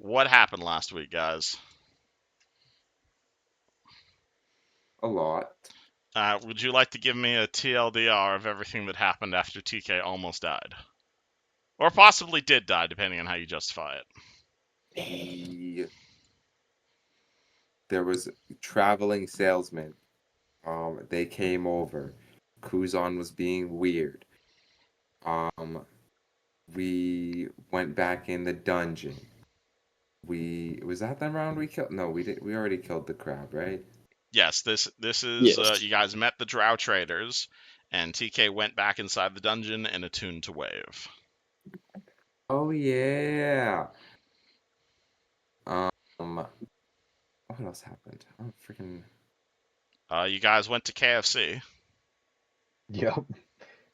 What happened last week, guys? A lot. Would you like to give me a TLDR of everything that happened after TK almost died? Or possibly did die, depending on how you justify it. Eh, There was traveling salesmen. They came over. Kuzan was being weird. Um, we went back in the dungeon. We was that the round we killed? No, we did. We already killed the crab, right? Yes, this is Yes. you guys met the Drow traders, and TK went back inside the dungeon and attuned to wave. Oh yeah. What else happened? Oh freaking. You guys went to KFC. Yep.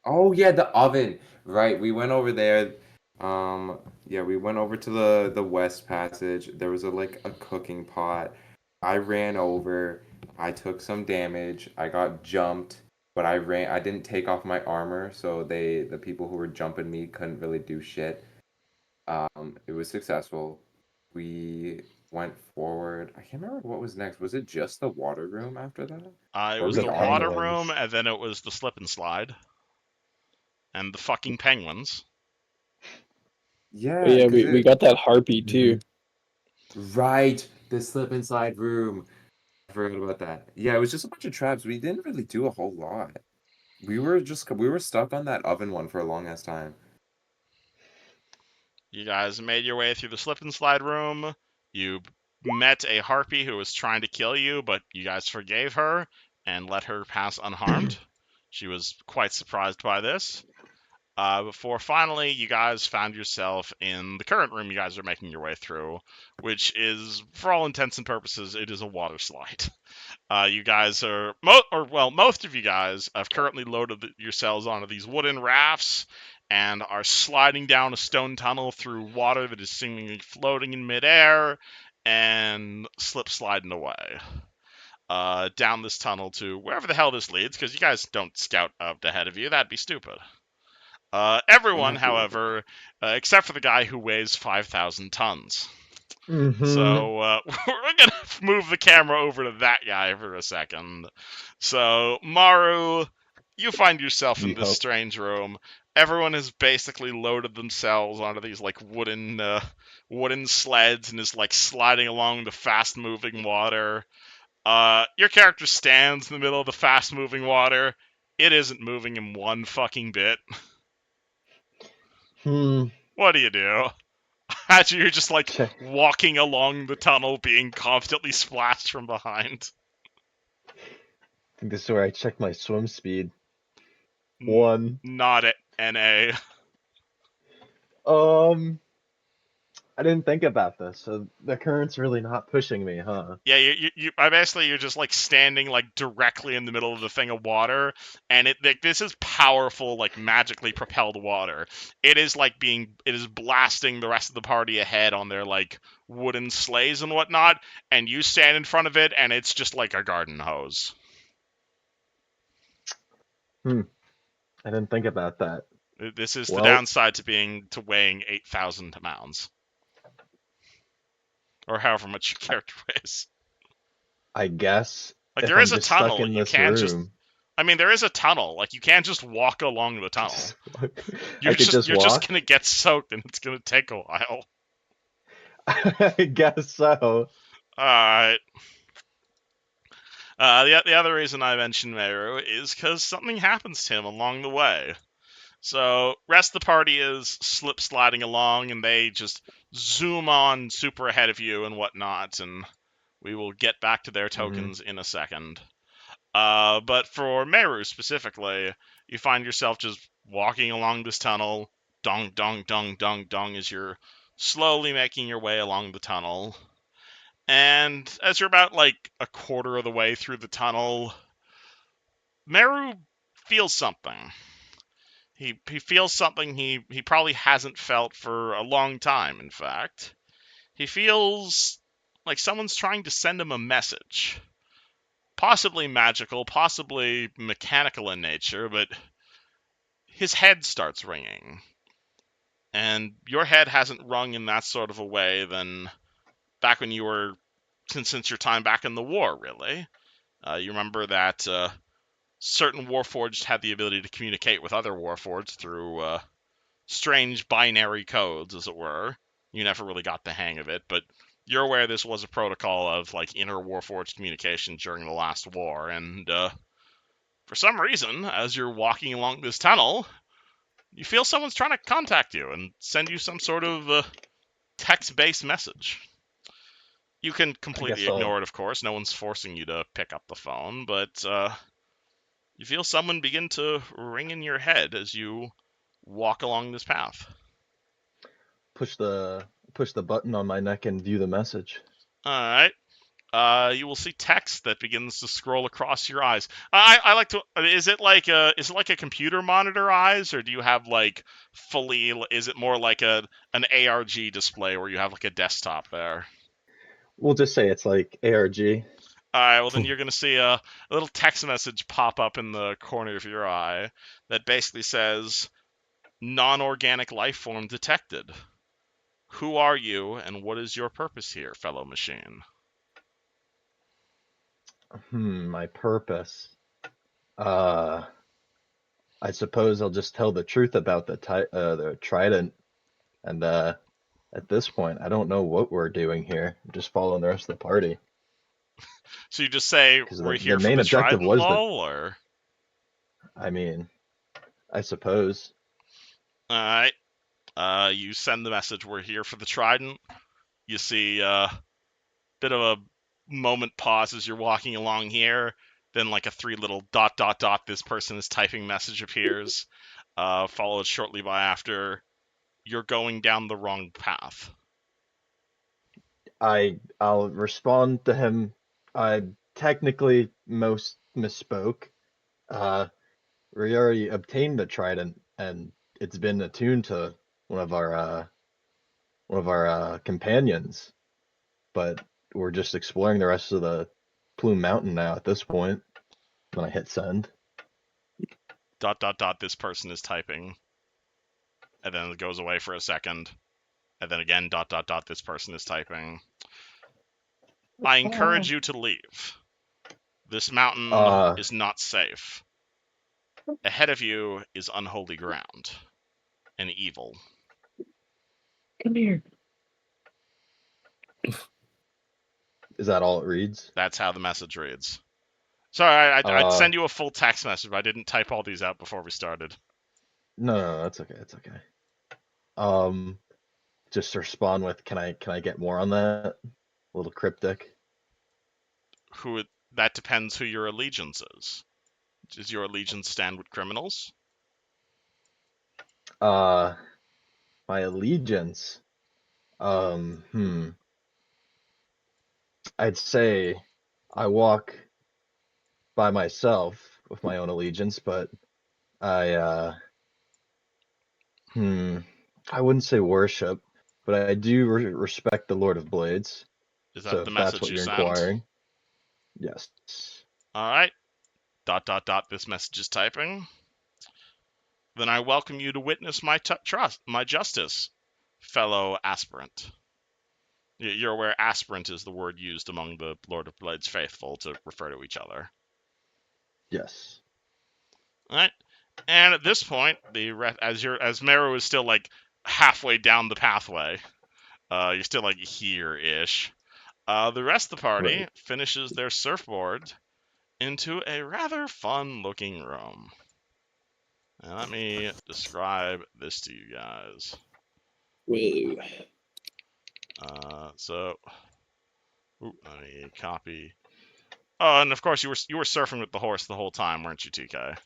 Oh yeah, the oven. Right. We went over there. Yeah, we went over to the West Passage. There was a cooking pot. I ran over. I took some damage. I got jumped, but I didn't take off my armor, so the people who were jumping me couldn't really do shit. It was successful. We went forward. I can't remember what was next. Was it just the water room after that? It Or was we the all water went? room, Penguins. and then it was the slip and slide, and the fucking penguins. Oh, Yeah, yeah, because we it. got that harpy too. Mhm. Right, the slip inside room. I forgot about that. Yeah, it was just a bunch of traps. We didn't really do a whole lot. We were stuck on that oven one for a long ass time. You guys made your way through the slip and slide room. You met a harpy who was trying to kill you, but you guys forgave her and let her pass unharmed. She was quite surprised by this. Before finally you guys found yourself in the current room you guys are making your way through, which is, for all intents and purposes, it is a water slide. You guys are, most of you guys have currently loaded yourselves onto these wooden rafts and are sliding down a stone tunnel through water that is seemingly floating in midair and slip sliding away. Down this tunnel to wherever the hell this leads, because you guys don't scout up ahead of you. That'd be stupid. I'm Everyone, happy with it. however, except for the guy who weighs 5,000 tons. Mm-hmm. So we're gonna move the camera over to that guy for a second. So Maru, you find yourself in this Yep. strange room. Everyone has basically loaded themselves onto these like wooden sleds and is like sliding along the fast moving water. Your character stands in the middle of the fast moving water. It isn't moving in one fucking bit. Hmm. What do you do? As you're just like Check. walking along the tunnel, being constantly splashed from behind. I think this is where I check my swim speed. One. Not at NA. Um. I didn't think about this. So the current's really not pushing me, huh? Yeah, I basically you're just like standing like directly in the middle of the thing of water, and this is powerful, like magically propelled water. It is blasting the rest of the party ahead on their like wooden sleighs and whatnot, and you stand in front of it, and it's just like a garden hose. Hmm. I didn't think about that. This is the Well, downside to weighing 8,000 pounds, or however much your character weighs. I guess Like if there I'm is a just stuck tunnel. in You this can't just. room, I mean, there is a tunnel. Like you can't just walk along the I could tunnel. just I could just You're just walk. gonna get soaked, and it's gonna take a while. I guess so. All right. The other reason I mentioned Meru is because something happens to him along the way. So rest of the party is slip sliding along, and they just zoom on super ahead of you and whatnot, and we will get back to their Hmm. tokens in a second. But for Meru specifically, you find yourself just walking along this tunnel, dong, dong, dong, dong, dong, as you're slowly making your way along the tunnel. And as you're about like a quarter of the way through the tunnel, Meru feels something. He feels something he probably hasn't felt for a long time, in fact. He feels like someone's trying to send him a message. Possibly magical, possibly mechanical in nature, but his head starts ringing. And your head hasn't rung in that sort of a way than back when you were, since your time back in the war, really. You remember that certain Warforged had the ability to communicate with other Warforged through strange binary codes, as it were. You never really got the hang of it, but you're aware this was a protocol of like inner Warforged communication during the last war, and for some reason, as you're walking along this tunnel, you feel someone's trying to contact you and send you some sort of text-based message. You can I completely guess I'll ignore it, of course. No one's forcing you to pick up the phone, but you feel someone begin to ring in your head as you walk along this path. push the button on my neck and view the message. All right. You will see text that begins to scroll across your eyes. I like to. Is it like a computer monitor eyes, or do you have like fully? Is it more like an ARG display where you have like a desktop there? We'll just say it's like ARG. All right. Well, then you're gonna see a little text message pop up in the corner of your eye that basically says, "Non-organic life form detected. Who are you, and what is your purpose here, fellow machine?" My purpose. Uh, I suppose I'll just tell the truth about the trident. And at this point, I don't know what we're doing here. I'm just following the rest of the party So you just say because we're the here for main the objective Trident was the. lol, or I mean, I suppose. all right. You send the message, we're here for the Trident. You see a bit of a moment pause as you're walking along here. Then like a three little dot dot dot this person is typing message appears, followed shortly by after you're going down the wrong path. I'll respond to him. I technically most misspoke. Uh, we already obtained the trident, and it's been attuned to one of our companions. But we're just exploring the rest of the Plume Mountain now. At this point, when I hit send, Dot dot dot this person is typing, and then it goes away for a second, and then again dot dot dot this person is typing. I encourage you to leave. This mountain uh, is not safe. Ahead of you is unholy ground and evil. Come here. is that all it reads? That's how the message reads. Sorry, I'd Uh, send you a full text message, but I didn't type all these out before we started. no, that's okay. It's okay. Um, just respond with, can I get more on that? A little cryptic. That depends who your allegiance is. Does your allegiance stand with criminals? Uh, my allegiance. Um, I'd say I walk by myself with my own allegiance, but I hmm, I wouldn't say worship, but I do respect the Lord of Blades. Is that So the if that's message what you you're send? inquiring, yes. All right. Dot dot dot. This message is typing. Then I welcome you to witness my my justice, fellow aspirant. You're aware aspirant is the word used among the Lord of Blades faithful to refer to each other. Yes. All right. And at this point, as Meru is still like halfway down the pathway, you're still like here-ish. The rest of the party Right. finishes their surfboard into a rather fun-looking room. And let me describe this to you guys. Whoa. Let me copy. Oh, and of course you were surfing with the horse the whole time, weren't you, TK?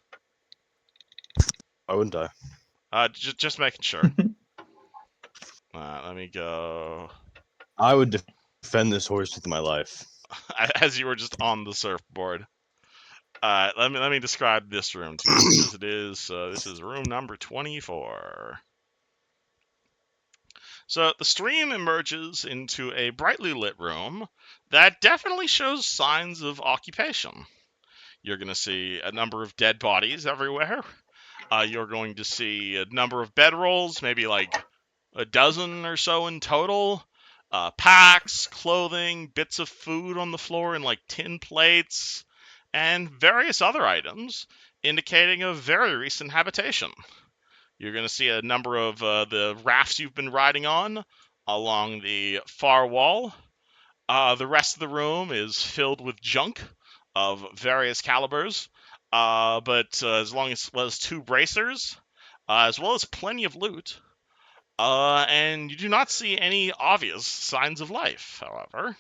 Why wouldn't I? Just making sure. Let me go. I would defend this horse with my life. As you were just on the surfboard. Let me describe this room to you, as it is. This is room number 24. So the stream emerges into a brightly lit room that definitely shows signs of occupation. You're going to see a number of dead bodies everywhere. You're going to see a number of bedrolls, maybe like a dozen or so in total. Packs, clothing, bits of food on the floor in like tin plates, and various other items indicating a very recent habitation. You're going to see a number of the rafts you've been riding on along the far wall. The rest of the room is filled with junk of various calibers, but as long as well as 2 bracers, as well as plenty of loot. And you do not see any obvious signs of life, however,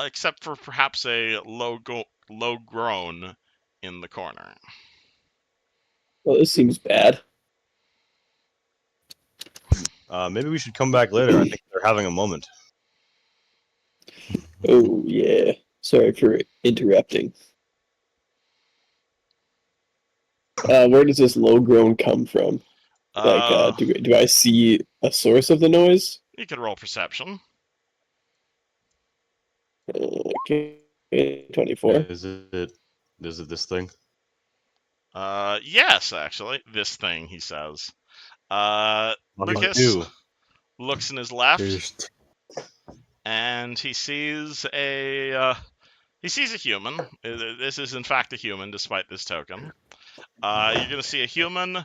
except for perhaps a low groan in the corner. Well, this seems bad. Maybe we should come back later. I think they're having a moment. Oh yeah. Sorry for interrupting. Where does this low groan come from? Like, do I see a source of the noise? You could roll perception. Okay, 24. Is it this thing? Yes, actually, this thing, he says. Lucas looks in his left, and he sees a human. This is in fact a human, despite this token. You're gonna see a human.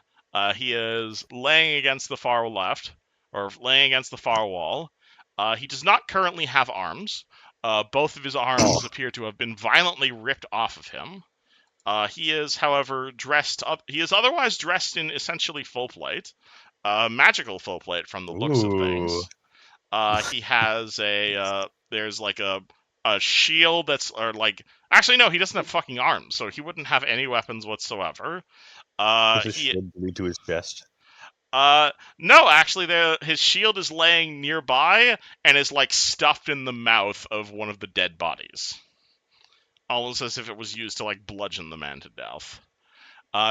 He is laying against the far left, or laying against the far wall. He does not currently have arms. Both of his arms appear to have been violently ripped off of him. He is, however, dressed up. He is otherwise dressed in essentially full plate, magical full plate from the looks of things. He has there's like a shield that's, or like, actually no, he doesn't have fucking arms, so he wouldn't have any weapons whatsoever. Does his shield lead to his chest? No, actually, his shield is laying nearby and is like stuffed in the mouth of one of the dead bodies, almost as if it was used to like bludgeon the man to death.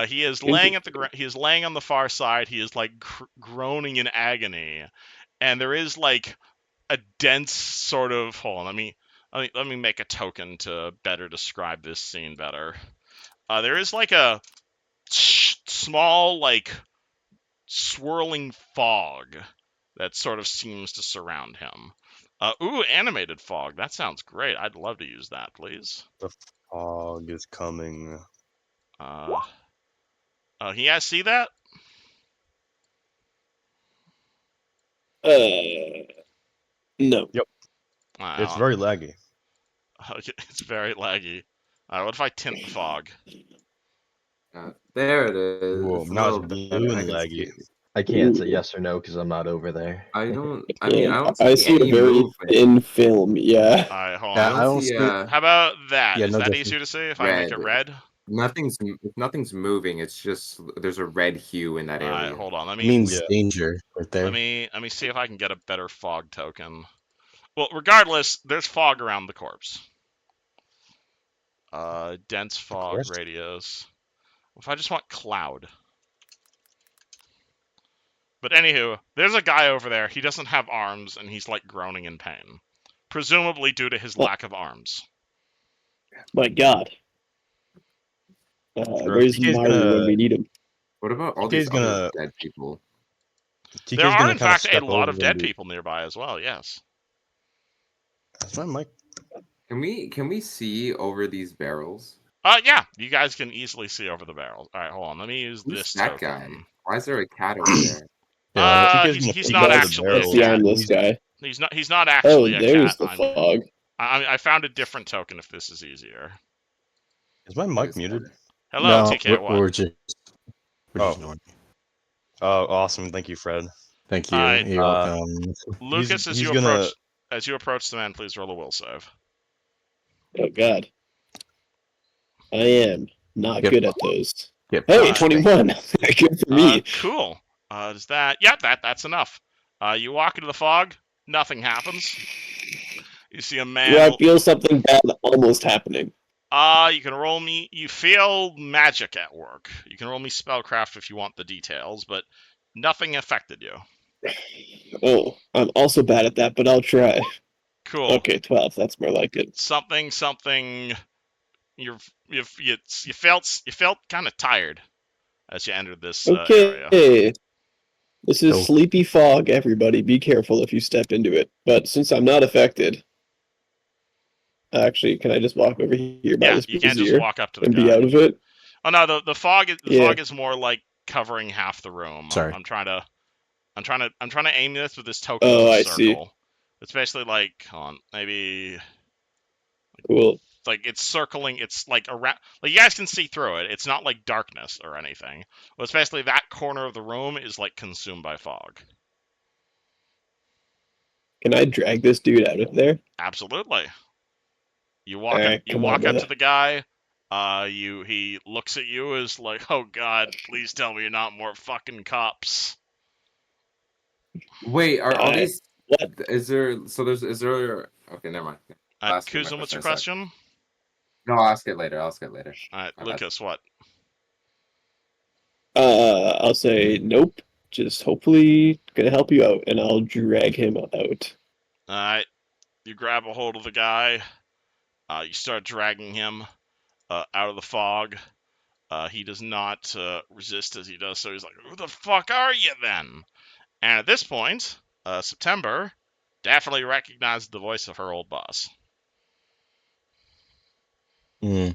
He is laying at the he is laying on the far side. He is like groaning in agony, and there is like a dense sort of. Hold on, let me make a token to better describe this scene better. There is like a small like swirling fog that sort of seems to surround him. Ooh, animated fog. That sounds great. I'd love to use that, please. The fog is coming. You guys see that? No. Yep. It's very laggy. Okay, it's very laggy. What if I tint the fog? There it is. Whoa, It's a now little it's better. blue I and can laggy. see. I can't say yes or no because I'm not over there. I mean, I Yeah, don't I see see any a very movement. thin film. Yeah. Alright, hold Yeah, on. I don't see. How about that? Yeah, Is no that difference. easier to see if I make it red? Nothing's moving. It's just there's a red hue in that Alright, area. hold on. It means Yeah. danger right there. Let me see if I can get a better fog token. Well, regardless, there's fog around the corpse. Dense fog radius. If I just want cloud. But anywho, there's a guy over there. He doesn't have arms, and he's like groaning in pain, presumably due to his lack of arms. My God. Where's Mario when we need him? What about all TK's these other dead people? There are, in fact, a step lot over of dead and people nearby as well. Yes. That's my mic. Can we see over these barrels? Yeah, you guys can easily see over the barrels. All right, hold on. Let me use Who's this that token. guy? Why is there a cat over there? He's not actually a Let's see cat. on this guy. He's not actually a there's cat. the fog. I found a different token if this is easier. Is my mic muted? Hello, No, TK. What? we're just ignoring. Oh, awesome! Thank you, Fred. Thank you. Alright, You're welcome. Lucas, as you approach the man, please roll a will save. Oh God. I am not Get good at those. Get Hey, fucked. 21. Good for me. Cool. Is that? Yeah, that's enough. You walk into the fog. Nothing happens. You see a man. Do I feel something bad almost happening? You can roll me. You feel magic at work. You can roll me spellcraft if you want the details, but nothing affected you. Oh, I'm also bad at that, but I'll try. Cool. Okay, 12. That's more like it. Something. You felt kind of tired as you entered this area. Okay. This is So- sleepy fog, everybody. Be careful if you step into it. But since I'm not affected, actually, can I just walk over here by Yeah, this you can't just brazier walk up to the and be guy. out of it? Oh no, the fog is Yeah. more like covering half the room. Sorry. I'm trying to aim this with this token as Oh, a I see. circle. It's basically like, hold on, maybe Cool. like it's circling. It's like around. Like you guys can see through it. It's not like darkness or anything. But it's basically that corner of the room is like consumed by fog. Can I drag this dude out of there? Absolutely. You walk up. Alright, You come on, walk up brother. to the guy. He looks at you as like, oh god, please tell me you're not more fucking cops. Wait, are all Uh, these? what? Is there? So there's. Is there? Okay, never mind. I'll ask you my Kuzan, what's your in a sec. question? No, I'll ask it later. I'll ask it later. My bad. Lucas, what? I'll say nope. Just hopefully gonna help you out, and I'll drag him out. Alright, you grab a hold of the guy. You start dragging him out of the fog. He does not resist as he does so. He's like, who the fuck are you then? And at this point, September definitely recognized the voice of her old boss. Mm.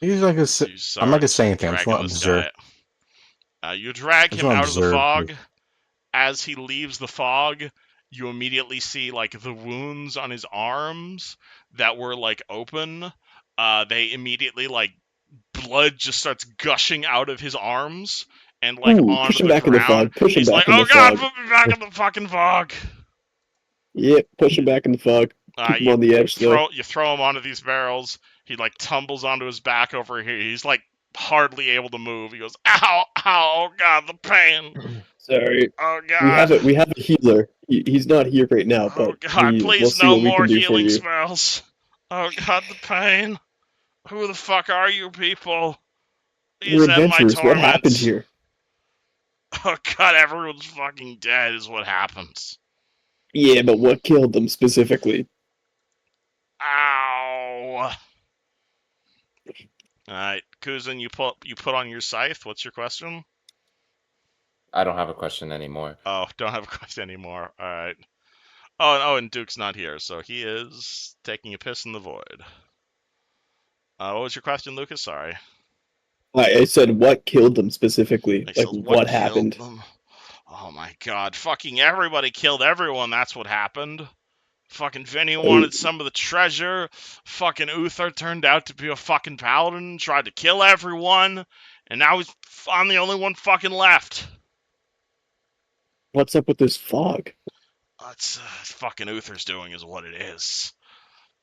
He's like a. So you I'm not start gonna say anything. I'm just dragging gonna this observe. guy. You drag I just him wanna out of the observe. fog. As he leaves the fog, you immediately see like the wounds on his arms that were like open. They immediately like blood just starts gushing out of his arms and like Ooh, onto push him the back in the ground. fog. Push him He's like, back in "Oh the god, fog. put me back in the fucking fog." Yep, push him back in the fog. Keep him You on the edge, though. throw him onto these barrels. He like tumbles onto his back over here. He's like hardly able to move. He goes, "Ow, ow, oh god, the pain. Sorry. Oh We have god. a healer. He's not here right now, Oh but god, we'll please see no what we more can do for healing you. spells. Oh god, the pain. Who the fuck are you people? We're Please end my adventurers. What happened torment." here? Oh god, everyone's fucking dead is what happens. Yeah, but what killed them specifically? Ow. Alright, Kuzin, you put on your scythe. What's your question? I don't have a question anymore. Oh, don't have a question anymore. Alright. Oh, and Duke's not here, so he is taking a piss in the void. What was your question, Lucas? Sorry. I said what killed them specifically. I Like, said, what killed happened? them? Oh my god, fucking everybody killed everyone, that's what happened. Fucking Vinny Oh, wanted some of the treasure. Fucking Uther turned out to be a fucking paladin, tried to kill everyone, and now I'm the only one fucking left. what's up with this fog? That's fucking Uther's doing is what it is.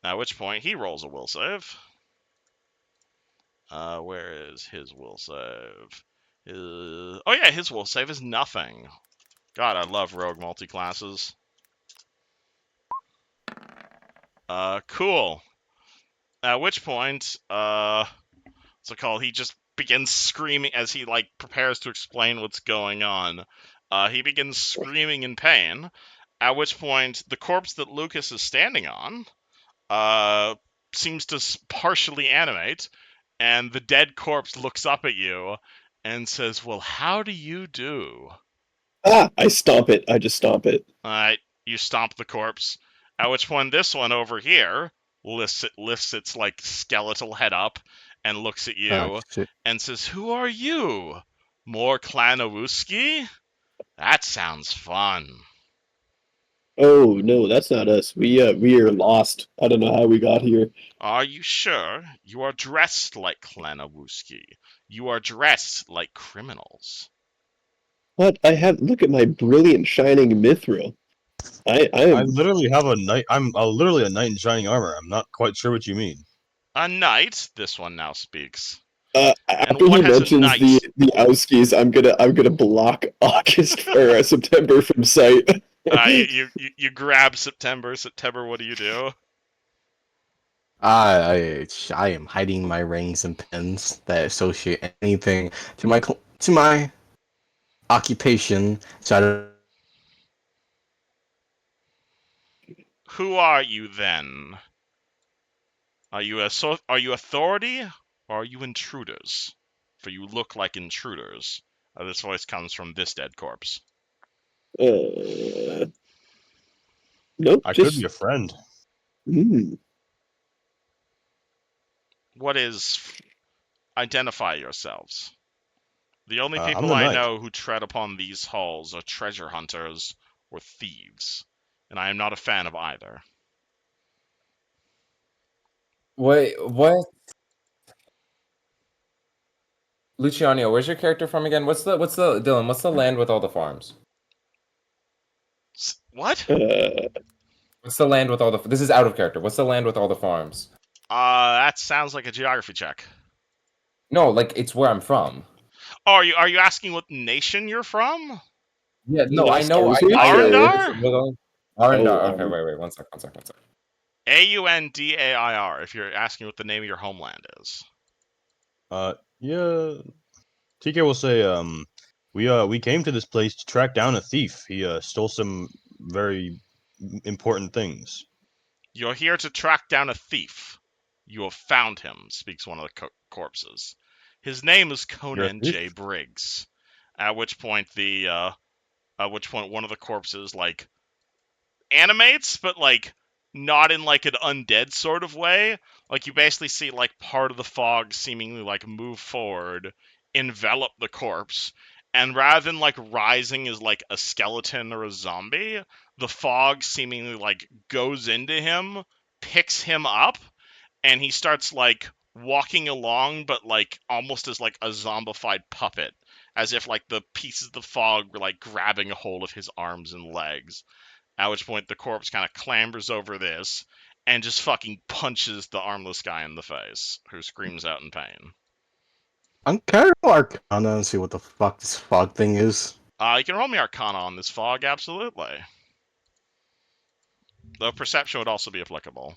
At which point he rolls a will save. Where is his will save? Oh yeah, his will save is nothing. God, I love rogue multi-classes. Cool. At which point, what's it called? He just begins screaming as he like prepares to explain what's going on. He begins screaming in pain. At which point, the corpse that Lucas is standing on, seems to partially animate, and the dead corpse looks up at you and says, "Well, how do you do?" Ah, I stomp it. I just stomp it. Alright, you stomp the corpse. At which point, this one over here lifts its like skeletal head up and looks at you Shit. and says, "Who are you? More Klanowski? That sounds fun." Oh no, that's not us. We are lost. I don't know how we got here. Are you sure? You are dressed like Klanowski. You are dressed like criminals. What? Look at my brilliant shining mithril. I I am literally have a knight. I'm literally a knight in shining armor. I'm not quite sure what you mean. A knight, this one now speaks. after what he has a mentions knight? the Auskies, I'm gonna block August or September from sight. You grab September. September, what do you do? I am hiding my rings and pins that associate anything to my occupation. So I don't. Who are you then? Are you authority or are you intruders? For you look like intruders. This voice comes from this dead corpse. Nope. I could be Just a friend. What is identify yourselves? The only I'm people the I knight. know who tread upon these halls are treasure hunters or thieves, and I am not a fan of either. Wait, what? Luciano, where's your character from again? Dylan, what's the land with all the farms? What? What's the land with all the? This is out of character. What's the land with all the farms? That sounds like a geography check. No, like it's where I'm from. Oh, are you asking what nation you're from? Yeah, is it no, a I know, Star I, Switch I or Arndar? Arendar. oh Okay, wait, one sec. Aundair. If you're asking what the name of your homeland is. Yeah. TK will say, we came to this place to track down a thief. He stole some very important things. You're here to track down a thief. You have found him, speaks one of the corpses. His name is You're a Conan thief? J. Briggs. At which point one of the corpses like animates, but like not in like an undead sort of way. Like you basically see like part of the fog seemingly like move forward, envelop the corpse, and rather than like rising as like a skeleton or a zombie, the fog seemingly like goes into him, picks him up, and he starts like walking along, but like almost as like a zombified puppet, as if like the pieces of the fog were like grabbing a hold of his arms and legs. At which point the corpse kind of clambers over this and just fucking punches the armless guy in the face, who screams out in pain. Can I roll Arcana and see what the fuck this fog thing is? You can roll me Arcana on this fog, absolutely. Though Perception would also be applicable.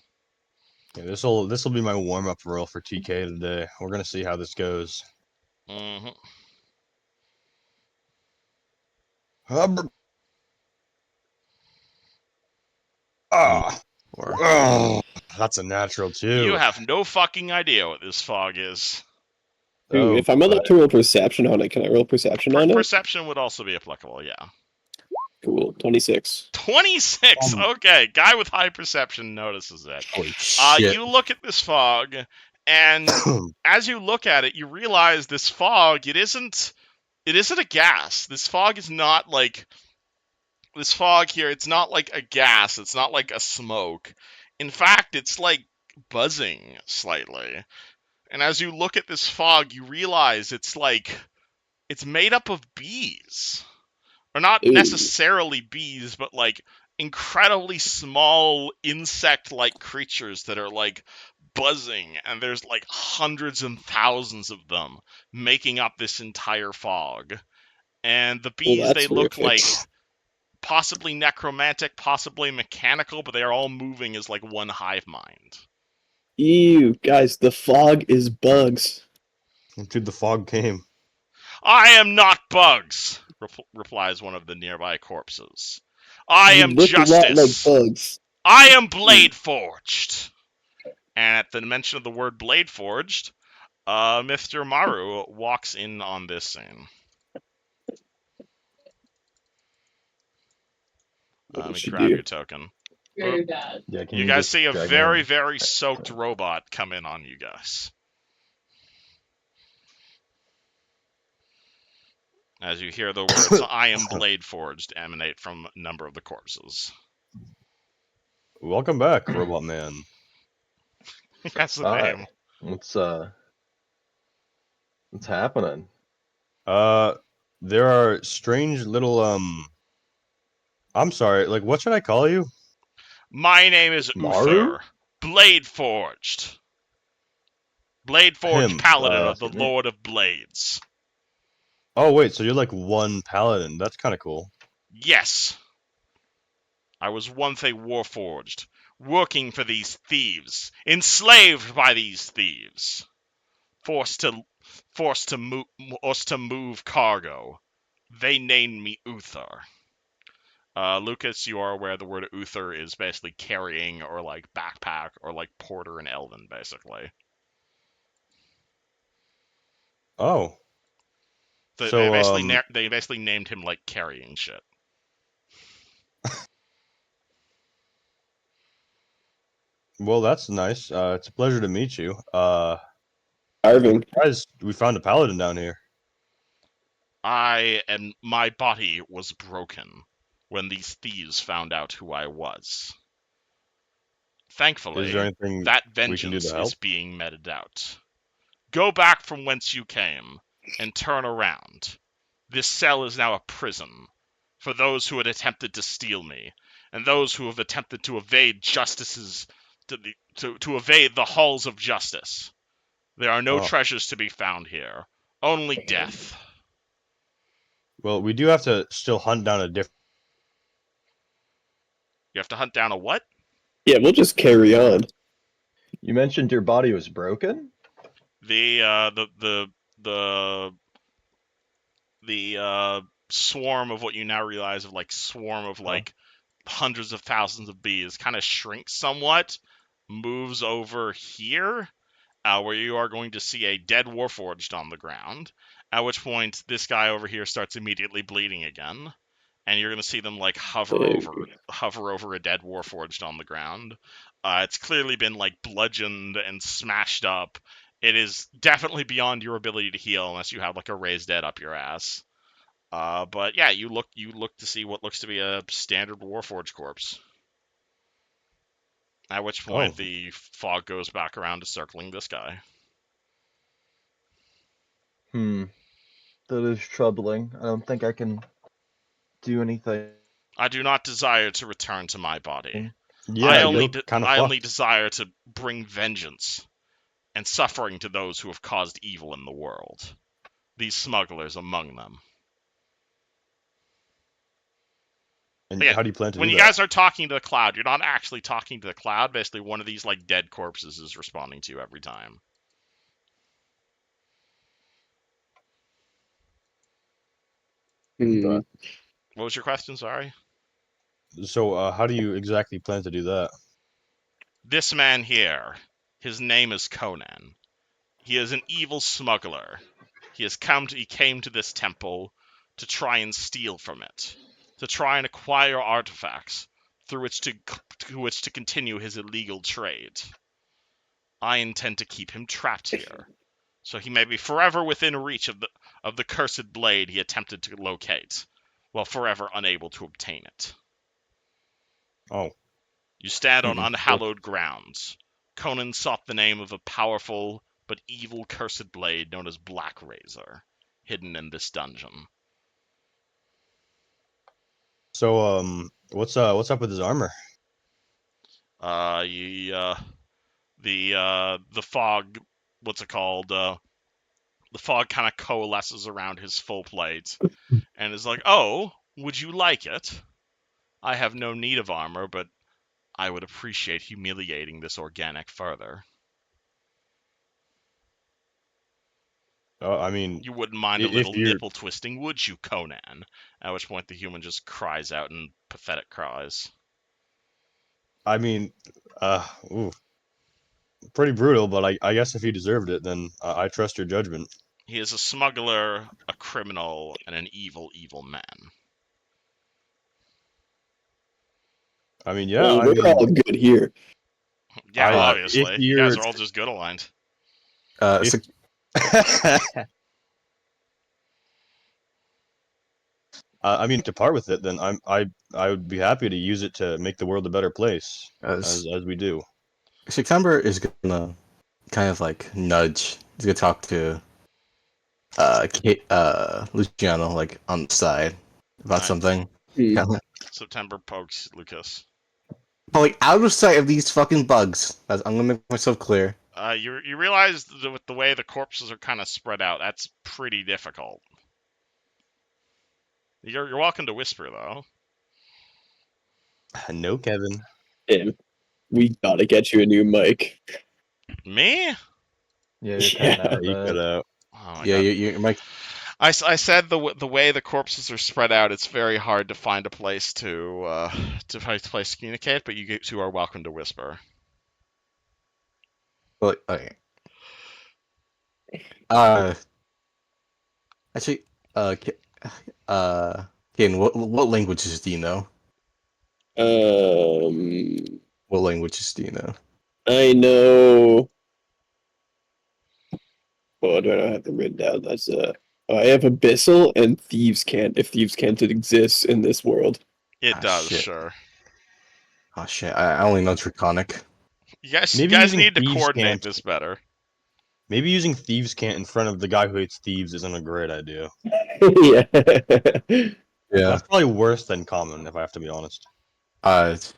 Yeah, this'll be my warm up roll for TK today. We're gonna see how this goes. Mm-hmm. Or That's a natural You too. have no fucking idea what this fog is. Ooh, Oh, if I'm allowed to roll perception on it, can I roll perception on it? Perception would also be applicable, yeah. Cool. 26. 26! Okay, guy with high perception notices it. holy shit. You look at this fog, and as you look at it, you realize this fog, it isn't a gas. This fog is not like this fog here, it's not like a gas, it's not like a smoke. In fact, it's like buzzing slightly. And as you look at this fog, you realize it's made up of bees. Or not Ooh. necessarily bees, but like incredibly small insect-like creatures that are like buzzing, and there's like hundreds and thousands of them making up this entire fog. And the Well, bees, they that's look horrific. like possibly necromantic, possibly mechanical, but they are all moving as like one hive mind. Ew, guys, the fog is bugs. Dude, the fog came. I am not bugs, replies one of the nearby corpses. I You am look a lot like justice. bugs. I am blade forged. And at the mention of the word blade forged, Mr. Maru walks in on this scene. What Let did me she grab do? your token. Yeah, can You guys just see a drag very, him? very soaked robot come in on you guys. As you hear the words, I am blade forged, emanate from a number of the corpses. Welcome back, Robot Man. That's the Hi. name. What's happening? There are strange little I'm sorry, like what should I call you? My name is Maru? Uther, blade forged. Blade forged Him. paladin of the Lord of Blades. Oh wait, so you're like one paladin. That's kind of cool. Yes. I was once a warforged, working for these thieves, enslaved by these thieves, forced to move cargo. They named me Uther. Lucas, you are aware the word Uther is basically carrying or like backpack or like porter in Elven, basically. Oh. They So basically named him like carrying shit. Well, that's nice. It's a pleasure to meet you. Arvin. Surprised we found a paladin down here. My body was broken when these thieves found out who I was. Is there Thankfully, anything that we can do to vengeance help? is being meted out. Go back from whence you came and turn around. This cell is now a prison for those who had attempted to steal me and those who have attempted to evade justices to evade the halls of justice. There are no Oh. treasures to be found here, only death. Well, we do have to still hunt down a different. You have to hunt down a what? Yeah, we'll just carry on. You mentioned your body was broken? The swarm of what you now realize of like swarm of like hundreds of thousands of bees kind of shrinks somewhat, moves over here, where you are going to see a dead warforged on the ground. At which point, this guy over here starts immediately bleeding again, and you're going to see them like hover over a dead warforged on the ground. It's clearly been like bludgeoned and smashed up. It is definitely beyond your ability to heal unless you have like a raised dead up your ass. But yeah, you look to see what looks to be a standard warforged corpse. At which point the fog goes back around to circling this guy. That is troubling. I don't think I can do anything. I do not desire to return to my body. Yeah, I only desire to bring vengeance and suffering to those who have caused evil in the world. These smugglers among them. And yeah, how do you plan to do that? When you guys are talking to the cloud, you're not actually talking to the cloud. Basically, one of these like dead corpses is responding to you every time. Hmm. What was your question? Sorry. So, how do you exactly plan to do that? This man here, his name is Conan. He is an evil smuggler. He came to this temple to try and steal from it, to try and acquire artifacts through which to continue his illegal trade. I intend to keep him trapped here, so he may be forever within reach of the cursed blade he attempted to locate, while forever unable to obtain it. Oh. You stand on unhallowed grounds. Conan sought the name of a powerful but evil cursed blade known as Blackrazor, hidden in this dungeon. So, what's up with his armor? The fog, what's it called? The fog kind of coalesces around his full plate, and is like, "Oh, would you like it? I have no need of armor, but I would appreciate humiliating this organic further." I mean, You wouldn't mind a little nipple twisting, would you, Conan? At which point the human just cries out in pathetic cries. I mean, pretty brutal, but I guess if he deserved it, then I trust your judgment. He is a smuggler, a criminal, and an evil, evil man. I mean, yeah, Well, we're all good here. Yeah, obviously. You guys are all just good aligned. I mean, to part with it, then I would be happy to use it to make the world a better place, as we do. September is gonna kind of like nudge. He's gonna talk to Luciano like on the side about something. September pokes Lucas. But like out of sight of these fucking bugs. I'm gonna make myself clear. You realize that with the way the corpses are kind of spread out, that's pretty difficult. You're welcome to whisper though. No, Kevin. Tim, we gotta get you a new mic. Me? Yeah, you're cutting out. You cut out. Oh yeah, your mic. I said the way the corpses are spread out, it's very hard to find a place to communicate. But you two are welcome to whisper. Well, okay. Actually, Ken, what languages do you know? What languages do you know? I know. Oh, do I not have them written down? That's I have Abyssal and Thieves' Cant. If Thieves' Cant exists in this world. It Ah, does, shit. sure. Oh shit, I only know Draconic. You guys Maybe using need to thieves coordinate can't. this better. Maybe using thieves can't in front of the guy who hates thieves isn't a great idea. Yeah. Yeah. That's probably worse than common, if I have to be honest. Mario's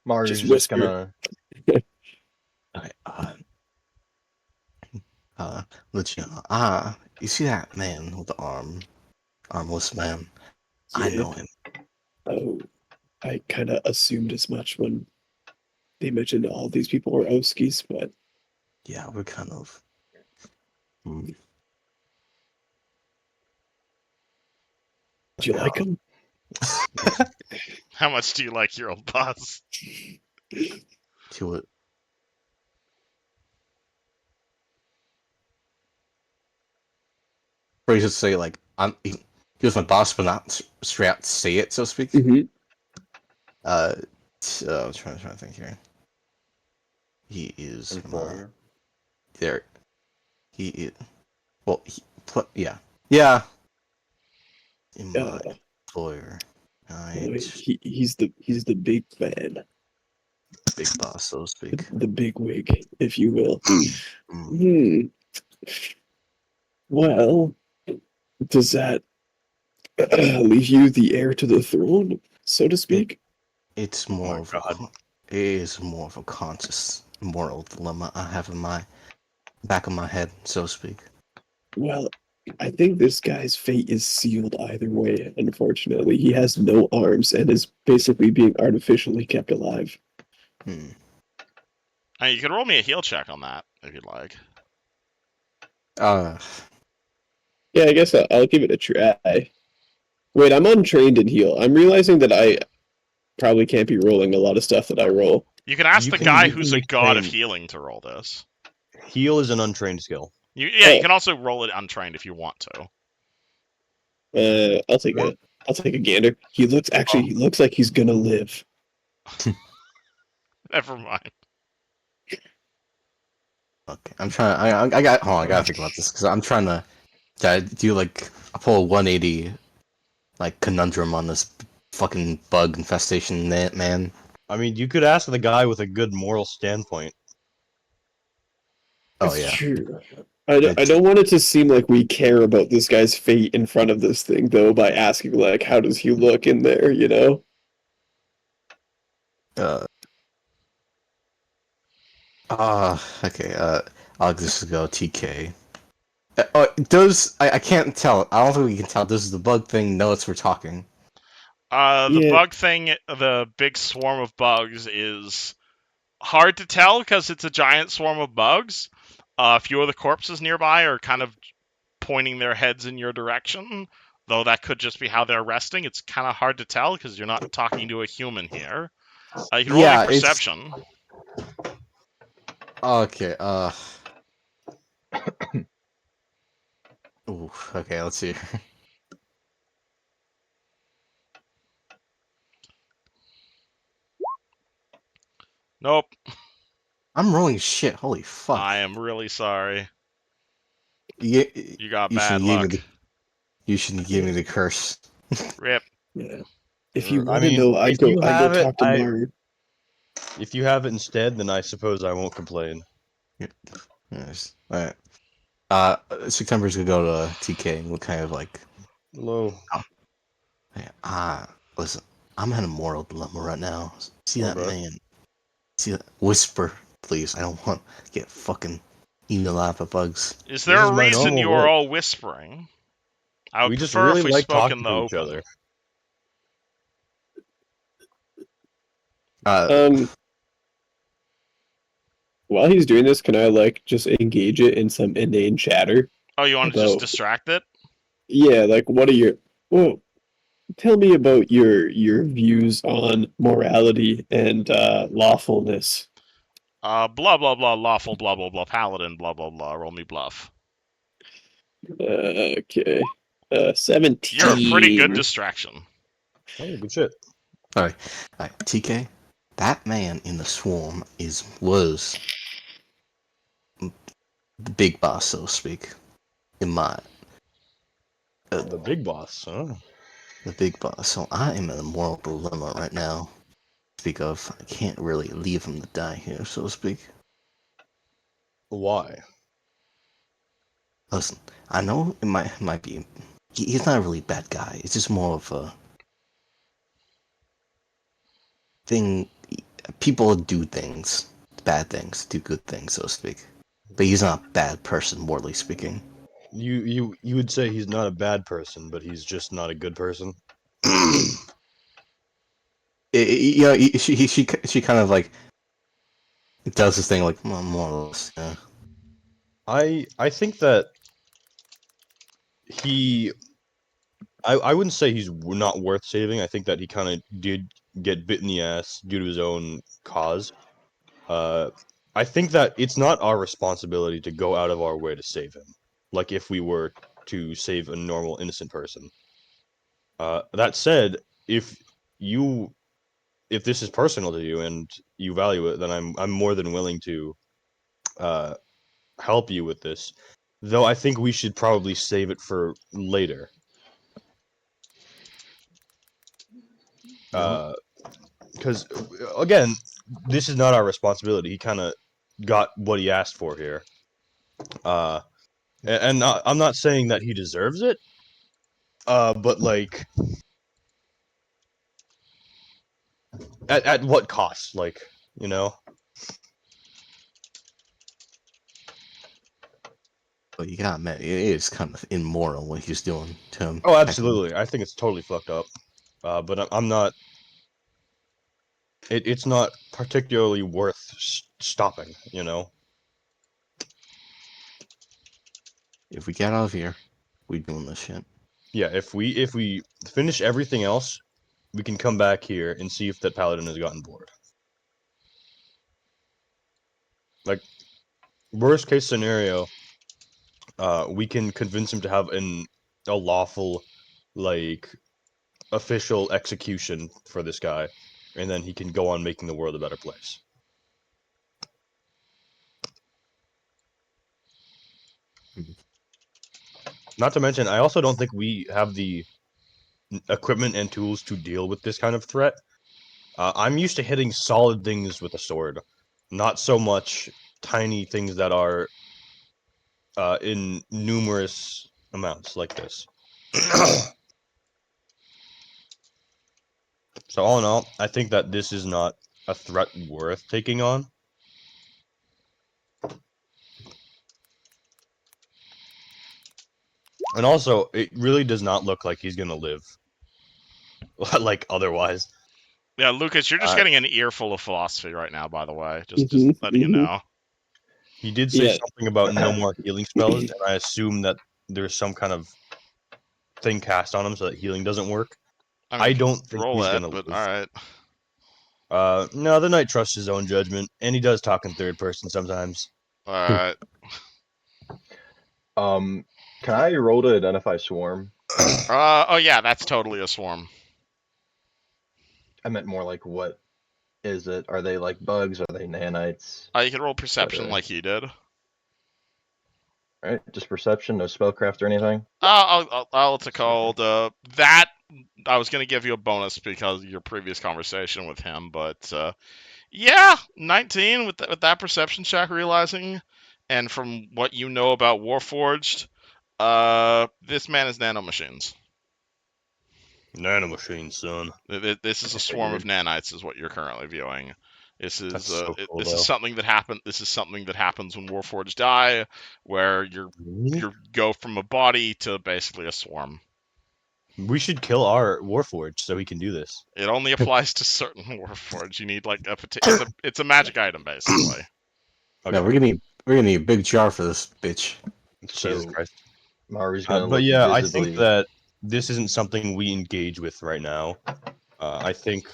Just just whisper. gonna. Okay, legit. You see that man with the armless man? I Yeah. know him. Oh, I kind of assumed as much when they mentioned all these people were Oskies, but Yeah, we're kind of. do you like him? How much do you like your old boss? To it. Or you should say like he was my boss, but not straight out say it, so to speak. Mm-hmm. So I'm trying to think here. He is my Employer. there. He is well. Yeah. In my employer. Right. He's the big man, Big boss, so to speak. the big wig, if you will. Mm. Hmm. Well, does that leave you the heir to the throne, so to speak? It's Oh more my of god. it is more of a conscious moral dilemma I have in my back of my head, so to speak. Well, I think this guy's fate is sealed either way, unfortunately. He has no arms and is basically being artificially kept alive. Hmm. You can roll me a heal check on that, if you'd like. Uh, Yeah, I guess I'll give it a try. Wait, I'm untrained in heal. I'm realizing that I probably can't be rolling a lot of stuff that I roll. You can ask You the can- guy you can who's a make god of train. healing to roll this. Heal is an untrained skill. You Oh. can also roll it untrained if you want to. I'll take a gander. He looks like he's gonna live. Never mind. okay. I'm trying. I got. Hold on. I gotta think about this because I'm trying to do like I pull a 180 like conundrum on this fucking bug infestation man. I mean, you could ask the guy with a good moral standpoint. Oh It's yeah. true. I don't want it to seem like we care about this guy's fate in front of this thing, though, by asking, like, how does he look in there, you know? Uh. Okay. I'll just go TK. Does I can't tell. I don't think we can tell. Does the bug thing know it's we're talking? The Yeah. bug thing, the big swarm of bugs, is hard to tell because it's a giant swarm of bugs. A few of the corpses nearby are kind of pointing their heads in your direction, though that could just be how they're resting. It's kind of hard to tell because you're not talking to a human here. You can roll me perception. Okay. Ooh. Okay. Let's see. Nope. I'm rolling shit. Holy fuck. I am really sorry. You, You got you bad shouldn't give me luck. the. You shouldn't give me the curse. Rip. Yeah. If you I want to mean, know, I if go you have it, talk to Mario. If you have it instead, then I suppose I won't complain. Yes. Alright. September's gonna go to TK and we'll kind of like. Hello. Listen. I'm in a moral dilemma right now. See that Okay. man? See that? Whisper, please. I don't want to get fucking eaten alive by bugs. Is there This a is my reason normal you are voice. all whispering? I would We just prefer really if we like spoke talking in the to each open. other. While he's doing this, can I, like, just engage it in some inane chatter Oh, you want to just about, distract it? yeah, like, what are your, well, tell me about your views on morality and lawfulness. Blah blah blah lawful blah blah blah paladin blah blah blah. Roll me bluff. Okay. 17. You're a pretty good distraction. Oh, good shit. Alright, TK, that man in the swarm was the big boss, so to speak. In my The big boss, huh? the big boss. So I am in a moral dilemma right now. Speak of, I can't really leave him to die here, so to speak. Why? Listen, I know it might be. He's not a really bad guy. It's just more of a thing. People do things, bad things, do good things, so to speak. But he's not a bad person, morally speaking. You would say he's not a bad person, but he's just not a good person. She kind of like does this thing like more or less. Yeah. I think that he I wouldn't say he's not worth saving. I think that he kind of did get bit in the ass due to his own cause. Uh, I think that it's not our responsibility to go out of our way to save him, like if we were to save a normal innocent person. That said, if you if this is personal to you and you value it, then I'm more than willing to uh, help you with this. Though I think we should probably save it for later. No. Because again, this is not our responsibility. He kind of got what he asked for here. I'm not saying that he deserves it. But like, at what cost? Like, you know. But you gotta admit, it is kind of immoral what he's doing to him. Oh, absolutely. I think it's totally fucked up. But I'm not. It's not particularly worth stopping. You know. If we get out of here, we doing this shit. Yeah. If we finish everything else, we can come back here and see if that paladin has gotten bored. Like, worst case scenario, we can convince him to have a lawful, like, official execution for this guy, and then he can go on making the world a better place. Mhm. Not to mention, I also don't think we have the equipment and tools to deal with this kind of threat. I'm used to hitting solid things with a sword, not so much tiny things that are in numerous amounts like this. So all in all, I think that this is not a threat worth taking on. And also, it really does not look like he's gonna live, like otherwise. Yeah, Lucas, you're just Uh, getting an earful of philosophy right now. By the way, just Mhm, letting you mhm. know. He did say Yeah. something about no more healing spells, and I assume that there's some kind of thing cast on him so that healing doesn't work. I mean, I you can don't think roll he's it, gonna but all live. right. No, the knight trusts his own judgment, and he does talk in third person sometimes. All right. Can I roll to identify swarm? Oh yeah, that's totally a swarm. I meant more like what is it? Are they like bugs? Are they nanites? You can roll perception Etc. like he did. All right, just perception, no spellcraft or anything. What's it called? That I was gonna give you a bonus because of your previous conversation with him, but yeah, 19 with that perception check, realizing, and from what you know about Warforged, this man is nanomachines. Nanomachine, son. This is I a swarm of figured. nanites, is what you're currently viewing. This is That's so cool, this is though. something that happened. This is something that happens when Warforged die, where you go from a body to basically a swarm. We should kill our Warforged so he can do this. It only applies to certain Warforged. You need like it's a magic item basically. No, Okay. we're gonna need a big jar for this bitch. Jesus So Christ. Mari's gonna But look yeah, I think visibly. that this isn't something we engage with right now. I think,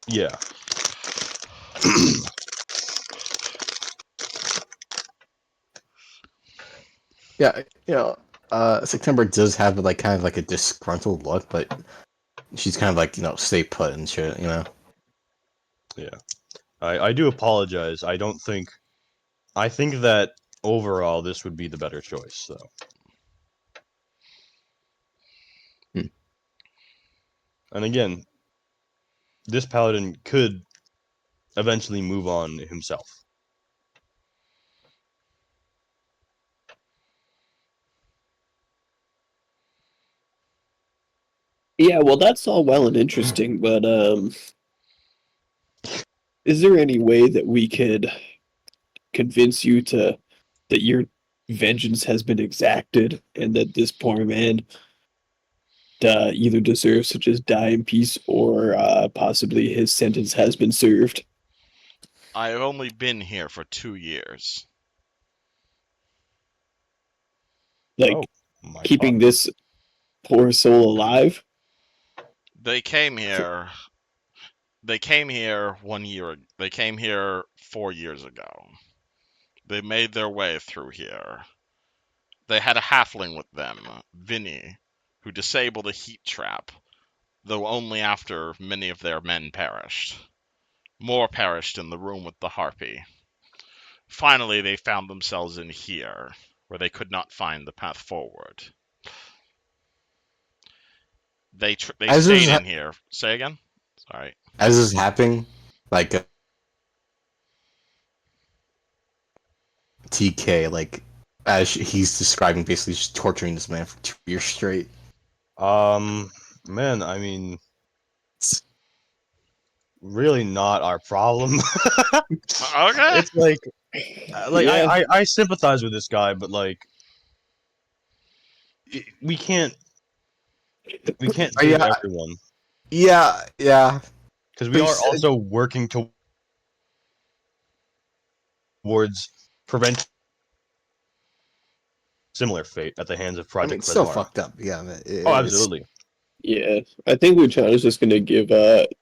yeah. Yeah, September does have like kind of like a disgruntled look, but she's kind of like stay put and shit. Yeah. I do apologize. I think that overall this would be the better choice, though. Hmm. And again, this paladin could eventually move on himself. Yeah, well, that's all well and interesting, but is there any way that we could convince you that your vengeance has been exacted and that this poor man either deserves to just die in peace or possibly his sentence has been served? I've only been here for 2 years. Oh, Like my keeping God. this poor soul alive? They came here. They came here 1 year. They came here 4 years ago. They made their way through here. They had a halfling with them, Vinny, who disabled a heat trap, though only after many of their men perished. More perished in the room with the harpy. Finally, they found themselves in here, where they could not find the path forward. They As this stayed is in here. Say again? Sorry. as this is happening, like TK, like as he's describing, basically just torturing this man for 2 years straight. Man, I mean, really not our problem. Okay. It's like, Yeah. I sympathize with this guy, but like, we can't save Yeah, everyone yeah. because we But are also working towards preventing similar fate at the hands of I mean, Project it's still Klezmar. fucked up. Yeah, man, Oh, it's absolutely. Yeah, I think Luciano's just gonna give it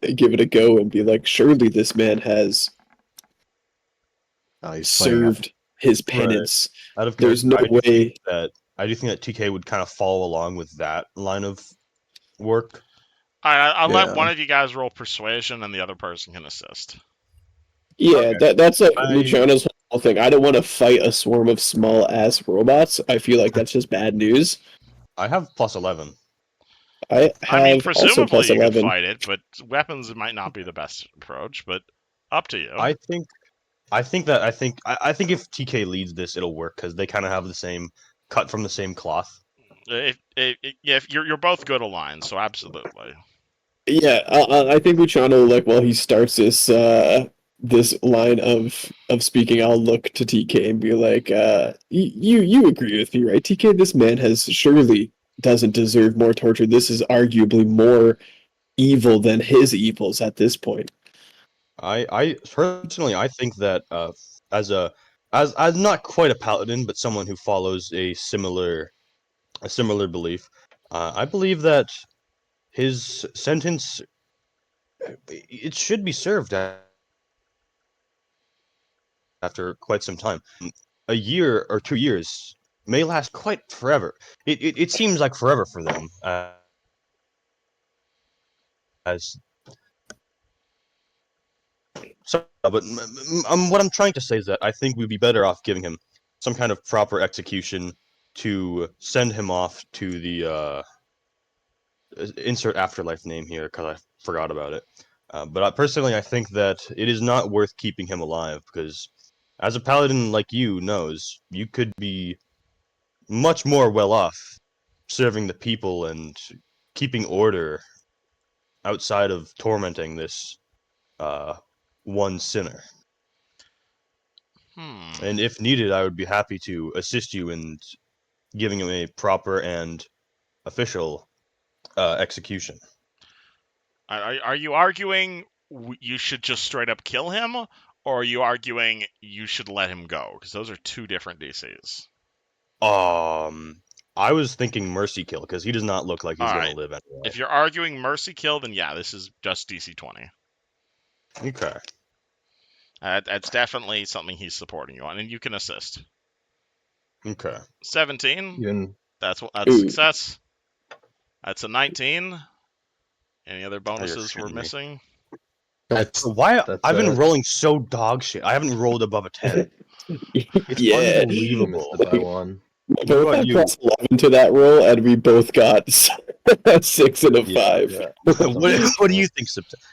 a go and be like, surely this man has he's playing up. served his Right. penance. Out of There's character, no way. I do think that TK would kind of follow along with that line of work. I'll let Yeah. one of you guys roll persuasion, and the other person can assist. Yeah, Okay. that's like I Luciano's whole thing. I don't want to fight a swarm of small ass robots. I feel like that's just bad news. I have +11. I I mean, have also presumably plus you could 11. fight it, but weapons might not be the best approach. But up to you. I think I think if TK leads this, it'll work because they kind of have the same cut from the same cloth. Yeah, if you're both good aligned, so absolutely. Yeah, I think Luciano, like, while he starts this line of speaking, I'll look to TK and be like, you agree with me, right? TK, this man has surely doesn't deserve more torture. This is arguably more evil than his evils at this point. I personally I think that as a as not quite a paladin, but someone who follows a similar belief, I believe that his sentence it should be served after quite some time. A year or 2 years may last quite forever. It seems like forever for them. As so, but what I'm trying to say is that I think we'd be better off giving him some kind of proper execution to send him off to the insert afterlife name here because I forgot about it. But personally, I think that it is not worth keeping him alive because, as a paladin like you knows, you could be much more well off serving the people and keeping order outside of tormenting this uh, one sinner. And if needed, I would be happy to assist you in giving him a proper and official execution. Are you arguing you should just straight up kill him, or are you arguing you should let him go? Because those are two different DCs. I was thinking mercy kill because he does not look like All he's gonna right. live anyway. If you're arguing mercy kill, then yeah, this is just DC 20. Okay. That's definitely something he's supporting you on, and you can assist. Okay. 17. Even That's a Ooh. success. That's a 19. Any other Oh, you're bonuses we're shitting me. missing? That's So why That's I've been it. rolling so dog shit. I haven't rolled above a 10. It's Yeah. you missed unbelievable. it by one. We What both about had you? plus 11 to that roll, and we both got a 6 and a Yeah. 5. Yeah. What do you think,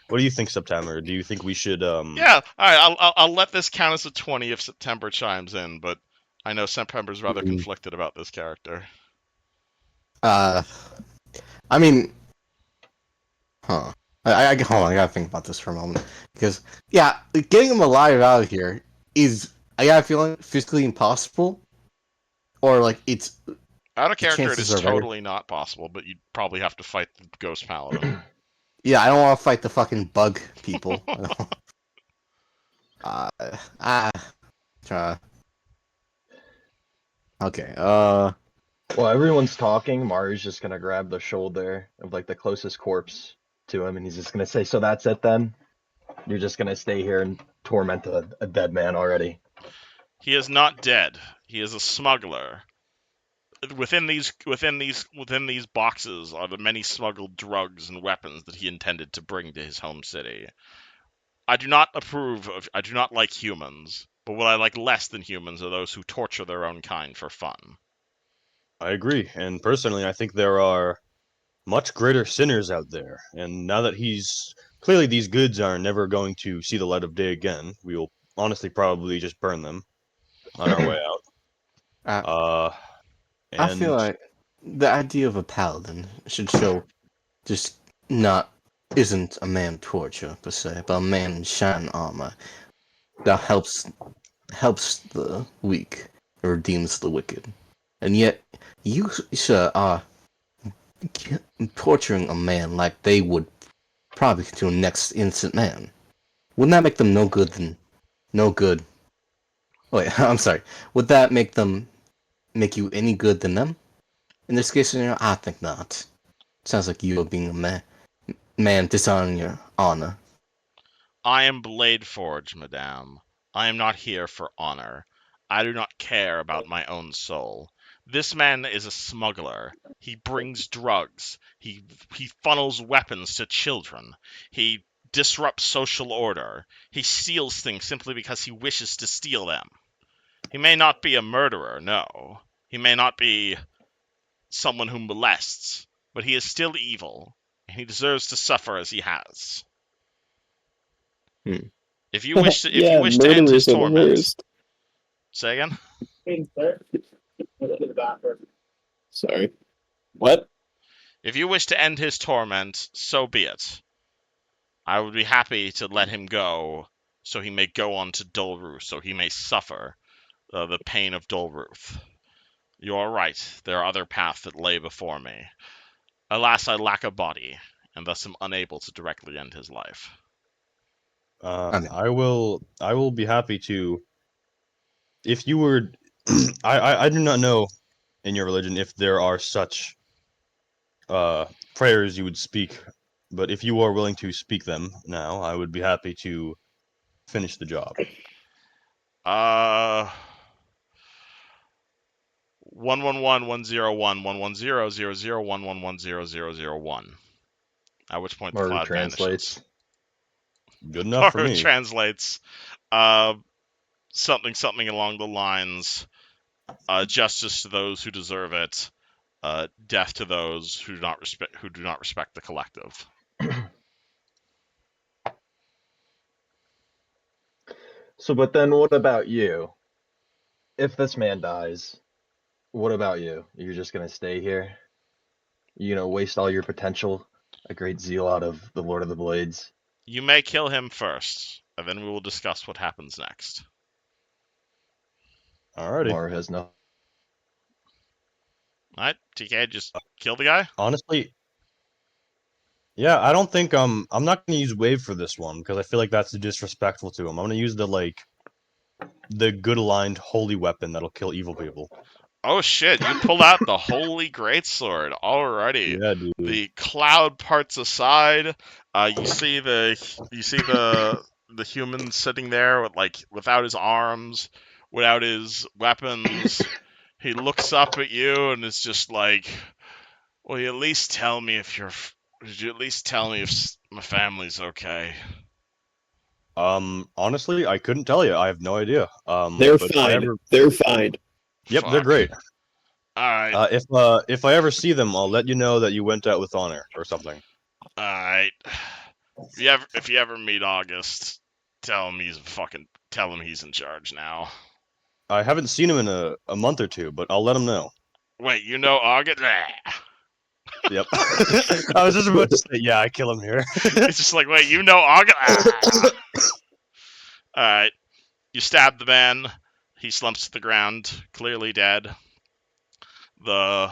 What do you think, September? Do you think we should Yeah. All right. I'll let this count as a 20 if September chimes in, but I know September's rather Mm. conflicted about this character. I mean, huh? Hold on. I gotta think about this for a moment because yeah, getting him alive out of here is I got a feeling physically impossible, or like it's Out of the character, it chances is are very. totally not possible, but you'd probably have to fight the Ghost Paladin. Yeah, I don't want to fight the fucking bug people. uh, ah, try. Okay. While everyone's talking, Mario's just gonna grab the shoulder of like the closest corpse to him, and he's just gonna say, "So that's it then? You're just gonna stay here and torment a dead man already?" He is not dead. He is a smuggler. Within these boxes are the many smuggled drugs and weapons that he intended to bring to his home city. I do not like humans, but what I like less than humans are those who torture their own kind for fun. I agree. And personally, I think there are much greater sinners out there. And now that he's clearly these goods are never going to see the light of day again, we will honestly probably just burn them on our way out. I, I feel And like the idea of a paladin should show just not isn't a man torture per se, but a man in shining armor that helps the weak, redeems the wicked. And yet, you, sir, are torturing a man like they would probably to a next innocent man. Wouldn't that make them no good? Wait, I'm sorry. Would that make you any good than them? In this case scenario, I think not. Sounds like you are being a man dishonoring your honor. I am Bladeforge, madame. I am not here for honor. I do not care about my own soul. This man is a smuggler. He brings drugs. He funnels weapons to children. He disrupts social order. He steals things simply because he wishes to steal them. He may not be a murderer, no. He may not be someone who molests, but he is still evil, and he deserves to suffer as he has. Hmm. If you wish Yeah, to end his murderers are the torment, worst. say again. Sorry. What? If you wish to end his torment, so be it. I would be happy to let him go, so he may go on to Dulruth, so he may suffer the pain of Dulruth. You are right. There are other paths that lay before me. Alas, I lack a body, and thus am unable to directly end his life. I mean, I will be happy to. If you were, I do not know in your religion if there are such prayers you would speak, but if you are willing to speak them now, I would be happy to finish the job. 111-101-110-001-110-001. At which point the Maru cloud vanishes. translates. Good enough for Maru me. translates something along the lines, justice to those who deserve it, death to those who do not respect the collective. So, but then what about you? If this man dies, what about you? You're just gonna stay here? Waste all your potential, a great zeal out of the Lord of the Blades? You may kill him first, and then we will discuss what happens next. Alrighty. Maru has no. Alright, TK, just kill the guy? Honestly, yeah, I don't think I'm not gonna use wave for this one because I feel like that's disrespectful to him. I'm gonna use the good aligned holy weapon that'll kill evil people. Oh shit, you pull out the holy greatsword. Alrighty. Yeah, dude. The cloud parts aside. You see the human sitting there without his arms, without his weapons. He looks up at you and is just like, "Will you at least tell me if Would you at least tell me if my family's okay?" Honestly, I couldn't tell you. I have no idea. They're But if I fine. ever, They're fine. yep, they're Fuck. great. All right. If I ever see them, I'll let you know that you went out with honor or something. All right. If you ever meet August, tell him he's in charge now. I haven't seen him in a month or two, but I'll let him know. Wait, you know August? Yep. I was just about to say, yeah, I kill him here. It's just like, wait, you know August? All right. You stab the man. He slumps to the ground, clearly dead. The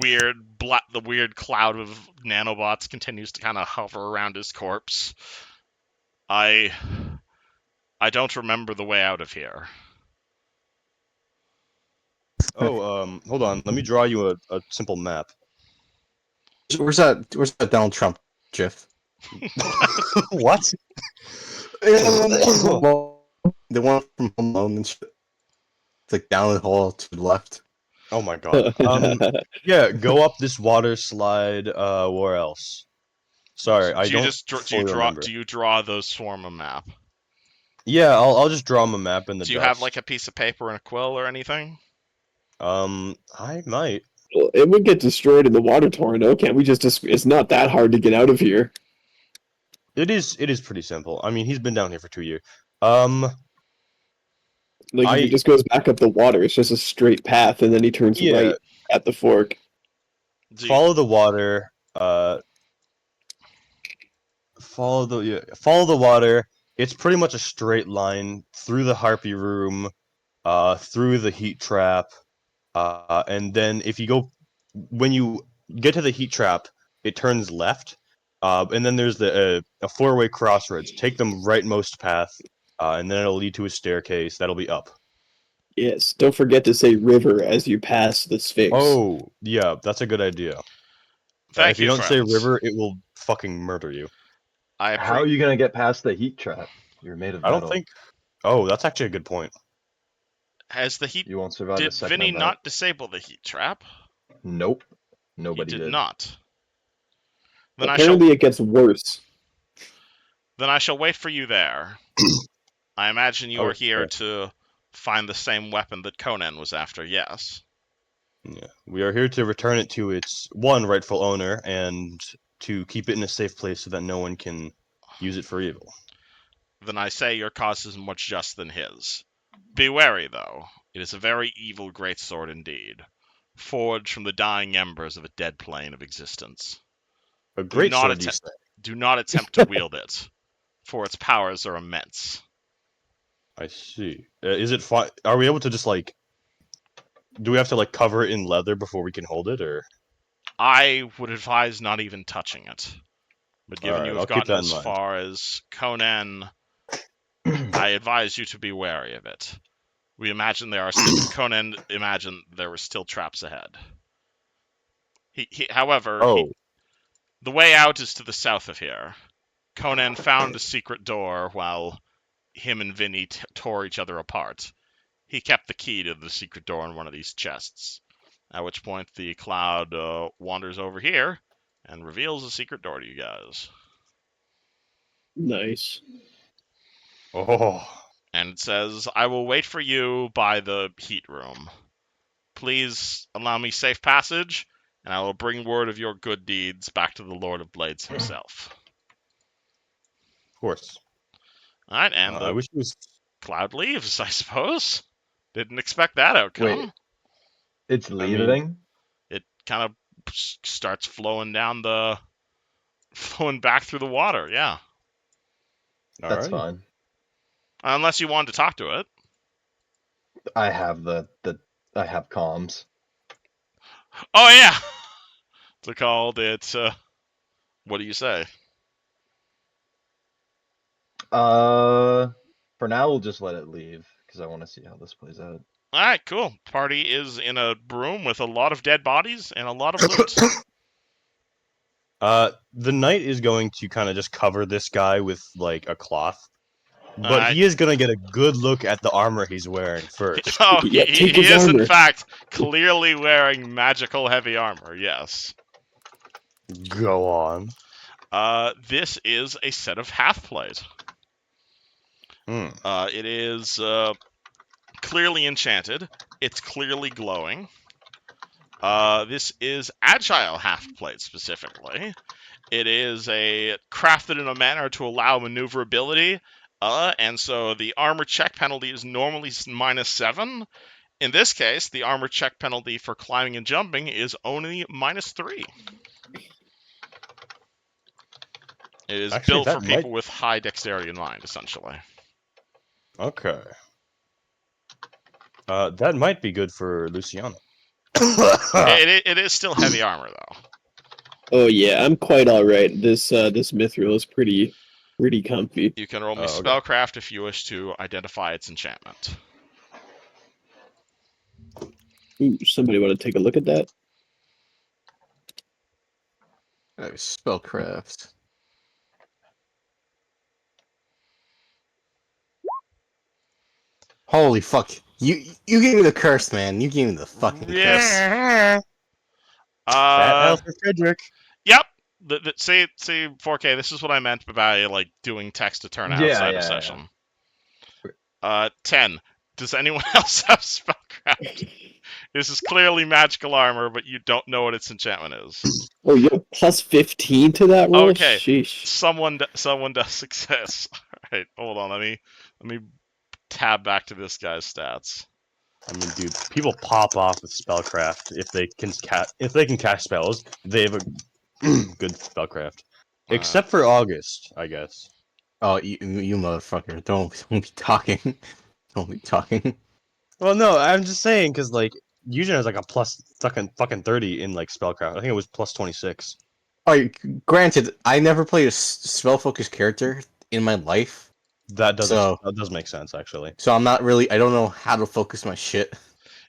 weird cloud of nanobots continues to kind of hover around his corpse. I don't remember the way out of here. Oh, hold on. Let me draw you a simple map. Where's that Donald Trump gif? What? The one from Home Alone and shit. It's like down the hall to the left. Oh my god. Yeah, go up this water slide. Where else? Sorry, I don't fully remember. Do you draw those form a map? Yeah, I'll just draw him a map in the Do you dust. have like a piece of paper and a quill or anything? I might. Well, it would get destroyed in the water tornado. Can't we just? It's not that hard to get out of here. It is pretty simple. I mean, he's been down here for 2 years. Like, if he just goes back up the water, it's just a straight path, and then he turns right at the fork. Follow the water. Follow the water. It's pretty much a straight line through the harpy room, through the heat trap, and then when you get to the heat trap, it turns left, and then there's a four-way crossroads. Take the rightmost path, and then it'll lead to a staircase that'll be up. Yes, don't forget to say river as you pass the Sphinx. Oh, yeah, that's a good idea. If you don't say river, it will fucking murder you. How are you gonna get past the heat trap? You're made of metal. I don't think. Oh, that's actually a good point. You won't survive Did a second Vinny of that. not disable the heat trap? Nope. Nobody He did. did not. Then Apparently it gets worse. Then I shall wait for you there. I imagine you are here to find the same weapon that Conan was after, yes? Yeah. We are here to return it to its rightful owner and to keep it in a safe place so that no one can use it for evil. Then I say your cause is much just than his. Be wary, though. It is a very evil greatsword indeed, forged from the dying embers of a dead plane of existence. A greatsword, you say? Do not attempt to wield it, for its powers are immense. I see. Is it fine? Are we able to just do we have to cover it in leather before we can hold it, or? I would advise not even touching it. But given you have gotten as far as Conan, I advise you to be wary of it. We imagine Conan imagined there were still traps ahead. However, the way out is to the south of here. Conan found a secret door while him and Vinny tore each other apart. He kept the key to the secret door in one of these chests. At which point the cloud wanders over here and reveals a secret door to you guys. Nice. Oh. And it says, I will wait for you by the heat room. Please allow me safe passage, and I will bring word of your good deeds back to the Lord of Blades himself. Of course. All right, and I wish it was... cloud leaves, I suppose. Didn't expect that outcome. Wait, it's leaving? It kind of starts flowing back through the water, yeah. That's fine. Unless you wanted to talk to it. I have I have comms. Oh yeah. It's called it. What do you say? For now we'll just let it leave because I want to see how this plays out. All right, cool. Party is in a room with a lot of dead bodies and a lot of loot. The knight is going to kind of just cover this guy with a cloth, but he is gonna get a good look at the armor he's wearing first. Oh, Yeah, take he his is in armor. fact clearly wearing magical heavy armor. Yes. Go on. This is a set of half plate. Hmm. It is clearly enchanted. It's clearly glowing. This is agile half plate specifically. It is crafted in a manner to allow maneuverability, and so the armor check penalty is normally -7. In this case, the armor check penalty for climbing and jumping is only -3. It is Actually, built for that might. people with high dexterity in mind, essentially. Okay. That might be good for Luciano. It is still heavy armor, though. Oh yeah, I'm quite all right. This mithril is pretty comfy. You can roll me Oh, okay. spellcraft if you wish to identify its enchantment. Ooh, somebody want to take a look at that? Spellcraft. Holy fuck! You gave me the curse, man. You gave me the fucking curse. Fat Elf for Frederick. Yep. See 4K. This is what I meant by like doing text to turn outside of session. 10. Does anyone else have spellcraft? This is clearly magical armor, but you don't know what its enchantment is. Oh, you have plus 15 to that roll. Okay. Sheesh. Someone does success. All right, hold on. Let me tab back to this guy's stats. I mean, dude, people pop off with spellcraft if they can cast spells. They have a good spellcraft, except for August, I guess. Oh, you motherfucker! Don't be talking. Don't be talking. Well, no, I'm just saying because like Eugen has like a plus fucking 30 in like spellcraft. I think it was plus 26. Oh, granted, I never played a spell-focused character in my life, That does So- that does make sense actually. so I'm not really. I don't know how to focus my shit.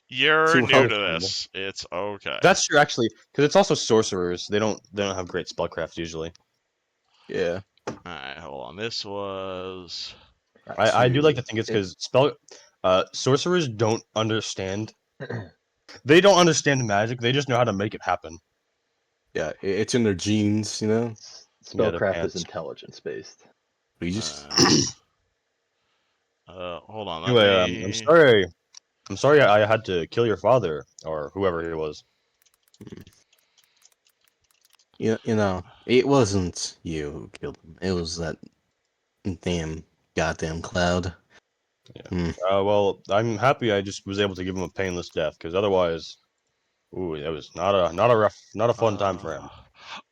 You're Too new well, to this. It's okay. That's true actually, because it's also sorcerers. They don't have great spellcraft usually. Yeah. Alright, hold on. This was I do like to think it's because sorcerers don't understand. They don't understand magic. They just know how to make it happen. Yeah, it's in their genes, you know. Yeah, their Spellcraft pants. is intelligence based. We just hold on. Let Anyway, me... I'm sorry. I'm sorry I had to kill your father or whoever he was. you know, it wasn't you who killed him. It was that damn goddamn cloud. Well, I'm happy I just was able to give him a painless death because otherwise, ooh, it was not a fun time for him.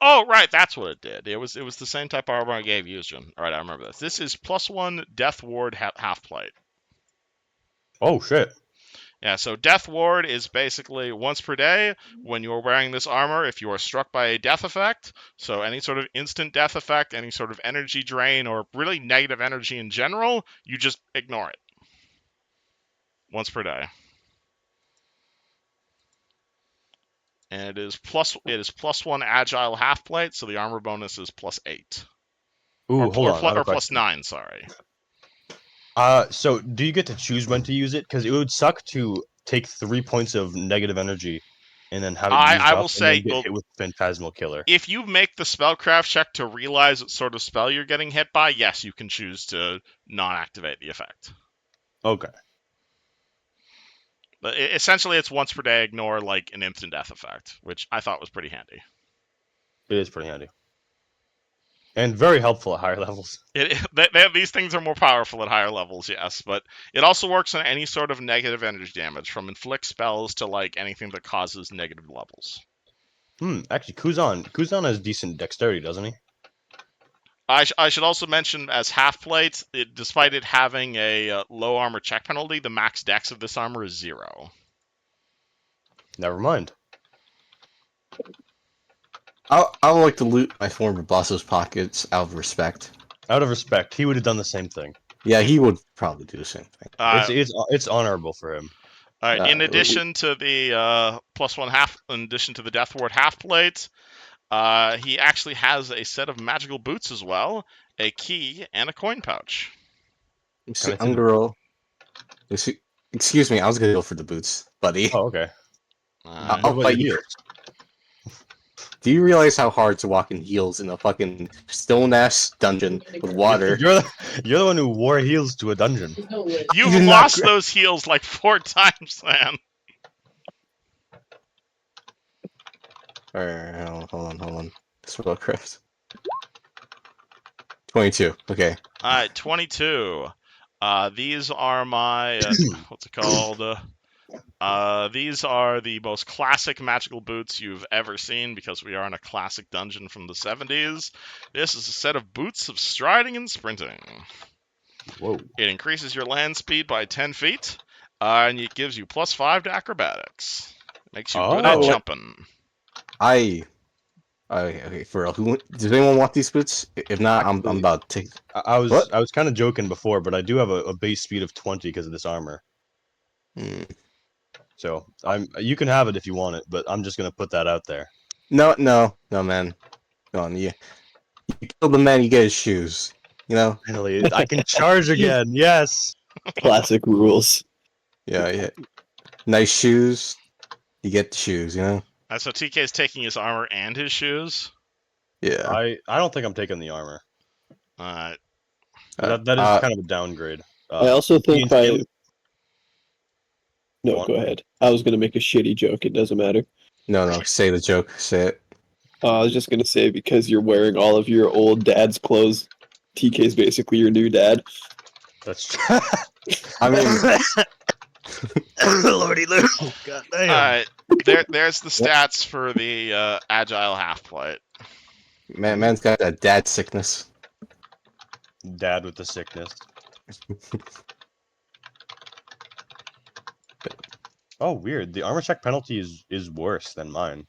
Oh, right, that's what it did. It was the same type of armor I gave Eugen. All right, I remember this. This is +1 Death Ward half plate. Oh shit! Yeah, so Death Ward is basically once per day when you're wearing this armor, if you are struck by a death effect, so any sort of instant death effect, any sort of energy drain, or really negative energy in general, you just ignore it. Once per day. And it is +1 agile half plate, so the armor bonus is +8. Ooh, Or, hold or, on. I have a or question. +9, sorry. So do you get to choose when to use it? Because it would suck to take 3 points of negative energy and then have it used I up will say, and then get well, hit with Phantasmal Killer. if you make the spellcraft check to realize what sort of spell you're getting hit by, yes, you can choose to not activate the effect. Okay. But essentially, it's once per day, ignore like an instant death effect, which I thought was pretty handy. It is pretty handy. And very helpful at higher levels. These things are more powerful at higher levels, yes, but it also works on any sort of negative energy damage, from inflict spells to like anything that causes negative levels. Actually, Kuzan has decent dexterity, doesn't he? I should also mention, as half plate, despite it having a low armor check penalty, the max dex of this armor is 0. Never mind. I would like to loot my former boss's pockets out of respect. Out of respect, he would have done the same thing. Yeah, he would probably do the same thing. It's honorable for him. In addition to the +1 half, in addition to the Death Ward half plate, he actually has a set of magical boots as well, a key, and a coin pouch. Can I see I'm the- gonna roll. Excuse me, I was gonna go for the boots, buddy. Oh, okay. Alright. What I'll about fight the you. heels? Do you realize how hard to walk in heels in a fucking stone ass dungeon with water? You're the one who wore heels to a dungeon. You've did not lost those heels like 4 times, man. Alright, hold on. Spellcraft. 22. Okay. Alright, 22. These are my what's it called? These are the most classic magical boots you've ever seen because we are in a classic dungeon from the 70s. This is a set of boots of striding and sprinting. Whoa. It increases your land speed by 10 feet, and it gives you +5 to acrobatics. Makes you good at Oh. jumping. Okay, for real. Does anyone want these boots? If not, I'm Actually, about to take. I was What? I was kind of joking before, but I do have a base speed of 20 because of this armor. Hmm. So you can have it if you want it, but I'm just gonna put that out there. No, man. Go on, you kill the man, you get his shoes. You know? Finally, I can charge again. Yes. Classic rules. Yeah. Nice shoes, you get the shoes. You know? So TK is taking his armor and his shoes. Yeah. I don't think I'm taking the armor. Alright. That is kind of a downgrade. I also think Ian, by no, Go on. go ahead. I was gonna make a shitty joke. It doesn't matter. No. Say the joke. Say it. I was just gonna say because you're wearing all of your old dad's clothes, TK's basically your new dad. That's I mean, Lordy Lou. God damn. Alright. There's the stats for the agile half plate. man's got that dad sickness. Dad with the sickness. Oh, weird. The armor check penalty is worse than mine.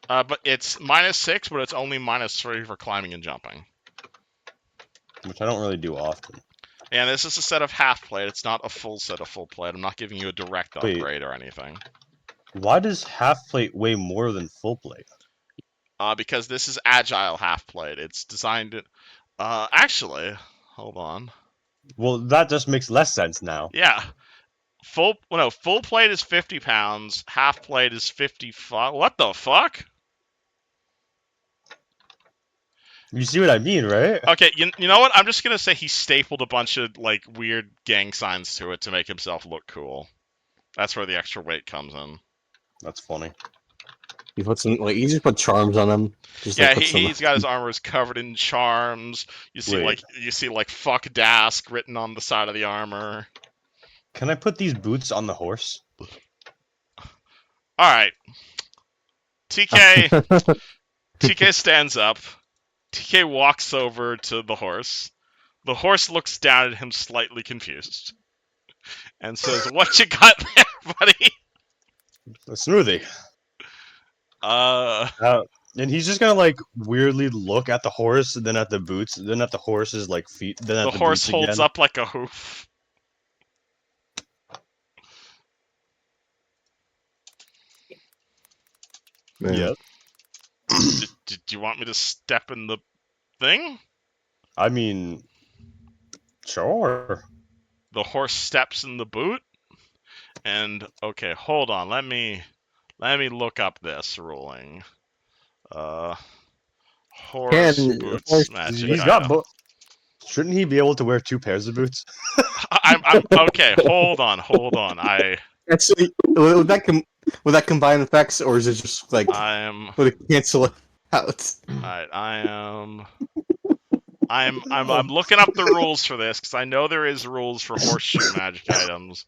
But it's -6, but it's only -3 for climbing and jumping. Which I don't really do often. And this is a set of half plate. It's not a full set of full plate. I'm not giving you a direct Wait. upgrade or anything. Why does half plate weigh more than full plate? Because this is agile half plate. It's designed to... actually, hold on. Well, that just makes less sense now. Yeah. Full plate is 50 pounds. Half plate is 55. What the fuck? You see what I mean, right? Okay, you know what? I'm just gonna say he stapled a bunch of like weird gang signs to it to make himself look cool. That's where the extra weight comes in. That's funny. He puts some, like, he just put charms on him. Just, Yeah, like, puts some- he's got his armors covered in charms. You see Wait. like "fuck Dask" written on the side of the armor. Can I put these boots on the horse? All right, TK stands up. TK walks over to the horse. The horse looks down at him slightly confused and says, "What you got there, buddy?" A smoothie. And he's just gonna like weirdly look at the horse, then at the boots, then at the horse's like feet, then at The the horse boots holds again. up like a hoof. Man. Yep. Did you want me to step in the thing? I mean, sure. The horse steps in the boot. And okay, hold on. Let me look up this ruling. Horse boots horse- magic He's got item. both. Shouldn't he be able to wear 2 pairs of boots? I'm okay. Hold on. Actually, would that combine effects, or is it just like would it cancel it out? I'm looking up the rules for this because I know there is rules for horseshoe magic items.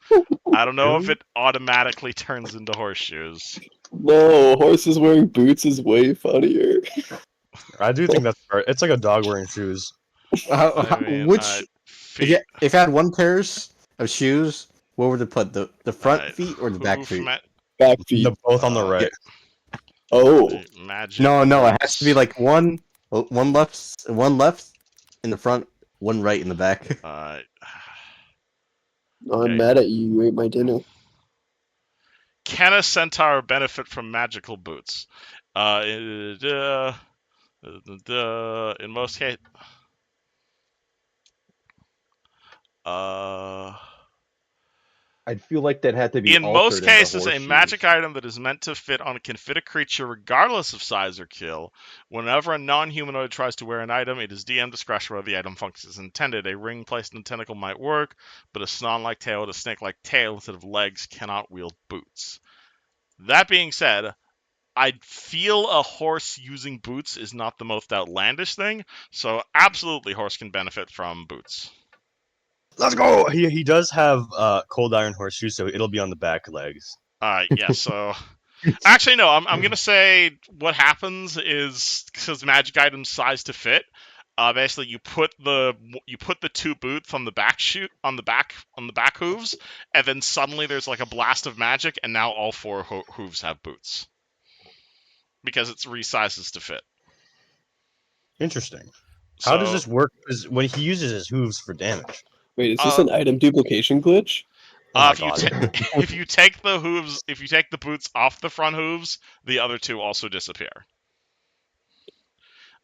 I don't know if it automatically turns into horseshoes. No, horses wearing boots is way funnier. I do think that's right. It's like a dog wearing shoes. I mean, Which feet, if I had one pairs of shoes, what would it put, the front Alright, feet or the back hoof feet? Back feet. Both on the right. Oh, magic. No, it has to be boots. like one left in the front, one right in the back. I'm Okay. mad at you. You ate my dinner. Can a centaur benefit from magical boots? In most cases, Uh, I'd feel like that had to be in most altered into cases, a magic horseshoes. item that is meant to fit on can fit a creature regardless of size or kill. Whenever a non-humanoid tries to wear an item, it is DM discretion whether the item functions as intended. A ring placed in a tentacle might work, but a snon-like tail with a snake-like tail instead of legs cannot wield boots. That being said, I feel a horse using boots is not the most outlandish thing, so absolutely horse can benefit from boots. Let's go. He does have cold iron horseshoes, so it'll be on the back legs. Yeah, so actually no, I'm gonna say what happens is because magic items size to fit. Basically, you put the two boots on the back hooves, and then suddenly there's like a blast of magic, and now all four hooves have boots because it's resizes to fit. Interesting. So, How does this work? Because when he uses his hooves for damage. Wait, is this an item duplication glitch? Oh my if you god. if you take the boots off the front hooves, the other two also disappear.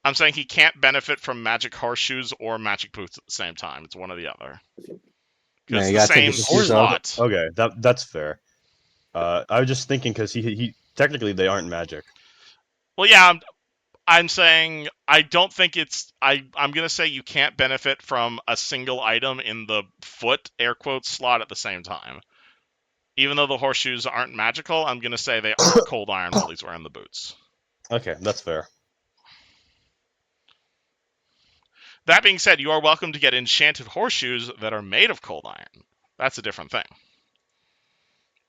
I'm saying he can't benefit from magic horseshoes or magic boots at the same time. It's one or the other. Man, Because you the gotta take same his shoes off. slot. Okay, that's fair. I was just thinking because he technically they aren't magic. Well, yeah, I'm saying I don't think it's. I'm gonna say you can't benefit from a single item in the foot air quotes slot at the same time. Even though the horseshoes aren't magical, I'm gonna say they aren't cold iron while he's wearing the boots. Okay, that's fair. That being said, you are welcome to get enchanted horseshoes that are made of cold iron. That's a different thing.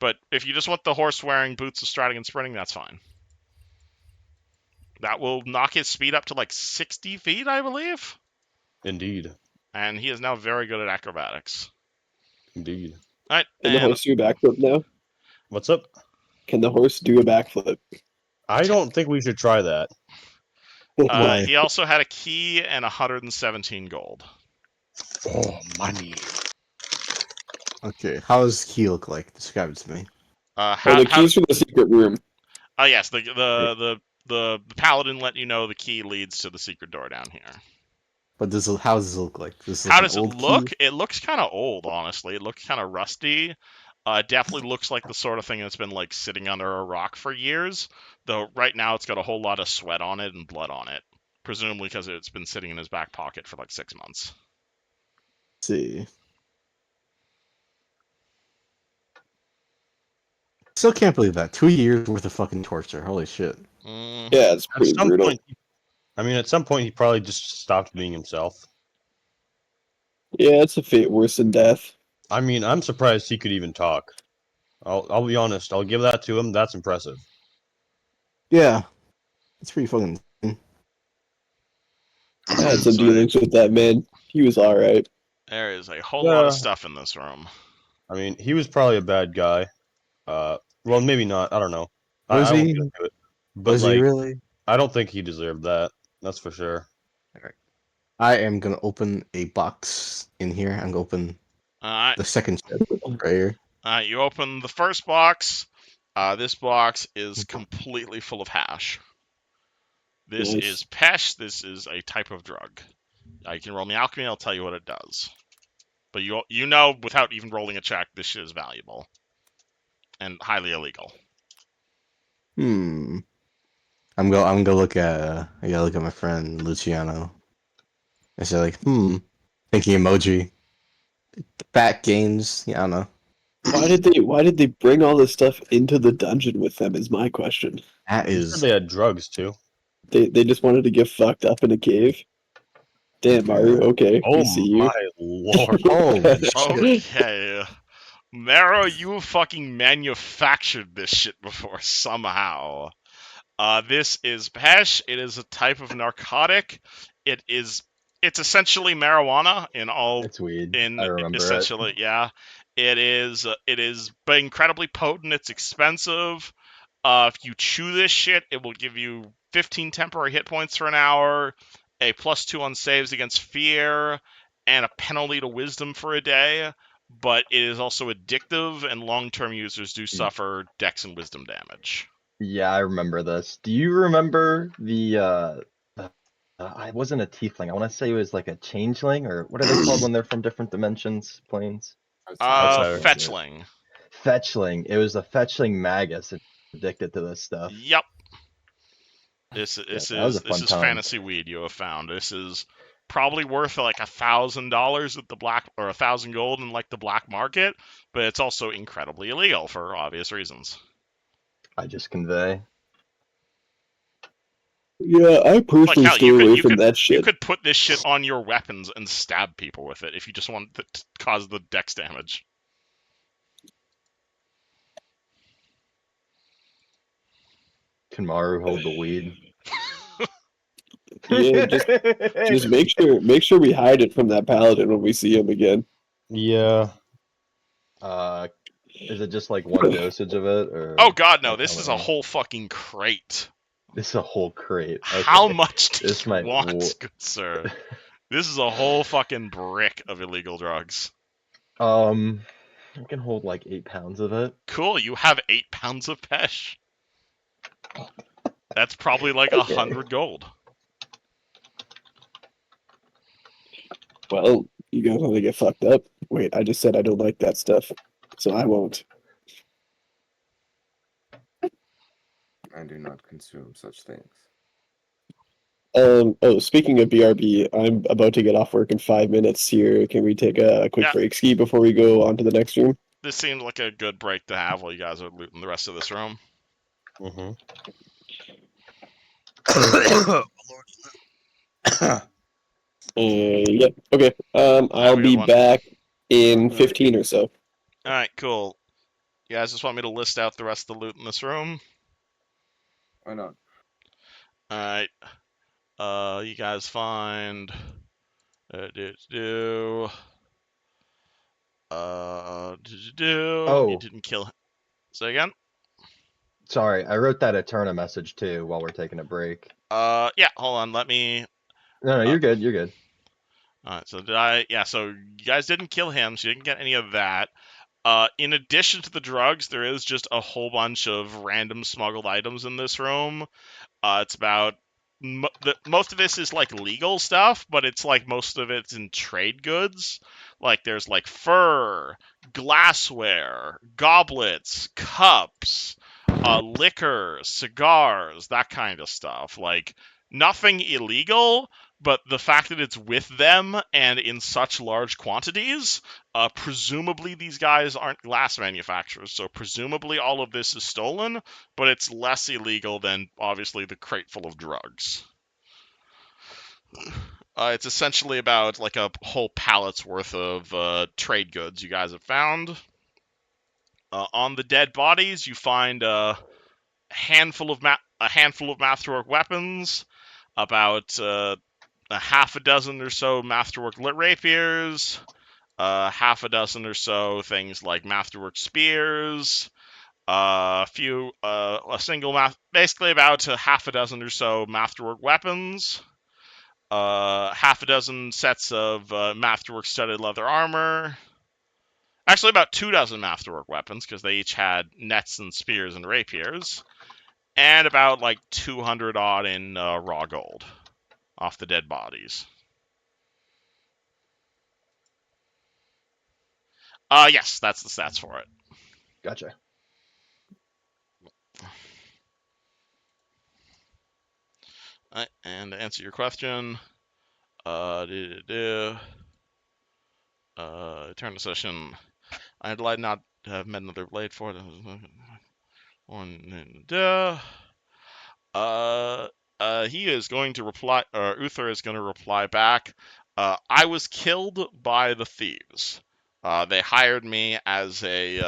But if you just want the horse wearing boots of striding and sprinting, that's fine. That will knock his speed up to like 60 feet, I believe. Indeed. And he is now very good at acrobatics. Indeed. All right, Can the horse do a backflip now? What's up? Can the horse do a backflip? I don't think we should try that. Why? He also had a key and 117 gold. Oh, money. Okay, how does he look like? Describe it to me. The keys from the secret room. Oh yes, the paladin let you know the key leads to the secret door down here. But how does this look like? This How like does an it old look? key? It looks kind of old, honestly. It looks kind of rusty. It definitely looks like the sort of thing that's been like sitting under a rock for years. Though right now it's got a whole lot of sweat on it and blood on it, presumably because it's been sitting in his back pocket for like 6 months. Let's see. Still can't believe that. 2 years worth of fucking torture. Holy shit. Yeah, it's At pretty some brutal. point, at some point, he probably just stopped being himself. Yeah, it's a fate worse than death. I mean, I'm surprised he could even talk. I'll be honest. I'll give that to him. That's impressive. Yeah. It's pretty fucking. I had some So dealings with that man. He was alright. there is a whole lot Yeah. of stuff in this room. I mean, he was probably a bad guy. Well, maybe not. I don't know. Was I won't he? get into it. But Was he really? I don't think he deserved that. That's for sure. I am gonna open a box in here. I'm gonna open Alright, the second chest right here. you open the first box. This box is completely full of hash. This Nice. is pesh. This is a type of drug. You can roll me alchemy. I'll tell you what it does. But you know without even rolling a check, this shit is valuable and highly illegal. I'm gonna look at I gotta look at my friend Luciano. I said like, thinking emoji. Fat games, yeah, I don't know. Why did they bring all this stuff into the dungeon with them is my question. That He said is they had drugs too. They just wanted to get fucked up in a cave. Damn, Maru, okay. Oh We see you. my lord! holy shit. Okay. Mero, you fucking manufactured this shit before somehow. This is pesh. It is a type of narcotic. It's essentially marijuana in all. It's weed. In I remember essentially, yeah. It is but incredibly potent. It's expensive. If you chew this shit, it will give you 15 temporary hit points for an hour, a +2 on saves against fear, and a penalty to wisdom for a day. But it is also addictive, and long-term users do suffer dex and wisdom damage. Yeah, I remember this. Do you remember the I wasn't a tiefling. I want to say it was like a changeling, or what are they called when they're from different dimensions, planes? Outsider. That's it. Fetchling. Fetchling. It was a fetchling magus addicted to this stuff. Yep. This Yeah, this that was is a this fun is time. fantasy weed you have found. This is probably worth like $1,000 at the black, or 1,000 gold in like the black market, but it's also incredibly illegal for obvious reasons. I just convey. Yeah, I Like personally hell, stay away from that you shit. could put this shit on your weapons and stab people with it if you just want to cause the dex damage. Can Maru hold the weed? Yeah, just make sure we hide it from that paladin when we see him again. Yeah. Is it just like one dosage of it, or Oh god, no! like This how is a many? whole fucking crate. This is a whole crate. How Okay. much do This you might. want, good sir? This is a whole fucking brick of illegal drugs. I can hold like 8 pounds of it. Cool, you have 8 pounds of pesh. That's probably like Okay. 100 gold. Well, you guys want to get fucked up? Wait, I just said I don't like that stuff, so I won't. I do not consume such things. Oh, speaking of BRB, I'm about to get off work in 5 minutes here. Can we take a quick Yeah. break ski before we go on to the next room? This seems like a good break to have while you guys are looting the rest of this room. Mm-hmm. Yep. Okay. Have I'll a good be one. back in Alright. 15 or so. Alright, cool. You guys just want me to list out the rest of the loot in this room? Why not? Alright. You guys find... You Oh. didn't kill... Say again? Sorry, I wrote that Eterna message too while we're taking a break. Yeah, hold on, let me... No, you're good. You're good. Alright, so so you guys didn't kill him, so you didn't get any of that. In addition to the drugs, there is just a whole bunch of random smuggled items in this room. It's about... most of this is like legal stuff, but it's like most of it's in trade goods. Like there's like fur, glassware, goblets, cups, liquor, cigars, that kind of stuff. Like nothing illegal, but the fact that it's with them and in such large quantities, presumably these guys aren't glass manufacturers, so presumably all of this is stolen, but it's less illegal than obviously the crate full of drugs. It's essentially about like a whole pallet's worth of trade goods you guys have found. On the dead bodies, you find a handful of masterwork weapons, about a half a dozen or so masterwork lit rapiers, half a dozen or so things like masterwork spears, basically about a half a dozen or so masterwork weapons, half a dozen sets of masterwork studded leather armor. Actually, about 24 masterwork weapons, because they each had nets and spears and rapiers, and about like 200 odd in raw gold off the dead bodies. Yes, that's the stats for it. Gotcha. And to answer your question, turn the session. I'd like not to have met another blade for it. He is going to reply, or Uther is going to reply back. I was killed by the thieves. They hired me as a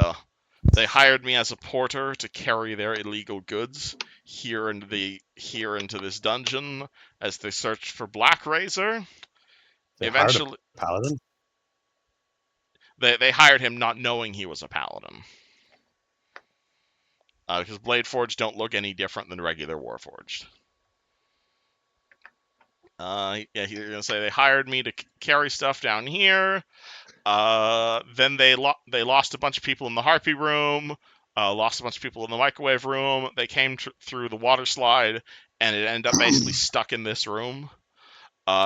porter to carry their illegal goods here into this dungeon as they searched for Blackrazor. They Eventually, hired a paladin? they hired him not knowing he was a paladin. Because Blade Forged don't look any different than regular Warforged. Yeah, you're gonna say they hired me to carry stuff down here. Then they lost a bunch of people in the Harpy room. Lost a bunch of people in the microwave room. They came through the water slide, and it ended up basically stuck in this room.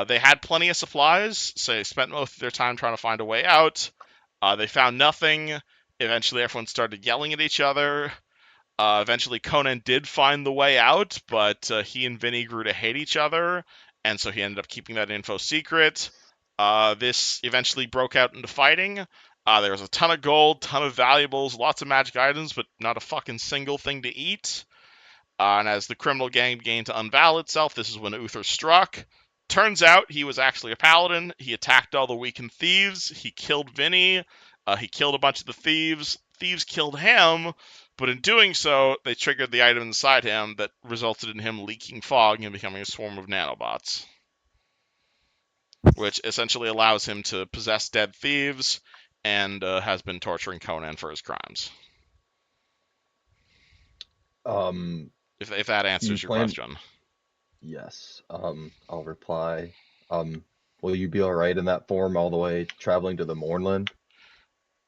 They had plenty of supplies, so they spent most of their time trying to find a way out. They found nothing. Eventually, everyone started yelling at each other. Eventually, Conan did find the way out, but he and Vinny grew to hate each other, and so he ended up keeping that info secret. This eventually broke out into fighting. There was a ton of gold, ton of valuables, lots of magic items, but not a fucking single thing to eat. And as the criminal gang began to unveil itself, this is when Uther struck. Turns out he was actually a paladin. He attacked all the weakened thieves. He killed Vinny. He killed a bunch of the thieves. Thieves killed him, but in doing so, they triggered the item inside him that resulted in him leaking fog and becoming a swarm of nanobots, which essentially allows him to possess dead thieves and has been torturing Conan for his crimes. If that You answers your plan? question. Yes. I'll reply. Will you be all right in that form all the way traveling to the Mournland?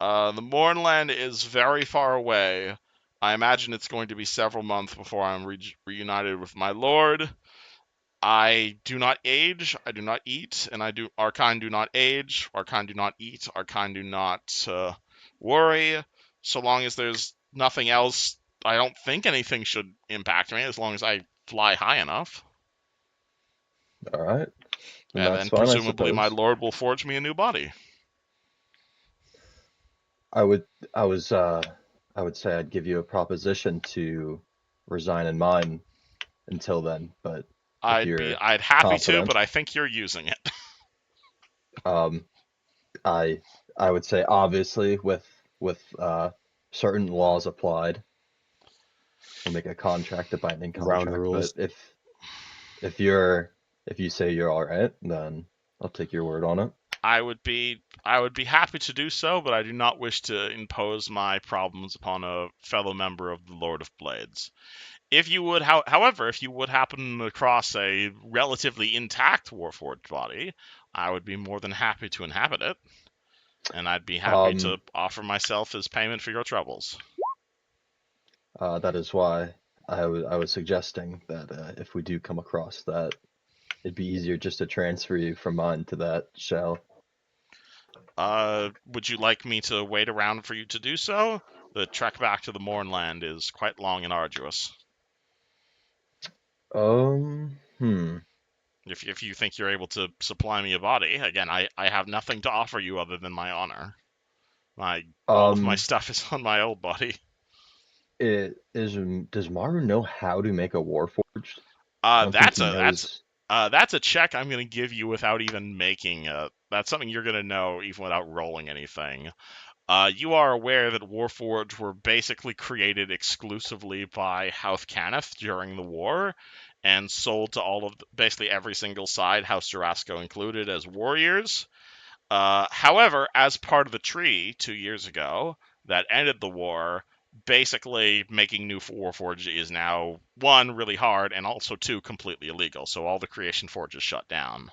The Mournland is very far away. I imagine it's going to be several months before I'm reunited with my lord. I do not age, I do not eat, and our kind do not age, our kind do not eat, our kind do not worry. So long as there's nothing else, I don't think anything should impact me as long as I fly high enough. All right. And And that's then fine, I presumably my suppose. lord will forge me a new body. I would. I was. I would say I'd give you a proposition to resign in mine until then, but if you're I'd happy to, confident, but I think you're using it. um, I I would say obviously with certain laws applied, we'll make a contract, a binding Around the contract. But rules. if you're if you say you're all right, then I'll take your word on it. I would be happy to do so, but I do not wish to impose my problems upon a fellow member of the Lord of Blades. If you would, however, if you would happen across a relatively intact Warforged body, I would be more than happy to inhabit it, and I'd be happy to Um, offer myself as payment for your troubles. that is why I was suggesting that if we do come across that, it'd be easier just to transfer you from mine to that shell. Would you like me to wait around for you to do so? The trek back to the Mournland is quite long and arduous. Hmm. If you think you're able to supply me a body, again, I have nothing to offer you other than my honor. All of my Um, stuff is on my old body. does Maru know how to make a Warforged? I don't think That's he a knows. that's a check I'm gonna give you without even making. That's something you're gonna know even without rolling anything. You are aware that Warforged were basically created exclusively by House Cannith during the war, and sold to all of basically every single side, House Jurasco included, as warriors. However, as part of the treaty 2 years ago that ended the war, basically making new Warforged is now, one, really hard, and also, two, completely illegal. So all the Creation Forges shut down.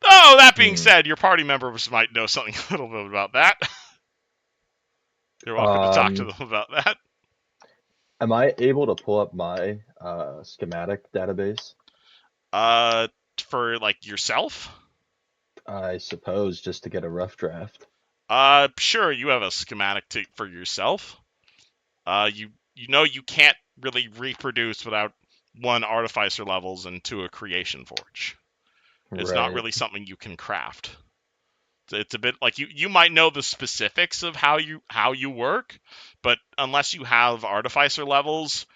Oh, that being Hmm. said, your party members might know something a little bit about that. You're welcome to talk to Um, them about that. am I able to pull up my schematic database? Uh, for like yourself? I suppose just to get a rough draft. Sure, you have a schematic for yourself. You know you can't really reproduce without one artificer levels and two a creation forge. It's not Right. really something you can craft. It's a bit like you might know the specifics of how you work, but unless you have artificer levels,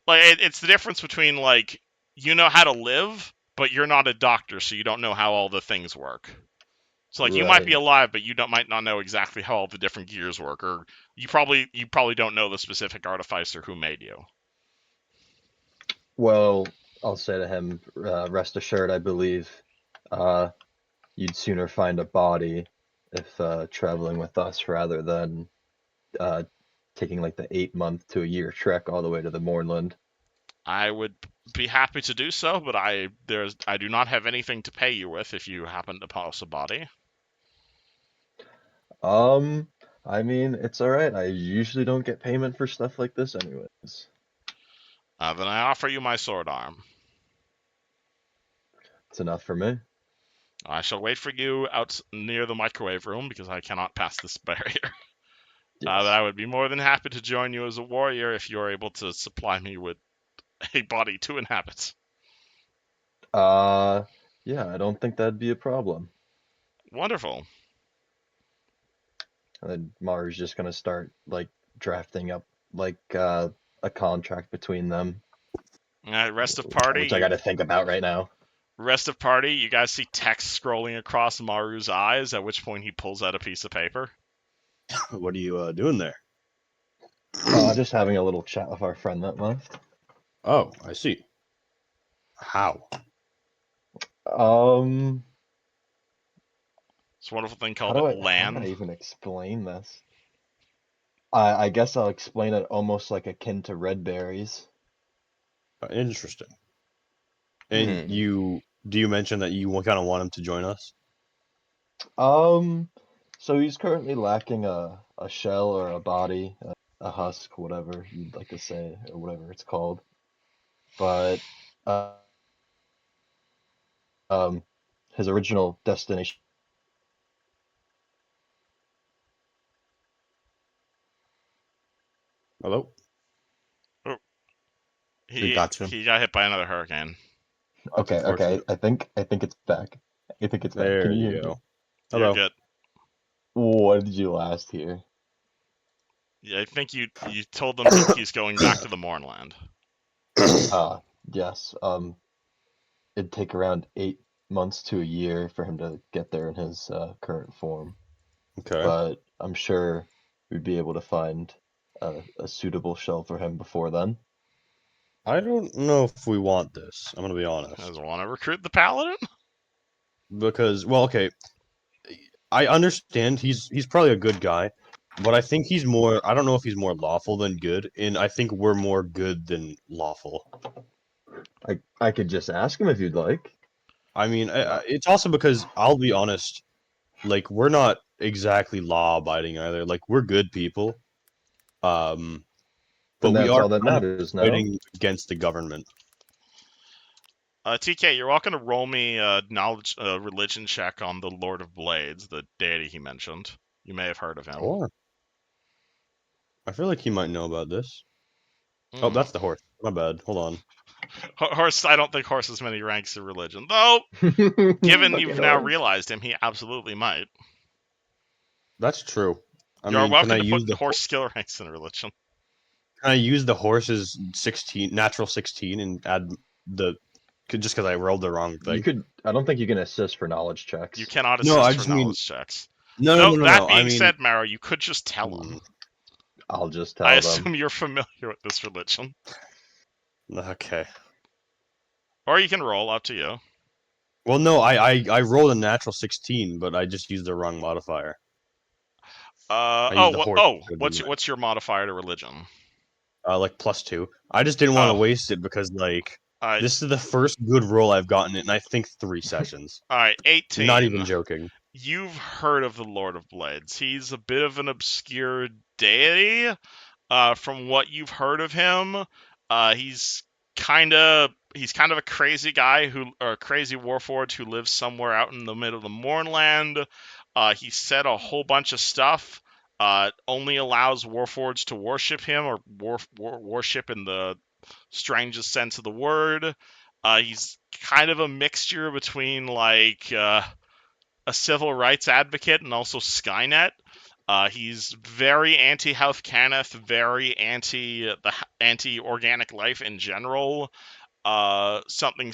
like it's the difference between like you know how to live, but you're not a doctor, so you don't know how all the things work. So like you might be Right. alive, but you might not know exactly how all the different gears work, or you probably don't know the specific artificer who made you. Well, I'll say to him, rest assured, I believe uh, you'd sooner find a body if traveling with us rather than uh, taking like the 8 month to a year trek all the way to the Mournland. I would be happy to do so, but I do not have anything to pay you with if you happen to pass a body. Um, I mean, it's all right. I usually don't get payment for stuff like this anyways. Then I offer you my sword arm. That's enough for me. I shall wait for you out near the microwave room because I cannot pass this barrier. Yes. But I would be more than happy to join you as a warrior if you're able to supply me with a body to inhabit. Yeah, I don't think that'd be a problem. Wonderful. And then Maru's just gonna start like drafting up like a contract between them, All right, rest of party. which I got to think about right now. Rest of party, you guys see text scrolling across Maru's eyes, at which point he pulls out a piece of paper. What are you doing there? Just having a little chat with our friend that left. Oh, I see. How? It's a wonderful thing How called do I land. even explain this? I guess I'll explain it almost like akin to red berries. Interesting. And do you mention that you kind of want him to join us? So he's currently lacking a shell or a body, a husk, whatever you'd like to say, or whatever it's called. But his original destination. Hello? He got you. he got hit by another hurricane. Okay, Unfortunate. I think it's back. I think it's back. There Can you you hear go. me? You're Hello. good. What did you last hear? Yeah, I think you told them he's going back to the Mournland. Yes. It'd take around 8 months to a year for him to get there in his current form. Okay. But I'm sure we'd be able to find a suitable shell for him before then. I don't know if we want this. I'm gonna be honest. Does want to recruit the paladin? Because, well, okay, I understand he's probably a good guy, but I think he's more. I don't know if he's more lawful than good, and I think we're more good than lawful. I could just ask him if you'd like. I mean, it's also because I'll be honest, like we're not exactly law abiding either. Like we're good people, but And we that's are all that kind of matters, no? fighting against the government. TK, you're welcome to roll me a knowledge, religion check on the Lord of Blades, the deity he mentioned. You may have heard of him. Sure. I feel like he might know about this. Oh, that's the horse. My bad. Hold on. Horse. I don't think Horse has many ranks in religion, though. Given you've now realized him, he absolutely might. That's true. I You're mean, can I welcome to use put the Horse skill ranks in religion. Can I use the horse's 16, natural 16, and add the just because I rolled the wrong You thing? could. I don't think you can assist for knowledge checks. You cannot No, I assist for just mean knowledge checks. no. That I being mean, said, Maro, you could just tell him. I'll just tell I them. assume you're familiar with this religion. okay. Or you can roll, up to you. Well, no, I rolled a natural 16, but I just used the wrong modifier. What's your modifier to religion? Like +2. I just didn't want to waste it because like this is the first good roll I've gotten in I think 3 sessions. All right, 18. Not even joking. You've heard of the Lord of Blades. He's a bit of an obscure deity. From what you've heard of him, he's kind of a crazy guy or a crazy warforged who lives somewhere out in the middle of the Mournland. He said a whole bunch of stuff. Only allows warforged to worship him, or worship in the strangest sense of the word. He's kind of a mixture between like a civil rights advocate and also Skynet. He's very anti-Health Cannith, very anti-organic life in general. Something.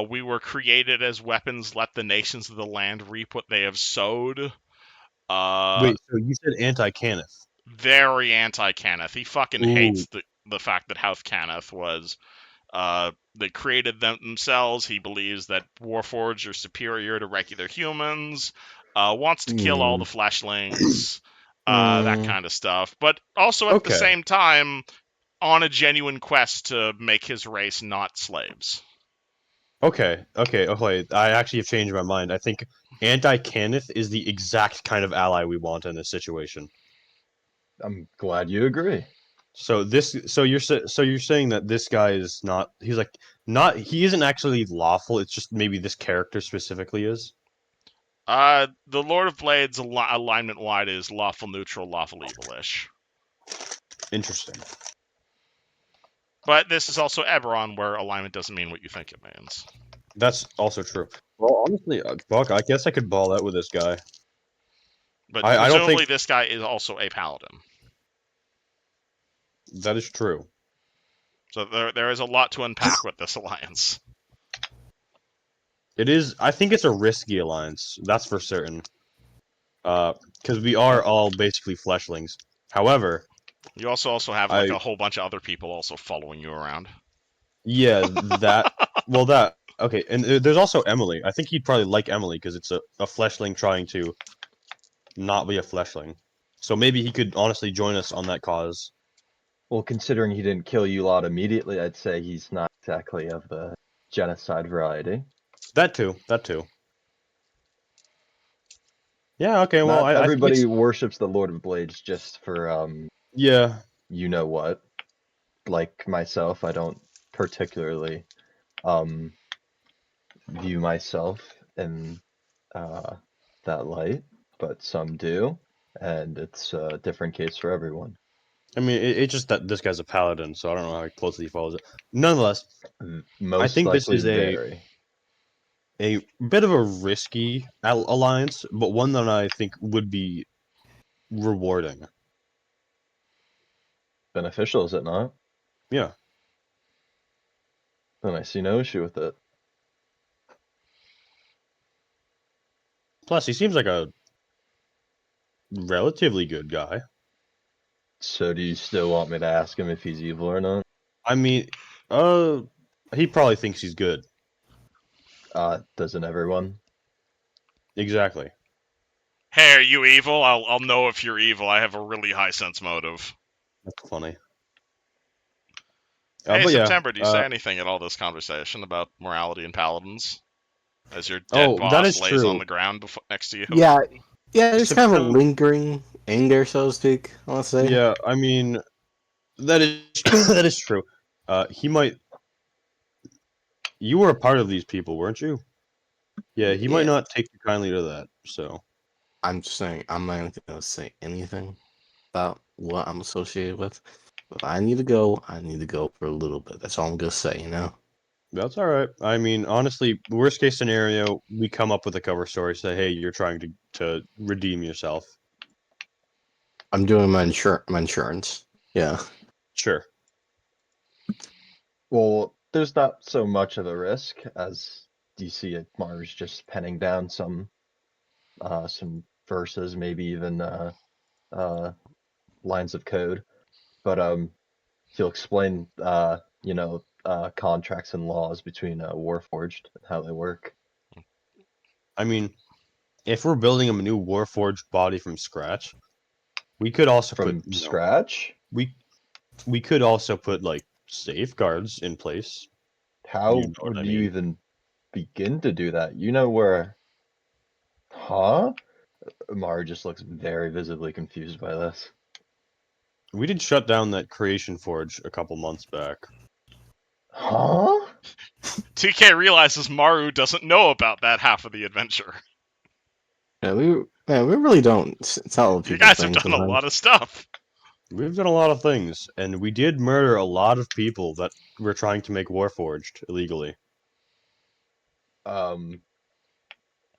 We were created as weapons. Let the nations of the land reap what they have sowed. Wait, so you said anti-Cannith? Very anti-Cannith. He fucking hates the fact that Health Cannith was. They created themselves. He believes that Warforged are superior to regular humans. Wants to kill all the fleshlings. That kind of stuff. But also at the same time, on a genuine quest to make his race not slaves. Okay. I actually have changed my mind. I think anti-Cannith is the exact kind of ally we want in this situation. I'm glad you agree. So you're saying that this guy is not. He's like not. He isn't actually lawful. It's just maybe this character specifically is. The Lord of Blades alignment wide is lawful neutral, lawful evilish. Interesting. But this is also Eberron, where alignment doesn't mean what you think it means. That's also true. Well, honestly, fuck. I guess I could ball out with this guy. But I don't presumably think this guy is also a paladin. that is true. So there is a lot to unpack with this alliance. It is. I think it's a risky alliance. That's for certain. Because we are all basically fleshlings. However, You also have like a whole bunch of other people also following you around. yeah, that. Well, that. Okay, and there's also Emily. I think he'd probably like Emily because it's a fleshling trying to not be a fleshling. So maybe he could honestly join us on that cause. Well, considering he didn't kill you lot immediately, I'd say he's not exactly of the genocide variety. That too. That too. Yeah. Okay. Well, Not I think everybody it's, worships the Lord of Blades just for yeah. you know what. Like myself, I don't particularly view myself in that light, but some do, and it's a different case for everyone. I mean, it's just that this guy's a paladin, so I don't know how closely he follows it. Nonetheless, I Most think this likely is very. a bit of a risky alliance, but one that I think would be rewarding. Beneficial, is it not? Yeah. Then I see no issue with it. Plus, he seems like a relatively good guy. So do you still want me to ask him if he's evil or not? I mean, he probably thinks he's good. Doesn't everyone? Exactly. Hey, are you evil? I'll know if you're evil. I have a really high sense motive. That's funny. Hey, But yeah. September, do you say anything at all this conversation about morality and paladins? As your dead Oh, that boss is lays on true. the ground next to you? Yeah, yeah. There's kind of a September. lingering anger, so to speak. I want to say. Yeah, I mean, that is that is true. He might. You were a part of these people, weren't you? Yeah, he might Yeah. not take kindly to that. So I'm just saying, I'm not gonna say anything about what I'm associated with. If I need to go, I need to go for a little bit. That's all I'm gonna say, you know? that's all right. I mean, honestly, worst case scenario, we come up with a cover story. Say, hey, you're trying to redeem yourself. I'm doing my insurance. Yeah. Sure. Well, there's not so much of a risk as you see it. Mars just penning down some verses, maybe even lines of code. But he'll explain contracts and laws between Warforged and how they work. I mean, if we're building a new Warforged body from scratch, we could also From put scratch? we could also put like safeguards in place. You How know what would I you mean? even begin to do that? You know where? Huh? Mara just looks very visibly confused by this. We did shut down that creation forge a couple months back. Huh? TK realizes Maru doesn't know about that half of the adventure. Yeah, we really don't tell You people guys have things done a sometimes. lot of stuff. We've done a lot of things, and we did murder a lot of people that were trying to make Warforged illegally. Um,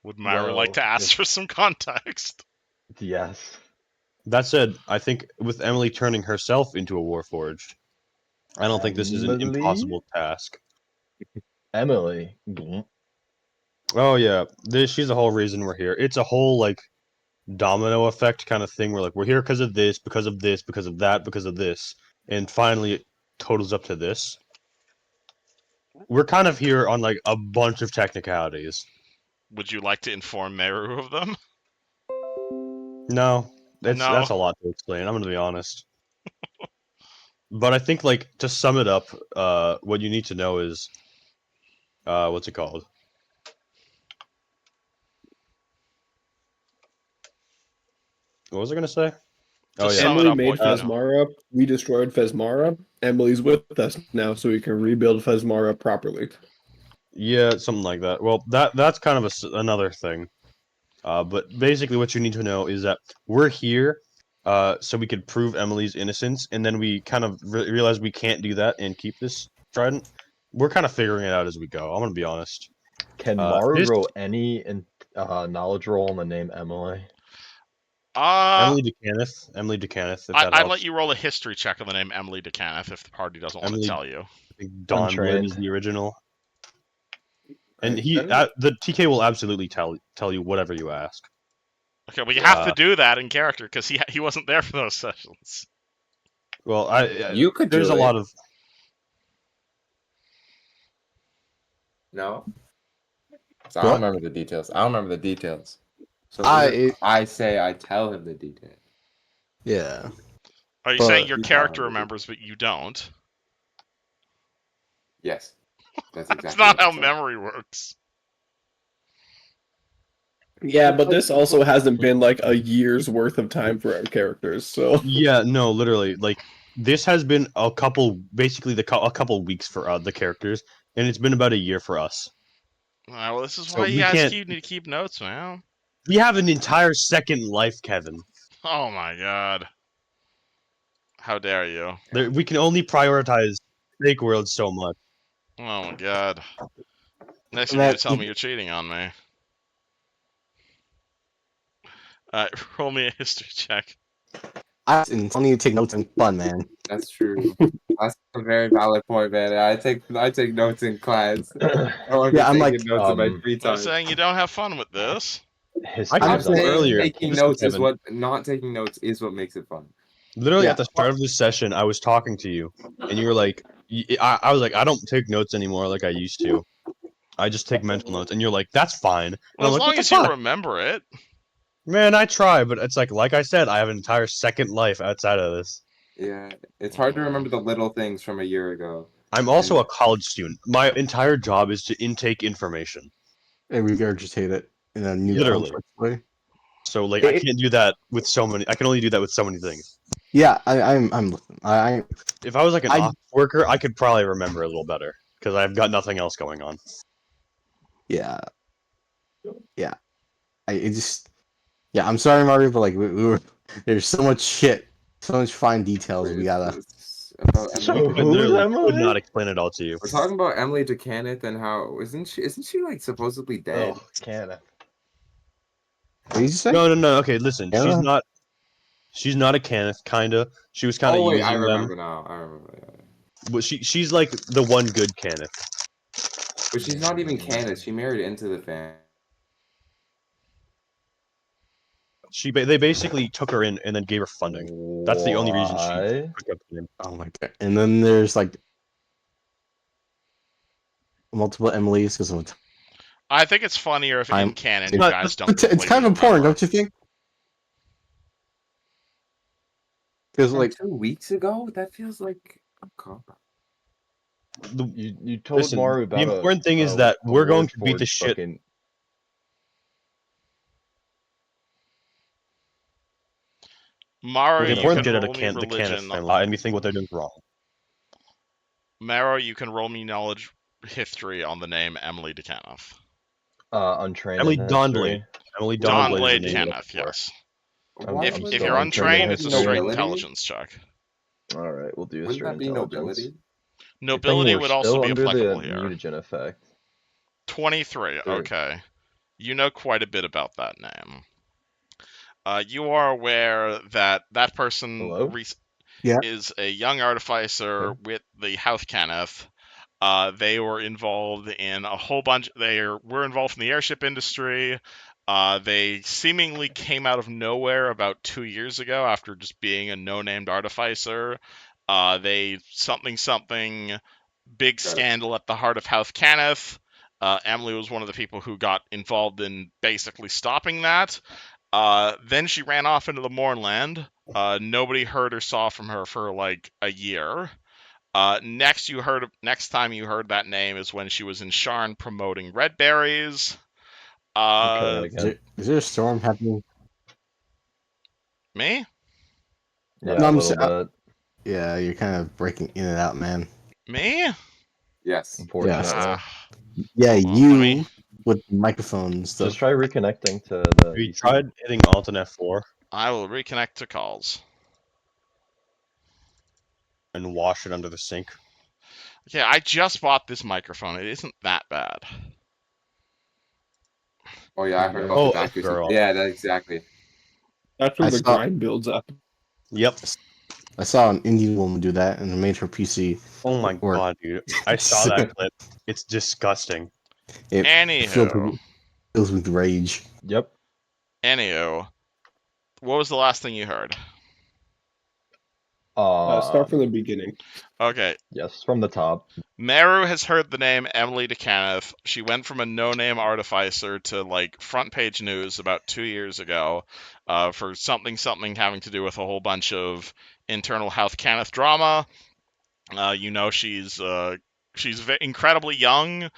Would Maru like to ask for some context? yes. That said, I think with Emily turning herself into a Warforged, I don't think this is an Emily? impossible task. Emily. Oh yeah, she's the whole reason we're here. It's a whole like domino effect kind of thing. We're like, we're here because of this, because of this, because of that, because of this, and finally it totals up to this. We're kind of here on like a bunch of technicalities. Would you like to inform Meru of them? No, No. that's a lot to explain. I'm gonna be honest. But I think like to sum it up, what you need to know is what's it called? What was I gonna say? Oh, Just yeah. sum it Emily up made what you know. Fesmara. We destroyed Fesmara. Emily's with us now, so we can rebuild Fesmara properly. Yeah, something like that. Well, that's kind of another thing. But basically, what you need to know is that we're here, so we could prove Emily's innocence, and then we kind of realize we can't do that and keep this trident. We're kind of figuring it out as we go. I'm gonna be honest. Can Maru This roll any knowledge roll on the name Emily? Emily DeCaneth. Emily DeCaneth, if that I'd let helps. you roll a history check on the name Emily DeCaneth if the party doesn't want to Emily, tell you. I think Dawnblade is Untrained. the original, and I the TK will absolutely tell you whatever you ask. Okay, well you have to Uh, do that in character because he wasn't there for those sessions. Well, You could there's do a lot it. of No. So I don't What? remember the details. I don't remember the details. So I I say I tell him the details. yeah. Are you But- saying your You tell character him. remembers but you don't? Yes. That's That's exactly not what I how said. memory works. Yeah, but this also hasn't been like a year's worth of time for our characters, so Yeah, no, literally, like this has been a couple, basically a couple weeks for the characters, and it's been about a year for us. Well, this is So why you we guys can't. need to keep notes, man. We have an entire second life, Kevin. Oh my god. How dare you? We can only prioritize Snake World so much. Oh my god. Next you're Man, gonna tell me you're cheating on me. Roll me a history check. It's only you take notes and fun, man. That's true. That's a very valid point, man. I take notes in class. I want to Yeah, be I'm taking like, notes in my free I'm time. saying you don't have fun with this. History I I'm is told you saying earlier, taking listen, notes is Kevin. what not taking notes is what makes it fun. Literally Yeah. at the start of this session, I was talking to you, and you were like, I was like, I don't take notes anymore like I used to. I just take mental notes, and you're like, that's fine. And Well, I'm as like, what long the as you fuck? remember it. Man, I try, but it's like I said, I have an entire second life outside of this. Yeah, it's hard to remember the little things from a year ago. I'm also a college student. My entire job is to intake information. And regurgitate it in a new Literally. complex way. So like I can't do that with so many. I can only do that with so many things. Yeah, I'm listening. I If I was like an I- office worker, I could probably remember a little better because I've got nothing else going on. yeah. Yeah. It just yeah, I'm sorry, Mario, but like we were there's so much shit, so much fine details we gotta It's about So Emily. I who's literally could Emily? not explain it all to you. We're talking about Emily DeCaneth and how isn't she like supposedly dead? Oh, Canada. what did you say? No. Okay, listen. Yeah. She's not a Kenneth. Kinda. She was kind of Oh wait, I using them. remember now. I remember. Yeah. But she's like the one good Kenneth. But she's not even Candace. She married into the family. They basically took her in and then gave her funding. That's the only reason she Why? took up the name. Oh my god. And then there's like multiple Emily's because of I think it's funnier if in canon you But guys don't it's completely kind of important, remember. don't you think? Because From like 2 weeks ago, that feels like a cop out. You told Listen, Maru about the important thing is that we're going to beat the shit. Fucking... Maro, The you important can shit out roll of me the Kenneth religion. family, and we think what they're doing is wrong. Maro, you can roll me knowledge history on the name Emily DeCaneth. Untrained Emily in Dawnblade. history. Emily Dawnblade Dawnblade is the name of Kenneth, the war. yes. I'm If still you're untrained, it's a history. straight Nobility? intelligence check. All right, we'll do a Wouldn't straight that be intelligence. nobility? Nobility We're would also still be under applicable the here. mutagen effect. 23, Sure. okay. You know quite a bit about that name. You are aware that that person Hello? is a young artificer Yeah. with the House Kenneth. They were involved in a whole bunch. Were involved in the airship industry. They seemingly came out of nowhere about 2 years ago after just being a no-named artificer. They something big scandal at the heart of House Kenneth. Emily was one of the people who got involved in basically stopping that. Then she ran off into the Mournland. Nobody heard or saw from her for like a year. Next time you heard that name is when she was in Sharn promoting red berries. Okay, is there a storm happening? Me? Yeah, No, a I'm little sa- bit, Yeah, you're kind of breaking in and out, man. Me? Yes. unfortunately. Yeah, Hold on, let me. you with the microphone and stuff. Just try reconnecting to the We EC. tried hitting Alt and F4 I will reconnect to calls. and wash it under the sink. Yeah, I just bought this microphone. It isn't that bad. Oh yeah, I heard about Oh, the batteries. girl. Yeah, that exactly. That's when I the saw- grind builds up. Yep. I saw an Indian woman do that and it made her PC Oh my work. god, dude. I saw that clip. It's disgusting. It Anywho, fills with rage. Yep. what was the last thing you heard? Start from the beginning. Okay, Yes, from the top. Meru has heard the name Emily DeCaneth. She went from a no-name artificer to like front page news about 2 years ago for something having to do with a whole bunch of internal House Cannith drama. She's incredibly young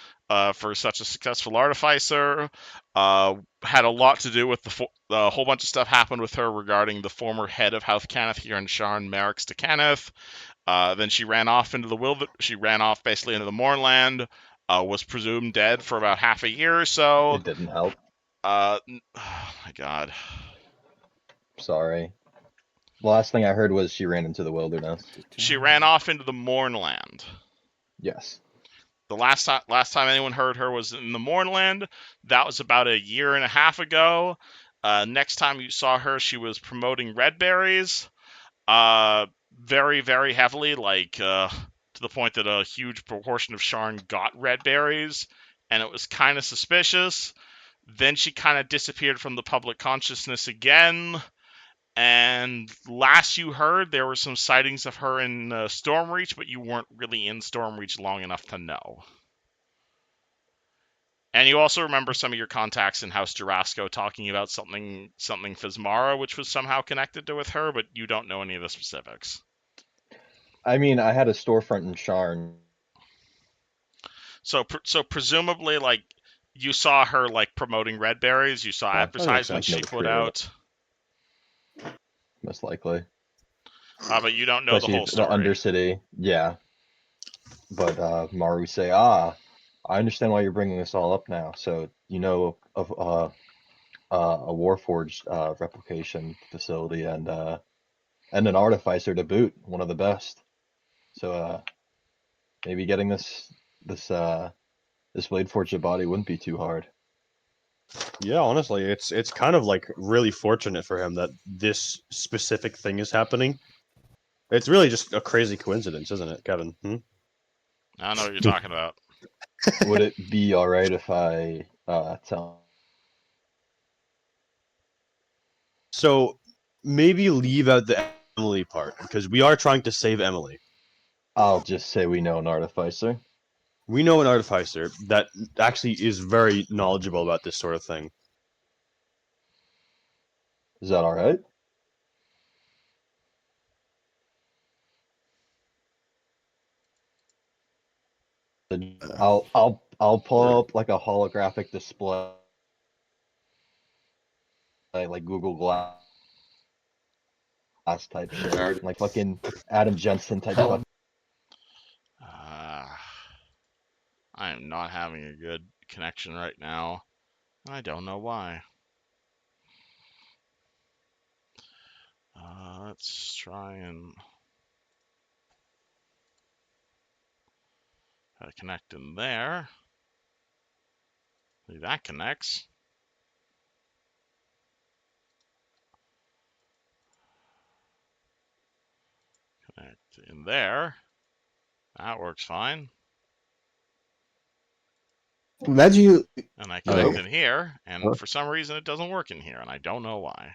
for such a successful artificer. Had a lot to do with the whole bunch of stuff happened with her regarding the former head of House Cannith here in Sharn, Merrick's DeCaneth. Then she ran off into the She ran off basically into the Mournland. Was presumed dead for about half a year or so. It didn't help. Oh my god. Sorry. The last thing I heard was she ran into the wilderness. She ran off into the Mournland. Yes. The last time anyone heard her was in the Mournland. That was about a year and a half ago. Next time you saw her, she was promoting red berries. Very, very heavily, to the point that a huge proportion of Sharn got red berries, and it was kind of suspicious. Then she kind of disappeared from the public consciousness again. And last you heard, there were some sightings of her in Stormreach, but you weren't really in Stormreach long enough to know. And you also remember some of your contacts in House Jurasco talking about something Phasmara, which was somehow connected to with her, but you don't know any of the specifics. I mean, I had a storefront in Sharn. So presumably, like, you saw her like promoting red berries. You saw Yeah, that makes advertisements sense. she No put true. out, Most likely. but you don't know But the whole she's story. the Undercity. Yeah. But Maru say, I understand why you're bringing this all up now. So you know of a Warforged replication facility and an artificer to boot, one of the best. So maybe getting this blade forged body wouldn't be too hard. Yeah, honestly, it's kind of like really fortunate for him that this specific thing is happening. It's really just a crazy coincidence, isn't it, Kevin? I don't know what you're talking about. Would it be all right if I tell? So maybe leave out the Emily part because we are trying to save Emily. I'll just say we know an artificer. We know an artificer that actually is very knowledgeable about this sort of thing. Is that all right? I'll pull up like a holographic display, like Google Glass type shit, like fucking Adam Jensen type stuff. I am not having a good connection right now. I don't know why. Let's try and connect in there. Maybe that connects. Connect in there. That works fine. Imagine you. And I connect Okay. in here, and for some reason it doesn't work in here, and I don't know why.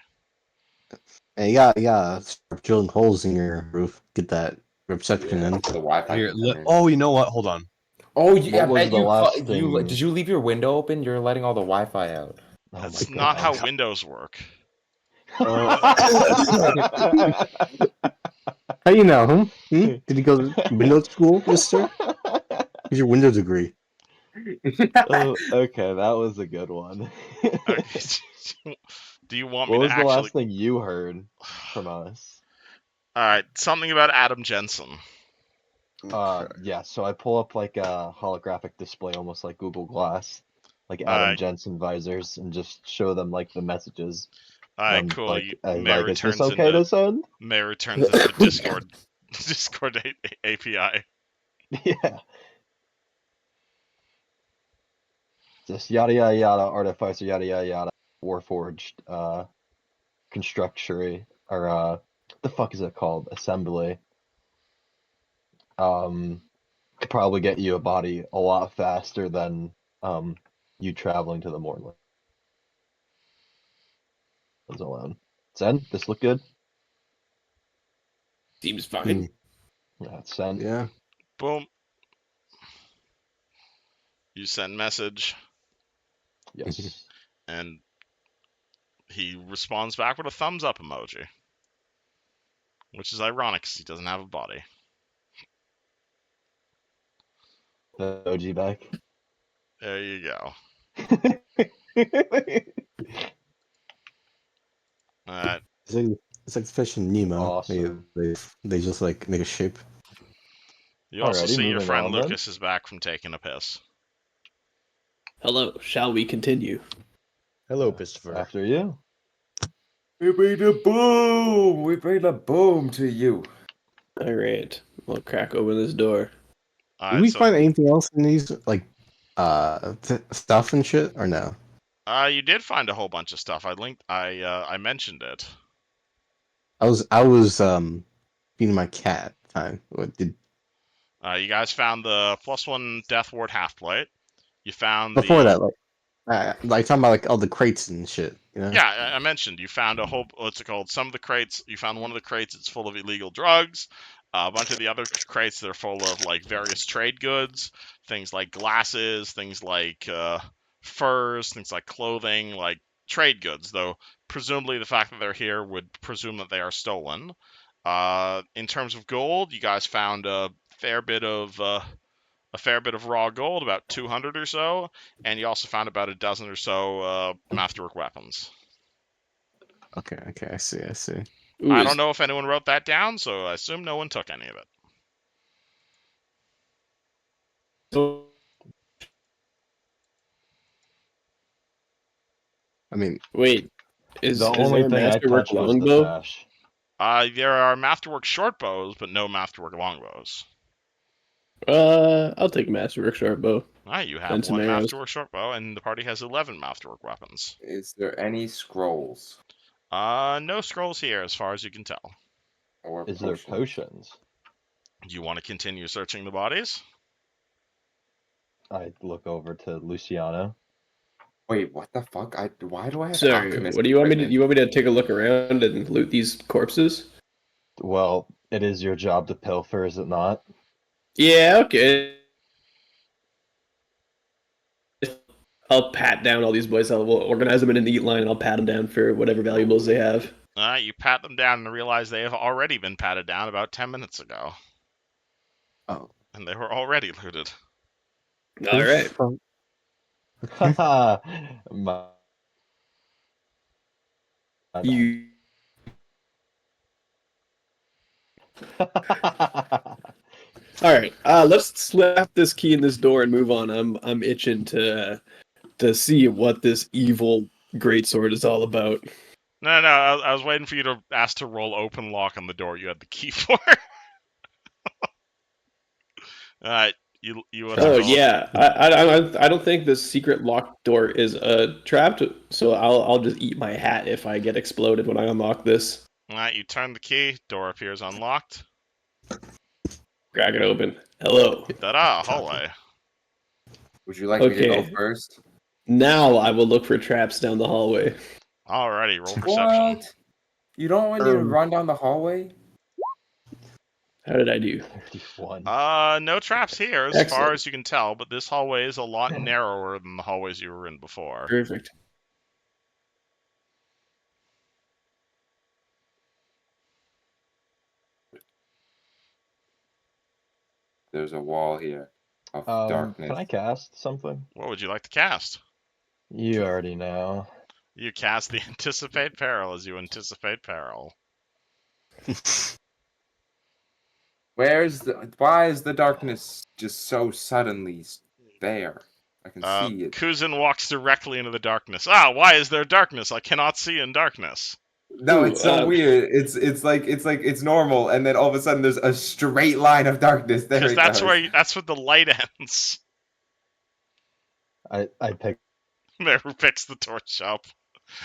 Hey, you gotta start drilling holes in your roof. Get that reception in. The Wi-Fi. Here, can come in. oh, you know what? Hold on. Oh, yeah, What was bet the you, last you thing? did you leave your window open? You're letting all the Wi-Fi out. Oh That's my not how God. Windows work. How you know, huh? Did you go to Windows school, mister? Here's your Windows degree. Oh, okay, that was a good one. Okay. Do you want What me was to the actually? last thing you heard from us? Alright, something about Adam Jensen. Yeah, so I pull up like a holographic display, almost like Google Glass, like Adam Alright, Jensen visors, and just show them like the messages. alright, cool. You may Like, is this returns okay into to send? may returns into the Discord API. Yeah. Just yada yada yada, artificer yada yada yada, warforged, constructory, or what the fuck is it called? Assembly. Could probably get you a body a lot faster than you traveling to the Mornlands alone. Send. This look good? Seems fine. Yeah, send. Yeah. Boom. You send message, Yes. and he responds back with a thumbs up emoji. Which is ironic because he doesn't have a body. The OG back. There you go. Alright. It's like the fish in Nemo. Awesome. They just like make a shape. You also Alrighty, see your moving friend on, then. Lucas is back from taking a piss. Hello, shall we continue? Hello, Christopher. After you. We bring the boom! We bring the boom to you. All right, we'll crack open this door. Did Alright, we so find anything else in these like stuff and shit or no? you did find a whole bunch of stuff. I mentioned it. I was feeding my cat at the time. What did You guys found the +1 Death Ward half-plate. You found before the... that like talking about like all the crates and shit, you know? Yeah, I mentioned you found a whole... What's it called? Some of the crates... You found one of the crates that's full of illegal drugs. A bunch of the other crates that are full of like various trade goods. Things like glasses, things like furs, things like clothing, like trade goods. Though, presumably the fact that they're here would presume that they are stolen. In terms of gold, you guys found a fair bit of raw gold, about 200 or so, and you also found about a dozen or so masterwork weapons. Okay, I see. Ooh, I don't know if anyone wrote that down, so I assume no one took any of it. I mean, Wait, is The there only a thing I masterwork touched was the longbow? sash. There are masterwork short bows, but no masterwork longbows. I'll take masterwork short bow. You have And some one arrows. masterwork short bow, and the party has 11 masterwork weapons. Is there any scrolls No scrolls here, as far as you can tell. or Is there potions? potions? Do you want to continue searching the bodies? I look over to Luciano. Wait, what the fuck? Why do I have Sorry, alchemist what do you want me to? equipment? You want me to take a look around and loot these corpses? Well, it is your job to pilfer, is it not? Yeah, okay. I'll pat down all these boys. We'll organize them in a neat line, and I'll pat them down for whatever valuables they have. You pat them down and realize they have already been patted down about 10 minutes ago. oh, And they were already looted. All right. Haha. My bad. You. All right. Let's slap this key in this door and move on. I'm itching to see what this evil greatsword is all about. No, I was waiting for you to ask to roll open lock on the door you had the key for. Alright, you what's it Oh called? yeah, I don't think this secret locked door is trapped. So I'll just eat my hat if I get exploded when I unlock this. Alright, you turn the key, door appears unlocked. Crack it open. Hello. Ta-da, hallway. Would you like me to go Okay. first? Now I will look for traps down the hallway. Alrighty, roll perception. What? You don't want me to run down the hallway? How did I do? 31. No traps here as far Excellent. as you can tell, but this hallway is a lot narrower than the hallways you were in before. Perfect. There's a wall here of darkness. Can I cast something? What would you like to cast? You already know. You cast the Anticipate Peril as you anticipate peril. Why is the darkness just so suddenly there? I can see it. Kuzin walks directly into the darkness. Why is there darkness? I cannot see in darkness. No, Ooh, it's so weird. It's normal, and then all of a sudden there's a straight line of darkness. There Because it goes. that's where the light ends. I pick. Meru picks the torch up.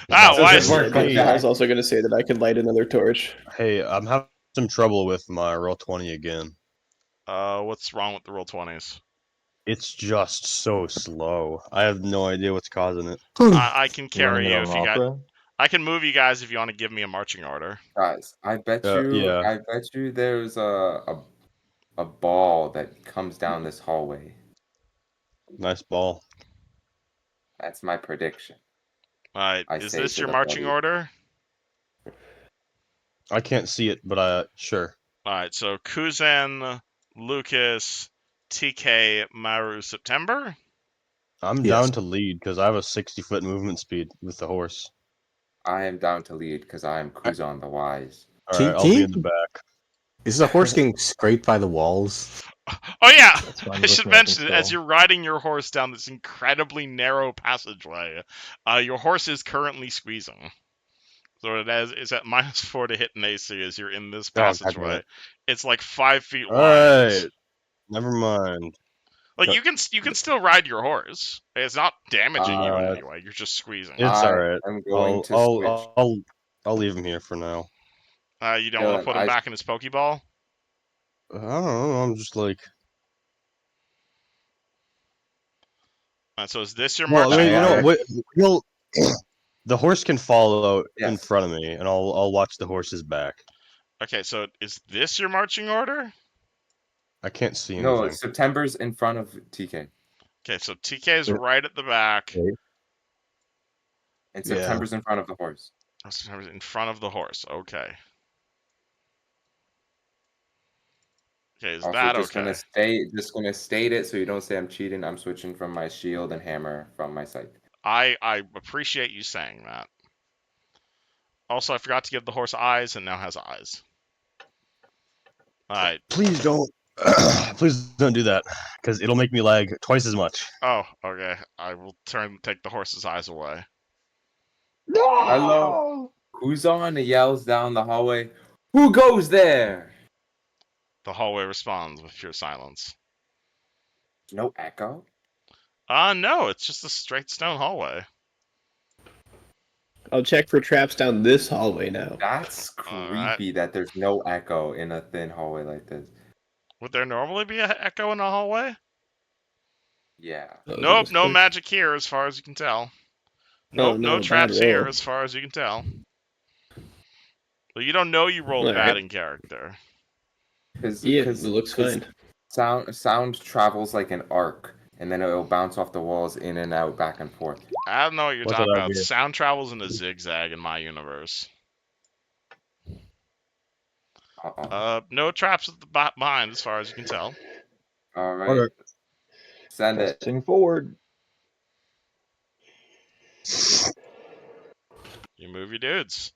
Doesn't Why Doesn't is work like Hey, I was that. also going to say that I can light another torch. Hey, I'm having some trouble with my roll 20 again. what's wrong with the roll 20s? It's just so slow. I have no idea what's causing it. I can Running carry it you on if you got. opera. I can move you guys if you want to give me a marching order. Guys, I bet Yeah. you there's a ball that comes down this hallway. Nice ball. That's my prediction. Alright, I is say this to your the marching buddy. order? I can't see it, but sure. Alright, so Kuzen, Lucas, TK, Maru, September. I'm Yes. down to lead because I have a 60-foot movement speed with the horse. I am down to lead because I am Kuzan the Wise. All right, I'll be in the back. Is the horse getting scraped by the walls? Oh yeah, That's fine I with should me, I can mention it as still- you're riding your horse down this incredibly narrow passageway. Your horse is currently squeezing. So it's at -4 to hit an AC as you're in this Oh, God damn passageway. it. It's like 5 feet All wide. right, never mind. Like you can still ride your horse. It's not damaging you in Uh, any way. You're just squeezing. It's I all right. am going I'll to I'll switch. I'll leave him here for now. You don't want to Dylan, put him back in his Pokeball? I don't know. I'm just like. So is this your Well, I marching mean, you know, order? what, he'll. The horse can follow out in Yes. front of me, and I'll watch the horse's back. Okay, so is this your marching order? I can't see No, anything. September's in front of TK. Okay, so TK is Yeah. right at the back. Okay. And Yeah. September's in front of the horse. Oh, September's in front of the horse. Okay. Okay, is Also, that just okay? gonna state it so you don't say I'm cheating. I'm switching from my shield and hammer from my scythe. I appreciate you saying that. Also, I forgot to give the horse eyes, and now has eyes. All right. Please don't. Please don't do that, because it'll make me lag twice as much. Oh, okay. I will take the horse's eyes away. Hello. Kuzan yells down the hallway. Who goes there? The hallway responds with pure silence. No echo. No, it's just a straight stone hallway. I'll check for traps down this hallway now. That's Alright. creepy that there's no echo in a thin hallway like this. Would there normally be an echo in a hallway? Yeah. Nope, no magic here as far as you can tell. Nope, no bad traps here roll. as far as you can tell. Well, you don't know you rolled Alright. bad in character. Yeah, it looks fine. Sound travels like an arc, and then it'll bounce off the walls in and out, back and forth. I don't know what you're What's talking that about. idea? Sound travels in a zigzag in my universe. No traps at the behind as far as you can tell. All right. Okay. Send it. Pressing forward. You move your dudes.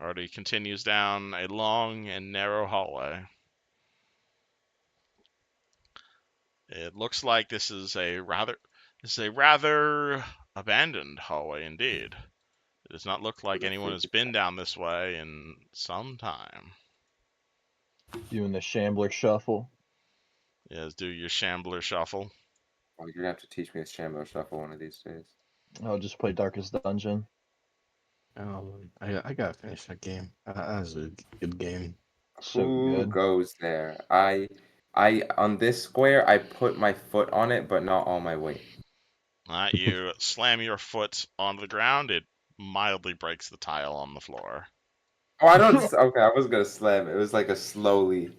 Already continues down a long and narrow hallway. It looks like this is a rather abandoned hallway indeed. It does not look like anyone has been down this way in some time. Doing the shambler shuffle. Yes, do your shambler shuffle. Oh, you're gonna have to teach me a Shambler Shuffle one of these days. I'll just play Darkest Dungeon. I gotta finish that game. That was a good game. So Who good. goes there? I on this square I put my foot on it, but not all my weight. You slam your foot on the ground. It mildly breaks the tile on the floor. Oh, I don't. Okay, I was gonna slam it. It was like a slowly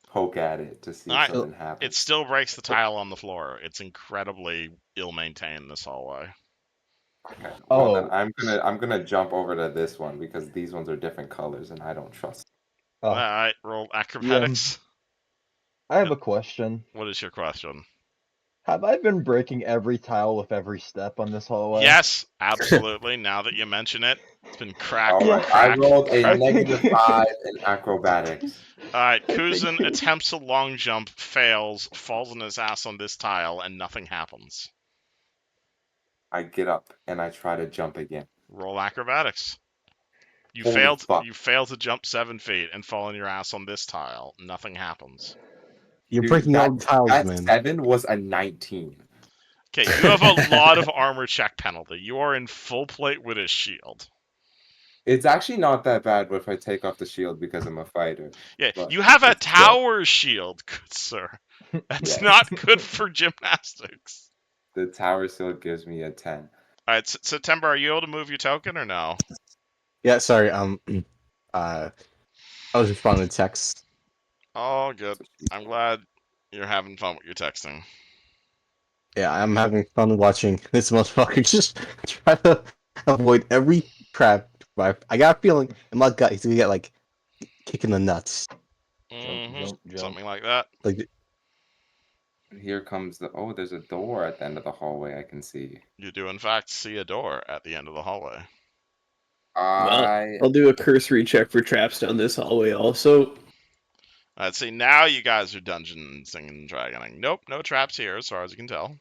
poke at it to see if Alright. something happens. It still breaks the tile on the floor. It's incredibly ill-maintained, this hallway. Okay. Well, then Oh. I'm gonna jump over to this one because these ones are different colors and I don't trust. Oh, Alright, roll acrobatics. I have a question. What is your question? Have I been breaking every tile with every step on this hallway? Yes, absolutely. Now that you mention it, it's been crack All with right, I crack. rolled a I think- -5 in acrobatics. All right, I think Kuzin you- attempts a long jump, fails, falls on his ass on this tile, and nothing happens. I get up and I try to jump again. Roll acrobatics. You Holy failed. fuck. You failed to jump 7 feet and fall on your ass on this tile. Nothing happens. You're Dude, breaking all that, the tiles, that man. 7 was a 19. Okay, you have a lot of armor check penalty. You are in full plate with a shield. It's actually not that bad if I take off the shield because I'm a fighter. Yeah, But you have a it's still- tower shield, good sir. That's Yeah. not good for gymnastics. The tower still gives me a 10. All right, September, are you able to move your token or no? Yeah, sorry. I was responding to text. Oh, good. I'm glad you're having fun with your texting. Yeah, I'm having fun watching this motherfucker just try to avoid every trap. I got a feeling in my gut he's gonna get like kick in the nuts. Jump. Something like that. Like Here comes the... Oh, there's a door at the end of the hallway I can see. You do, in fact, see a door at the end of the hallway. I'll do a cursory check for traps down this hallway also. Let's see, now you guys are dungeons and dragoning. Nope, no traps here, as far as you can tell.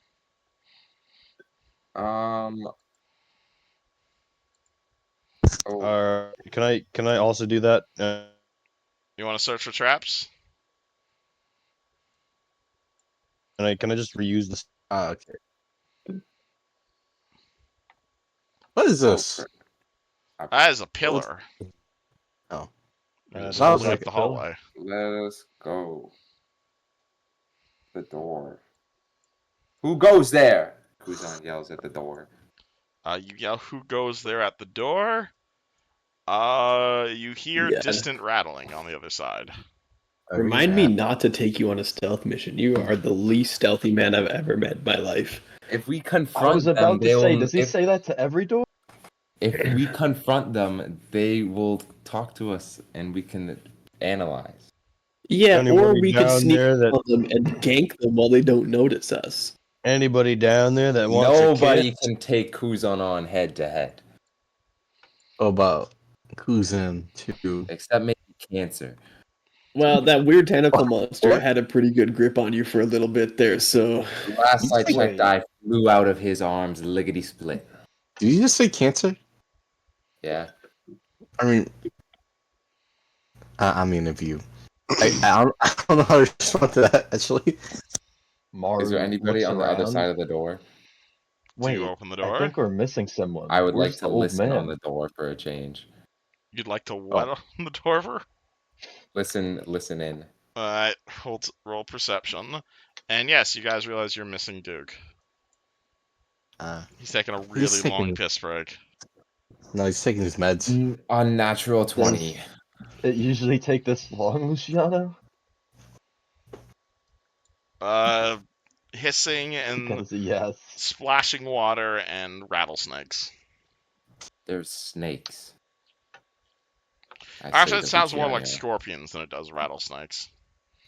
Oh, Can I also do that? You want to search for traps? Can I just reuse this? okay. What is this? That is a pillar. Oh. You just that was lit up like the a pillar. hallway. let us go. The door. Who goes there? Kuzan yells at the door. You yell, who goes there at the door? You hear Yeah. distant rattling on the other side. Remind me not to take you on a stealth mission. You are the least stealthy man I've ever met in my life. If we I confront was them, about to they'll... say, does he if, say that to every door? if we confront them, they will talk to us and we can analyze. Yeah, Anybody or we could down sneak there that- on them and gank them while they don't notice us. Anybody down there that wants Nobody a kiss? can take Kuzan on head to head. About Kuzan too. Except maybe Cancer. Well, that weird tentacle monster had a pretty good grip on you for a little bit there, so... Last I checked, Wait. I flew out of his arms lickety split. Did you just say cancer? Yeah. I mean, if you, I don't know how to respond to that actually. Maru Is there anybody looks on the other around. side of the door? Do Wait, you open the I door? think we're missing someone. I would Where's like the to old listen man? on the door for a change. You'd like to what on the door for? Listen in. Alright, roll perception. And yes, you guys realize you're missing Duke. He's taking a really long taking- piss break. No, he's taking his meds. Unnatural 20. It usually take this long, Luciano? Hissing and Because yes. splashing water and rattlesnakes. There's snakes. Actually, it sounds more like Luciano. scorpions than it does rattlesnakes.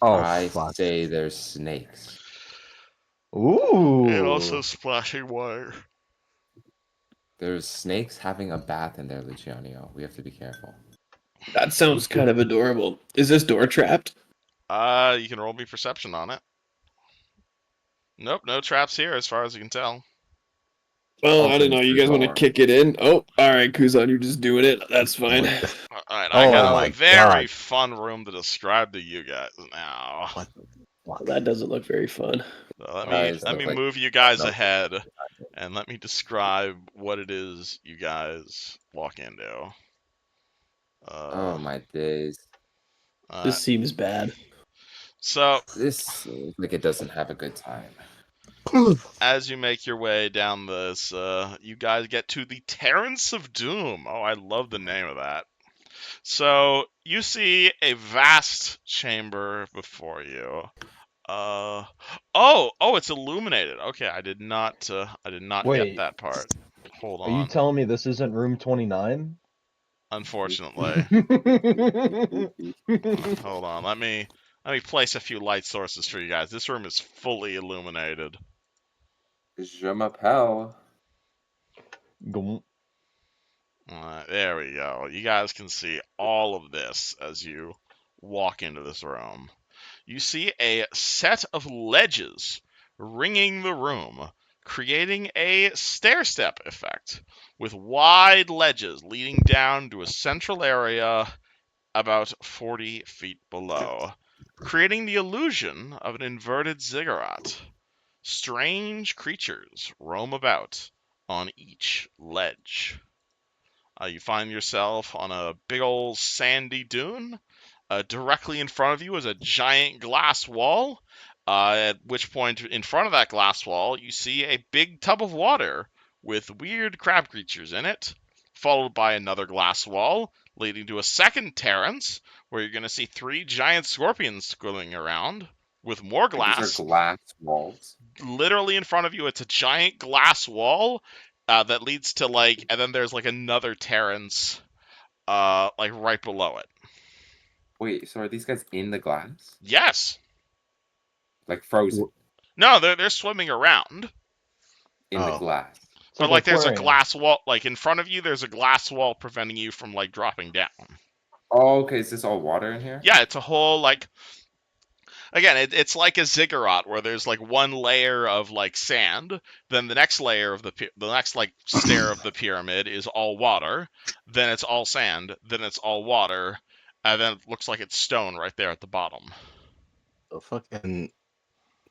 Oh, I fuck. say there's snakes. Ooh. And also splashing water. There's snakes having a bath in there, Luciano. We have to be careful. That sounds kind of adorable. Is this door trapped? You can roll me perception on it. Nope, no traps here as far as you can tell. Well, I don't know. You guys want to Door. kick it in? Oh, alright, Kuzan, you're just doing it. That's fine. Alright, Oh I got my a very God. fun room to describe to you guys now. Well, that doesn't look very fun. So Guys, let look me like- move you guys no. ahead and let me describe what it is you guys walk into. Oh my days. This seems bad. So, This seems like it doesn't have a good time. as you make your way down this, you guys get to the Terrace of Doom. Oh, I love the name of that. So, you see a vast chamber before you. It's illuminated. Okay, I did not get Wait. that part. Hold Are you on. telling me this isn't room 29? Unfortunately. Hold on. Let me place a few light sources for you guys. This room is fully illuminated. Je m'appelle. Gum. There we go. You guys can see all of this as you walk into this room. You see a set of ledges ringing the room, creating a stair-step effect, with wide ledges leading down to a central area about 40 feet below, creating the illusion of an inverted ziggurat. Strange creatures roam about on each ledge. You find yourself on a big old sandy dune. Directly in front of you is a giant glass wall. At which point, in front of that glass wall, you see a big tub of water with weird crab creatures in it, followed by another glass wall leading to a second terrace where you're going to see 3 giant scorpions swimming around with more These are glass. glass walls. Literally in front of you, it's a giant glass wall that leads to and then there's another terrace right below it. Wait, so are these guys in the glass? Yes. Like frozen No, they're swimming around. in the Oh. glass? It's But like there's a aquarium. glass wall in front of you. There's a glass wall preventing you from dropping down. Oh, okay. Is this all water in here? Yeah, it's a whole again, it's like a ziggurat where there's one layer of sand, then the next layer of the next stair of the pyramid is all water, then it's all sand, then it's all water, and then it looks like it's stone right there at the bottom. The fucking.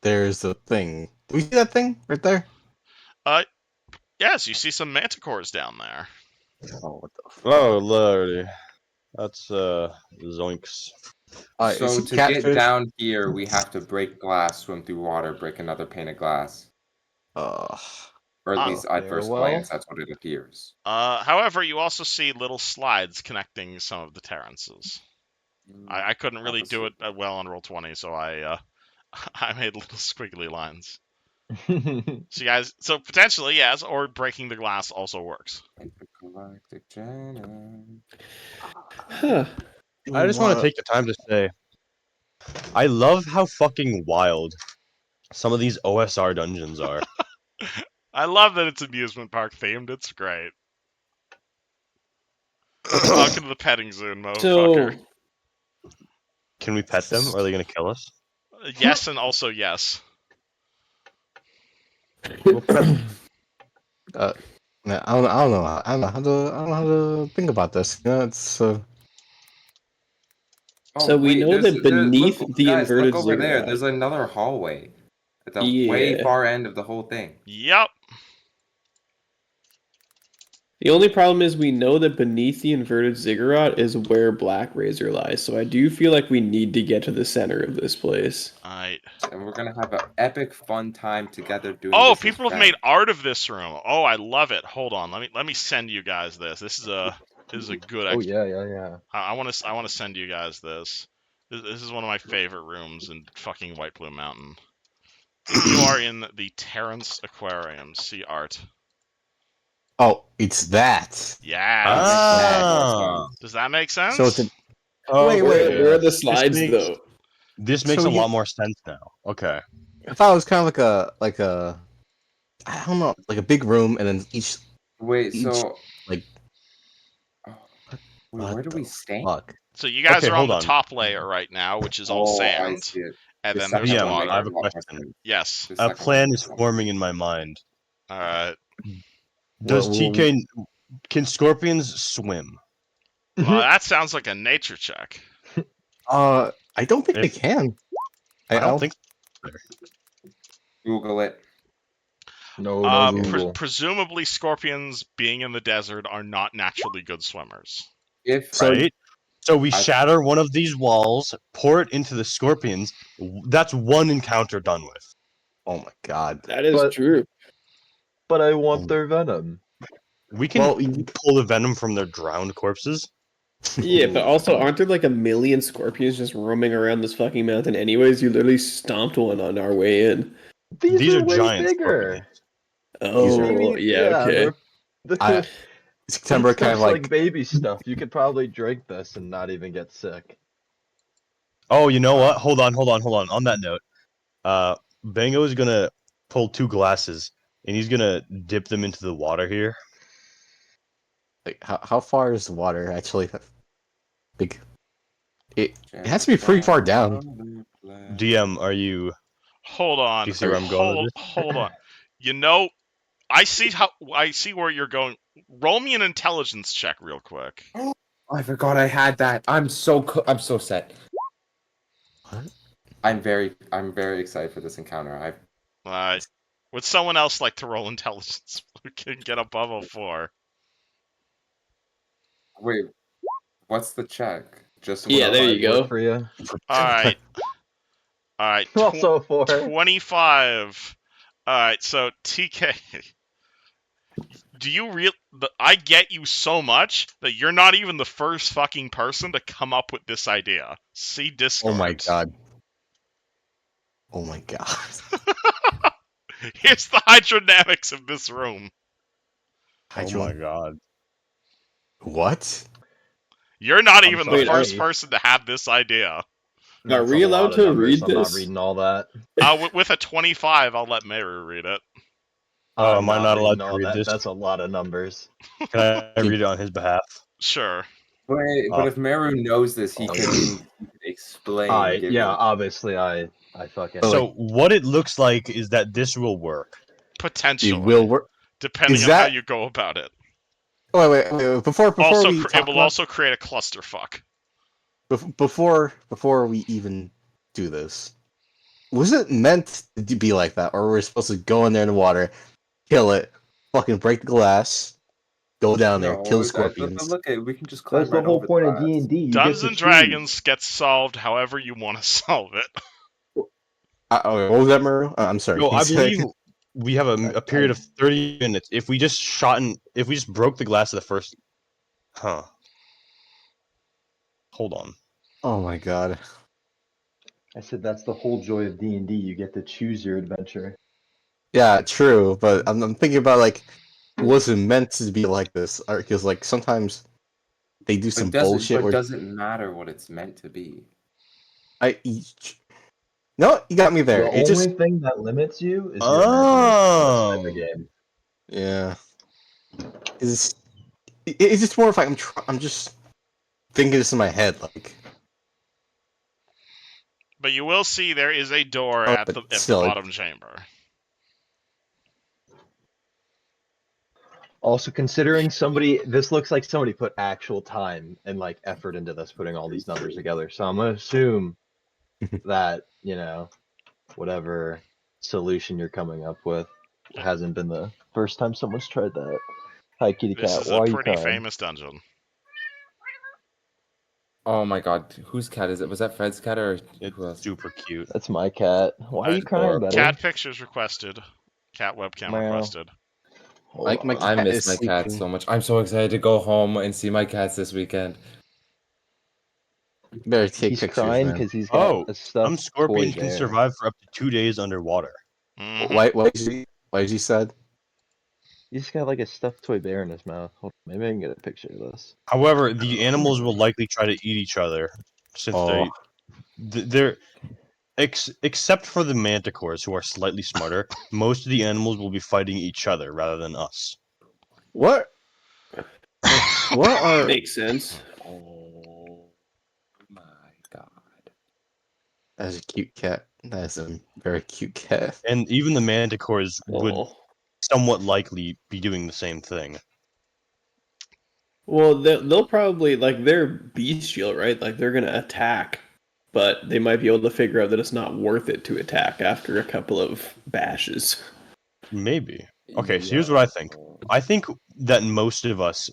There's a thing. Do we see that thing right there? Yes, you see some manticores down there. Oh, what the fuck? Oh lordy, that's zoinks. Alright, So is he to get catfish? down here, we have to break glass, swim through water, break another pane of glass. Uh, Or at Oh, least at first farewell. glance, that's what it appears. However, you also see little slides connecting some of the terraces. I couldn't really do it well on Roll20, so I I made little squiggly lines. So potentially yes, or breaking the glass also works. Intergalactic Jenna. Huh. I just want to take the time to say, I love how fucking wild some of these OSR dungeons are. I love that it's amusement park themed. It's great. Welcome to the petting zoo, motherfucker. Can we pet them? Or are they gonna kill us? Yes, and also yes. Man, I don't know. I don't know how to think about this. You know, it's So we know that beneath the guys, inverted look over there. ziggurat- There's another hallway at the way Yeah. far end of the whole thing. Yep. The only problem is we know that beneath the inverted ziggurat is where Blackrazor lies. So I do feel like we need to get to the center of this place. Alright. And we're gonna have an epic fun time together doing Oh, this as people have friends. made art of this room. Oh, I love it. Hold on. Let me send you guys this. This is a good Oh yeah. I want to send you guys this. This is one of my favorite rooms in fucking White Blue Mountain. You are in the Terrence Aquarium. See art. oh, it's that. Yeah. Ah. Does that make sense? So it's an, Oh, Wait, Where are the This slides makes- though? This makes So a you- lot more sense now. Okay. I thought it was kind of like a I don't know, like a big room, and then each Wait, so like wait, what where do we the stand? fuck? So you guys Okay, are on hold the on. top layer right now, which is all I sand, see it. and The then there's second Yeah, one water. makes I have a lot more question. sense. Yes. The A second plan one is makes forming in my mind. All right. Does Well, TK can scorpions swim? Well, that sounds like a nature check. I don't think they If- can. I don't think. Google it. No, no Google. Presumably, scorpions, being in the desert, are not naturally good swimmers. If Right. So we I- shatter one of these walls, pour it into the scorpions. That's one encounter done with. Oh my god. That is But- true. But I want their venom. We can Well, pull the venom from their drowned corpses. Yeah, but also aren't there like a million scorpions just roaming around this fucking mountain anyways? You literally stomped one on our way in. These are way giant bigger. Oh, These yeah, okay. I- September This kind of stuff's like baby stuff. You could probably drink this and not even get sick. Oh, you know what? Hold on. On that note, Bango is gonna pull 2 glasses and he's gonna dip them into the water here. Like, how far is the water actually? Big. It has to be pretty far down. DM, are you? Hold on. Do you see where I'm going with this? Hold on. You know, I see where you're going. Roll me an intelligence check real quick. I forgot I had that. I'm so set. What? I'm very excited for this encounter. Would someone else like to roll intelligence? Who can get above a 4? Wait, what's the check? Just Yeah, there you Work go. for you. All right. Also 4. 25. All right. So TK, do you I get you so much that you're not even the first fucking person to come up with this idea. See Discord. Oh my god. Oh my god. Here's the hydrodynamics of this room. Oh my god. What? You're not I'm even sorry. the first person to have this idea. That's we a allowed lot of to numbers. read I'm not this? reading all that. With a 25, I'll let Mary read it. Oh, I'm am I not allowed reading to all read that. this? That's a lot of numbers. Can I read it on his behalf? Sure. But if Meru knows this, he can explain. give Yeah, you- obviously I fucking. So what it looks like is that this will work. Potentially. It will work. Depending Is on how that- you go about it. Wait. Before Also, we it talk will about, also create a clusterfuck. before we even do this, was it meant to be like that, or were we supposed to go in there in the water, kill it, fucking break the glass, go down there, kill the scorpions? Look, we can just climb That's the right whole over point the of glass. D&D. You Dungeons get and to Dragons gets solved however you want to solve it. What was that, Muru? I'm sorry. No, can you I say- believe we have a period of 30 minutes. If we just broke the glass of the first, hold on. Oh my god. I said that's the whole joy of D&D. You get to choose your adventure. Yeah, true, but I'm thinking about like, was it meant to be like this? Because like sometimes they do some bullshit But where doesn't matter what it's meant to be. No, you got me there. The It just only thing that limits you is your imagination. That's the game. yeah. It's just more of like I'm just thinking this in my head, like. But you will see there is a door Oh, at but the still, bottom chamber. Also, considering this looks like somebody put actual time and like effort into this, putting all these numbers together. So I'm gonna assume that whatever solution you're coming up with hasn't been the first time someone's tried that. Hi, kitty This cat. is Why a are you pretty crying? famous dungeon. Oh my god, whose cat is it? Was that Fred's cat or It's who else? super cute. That's my cat. Why are you crying, adorable. buddy? Cat pictures requested. Cat webcam Meow. requested. Hold My on. I cat miss is my cat sleeping. so much. I'm so excited to go home and see my cats this weekend. Better take He's pictures, crying man. because he's got Oh, a stuffed some scorpions toy can bear. survive for up to 2 days underwater. Mhm. Why is he sad? He's got like a stuffed toy bear in his mouth. Hold on, maybe I can get a picture of this. However, the animals will likely try to eat each other since Oh. they're except for the manticores who are slightly smarter. Most of the animals will be fighting each other rather than us. What? What are? Makes sense. Oh my god. That's a cute cat. That is a very cute cat. And even the manticores would Oh. somewhat likely be doing the same thing. Well, they'll probably they're bestial, right? Like they're gonna attack, but they might be able to figure out that it's not worth it to attack after a couple of bashes. Maybe. Okay, so here's what I think. I think that most of us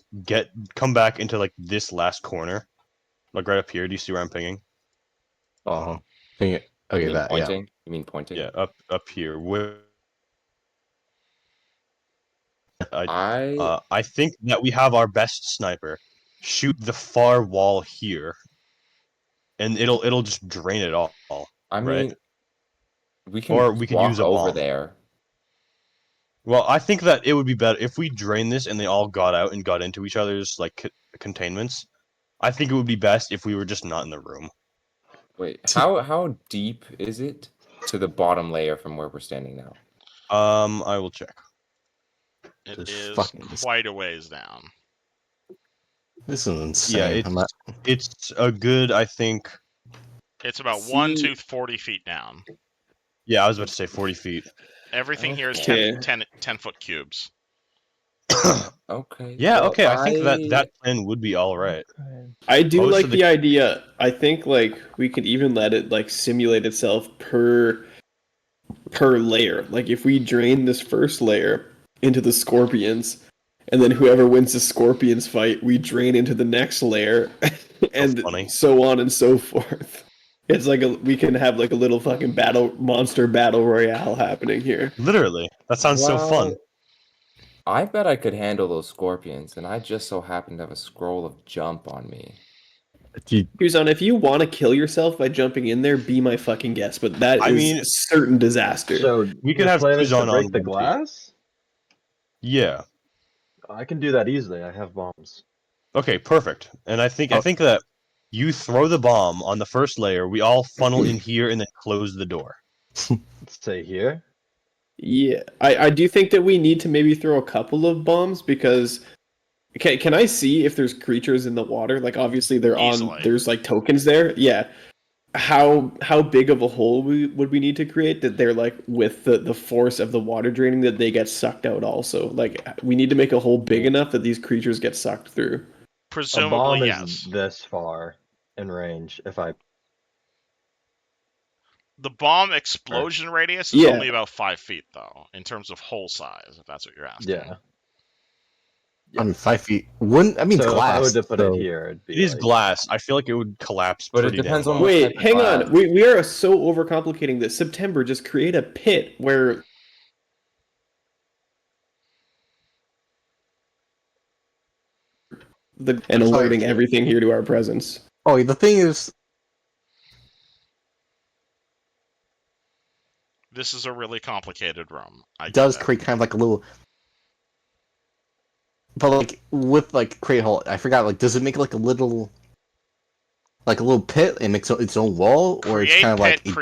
come back into like this last corner, like right up here. Do you see where I'm pinging? Oh, You okay, mean that yeah. pointing? You mean pointing? Yeah, up here. Where I I think that we have our best sniper shoot the far wall here, and it'll just drain it all. I right? mean we can Or we could walk use a over bomb. there. Well, I think that it would be better if we drain this and they all got out and got into each other's like containments. I think it would be best if we were just not in the room. Wait, how deep is it to the bottom layer from where we're standing now? I will check. It This is fucking quite a ways down. this is insane. Yeah, I'm not. it's a good, I think. It's about See- 40 feet down. Yeah, I was about to say 40 feet. Everything here is Okay. 10 foot cubes. Okay. Yeah, well, okay, I think that plan would be all right. I do Most like of the idea. I think like we could even let it like simulate itself per layer. Like if we drain this first layer into the scorpions, and then whoever wins the scorpions fight, we drain into the next layer, and funny. so on and so forth. It's like we can have like a little fucking monster battle royale happening here. Literally, that sounds so fun. Well, I bet I could handle those scorpions, and I just so happen to have a scroll of jump on me. Kuzan, if you want to kill yourself by jumping in there, be my fucking guest. But that is I mean, certain disaster. So We can the have plan is to Kuzan break on the 1 feet. glass. Yeah. I can do that easily. I have bombs. Okay, perfect. And I think that you throw the bomb on the first layer, we all funnel in here and then close the door. Let's say here. Yeah, I do think that we need to maybe throw a couple of bombs because can I see if there's creatures in the water? Like obviously they're Easily. there's like tokens there. Yeah. How big of a hole would we need to create that they're like with the force of the water draining that they get sucked out also? Like we need to make a hole big enough that these creatures get sucked through. A Presumably, bomb yes. is this far in range. If I The bomb explosion radius is Yeah. only about 5 feet, though, in terms of hole size, if that's what you're asking. yeah. I mean, 5 feet. Wouldn't I mean So if I glass? were to put so- it here, it'd be It is like, glass. I feel like it would collapse But it pretty depends damn on well. what- Wait, type of hang on. glass. We are so overcomplicating this. September, just create a pit where and alerting everything here to our presence. Oh, the thing is, This is a really complicated room. I it get does it. create kind of like a little. But like with like create hole, I forgot. Like, does it make like a little pit and makes its own wall, or it's Create kind of like pit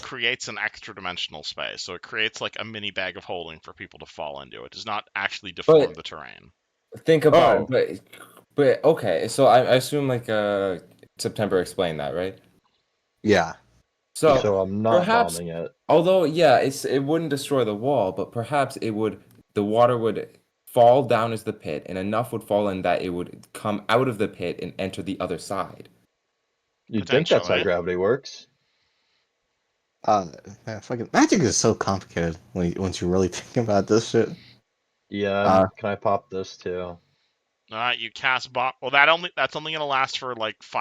creates an extra dimensional space, so it creates like a mini bag of holding for people to fall into. It does not actually deform the terrain. Think about Oh. it, but okay. So I assume like September explained that, right? yeah. so I'm not perhaps- bombing it. Although yeah, it wouldn't destroy the wall, but perhaps the water would fall down as the pit, and enough would fall in that it would come out of the pit and enter the other side. You'd think that's how Potentially. gravity works. Man, fucking magic is so complicated once you really think about this shit. Yeah. Can I pop this too? You cast bomb. Well, that's only gonna last for like 6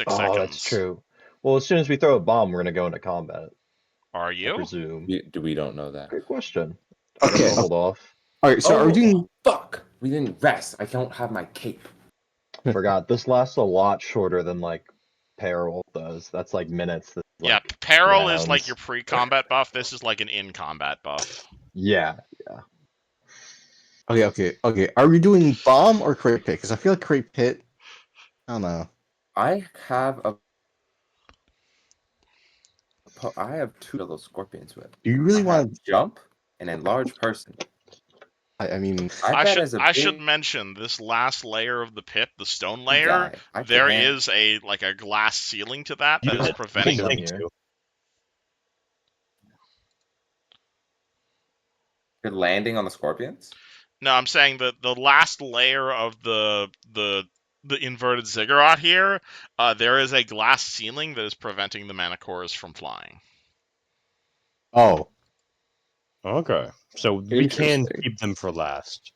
Oh, seconds. that's true. Well, as soon as we throw a bomb, we're gonna go into combat. Are I you? presume. We don't know that. Great question. Okay. Hold off. All right. So are we doing? Fuck! We didn't rest. I don't have my cape. Forgot. This lasts a lot shorter than like Peril does. That's like minutes. This is, Yeah, like, peril is like rounds. your pre-combat buff. This is like an in-combat buff. Yeah. Okay. Are we doing bomb or create pit? Because I feel like create pit. I don't know. I have two of those scorpions with. Do you really I want have jump and enlarge person. I mean, I bet as a should big mention this last layer of the pit, the stone layer. guy, I could There land. is a glass ceiling to that You that is could preventing. down think here. to. Good landing on the scorpions. No, I'm saying that the last layer of the inverted ziggurat here, there is a glass ceiling that is preventing the manticores from flying. oh, Okay. So we can Interesting. keep them for last.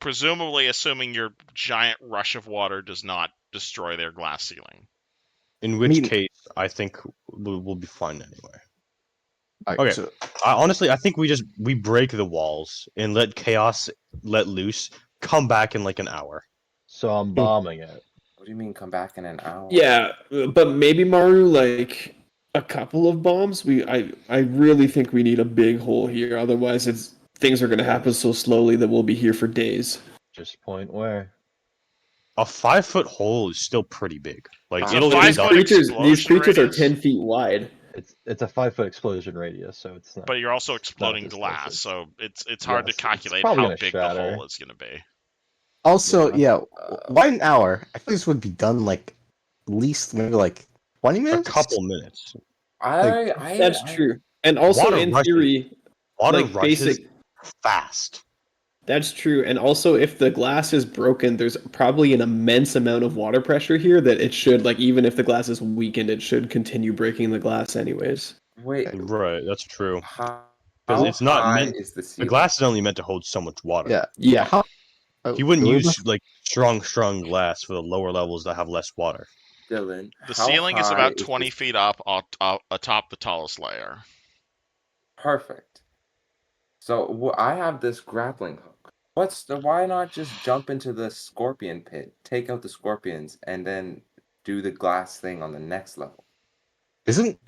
Presumably, assuming your giant rush of water does not destroy their glass ceiling. In which mean- case, I think we'll be fine anyway. all right, Okay. So, Honestly, I think we break the walls and let chaos let loose. Come back in like an hour. So I'm bombing it. What do you mean come back in an hour? Yeah, but maybe Maru like a couple of bombs. I really think we need a big hole here. Otherwise, things are gonna happen so slowly that we'll be here for days. Just point where. A 5-foot hole is still pretty big. Like So it'll five end up. foot These creatures are explosion 10 radius? feet wide. It's a 5-foot explosion radius, so it's not. But you're also not exploding as glass, explosive. so it's hard to Yes, it's calculate probably how gonna big the shatter. hole is going to be. Also, Yeah. why an hour? I think this would be done like at least maybe like 20 A minutes. couple minutes. That's true. And also, Water in rushes. theory, Water like rushes basic. fast. That's true. And also, if the glass is broken, there's probably an immense amount of water pressure here that it should, like, even if the glass is weakened, it should continue breaking the glass anyways. Wait, Right, that's true. how, Because how it's not high meant. is the The ceiling? glass is only meant to hold so much water. Yeah. Yeah. How, He wouldn't we're use like strong glass for the lower levels that have less water. Dylan, The how ceiling is high about is 20 this? feet up atop the tallest layer. Perfect. So I have this grappling hook. Why not just jump into the scorpion pit, take out the scorpions, and then do the glass thing on the next level? isn't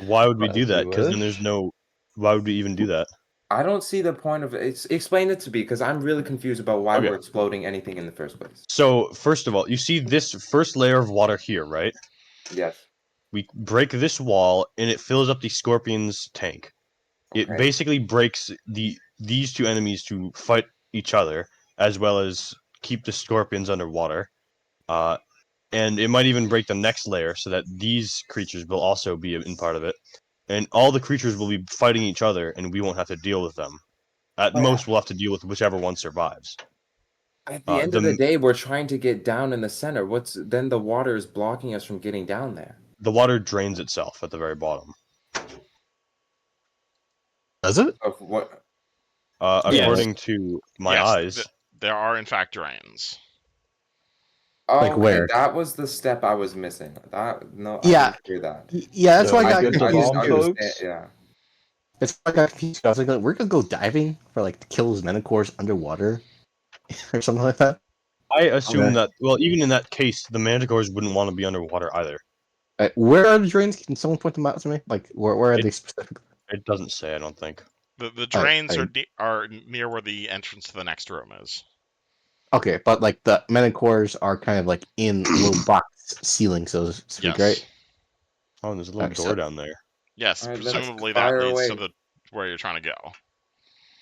Why would we do As you that? Because then wish. there's no. Why would we even do that? I don't see the point of it. Explain it to me, because I'm really confused about why Okay. we're exploding anything in the first place. So first of all, you see this first layer of water here, right? Yes. We break this wall and it fills up the scorpion's tank. It Okay. basically breaks these two enemies to fight each other, as well as keep the scorpions underwater. And it might even break the next layer so that these creatures will also be in part of it. And all the creatures will be fighting each other, and we won't have to deal with them. At But most, we'll have to deal with whichever one survives. at the end of the The day, we're trying to get down in the center. Then the water is blocking us from getting down there. the water drains itself at the very bottom. does it? Of what? Yes. According to my Yes, eyes, there are in fact drains. Oh, Like okay, where? that was the step I was missing. I Yeah. didn't hear that. Yeah, that's So why I we got good to confused bomb, I too. understand. folks? Yeah. It's why I got confused. I was like, we're gonna go diving for like to kill those menacores underwater or something like that. I assume Okay. that, well, even in that case, the manticores wouldn't want to be underwater either. Where are the drains? Can someone point them out to me? Like, where are It- they specifically? It doesn't say, I don't think. The Alright, drains are near where the entrance to the next room is. Okay, but like the menacores are kind of like in a little box ceiling, so to speak, Yes. right? Oh, and there's a little Alright, door so- down there. Yes, All right, let's presumably that fire leads to away. where you're trying to go.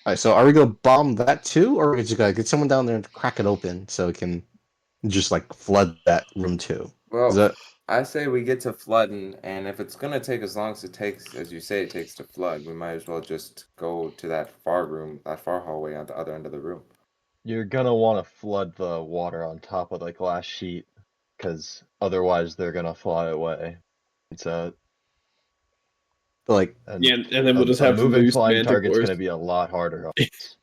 Alright, so are we gonna bomb that too, or are we just gonna get someone down there and crack it open so it can just like flood that room too? Is Well, that I say we get to flooding, and if it's gonna take as long as it takes, as you say, it takes to flood, we might as well just go to that far room, that far hallway on the other end of the room. You're gonna want to flood the water on top of the glass sheet, because otherwise they're gonna fly away. So, like and Yeah, and then we'll just a have moving loose flying target's manticores. gonna be a lot harder on us.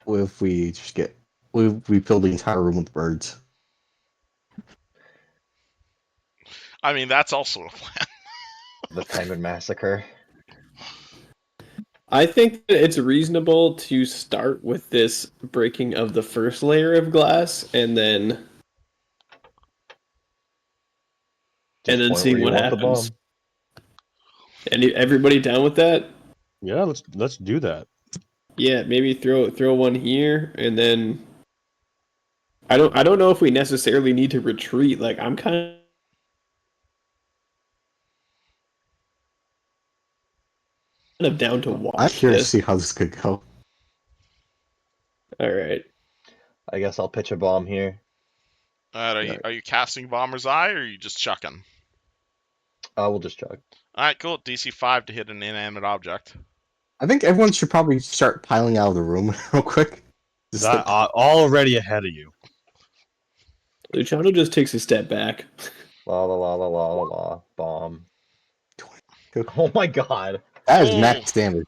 if we just get we fill the entire room with birds? I mean, that's also a plan. The Penguin Massacre. I think that it's reasonable to start with this breaking of the first layer of glass and then Just point see where you what want the happens. bomb. And everybody down with that? Yeah, let's do that. Yeah, maybe throw one here and then I don't know if we necessarily need to retreat. Like I'm kind of down to I'm watch curious to this. see how this could go. All right. I guess I'll pitch a bomb here. Are you casting Bomber's Eye, or are you just chucking? We'll just chug. Alright, cool. DC 5 to hit an inanimate object. I think everyone should probably start piling out of the room real quick. Just That like, already ahead of you. Luciano just takes a step back. La la la la la la la. Bomb. Oh my god. that is Oh. max damage.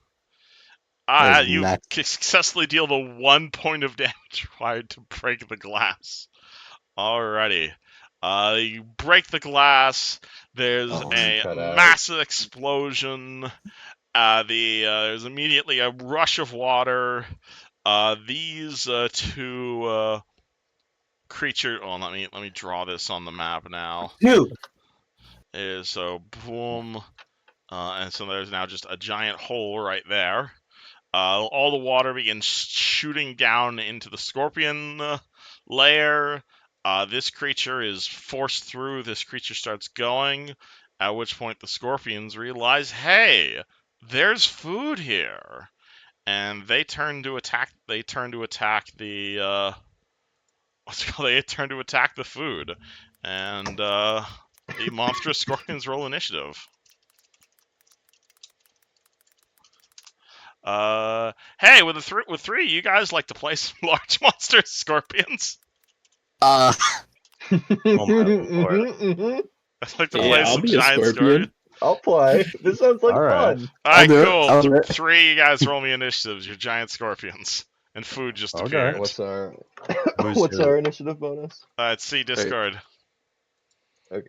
That is You max. successfully deal the 1 point of damage required to break the glass. Alrighty. You break the glass. There's Oh, a cut out. massive explosion. There's immediately a rush of water. These two creature. Oh, let me draw this on the map now. Dude, So boom, and so there's now just a giant hole right there. All the water begins shooting down into the scorpion layer. This creature is forced through. This creature starts going. At which point the scorpions realize, hey, there's food here, and they turn to attack. They turn to attack the what's it called? They turn to attack the food, and the monstrous scorpions roll initiative. Hey, with three, you guys like to play some large monster scorpions? Uh, Oh my lord. I'd like to Yeah, play I'll some be a giant scorpion. I'll play. This sounds like All right. fun. All right, do it. cool. I'll do it. Three, you guys roll me initiatives. You're giant scorpions, and food just Okay. appeared. What's our Who's what's who? our initiative bonus? Let's see Discord. Oh,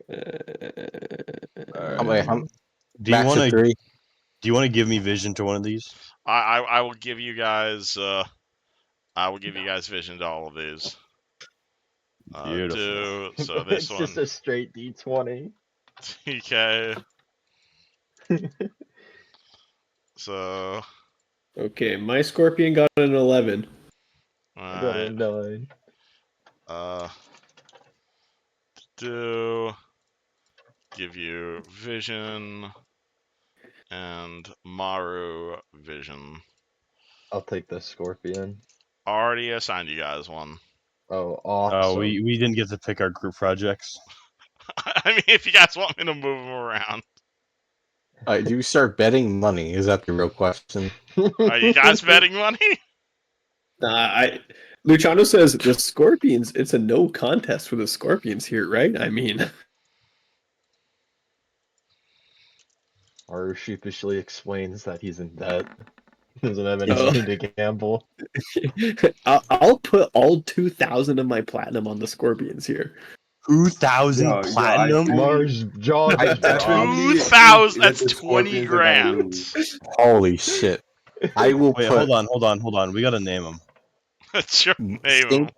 wait, Uh, Do you max want of to? 3. Do you want to give me vision to one of these? I will give you guys vision to all of these. Beautiful. So this It's just one, a straight D20. TK. So okay, my scorpion got an 11. I got a alright. 9. Do give you vision and Maru vision. I'll take the scorpion. Already assigned you guys one. Oh, awesome. We didn't get to pick our group projects. I mean, if you guys want me to move them around, Do you start betting money? Is that the real question? are you guys betting money? Luciano says the scorpions. It's a no contest for the scorpions here, right? I mean, Maru sheepishly explains that he's in debt. He doesn't have any Oh. money to gamble. I'll put all 2,000 of my platinum on the scorpions here. 2,000 Yo, platinum. Mar's jaw I just bet dropped. you- 2,000. that That's the 20 Scorpions are gonna grand. lose. Holy shit! I will Wait, put. hold on. We gotta name him. That's your name. Stink.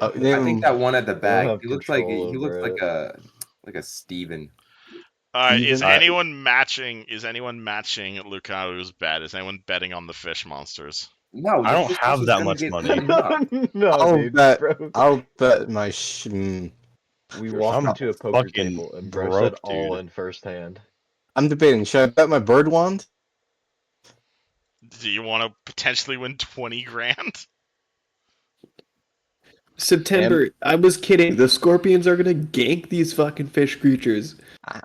I think that one at the don't back. have He looks like control over like it. a Steven. Is Even- anyone matching? Is anyone matching Lucao's bet? Is anyone betting on the fish monsters? No, I the don't fish have is that gonna much get money. eaten up. No, I'll dude, bet. bro. I'll bet my. We walked I'm into a poker fucking table and bro broke, said all dude. in first hand. I'm debating. Should I bet my bird wand? Do you want to potentially win 20 grand? September. I was kidding. The scorpions are gonna gank these fucking fish creatures.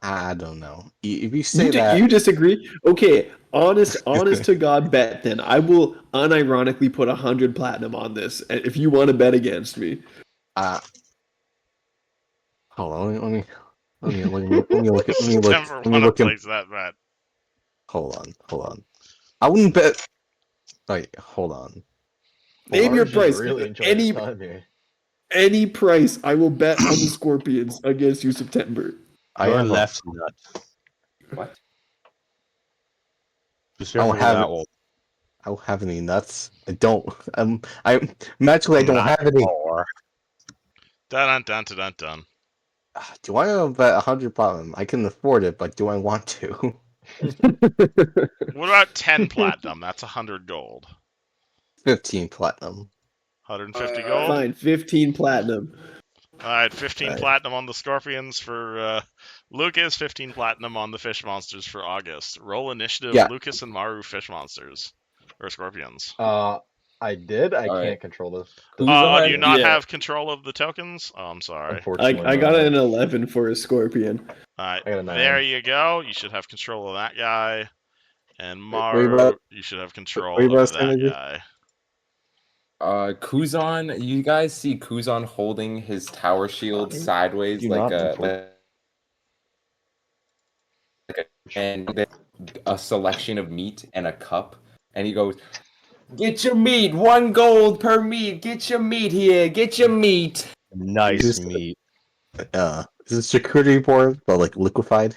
I don't know. If you say that, You disagree? Okay, honest to God bet. Then I will unironically put 100 platinum on this. If you want to bet against me, hold on. Let me look at. September Let me want to look at. place that bet. Hold on. I wouldn't bet. Wait, hold on. name your Mar's just price. really enjoying Any his time here. any price, I will bet on the scorpions against you, September. I Your have a- left nut. What? Just I don't careful with have that it. one. I don't have any nuts. I don't. Magically, I don't Not have any. more. Dun dun dun dun dun. Do I want to bet 100 platinum? I can afford it, but do I want to? What about 10 platinum? That's 100 gold. 15 platinum. 150 gold. Fine, 15 platinum. All right, 15 Alright. platinum on the scorpions for Lucas. 15 platinum on the fish monsters for August. Roll initiative. Yeah. Lucas and Maru fish monsters or scorpions. I did. I Alright. can't control the. Who's Do on? you not Yeah. have control of the tokens? Oh, I'm sorry. Unfortunately, I got not. an 11 for a scorpion. All right, I got a 9. there you go. You should have control of that guy. And Were you Maru, about- you should have were control you of about to that say anything? guy. Kuzan. You guys see Kuzan holding his tower shield sideways, Do like not a unfold. and a selection of meat and a cup, and he goes, "Get your meat. 1 gold per meat. Get your meat here. Get your meat." Nice Just- meat. Is it charcuterie board, but like liquefied?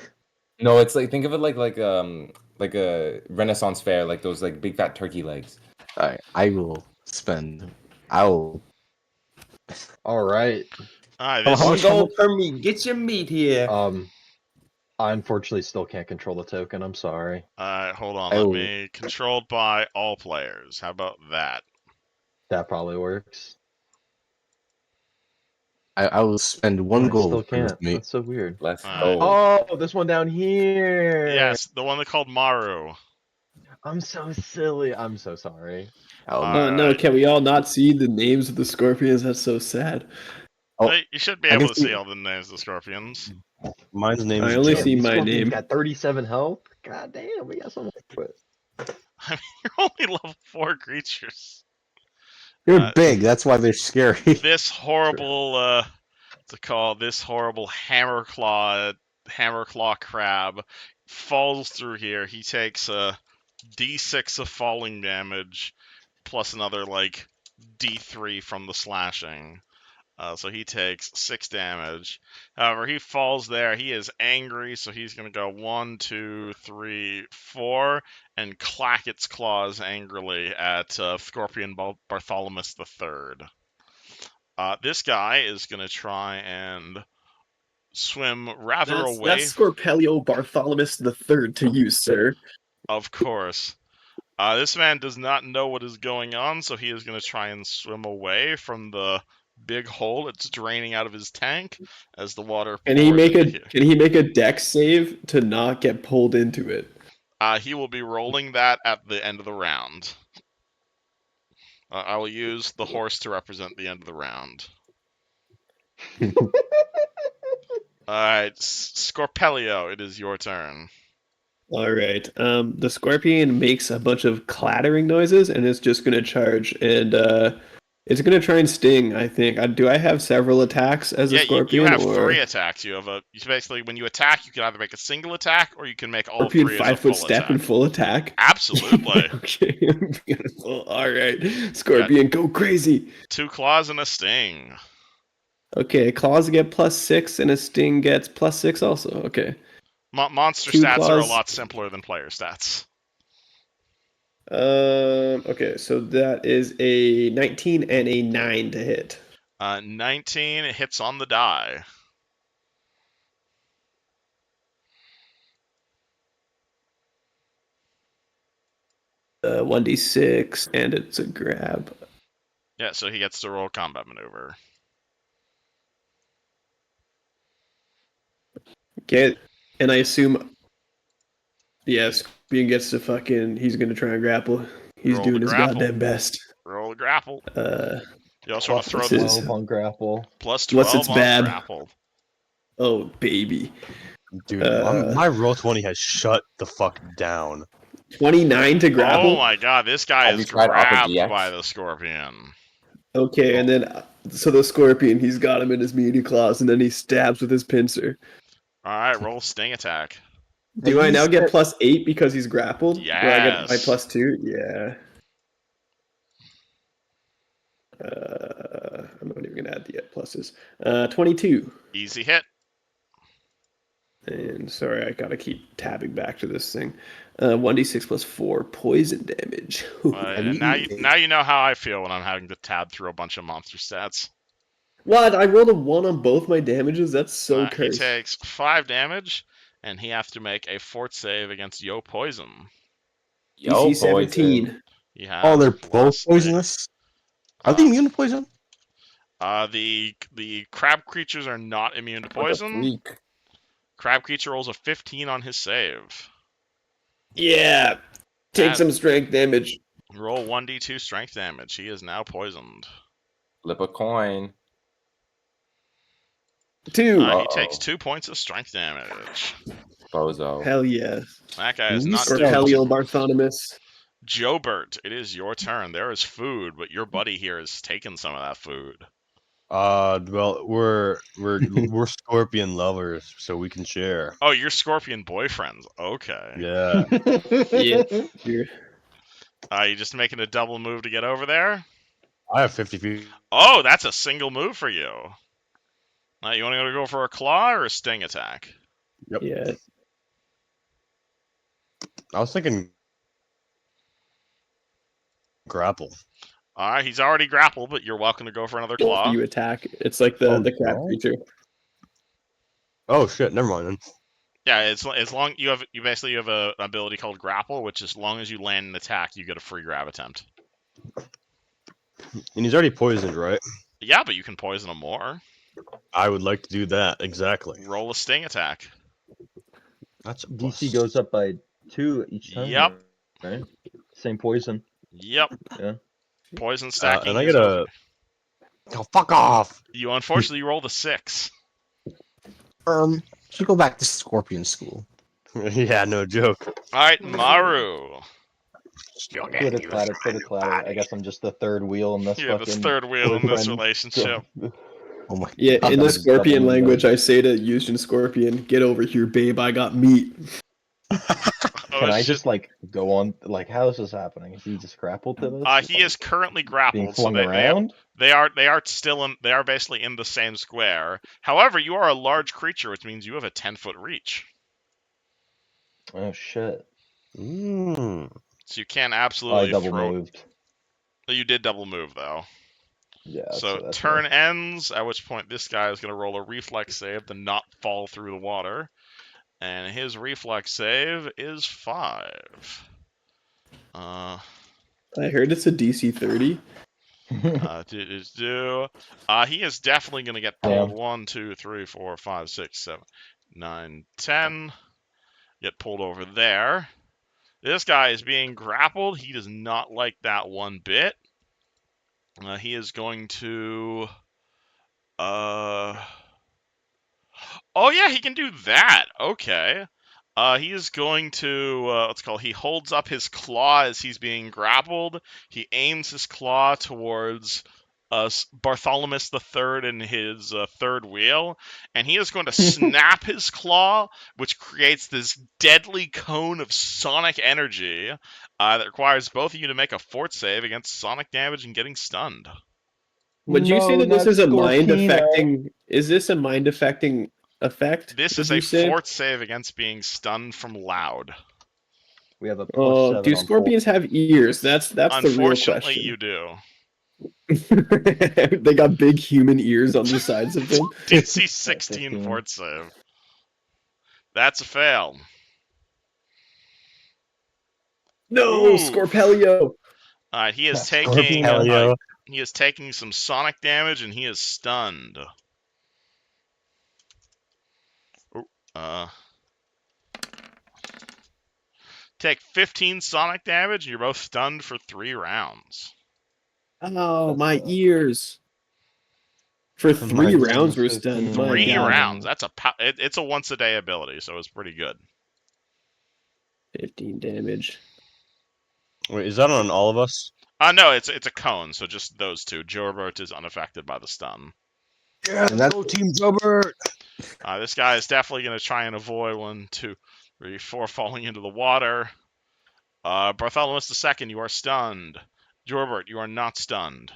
No, it's like, think of it like a Renaissance fair, like those like big fat turkey legs. Alright, I will spend. I'll. All right. All right, How this, much- 1 gold per meat. Get your meat here. I unfortunately still can't control the token. I'm sorry. hold on. I Let will- me controlled by all players. How about that? That probably works. I will spend Oh, one I gold still for this, can't. mate. That's so weird. Let's Alright. go. Oh, this one down here. Yes, the one they called Maru. I'm so silly. I'm so sorry. Oh, Alright. No, can we all not see the names of the scorpions? That's so sad. oh, You should be I able can to see see. all the names of the scorpions. Mine's name I is only Joe. see These my scorpions name. got 37 health. God damn, we got so much to it. I mean, you're only level 4 creatures. They're big. That's why they're scary. This horrible, this horrible hammerclaw crab falls through here. He takes a D6 of falling damage, plus another, like, D3 from the slashing. So he takes 6 damage. However, he falls there. He is angry, so he's going to go 1, 2, 3, 4, and clack its claws angrily at Scorpion Bartholomew III. This guy is going to try and swim rather away. That's Scorpelio Bartholomew III to you, sir. Of course. This man does not know what is going on, so he is going to try and swim away from the big hole it's draining out of his tank as the water Can he pours make into a here. Can he make a dex save to not get pulled into it? He will be rolling that at the end of the round. I will use the horse to represent the end of the round. Alright, Scorpelio, it is your turn. All right. The scorpion makes a bunch of clattering noises and it's just gonna charge and it's gonna try and sting. I think. Do I have several attacks as a Yeah, scorpion? you have or 3 attacks. You basically, when you attack, you can either make a single attack or you can make all scorpion 3 as a 5 full foot step attack. and full attack? Absolutely. Okay, beautiful. All right, scorpion, go crazy. 2 claws and a sting. Okay, claws get +6 and a sting gets +6 also. Okay. Monster 2 stats are a claws. lot simpler than player stats. Okay, so that is a 19 and a 9 to hit. 19 hits on the die. Uh, 1d6 and it's a grab. Yeah, so he gets to roll combat maneuver. Okay, and I assume, yes, Scorpion gets to he's gonna try and grapple. He's Roll doing the his grapple. goddamn best. Roll a grapple. You also want to throw Plus the his- 12 on grapple. plus What's 12 its on bad? grapple. Oh, baby. Dude, Uh, my roll 20 has shut the fuck down. 29 to grapple? Oh my god, this guy Have is you tried Alpha grabbed GX? by the scorpion. Okay, and then, so the Scorpion, he's got him in his meaty claws, and then he stabs with his pincer. Alright, roll sting attack. Do I now get +8 because he's grappled? Where I get my Yes. +2? Yeah. I'm not even gonna add the pluses. 22. Easy hit. And sorry, I gotta keep tabbing back to this thing. 1d6 plus 4 poison damage. And now you know how I feel when I'm having to tab through a bunch of monster stats. What? I rolled a 1 on both my damages? That's so He cursed. takes 5 damage, and he has to make a fort save against Yo Poison. Yo, DC 17. poison. He has Oh, they're both plus poisonous. Are they immune to poison? the crab creatures are not immune to What a poison. freak. Crab creature rolls a 15 on his save. Yeah. Take That- some strength damage. Roll 1d2 strength damage. He is now poisoned. Flip a coin. 2. He takes 2 points of strength damage. Bozo. Hell yeah. That guy is not Or doing Scorpelio Bartholomew. Jobert, it is your turn. There is food, but your buddy here has taken some of that food. Well, we're scorpion lovers, so we can share. Oh, you're scorpion boyfriends. Okay. Yeah. Yeah. You're- You just making a double move to get over there? I have 50 feet. Oh, that's a single move for you. You want to go for a claw or a sting attack? Yep. Yeah. I was thinking grapple. All right, he's already grappled, but you're welcome to go for another claw. You attack. It's like the crab no. creature. Oh shit! Never mind then. Yeah, as long you have an ability called grapple, which as long as you land an attack, you get a free grab attempt. And he's already poisoned, right? Yeah, but you can poison him more. I would like to do that exactly. Roll a sting attack. That's a DC plus. goes up by 2 each time. Yep. Right. Same poison. Yep. Yeah. Poison stacking And I is get over. a. Oh, fuck off! You unfortunately rolled a 6. Should go back to Scorpion School. Yeah, no joke. All right, Maru. Clitter clatter, clitter clatter. I guess I'm just the third wheel in this You're the fucking third wheel in this boyfriend. relationship. Oh my Yeah, god. in the Just double Scorpion me, language, guys. I say to Yushin Scorpion, "Get over here, babe. I got meat." Can I shit. just like go on? Like, how is this happening? Is he just grappled to this? He is currently Being grappled, so flung around? they are basically in the same square. However, you are a large creature, which means you have a 10-foot reach, Oh shit! Mm. so you can I absolutely double throw. moved. You did double move though. Yeah. So that's turn me. ends, at which point this guy is going to roll a reflex save to not fall through the water, and his reflex save is 5. I heard it's a DC 30. He is definitely going to get pulled. Damn. 1, 2, 3, 4, 5, 6, 7, 9, 10. Get pulled over there. This guy is being grappled. He does not like that one bit. He is going to. Oh yeah, he can do that. Okay. He is going to he holds up his claw as he's being grappled. He aims his claw towards Bartholomew the Third in his third wheel, and he is going to snap his claw, which creates this deadly cone of sonic energy that requires both of you to make a fort save against sonic damage and getting stunned. Would you say No, that this not is a mind Scorpino. affecting? Is this a mind affecting effect? This would is you a say? fort save against being stunned from loud. We have a Oh, +7 do on scorpions have ears? That's the real Unfortunately, question. you do. They got big human ears on the sides of them. DC 16 15. fort save. That's a fail. No, Ooh. Scorpelio. He is Scorpion. taking some sonic damage and he is stunned. Take 15 sonic damage and you're both stunned for 3 rounds. Oh, That's my bad. ears. For My 3 goodness, rounds, we're stunned. 15. My 3 God. rounds. That's it's a once a day ability, so it's pretty good. 15 damage. Wait, is that on all of us? No, it's a cone, so just those two. Jorbert is unaffected by the stun. Yeah, And that's- go Team Jobert! This guy is definitely going to try and avoid 1, 2, 3, 4 falling into the water. Bartholomew II, you are stunned. Jorbert, you are not stunned.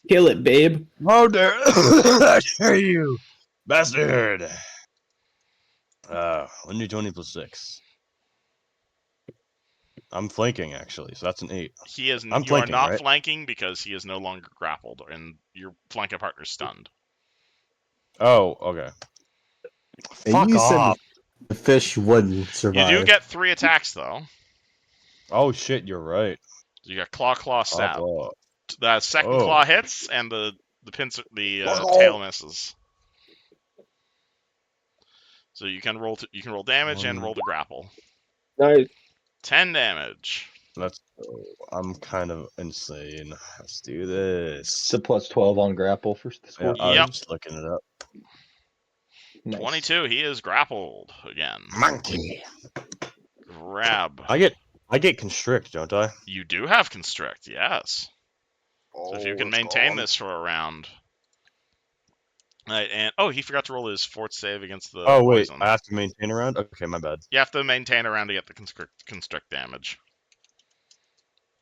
Kill it, babe. How dare I dare you, bastard! 1d20 plus 6. I'm flanking actually, so that's an 8. You are flanking, not right? flanking because he is no longer grappled, and your flanking partner is stunned. Oh, okay. And Fuck you said off! the fish wouldn't survive. You do get 3 attacks though. Oh shit, you're right. You got claw, stab. Oh, The second Oh. claw hits, and the tail misses. So you can roll damage and roll the grapple. Nice. 10 damage. I'm kind of insane. Let's do this. It's a +12 on grapple for the Yeah, Scorpion. I was Yep. just looking it up. Nice. 22. He is grappled again. Monkey. Grab. I get constrict, don't I? You do have constrict, yes. So if you can let's maintain go. this for a round. Right, and he forgot to roll his fort save against the Oh wait, poison. I have to maintain around. Okay, my bad. You have to maintain a round to get the constrict damage.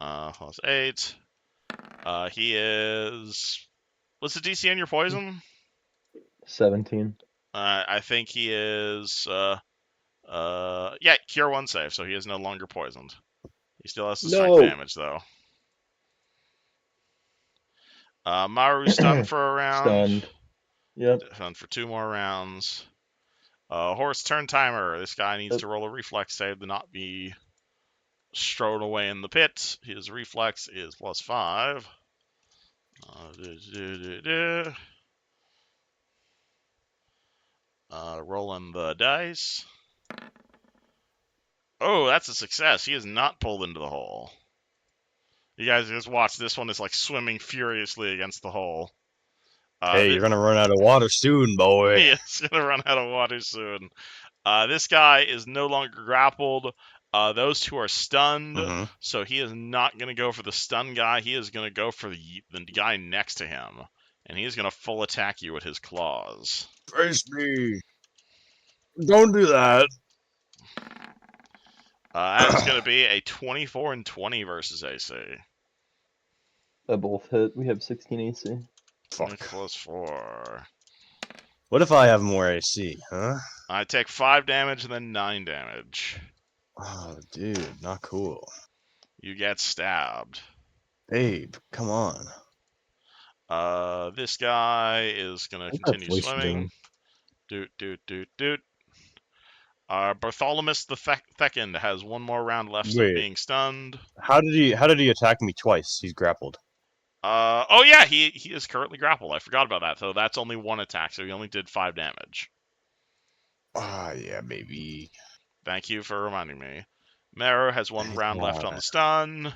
Plus 8. He is. What's the DC on your poison? 17. I think he is. Cure 1 save, so he is no longer poisoned. He still has the strength damage though. Maru's stunned for a round. Stunned. Yep. Stunned for 2 more rounds. Horse turn timer. This guy needs to roll a reflex save to not be strode away in the pit. His reflex is +5. rolling the dice. Oh, that's a success. He is not pulled into the hole. You guys just watch. This one is like swimming furiously against the hole. Hey, you're gonna run out of water soon, boy. He is gonna run out of water soon. This guy is no longer grappled. Those two are stunned, so he is not gonna go for the stun guy. He is gonna go for the guy next to him, and he is gonna full attack you with his claws. Face me. Don't do that. That is gonna be a 24 and 20 versus AC. They both hit. We have 16 AC. 20 Fuck. plus 4. What if I have more AC, huh? I take 5 damage and then 9 damage. Oh, dude, not cool. You get stabbed. Babe, come on. This guy is gonna What's that continue voice swimming. Doot. Bartholomew the Second has one more round left of Wait. being stunned. How did he attack me twice? He's grappled. Oh yeah, he is currently grappled. I forgot about that. So that's only one attack. So he only did 5 damage. Ah, yeah, baby. Thank you for reminding me. Mero has one Thank round left God. on the stun.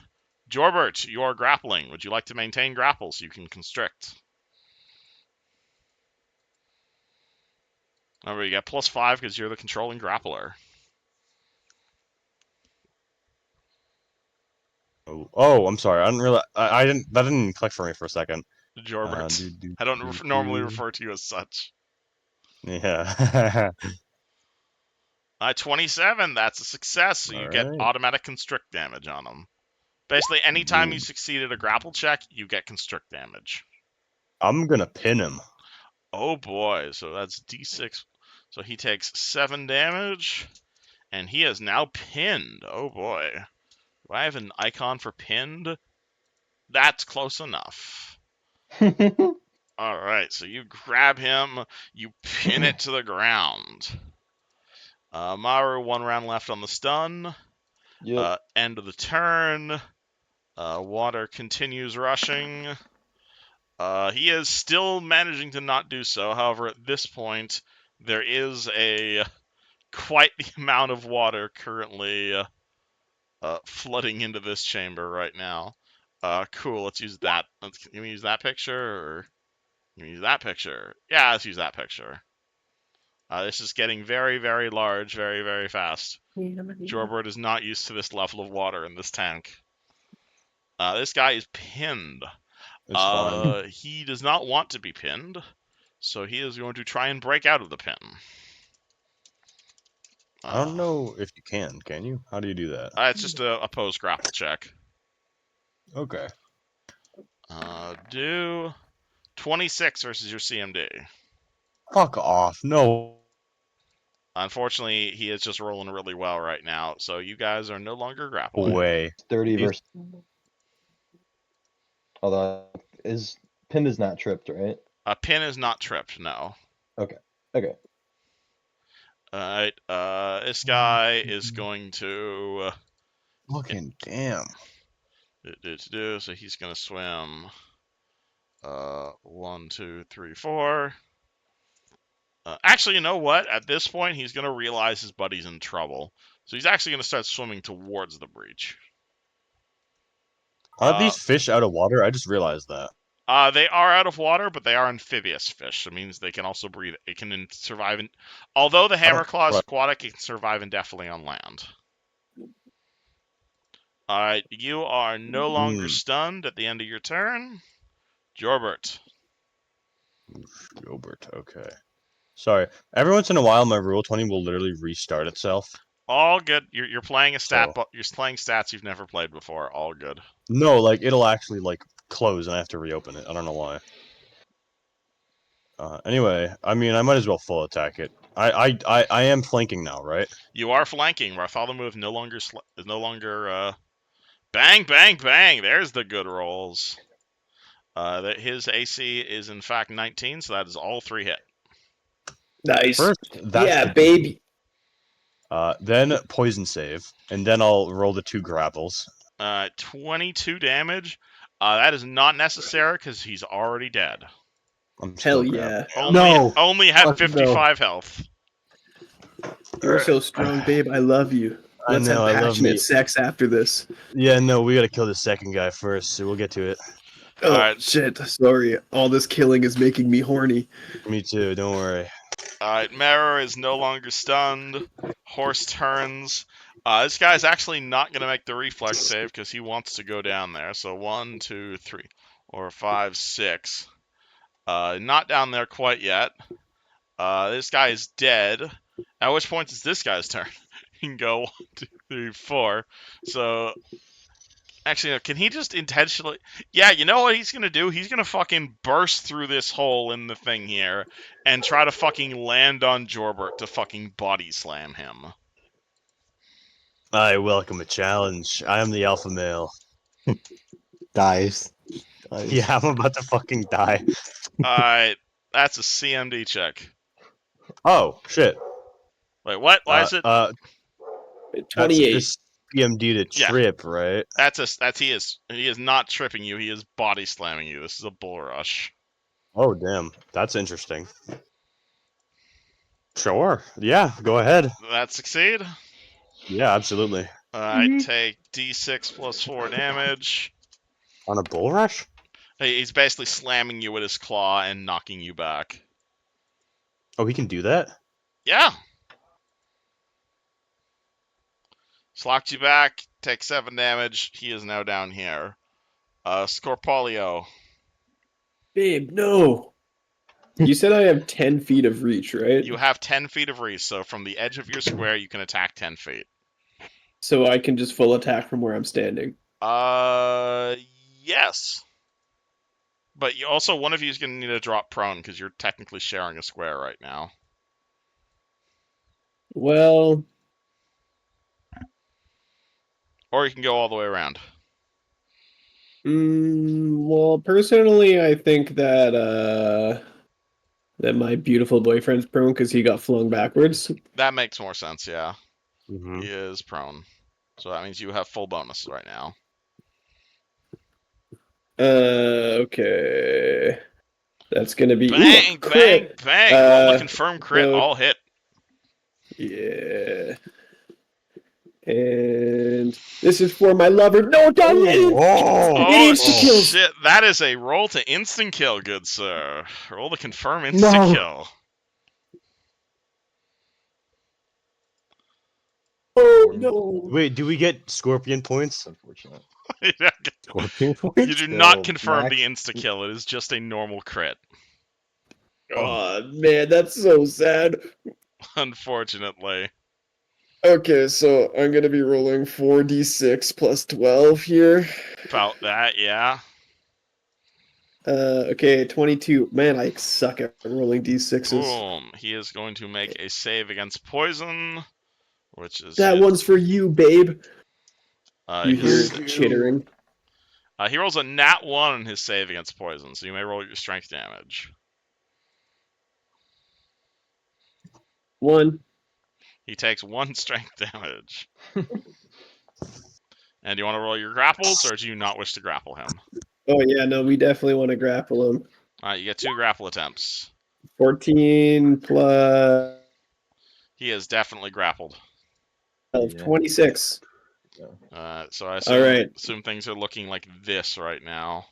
Jorbert, you are grappling. Would you like to maintain grapple so you can constrict? Remember, you get +5 because you're the controlling grappler. Oh, I'm sorry. I didn't realize. I didn't. That didn't click for me for a second. Jorbert. I don't normally refer to you as such. Yeah. 27, that's a success, so you get Alright. automatic constrict damage on them. Basically, anytime you Boom. succeed at a grapple check, you get constrict damage. I'm gonna pin him. Oh boy, so that's d6. So he takes 7 damage, and he is now pinned. Oh boy. Do I have an icon for pinned? That's close enough. Alright, so you grab him, you pin it to the ground. Maru, 1 round left on the stun. Yep. End of the turn. Water continues rushing. He is still managing to not do so. However, at this point, there is quite the amount of water currently flooding into this chamber right now. Cool. Let's use that. Can we use that picture, or can we use that picture? Yeah, let's use that picture. This is getting very, very large, very, very fast. Jorbert is not used to this level of water in this tank. This guy is pinned. It's fine. He does not want to be pinned, so he is going to try and break out of the pin. I don't know if you can. Can you? How do you do that? It's just a post grapple check. Okay. Do 26 versus your CMD. Fuck off. No. Unfortunately, he is just rolling really well right now, so you guys are no longer grappling. Way. 30 He's- versus. Although pin is not tripped, right? A pin is not tripped, no. Okay. Alright, this guy is going to Fucking damn. so he's gonna swim 1, 2, 3, 4. Actually, you know what? At this point, he's gonna realize his buddy's in trouble. So he's actually gonna start swimming towards the breach. Are these fish out of water? I just realized that. They are out of water, but they are amphibious fish. It means they can also breathe. It can survive although the hammerclaw is aquatic, it can survive indefinitely on land. Alright, you are no longer stunned at the end of your turn. Jorbert. Gilbert, okay. Sorry. Every once in a while, my Rule 20 will literally restart itself. All good. You're playing a stat. You're playing stats you've never played before. All good. No, like it'll actually like close and I have to reopen it. I don't know why. Anyway, I mean, I might as well full attack it. I am flanking now, right? You are flanking. Bartholomew is no longer bang, bang, bang. There's the good rolls. His AC is in fact 19, so that is all 3 hit. Nice. First, Yeah, baby. Then poison save, and then I'll roll the 2 grapples. 22 damage. That is not necessary because he's already dead. I'm still Hell grappling. yeah. No. Only had Fuck 55 health. You're so strong, babe. I love you. I Let's know, have I love passionate me. sex after this. Yeah, no, we gotta kill the second guy first, so we'll get to it. Oh Alright. shit! Sorry. All this killing is making me horny. Me too, don't worry. Alright, Mara is no longer stunned. Horse turns. This guy's actually not going to make the reflex save because he wants to go down there. So 1, 2, 3, 4, 5, 6. Not down there quite yet. This guy is dead. At which point is this guy's turn? He can go 1, 2, 3, 4. So, actually, no, can he just intentionally... Yeah, you know what he's going to do? He's going to fucking burst through this hole in the thing here and try to fucking land on Jorbert to fucking body slam him. I welcome a challenge. I am the alpha male. Dies. Yeah, I'm about to fucking die. Alright, that's a CMD check. Oh, shit. Wait, what? Why is it? That's 28. this PMD to Yeah. trip, right? He is not tripping you, he is body slamming you. This is a bull rush. Oh, damn. That's interesting. Sure. Yeah, go ahead. Did that succeed? Yeah, absolutely. Alright, take D6 plus 4 damage. On a bull rush? He's basically slamming you with his claw and knocking you back. Oh, he can do that? Yeah. Slocked you back, take 7 damage. He is now down here. Scorpolio. Babe, no. You said I have 10 feet of reach, right? You have 10 feet of reach, so from the edge of your square, you can attack 10 feet. So I can just full attack from where I'm standing. Yes. But you also, one of you is going to need to drop prone because you're technically sharing a square right now. Well, Or you can go all the way around. well, personally, I think that that my beautiful boyfriend's prone because he got flung backwards. That makes more sense, yeah. Mm-hmm. He is prone. So that means you have full bonus right now. Okay. That's gonna be Bang, ooh, crit. bang, bang! Roll a confirmed crit, so- all hit. Yeah. And this is for my lover. No, don't hit him! Oh, Oh, insta-kills. shit, that is a roll to instant kill, good sir. Roll to confirm instant No. kill. Oh no. Wait, do we get scorpion points? Unfortunate. Scorpion You points? do not Still confirm max- the insta kill, it is just a normal crit. Oh man, that's so sad. Unfortunately. Okay, so I'm gonna be rolling 4d6 plus 12 here. About that, yeah. Okay, 22. Man, I suck at rolling d6s. Boom. He is going to make a save against poison, which is That his- one's for you, babe. You hear his- it chittering. he rolls a nat 1 on his save against poison, so you may roll your strength damage. 1. He takes 1 strength damage. And do you want to roll your grapples, or do you not wish to grapple him? Oh yeah, no, we definitely want to grapple him. You get 2 grapple attempts. 14 plus He is definitely grappled. 12, Yeah. 26. So I Alright. assume things are looking like this right now.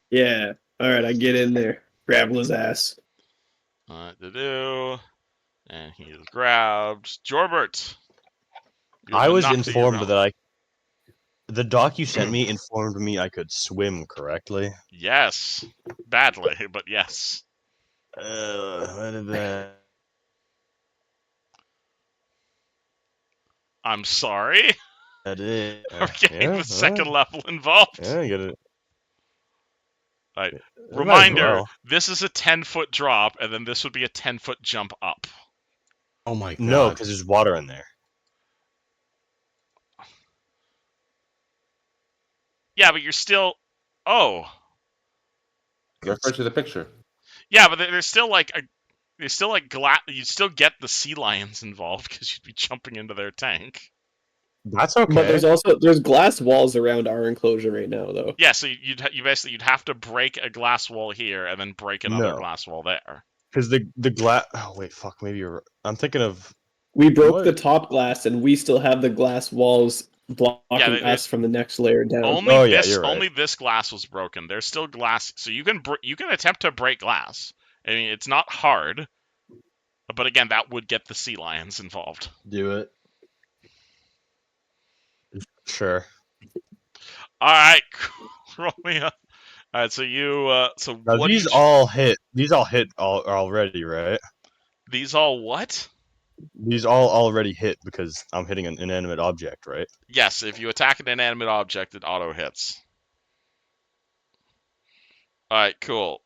Yeah. Alright, I get in there. Grapple his ass. And he is grabbed. Jorbert! You have I been was knocked to your informed realm. that the doc you sent me informed me I could swim correctly. Yes. Badly, but yes. What is that? I'm sorry? That is. We're getting the second level involved. Yeah, I get it. Right. Might as Reminder, well. this is a 10-foot drop, and then this would be a 10-foot jump up. Oh my god. No, because there's water in there. Yeah, but you're still... Oh. Refer to the picture. Yeah, but there's still like a... There's still like you still get the sea lions involved because you'd be jumping into their tank. That's okay. But there's glass walls around our enclosure right now, though. Yeah, so you'd have to break a glass wall here and then break another No. glass wall there. Because the glass. Oh wait, fuck. Maybe you're. I'm thinking of. We broke What? the top glass, and we still have the glass walls blocking it- us from the next layer down. Oh, yeah, you're right. Only this glass was broken. There's still glass, so you can attempt to break glass. I mean, it's not hard, but again, that would get the sea lions involved. Do it. Sure. All right, roll me up. All right, so Now what? these all hit. These all hit already, right? These all what? These all already hit because I'm hitting an inanimate object, right? Yes, if you attack an inanimate object, it auto hits. All right, cool.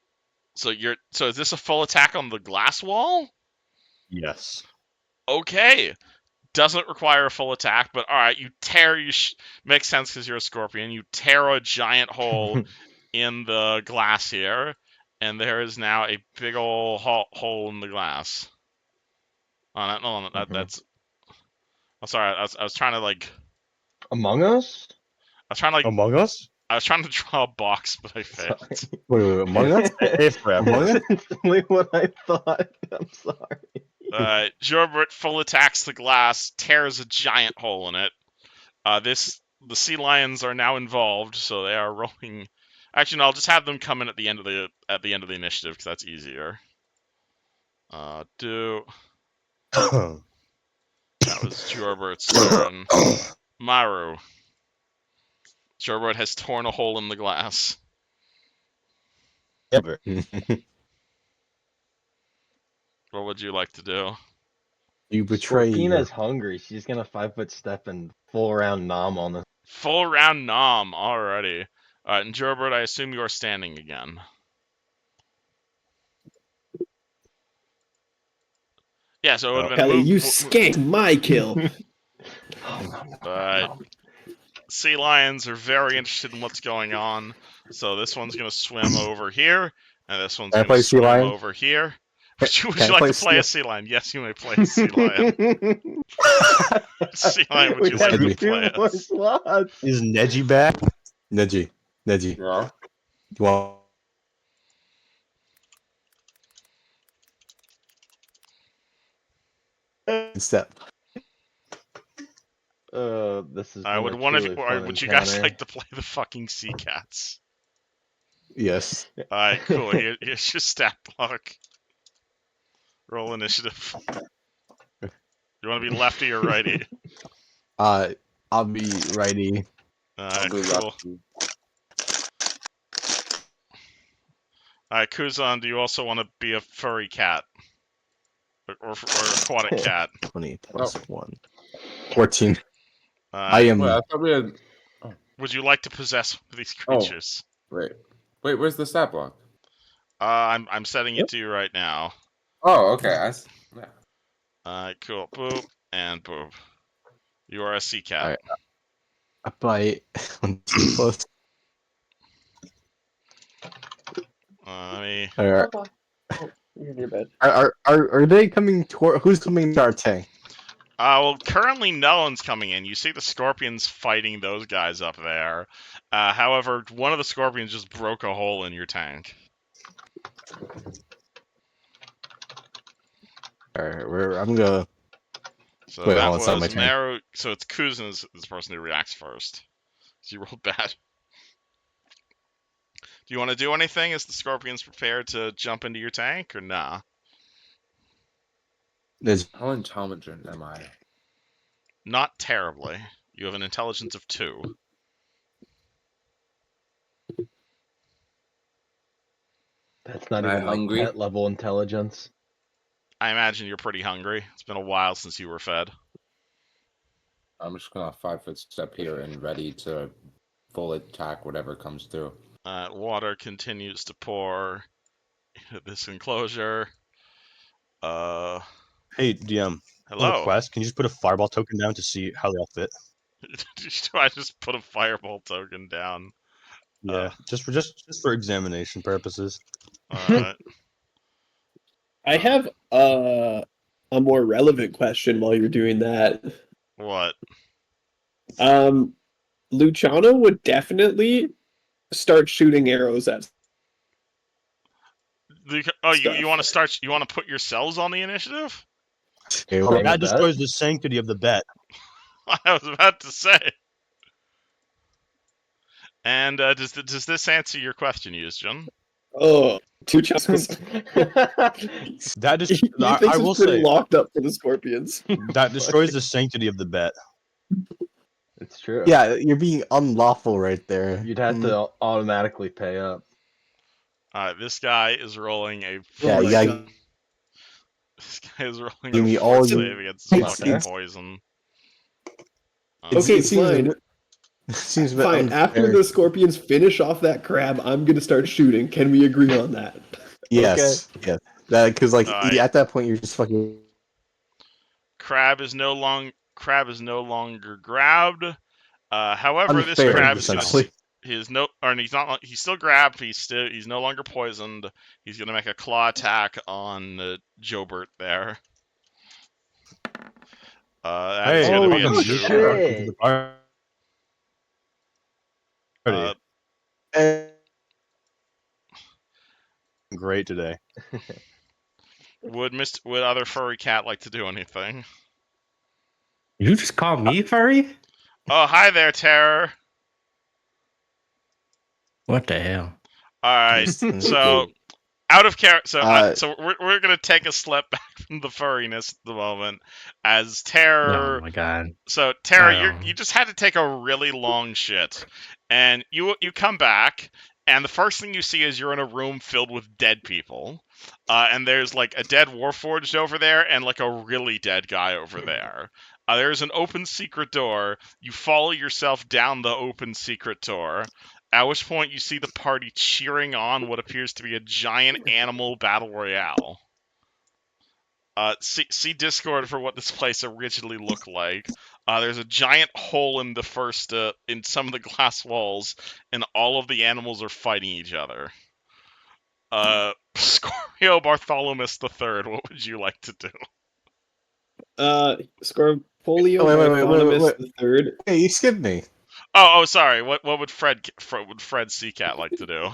So is this a full attack on the glass wall? Yes. Okay. Doesn't require a full attack, but all right, you tear. Makes sense because you're a scorpion. You tear a giant hole in the glass here, and there is now a big old hole in the glass. Oh, no, that's. I'm sorry. I was trying to like. Among Us? I was trying to like. Among Us? I was trying to draw a box, but I failed. Wait, Among Us? If Among Us? That's only what I thought. I'm sorry. Jorbert full attacks the glass, tears a giant hole in it. The sea lions are now involved, so they are rolling. Actually, no, I'll just have them come in at the end of the initiative because that's easier. That was Jorbert's turn. Maru. Jorbert has torn a hole in the glass. Ever. What would you like to do? You betray Scorpina's hungry. She's gonna 5-foot step and full round nom on the. Full round nom already. Alright, and Jorbert, I assume you are standing again. Yeah, so it would have been Kelly, move, you skanked my kill. But sea lions are very interested in what's going on, so this one's gonna swim over here, and this one's Can I gonna play sea swim lion? over here. Would you Can I like play to play a sea- sea lion? Yes, you may play a sea lion. Sea lion, would you We like have to two play more us? slots. Is Neji back? Neji. Yeah. You want step? This is. I would would you guys like to play the fucking sea cats? Yes. Alright, cool. Here's your stat block. Roll initiative. You want to be lefty or righty? I'll be righty. I'll be Cool. lucky. Alright, Kuzan, do you also want to be a furry cat? Or aquatic cat? 20 plus 1. 14. I Alright, am. Wait, I thought we had. would you like to possess one of these creatures? Wait, where's the stat block? I'm setting it to you right now. Oh, okay. Yeah. Alright, cool. Boop and boop. You are a sea cat. Alright. I bite. Close. Let me. Alright. You're in your bed. Are they coming toward? Who's coming to our tank? Well, currently no one's coming in. You see the scorpions fighting those guys up there. However, one of the scorpions just broke a hole in your tank. Alright, I'm gonna. So Wait, that hold on, it's not my was turn. Maru. So it's Kuzan is the person who reacts first. So you rolled bad. Do you want to do anything as the scorpions prepare to jump into your tank, or nah? There's How intelligent am I? Not terribly. You have an intelligence of 2. That's not Am I even like hungry? pet level intelligence. I imagine you're pretty hungry. It's been a while since you were fed. I'm just gonna 5-foot step here and ready to full attack whatever comes through. Water continues to pour into this enclosure. Hey, DM. Hello. Request. Can you just put a fireball token down to see how they all fit? Do I just put a fireball token down? Yeah, just for examination purposes. Alright. I have a more relevant question while you're doing that. What? Luciano would definitely start shooting arrows at. you want to start? You want to put yourselves on the initiative? Okay, Oh, right. That bet? destroys the sanctity of the bet. I was about to say. And does this answer your question, Yusjin? Oh, two chances. That he just I thinks will it's pretty say locked up for the Scorpions. that destroys the sanctity of the bet. It's true. Yeah, you're being unlawful right there. You'd have to automatically pay up. This guy is rolling a. Yeah, Oh my yeah. God. This guy is rolling Give a me fort all save your- against his It's- fucking it's- poison. Okay, it seems fine. it seems a bit Fine. After unfair. the Scorpions finish off that crab, I'm gonna start shooting. Can we agree on that? Yes, yeah. That because like Alright. at that point you're just fucking. Crab is no longer grabbed. However, this Unfair, crab is essentially. he's still grabbed. He's no longer poisoned. He's gonna make a claw attack on Jobert there. That is Hey, gonna be a Holy two. shit. Uh, Great today. would other furry cat like to do anything? You just call me furry? Oh, hi there, Terror. What the hell? All right, so out of character, so we're gonna take a step back from the furriness at the moment, as Terror. Oh my god. So Terror, I you just had to take a really long shit, and you come back, and the first thing you see is you're in a room filled with dead people, and there's like a dead Warforged over there, and like a really dead guy over there. There's an open secret door. You follow yourself down the open secret door. At which point you see the party cheering on what appears to be a giant animal battle royale. See Discord for what this place originally looked like. There's a giant hole in in some of the glass walls, and all of the animals are fighting each other. Scorpio Bartholomew III, what would you like to do? Scorpolio Wait. Bartholomew the Third. Hey, you skipped me. Oh, sorry. What would Fred Seacat like to do?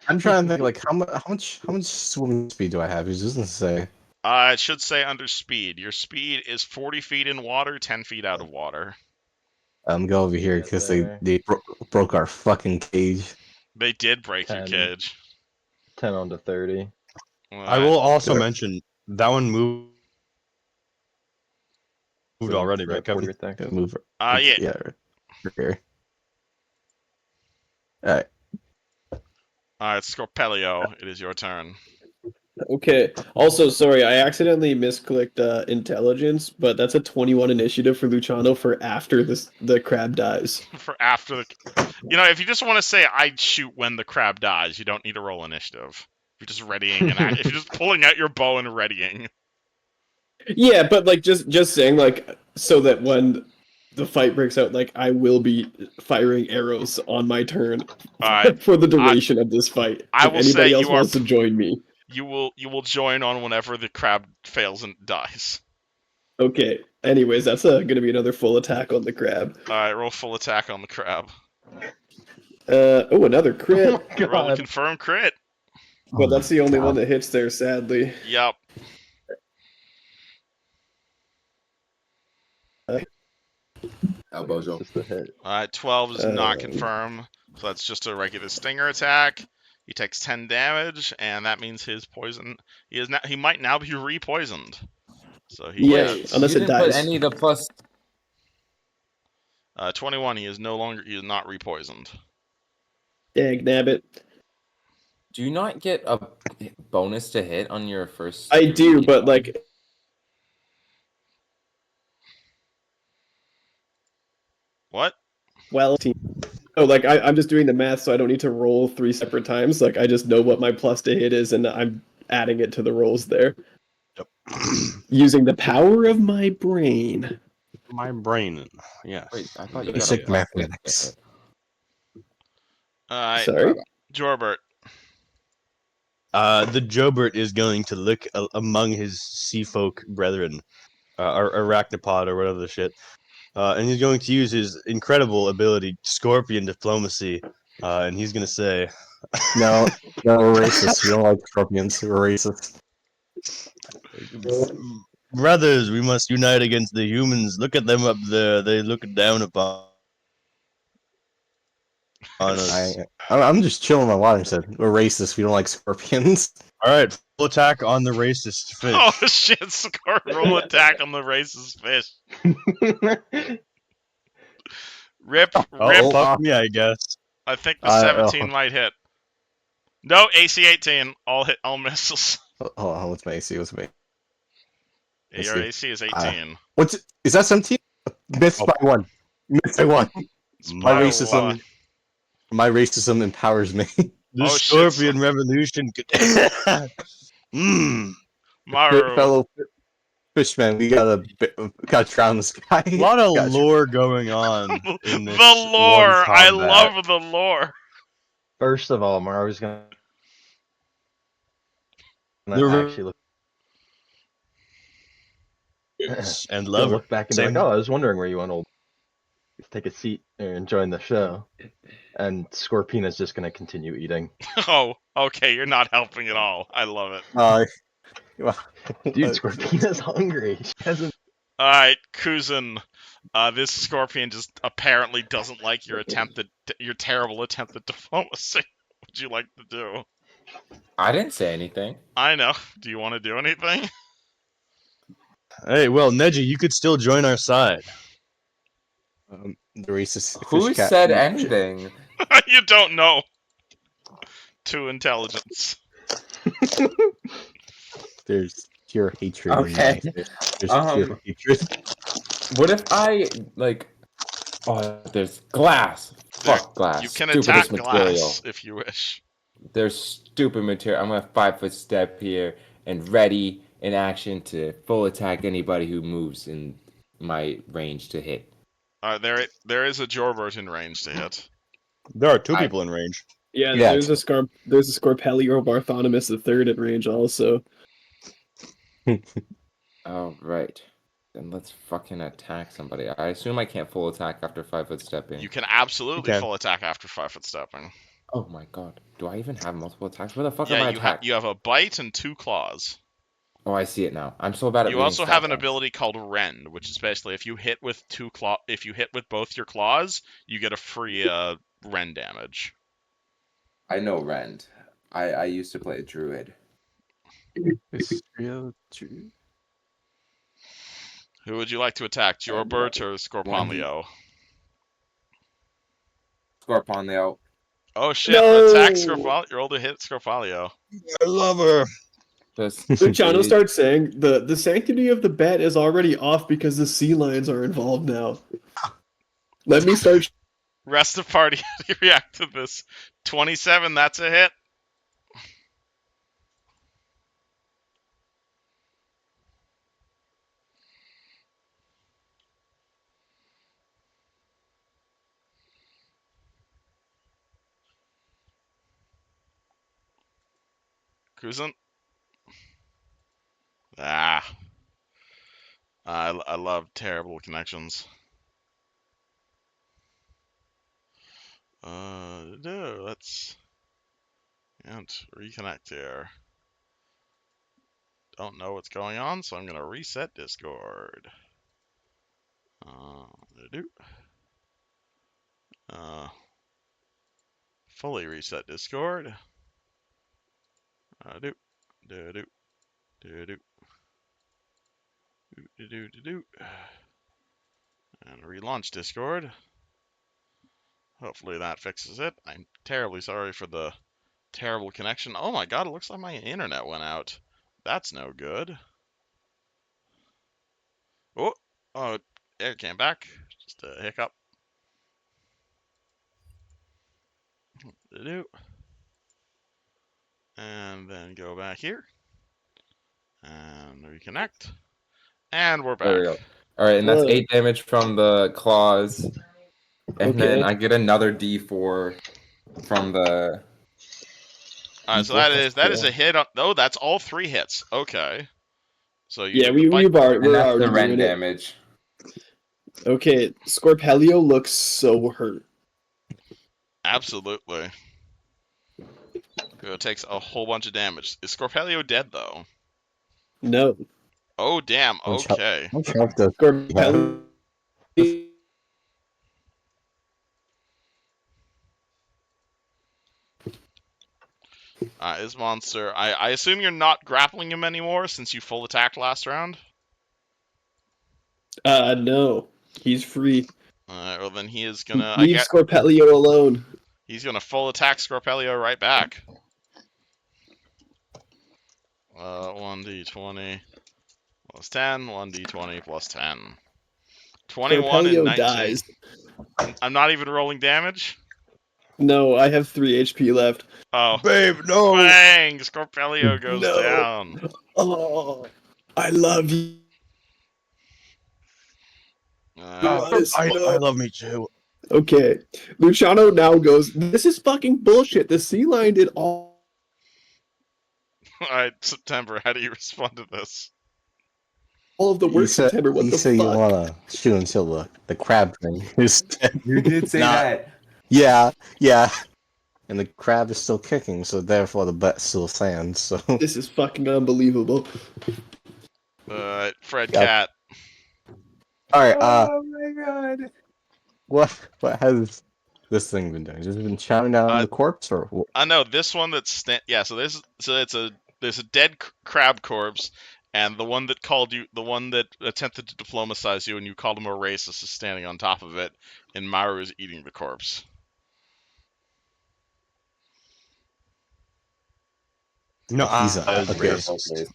I'm trying to think like how much swimming speed do I have? It doesn't say. It should say under speed. Your speed is 40 feet in water, 10 feet out of water. I'm go over here Get because there. they broke our fucking cage. They did break your 10. cage. 10 on to 30. I will also mention that one moved already, right, Kevin? Everything. Move. Yeah. Yeah. Right here. All right. Alright, Scorpelio, it is your turn. Okay. Also, sorry, I accidentally misclicked intelligence, but that's a 21 initiative for Luciano for after the crab dies. For after the... if you just want to say, I'd shoot when the crab dies, you don't need to roll initiative. If you're just readying if you're just pulling out your bow and readying. Yeah, but like just saying like so that when the fight breaks out, like I will be firing arrows on my turn Alright, for the duration of this fight. I If will say anybody else you are- wants to join me. you will join on whenever the crab fails and dies. Okay. Anyways, that's gonna be another full attack on the crab. Alright, roll full attack on the crab. Another crit. Roll a confirmed crit. But that's the only God. one that hits there, sadly. Yep. Elbows Just a hit. Alright, 12 is not confirmed. So that's just a regular stinger attack. He takes 10 damage, and that means his poison. He might now be re-poisoned. So he Yeah, gets unless You it didn't put dies. any of the plus. 21. He is not re-poisoned. Dag nabbit. Do you not get a bonus to hit on your first? I do, but like What? well oh like I'm just doing the math so I don't need to roll 3 separate times. Like I just know what my plus to hit is and I'm adding it to the rolls there. Yep. Using the power of my brain. My brain. Yes. Wait, I thought you got Basic a plus to mathematics. hit. Alright, Sorry. Jorbert. The Jobert is going to look among his sea folk brethren, or arachnopod or whatever the shit, and he's going to use his incredible ability, Scorpion Diplomacy, and he's going to say, No, we're racist. We don't like scorpions. We're racist. Brothers, we must unite against the humans. Look at them up there. They look down upon us. I'm just chilling my water. Said we're racist. We don't like scorpions. All right, full attack on the racist fish. Oh shit! Score roll attack on the racist fish. Rip. Oh, fuck me, I guess. I think the 17 might hit. No, AC 18. All missiles. Hold on, what's my AC? What's my Your AC is 18. Is that 17? Missed by one. Missed by one. My By racism. one. My racism empowers me. The Oh, shit, Scorpion Revolution. Maru. Fellow fishman, we gotta drown this guy. A lot of lore going on in this. The lore. one I combat. love the lore. First of all, Maru's gonna The actually look, and gonna love look back and be like, "Oh, I was wondering where you went, old. Take a seat and join the show." And Scorpina's just gonna continue eating. Oh, okay. You're not helping at all. I love it. Dude, Scorpina's hungry. She hasn't. All right, Kuzin. This scorpion just apparently doesn't like your terrible attempt at diplomacy. What would you like to do? I didn't say anything. I know. Do you want to do anything? Hey, well, Neji, you could still join our side. The racist. Who fish cat- said anything? You don't know. To intelligence. There's pure hatred. Okay. There's pure hatred. What if I like? Oh, there's glass. Fuck glass. You can Stupidest attack material. glass if you wish. There's stupid material. I'm gonna 5-foot step here and ready in action to full attack anybody who moves in my range to hit. There is a Jorbert in range to hit. There are two people in range. Yeah, Yeah. there's a Scorpelio Bartholomew the third at range also. Oh right. Then let's fucking attack somebody. I assume I can't full attack after 5-foot stepping. You can absolutely You can. full attack after 5-foot stepping. Oh my god. Do I even have multiple attacks? Where the fuck am Yeah, I you attacked? have a bite and 2 claws. Oh, I see it now. I'm so bad at You reading also stat have an cards. ability called Rend, which is basically if you hit with both your claws, you get a free Rend damage. I know Rend. I used to play a druid. It's real true. Who would you like to attack, Jorbert or Scorponlio? Scorponlio. Oh shit! No! Attack Scorponlio. Roll to hit Scorponlio. I love her. Luciano starts saying the sanctity of the bet is already off because the sea lions are involved now. Let me start. Rest of party react to this. 27. That's a hit. Kuzin. Ah. I love terrible connections. No, let's reconnect here. Don't know what's going on, so I'm gonna reset Discord. Fully reset Discord. And relaunch Discord. Hopefully that fixes it. I'm terribly sorry for the terrible connection. Oh my god, it looks like my internet went out. That's no good. Oh, it came back. Just a hiccup. And then go back here. And reconnect. And we're There we back. go. Alright, and that's Whoa. 8 damage from the claws. And then Okay. I get another D4 from the... Alright, so that is a hit. Oh, that's all 3 hits. Okay. So you Yeah, get the bite. we're And that's already the rend doing it. damage. Okay, Scorpelio looks so hurt. Absolutely. It takes a whole bunch of damage. Is Scorpelio dead though? No. Oh damn. How much health? Okay. How much health does he have? Scorpelio. This monster. I assume you're not grappling him anymore since you full attacked last round. No. He's free. Well then he is gonna. Leave Scorpelio alone. He's gonna full attack Scorpelio right back. 1d20 plus 10. 1d20 plus 10. 21 and Scorpelio 19. dies. I'm not even rolling damage. No, I have 3 HP left. Oh, Babe, no. bang! Scorpelio goes No. down. Oh, I love you. I love me too. Okay. Luciano now goes, this is fucking bullshit. The sea lion did all. Alright, September, how do you respond to this? All of the work, September. What the said fuck? you wanna shoot until the crab thing is dead. You did say that. Yeah. And the crab is still kicking, so therefore the butt still stands. So This is fucking unbelievable. Fred Yep. Cat. all right. Oh my god. What has this thing been doing? Has it been chowing down on the corpse, or what? I know this one that's there's a dead crab corpse, and the one that attempted to diplomatize you and you called him a racist is standing on top of it, and Maru is eating the corpse. No, He's I was okay. racist.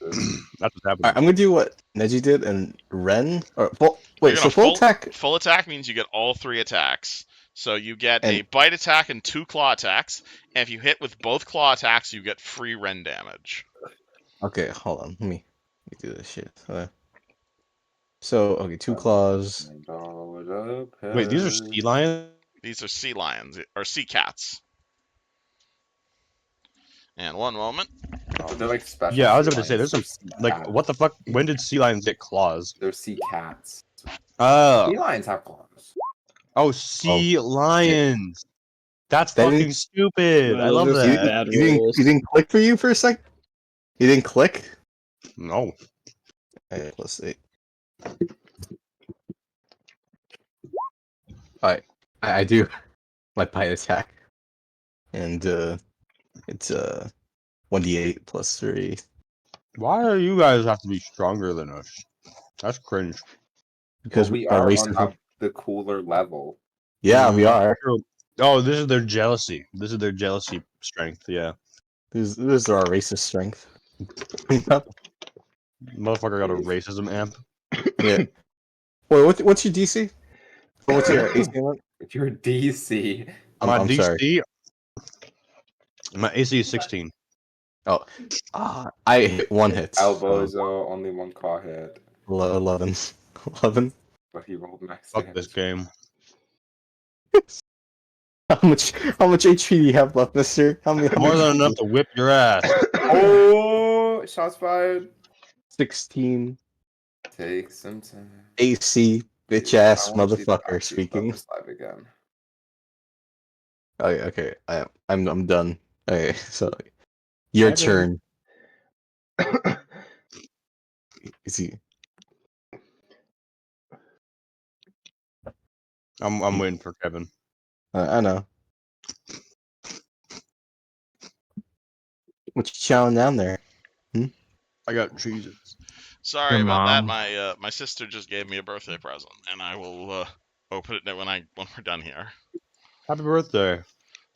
That's what's happening. All right, I'm gonna do what Neji did and Ren. Or wait, You're so gonna full attack. Full attack means you get all 3 attacks. So you get a And- bite attack and 2 claw attacks, and if you hit with both claw attacks, you get free Ren damage. Okay, hold on. Let me do this shit. So okay, 2 claws. Wait, these are sea lions? These are sea lions or sea cats. And one moment. Oh, they're like special. Yeah, I was sea about to say, lions. there's some, like, cats. what the fuck? When did sea lions get claws? They're sea cats. Oh, Sea lions have claws. sea lions. That's That fucking stupid. I love those are that. bad You rolls. didn't click for you for a sec. You didn't click. No. Okay, let's see. Alright, I do my bite attack, and it's 1d8 plus 3. Why do you guys have to be stronger than us? That's cringe. Because we our are race. on the cooler level. Yeah, we are. Oh, this is their jealousy. This is their jealousy strength. Yeah, This is our racist strength. motherfucker got a racism amp. Yeah. Wait, what's your DC? Or what's your AC one? If you're DC, My I'm DC, sorry. my AC is 16. Oh, I hit 1 hit. Albozo only 1 claw hit, 11. 11. but he rolled max Fuck damage. this game. How much HP do you have left, mister? How many? More than enough to whip your ass. Oh, shots fired. 16 Take some time. AC, bitch ass I wanna see the motherfucker Cogs speaking. live again. Okay, I'm done. Okay, so your turn. Is he? I'm waiting for Kevin. I know. What you chowing down there? I got cheeses. Sorry Your about that. mom. My sister just gave me a birthday present, and I will open it when we're done here. Happy birthday.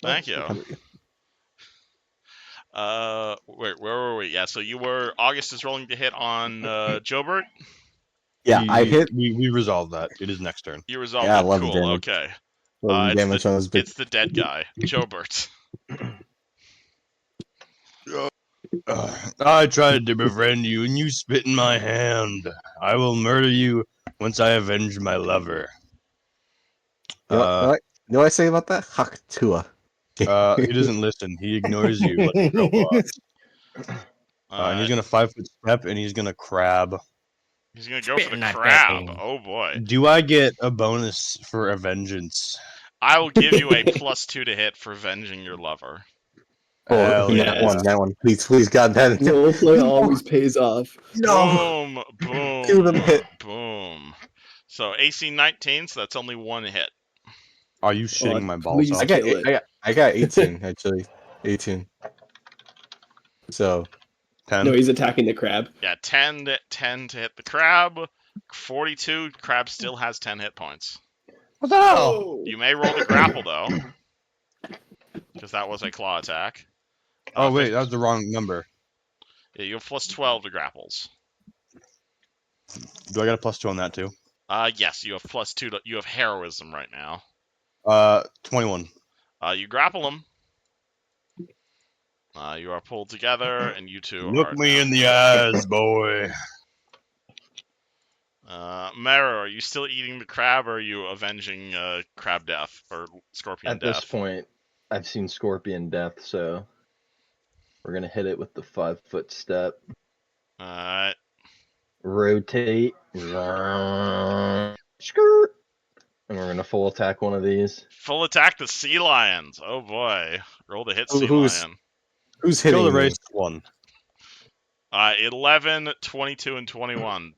Thank you. Where were we? Yeah, so August is rolling to hit on Jobert. Yeah, I hit. We resolved that. It is next turn. You resolved Yeah, it. 11 Cool. damage. Okay. 11 damage on his big. It's the dead guy, Jobert. I tried to befriend you, and you spit in my hand. I will murder you once I avenge my lover. You know what I say about that? Hakatua. He doesn't listen. He ignores you like a robot. And he's gonna 5-foot step, and he's gonna crab. He's gonna go for Spitting the at that crab. thing. Oh boy. Do I get a bonus for a vengeance? I will give you a +2 to hit for avenging your lover. Oh, Hell that yes. one, that one. Please, God, that. Roleplay always pays off. No. Boom, Two of them boom, hit. boom. So AC 19, so that's only one hit. Are you shitting my balls please off? kill it. I got 18 actually. 18. So 10? No, he's attacking the crab. Yeah, 10 to hit the crab. 42, crab still has 10 hit points. What the hell? Oh. You may roll the grapple, though. Because that was a claw attack. Oh, wait, that was the wrong number. Yeah, you have plus 12 to grapples. Do I got a +2 on that, too? Yes, you have plus 2 to... You have heroism right now. 21. You grapple him. You are pulled together, and you two Look are me now... in the eyes, boy. Mara, are you still eating the crab, or are you avenging crab death or scorpion At death? this point, I've seen Scorpion death, so we're gonna hit it with the 5-foot step. Alright. Rotate. Skirt. And we're gonna full attack one of these. Full attack the sea lions. Oh boy. Roll the hit sea Who's- lion. who's Kill hitting the me? race 1. 11, 22, and 21.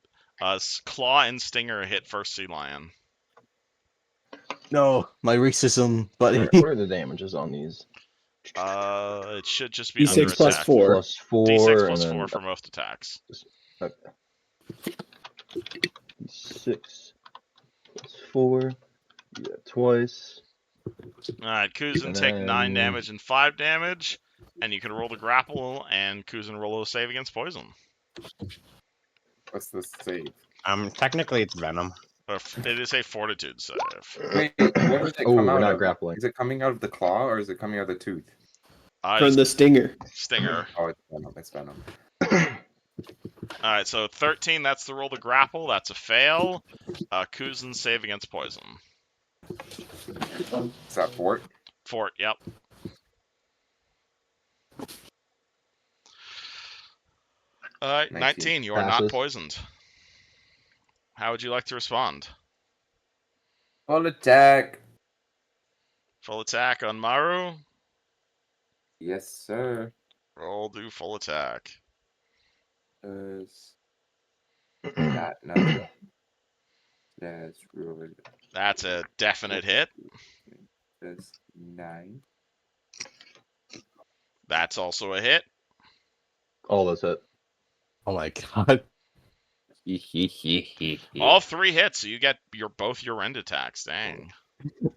Claw and stinger hit first sea lion. No, my racism, buddy. What are the damages on these? It should just be D6 under plus attack. 4. Plus 4. D6 plus and 4 then for most attacks. 6 plus 4. You got twice. Alright, Kuzin And take 9 then- damage and 5 damage. And you can roll the grapple, and Kuzin roll a save against poison. What's the save? Technically it's Venom. It is a fortitude save. Wait, where does it Oh, come we're out not of? grappling. Is it coming out of the claw or is it coming out of the tooth? From the stinger. Stinger. Oh, it's venom. It's venom. Alright, so 13, that's the roll to grapple. That's a fail. Kuzin save against poison. Is that fort? Fort, yep. Alright, 19, you are not Passes. poisoned. How would you like to respond? Full attack. Full attack on Maru. Yes, sir. Roll do full attack. That number. That's really. That's a definite hit. That's 9. That's also a hit. All those hit. Oh my god. All 3 hits, so you get both your rend attacks. Dang.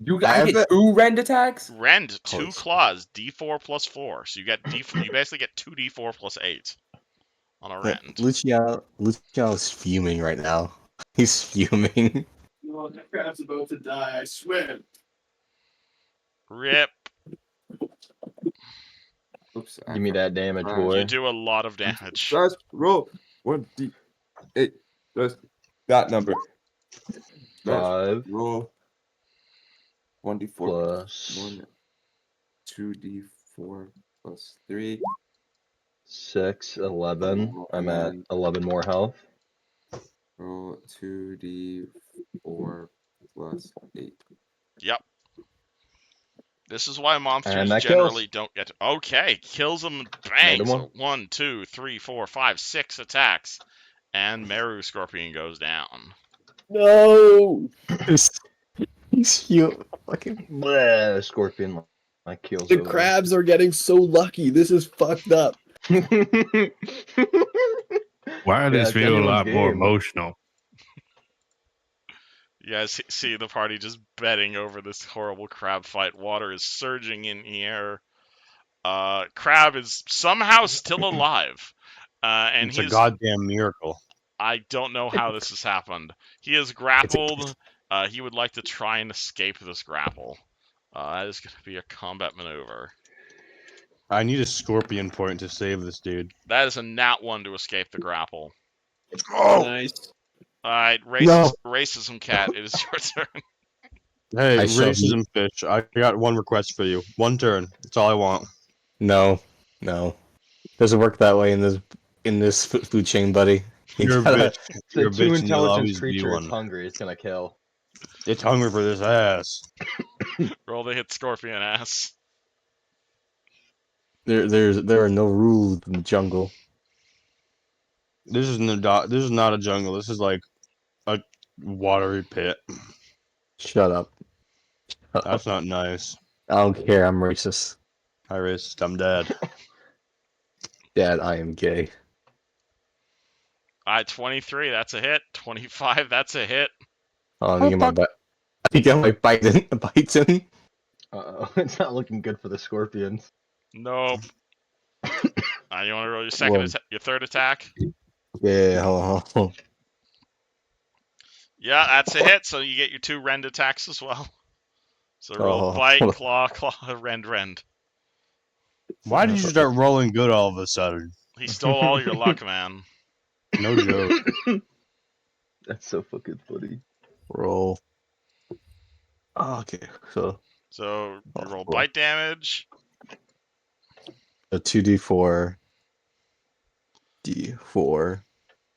You guys get 2 rend attacks? Rend, 2 Close. claws, d4 plus 4. So you get you basically get 2d4 plus 8 on a rend. Luciano's fuming right now. He's fuming. Oh, that crab's about to die, I swear. Rip. Oops. Give me that damage, You boy. You do a lot of damage. Just roll 1d8. Just that number. Just 5 roll 1d4 plus 1, 2d4 plus 3. 6, 11. I'm at 11 more health. Roll 2d4 plus 8. Yep. This is why monsters And that generally kills. don't get. Okay, kills them. Bang. Made him So one. 1, 2, 3, 4, 5, 6 attacks, and Meru Scorpion goes down. No! He's fucking. Bleh, Scorpion like kills The over. crabs are getting so lucky. This is fucked up. Why are this it's feel a anyone's lot more game. emotional? You guys see the party just betting over this horrible crab fight. Water is surging in here. Crab is somehow still alive. And It's a he's. goddamn miracle. I don't know how this has happened. He is grappled. He would like to try and escape this grapple. That is going to be a combat maneuver. I need a scorpion point to save this dude. That is a nat 1 to escape the grapple. Nice. Alright, No. racism cat, it is your turn. Hey, I shall racism fish. I got one request for you. One turn. That's all I want. No. Doesn't work that way in this food chain, buddy. You You're a gotta- bitch. It's You're a a too bitch and you'll intelligent always be creature. It's one. hungry. It's gonna kill. It's hungry for this ass. Roll to hit scorpion ass. There are no rules in the jungle. This is not a jungle. This is like a watery pit. Shut up. Shut That's up. not nice. I don't care. I'm racist. Hi, racist. I'm dead. Dad, I am gay. 23, that's a hit. 25, that's a hit. Oh, I Oh, get my fuck. bite. I get my bites in. Uh-oh. It's not looking good for the scorpions. Nope. You want to roll your Whoa. your third attack? Yeah, hold on. Yeah, that's a hit. So you get your 2 rend attacks as well. So roll Oh, bite, hold claw, rend. Why did you start rolling good all of a sudden? He stole all your luck, man. No joke. That's so fucking funny. Roll. Okay, so So you roll cool. bite damage. A 2d4 d4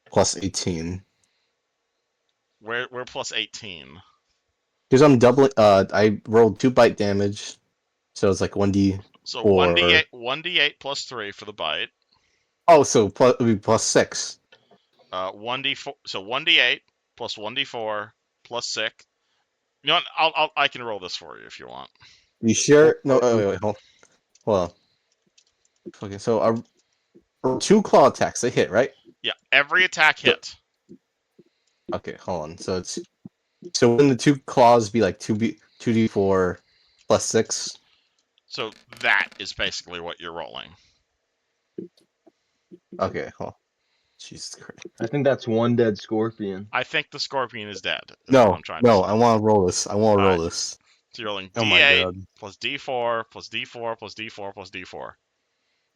plus 18. We're plus 18. Because I'm doubling. I rolled 2 bite damage, so it's like 1d. So Or- 1d8 plus 3 for the bite. Oh, so plus, it would be plus 6. 1d4. So 1d8 plus 1d4 plus 6. You know what? I can roll this for you if you want. You sure? No, wait, hold on. Okay, so 2 claw attacks. They hit, right? Yeah, every attack hit. Okay, hold on. So wouldn't the 2 claws be like 2d4 plus 6? So that is basically what you're rolling. Okay, hold on. Jesus Christ. I think that's one dead scorpion. I think the scorpion is dead. is what No, I'm trying to no, say. I want to roll this. I want to roll Alright. this. So you're rolling Oh my d8 god. plus d4 plus d4 plus d4 plus d4.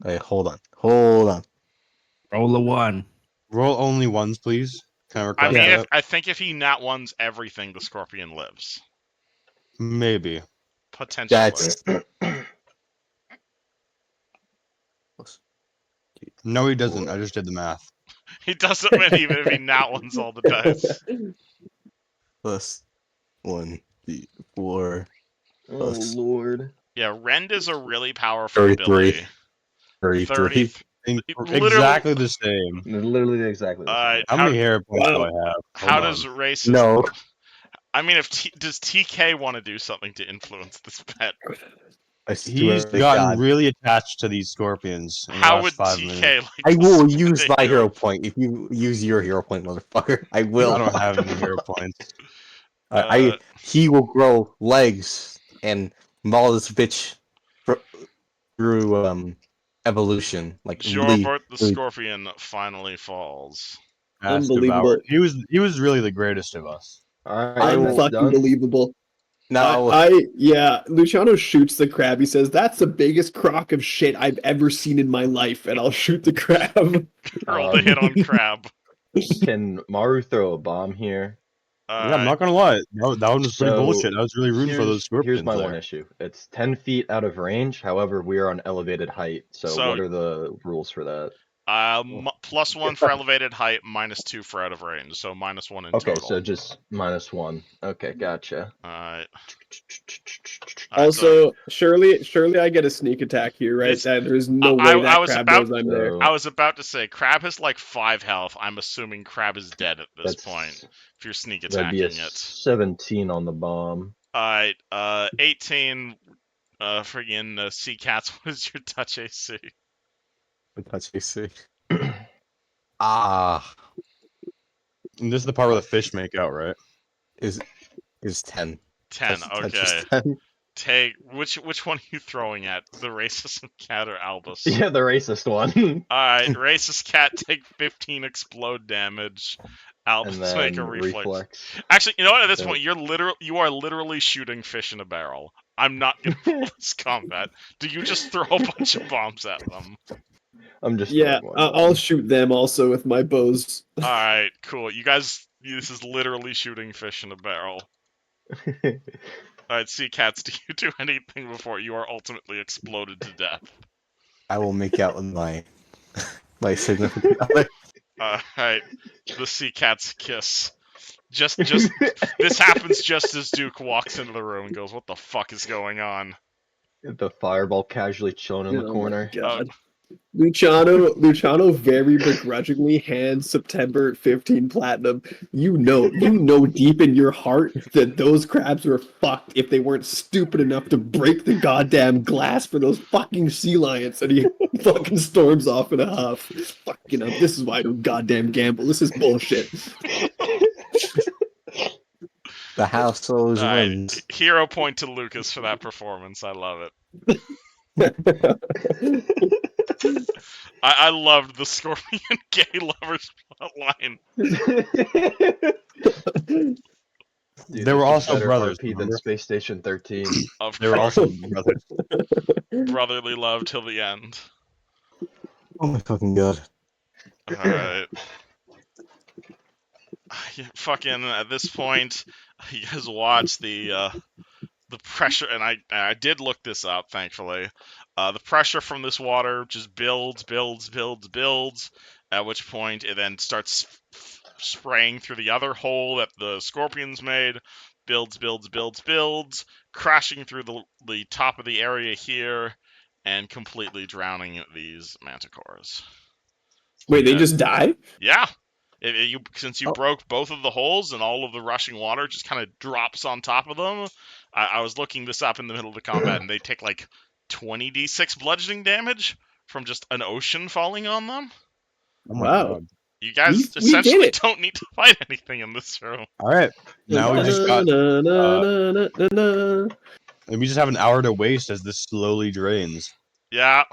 Hey, hold on. Roll a 1. Roll only ones, please. Can I I request mean, that? I think if he nat ones everything, the scorpion lives. Maybe. Potentially. That's No, he doesn't. I just did the math. He doesn't win even if he nat ones all the dice. plus 1d4 Oh plus lord. Yeah, rend is a really powerful 33. ability. 33. Literally- Exactly the same. Literally exactly the same. Alright, How many hero points do I have? how Hold does on. racist? No. I mean, does TK want to do something to influence this bet? I He's swear to gotten God. really attached to these scorpions in the How last would 5 TK minutes. like? I to will spit use at my you? hero point if you use your hero point, motherfucker. I will. I don't have any hero points. He will grow legs and maul this bitch through evolution. Like Jorbert the really. Scorpion finally falls. Ass Unbelievable. devoured. He was really the greatest of us. Alright, that's Unfucking done. believable. Now Yeah, Luciano shoots the crab. He says, "That's the biggest crock of shit I've ever seen in my life," and I'll shoot the crab. Roll the hit on crab. Can Maru throw a bomb here? Yeah, I'm not gonna lie. That one was pretty So, bullshit. I was really rooting for those scorpions Here's my there. one issue. It's 10 feet out of range. However, we are on elevated height. So, So- what are the rules for that? +1 for elevated height, -2 for out of range, so -1 in Okay, total. so just -1. Okay, gotcha. Alright. Also, surely I get a sneak attack here, right? It's- There's no I way that was crab about- knows I'm there. So, I was about to say, Crab has like 5 health. I'm assuming Crab is dead at this point. If you're sneak that'd be a attacking it. 17 on the bomb. Alright, 18. Friggin' Sea Cats. What is your touch AC? touch AC. Ah, And this is the part where the fish make out, right? is 10. 10. Touch is Okay. 10. Take which one are you throwing at? The racist cat or Albus? Yeah, the racist one. Alright, racist cat take 15 explode damage. Albus and then make a reflex. reflex. Actually, you know what? At this So- point, you are literally shooting fish in a barrel. I'm not gonna roll this combat. Do you just throw a bunch of bombs at them? I'm just Yeah, throwing one I'll shoot them also with my bows. Alright, cool. You guys, this is literally shooting fish in a barrel. bomb. Alright, Sea Cats, do you do anything before you are ultimately exploded to death? I will make out with my significant other. Alright, the Sea Cats kiss. Just this happens just as Duke walks into the room and goes, "What the fuck is going on?" The fireball casually chilling in the Oh my corner. god. Luciano very begrudgingly hands September 15 platinum. You know deep in your heart that those crabs were fucked if they weren't stupid enough to break the goddamn glass for those fucking sea lions, and he fucking storms off in a huff. Fuck, this is why I don't goddamn gamble. This is bullshit. The house always All right, wins. hero point to Lucas for that performance. I love it. I loved the Scorpion gay lovers plotline. Dude, They this were is also better brothers, RP than remember? Space Station 13. Of They were course, also brothers. brotherly love till the end. Oh my fucking god. All right. Fucking at this point, you guys watch the pressure, and I did look this up, thankfully. The pressure from this water just builds, at which point it then starts spraying through the other hole that the scorpions made, builds, crashing through the top of the area here, and completely drowning these manticores. Wait, they Yeah. just die? Yeah. Since you Oh. broke both of the holes and all of the rushing water just kind of drops on top of them, I was looking this up in the middle of the combat, and they take like 20d6 bludgeoning damage from just an ocean falling on them. Oh my Wow. god. You guys We essentially did it. don't need to fight anything in this room. All right. Now we just got. And we just have an hour to waste as this slowly drains. Yeah.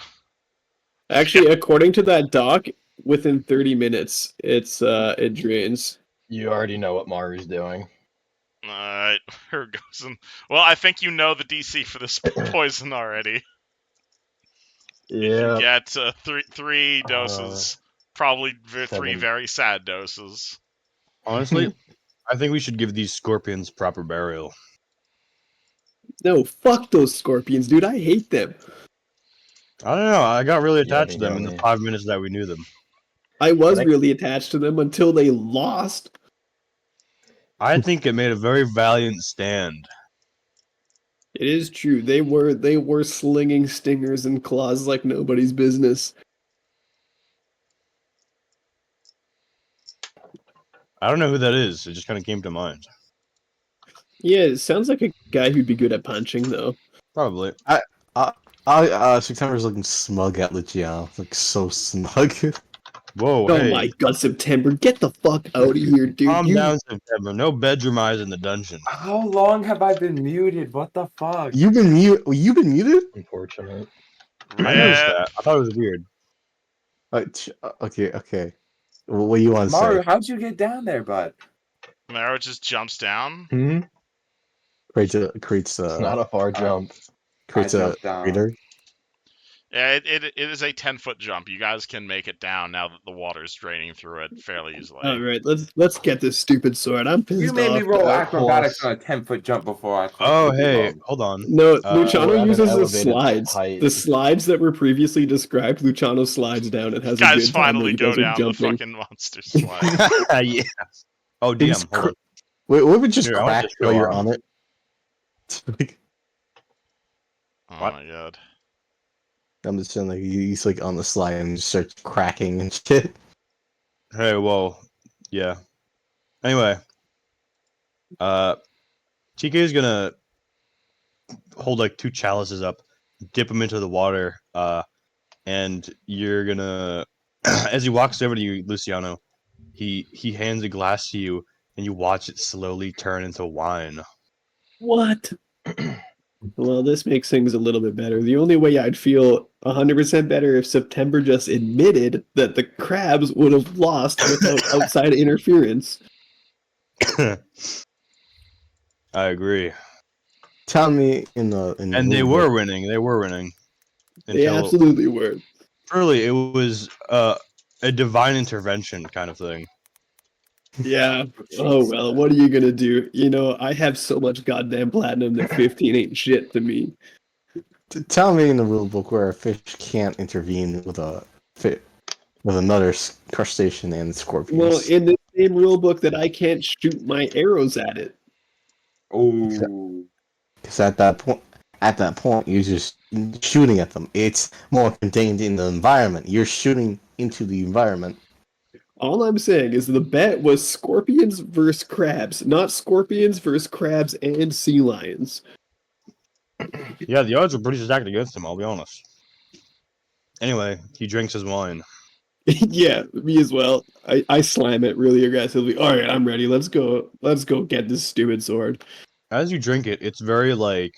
Actually, according to that doc, within 30 minutes, it drains. You already know what Maru's doing. Alright, here goes. Well, I think you know the DC for this poison already. You Yeah. get three doses. Probably three 7. very sad doses. Honestly, I think we should give these scorpions proper burial. No, fuck those scorpions, dude. I hate them. I don't know. I got really Yeah, attached me to them in neither. the 5 minutes that we knew them. I was Like- really attached to them until they lost. I think it made a very valiant stand. It is true. They were slinging stingers and claws like nobody's business. I don't know who that is. It just kind of came to mind. Yeah, it sounds like a guy who'd be good at punching, though. Probably. September's looking smug at Luciano. Like, so smug. Whoa, Oh hey. my god, September, get the fuck out of here, dude. Calm You- down, September. No bedroom eyes in the dungeon. How long have I been muted? What the fuck? You've been muted? Unfortunate. I noticed that. I thought it was weird. Okay. Well, what do you want to Maru, say? how'd you get down there, bud? Mara just jumps down. Hmm? Creates It's not a far jump. creates I a jumped down. reader. Yeah, it is a 10-foot jump. You guys can make it down now that the water's draining through it fairly easily. All right, let's get this stupid sword. I'm pissed You made me off. roll of acrobatics course. on a 10-foot jump before I clicked Oh, the hey. reload. Hold on. No, we're Luciano at an uses the elevated slides. height. The slides that were previously described, Luciano slides down and has a Guys good time finally when he go does with down the jumping. fucking monster slide. Yeah. Oh, It's DM. Hold on. Wait, what if it just Here, I want crack to show while you're off. on it? Oh What? my god. I'm just saying, like, he's like on the slide and just starts cracking and shit. Hey, well, yeah. Anyway, TK is gonna hold like 2 chalices up, dip them into the water, and you're gonna, as he walks over to you, Luciano, he hands a glass to you, and you watch it slowly turn into wine. What? Well, this makes things a little bit better. The only way I'd feel 100% better if September just admitted that the crabs would have lost without outside interference. I agree. Tell me in the And they rule were book- winning. They were winning. They Until absolutely were. truly, it was a divine intervention kind of thing. Yeah. Oh well, what are you gonna do? You know, I have so much goddamn platinum that 15 ain't shit to me. Tell me in the rule book where a fish can't intervene with another crustacean and scorpions. Well, in the same rule book that I can't shoot my arrows at it. Oh. Because at that point, you just shooting at them. It's more contained in the environment. You're shooting into the environment. All I'm saying is the bet was scorpions versus crabs, not scorpions versus crabs and sea lions. Yeah, the odds were pretty stacked against him, I'll be honest. Anyway, he drinks his wine. Yeah, me as well. I slam it really aggressively. All right, I'm ready. Let's go. Let's go get this stupid sword. As you drink it, it's very like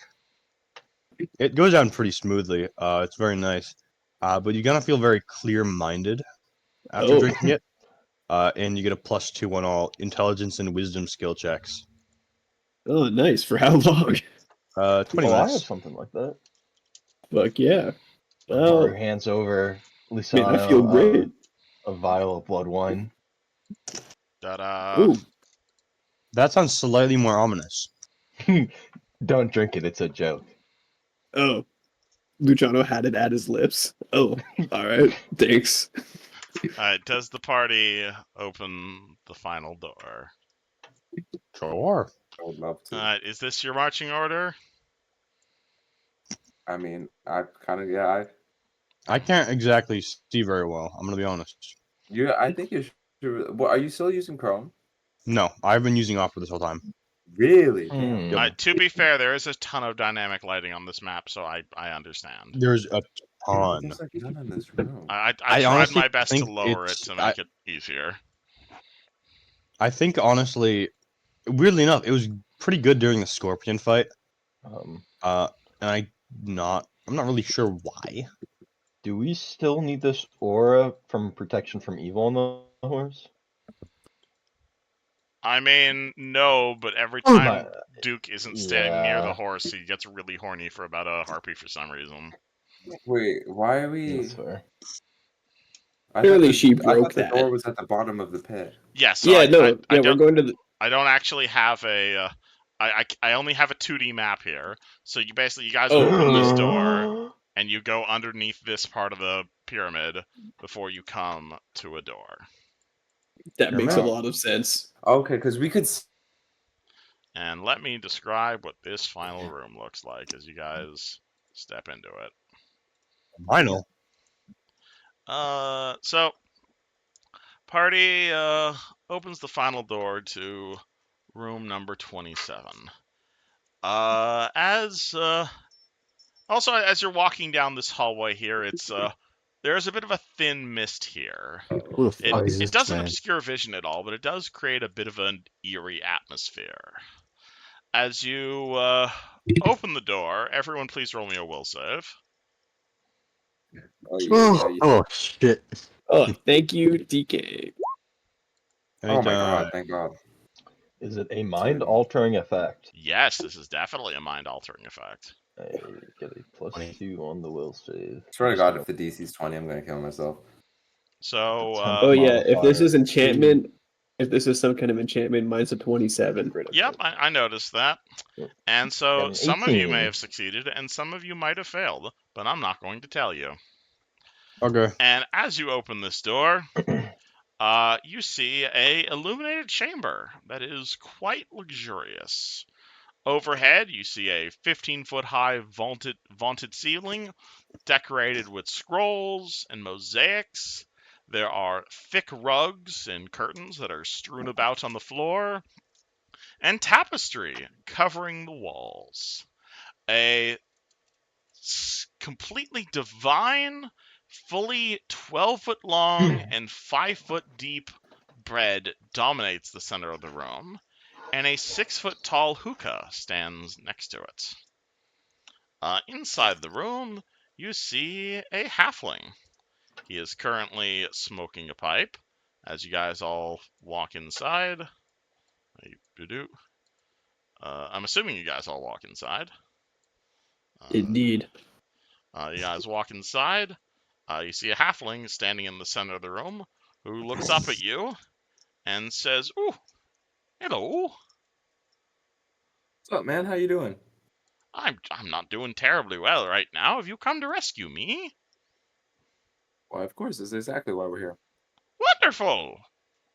it goes down pretty smoothly. It's very nice. But you're gonna feel very clear-minded after Oh, drinking it. And you get a +2 on all intelligence and wisdom skill checks. oh, nice. For how long? 20 Oh, I have minutes. something like that. Fuck yeah. Mario Well, hands over man, I feel Lisano great. a vial of blood wine. Ta-da. Ooh, That sounds slightly more ominous. Don't drink it, it's a joke. oh. Luciano had it at his lips. Oh, all right. Thanks. Alright, does the party open the final door? Sure. I would love to. Alright, is this your marching order? I mean, I kind of yeah. I can't exactly see very well. I'm gonna be honest. I think you should. What, are you still using Chrome? No, I've been using Opera this whole time. Really? Damn. Yep. To be fair, there is a ton of dynamic lighting on this map, so I understand. There's a ton. There's like none in this room. I I tried honestly my best to think lower it it's- to make it easier. I think honestly, weirdly enough, it was pretty good during the Scorpion fight. Um, And I'm not really sure why. do we still need this aura from protection from evil on the horse? I mean, no, but every Oh time my- Duke isn't standing near the yeah. horse, he gets really horny for about a harpy for some reason. Wait, why are we? That's fair. I Clearly thought she I broke thought the that. door was at the bottom of the pit. Yeah, so Yeah, I we're don't going to the. I don't actually have a I only have a 2D map here. So you guys Oh, open this yeah. door and you go underneath this part of the pyramid before you come to a door. That You're makes a right. lot of sense. Okay, because we could. And let me describe what this final room looks like as you guys step into it. Vinyl. So party opens the final door to room number 27. As you're walking down this hallway here, it's there's a bit of a thin mist here. Who the fuck is It this doesn't man? obscure vision at all, but it does create a bit of an eerie atmosphere. As you open the door, everyone please roll me a will save. Oh, yeah, Oh shit. Oh, thank you, DK. Oh my god! Anytime. Thank God. Is it a mind-altering effect? Yes, this is definitely a mind-altering effect. I get a +2 on the will save. Swear to God, if the DC's 20, I'm gonna kill myself. So, Oh yeah, if this modifier. is enchantment, if this is some kind of enchantment, mine's a 27. yep, I noticed that. Yep. And so Got an some of you 18. may have succeeded, and some of you might have failed, but I'm not going to tell you. Okay. And as you open this door, you see a illuminated chamber that is quite luxurious. Overhead, you see a 15-foot high vaulted ceiling decorated with scrolls and mosaics. There are thick rugs and curtains that are strewn about on the floor, and tapestry covering the walls. A completely divine, fully 12-foot long and 5-foot deep bread dominates the center of the room, and a 6-foot tall hookah stands next to it. Inside the room, you see a halfling. He is currently smoking a pipe. As you guys all walk inside, I'm assuming you guys all walk inside. Indeed. You guys walk inside. You see a halfling standing in the center of the room who looks up at you and says, "Ooh, hello. What's up, man? How you doing? I'm not doing terribly well right now. Have you come to rescue me?" Why, of course. This is exactly why we're here. "Wonderful!"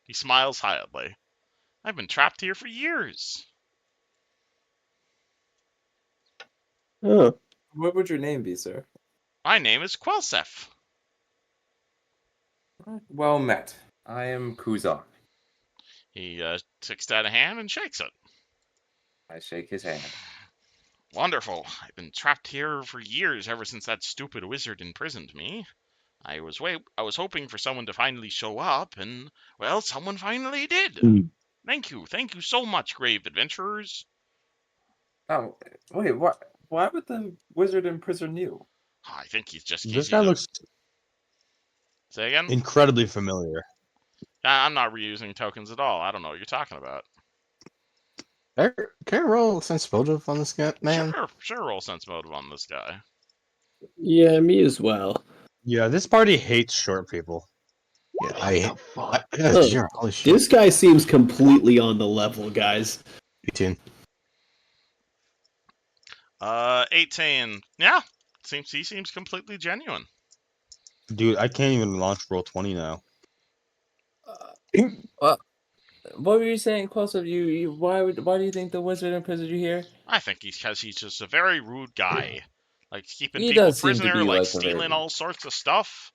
He smiles high-eyedly. "I've been trapped here for years." Oh, What would your name be, sir? My name is Quelsef. Well met. I am Kuzan. He takes out a hand and shakes it. I shake his hand. Wonderful. I've been trapped here for years, ever since that stupid wizard imprisoned me. I was hoping for someone to finally show up, and well, someone finally did. Thank you so much, grave adventurers. Oh, wait, what? Why would the wizard imprison you? I think he's just This easy guy to looks say again. incredibly familiar. I'm not reusing tokens at all. I don't know what you're talking about. Can I roll sense motive on this guy, man? Sure. Roll sense motive on this guy. Yeah, me as well. Yeah, this party hates short people. Yeah, What the fuck? I got a 0. Holy shit. This guy seems completely on the level, guys. 18. 18. Yeah, he seems completely genuine. Dude, I can't even launch roll 20 now. What were you saying, Close of you? Why do you think the wizard imprisoned you here? I think he's just a very rude guy. Like keeping He people does seem to prisoner, be like like a very- stealing all sorts of stuff.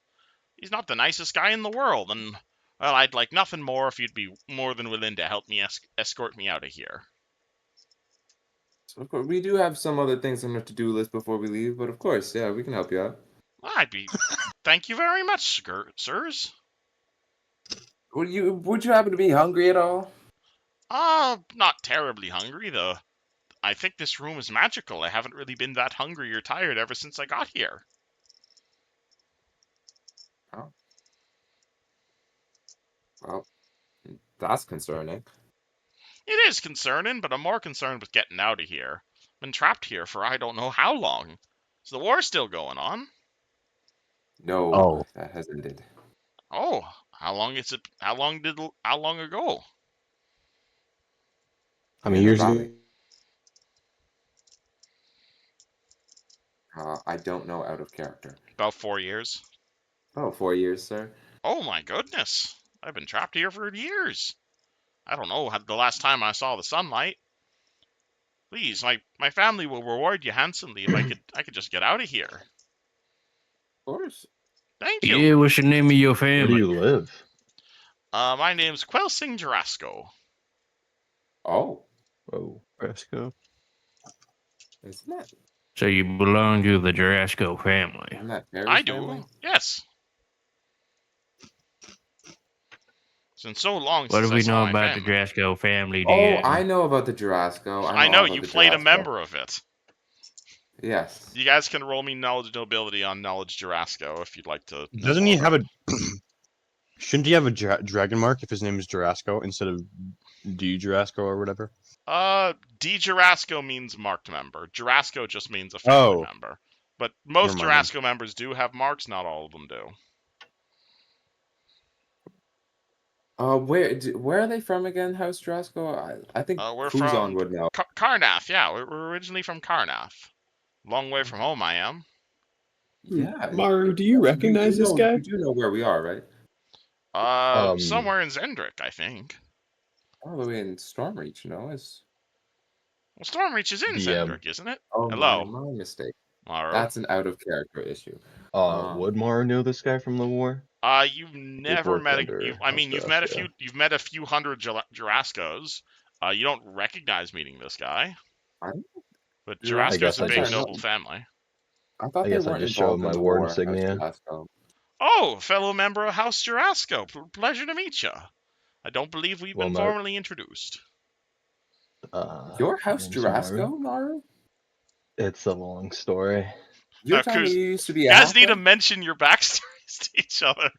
He's not the nicest guy in the world, and well, I'd like nothing more if you'd be more than willing to help me escort me out of here. So of course, we do have some other things on our to-do list before we leave, but of course, yeah, we can help you out. Thank you very much, sirs. Would you happen to be hungry at all? Not terribly hungry, though. I think this room is magical. I haven't really been that hungry or tired ever since I got here. Oh. Well, that's concerning. It is concerning, but I'm more concerned with getting out of here. Been trapped here for I don't know how long. Is the war still going on? No, Oh. that has ended. Oh, how long ago? How many In the years valley. ago? I don't know out of character. About 4 years. Oh, 4 years, sir. Oh my goodness. I've been trapped here for years. I don't know the last time I saw the sunlight. Please, my family will reward you handsomely if I could just get out of here. Of course. Thank you. Yeah, what's the name of your Where do family? you live? My name's Quelsing Jarasco. Oh, Oh, Fresco. isn't that So you belong to the Jarasco family. isn't that Harry's I do. family? Yes. It's been so long What since do I we saw know my about the family. Jarasco family, Oh, dear? I know about the Jarasco. I all know about you the played a Jarasco. member of it. Yes. You guys can roll me knowledge nobility on knowledge Jarasco if you'd like to. know Doesn't more he have about a... Shouldn't he have a dragon mark if his name is Jarasco instead of D Jarasco or whatever? D Jarasco means marked member. Jarasco just means a family Oh. member. But most Never mind Jarasco members do have marks. Not all of them do. Where are they from again, House Jarasco? I think We're Kuzan from would know. Karnath. Yeah, we're originally from Karnath. Long way from home, I am. Yeah. Maru, do you recognize this guy? You do know where we are, right? Somewhere in Zendrick, I think. All the way in Stormreach, you know? Well, Stormreach is in The, Zendrick, isn't it? Oh, Hello, my mistake. Maru. That's an out of character issue. Would Maru know this guy from the war? You've never worked met under you've met a House few hundred Jarascos. You don't recognize meeting this guy. I don't- But You're right. I guess Jarasco's a I big just- noble family. I thought I they guess I weren't just showed involved my in the war war, House insignia. Jarasco. Oh, fellow member of House Jarasco. Pleasure to meet you. I don't believe we've Well, been Maru- formally introduced. Your my House name's Maru. Jarasco, Maru? It's a long story. You're telling me Kuz, you used to be You a guys need to halfling? mention your backstories to each other.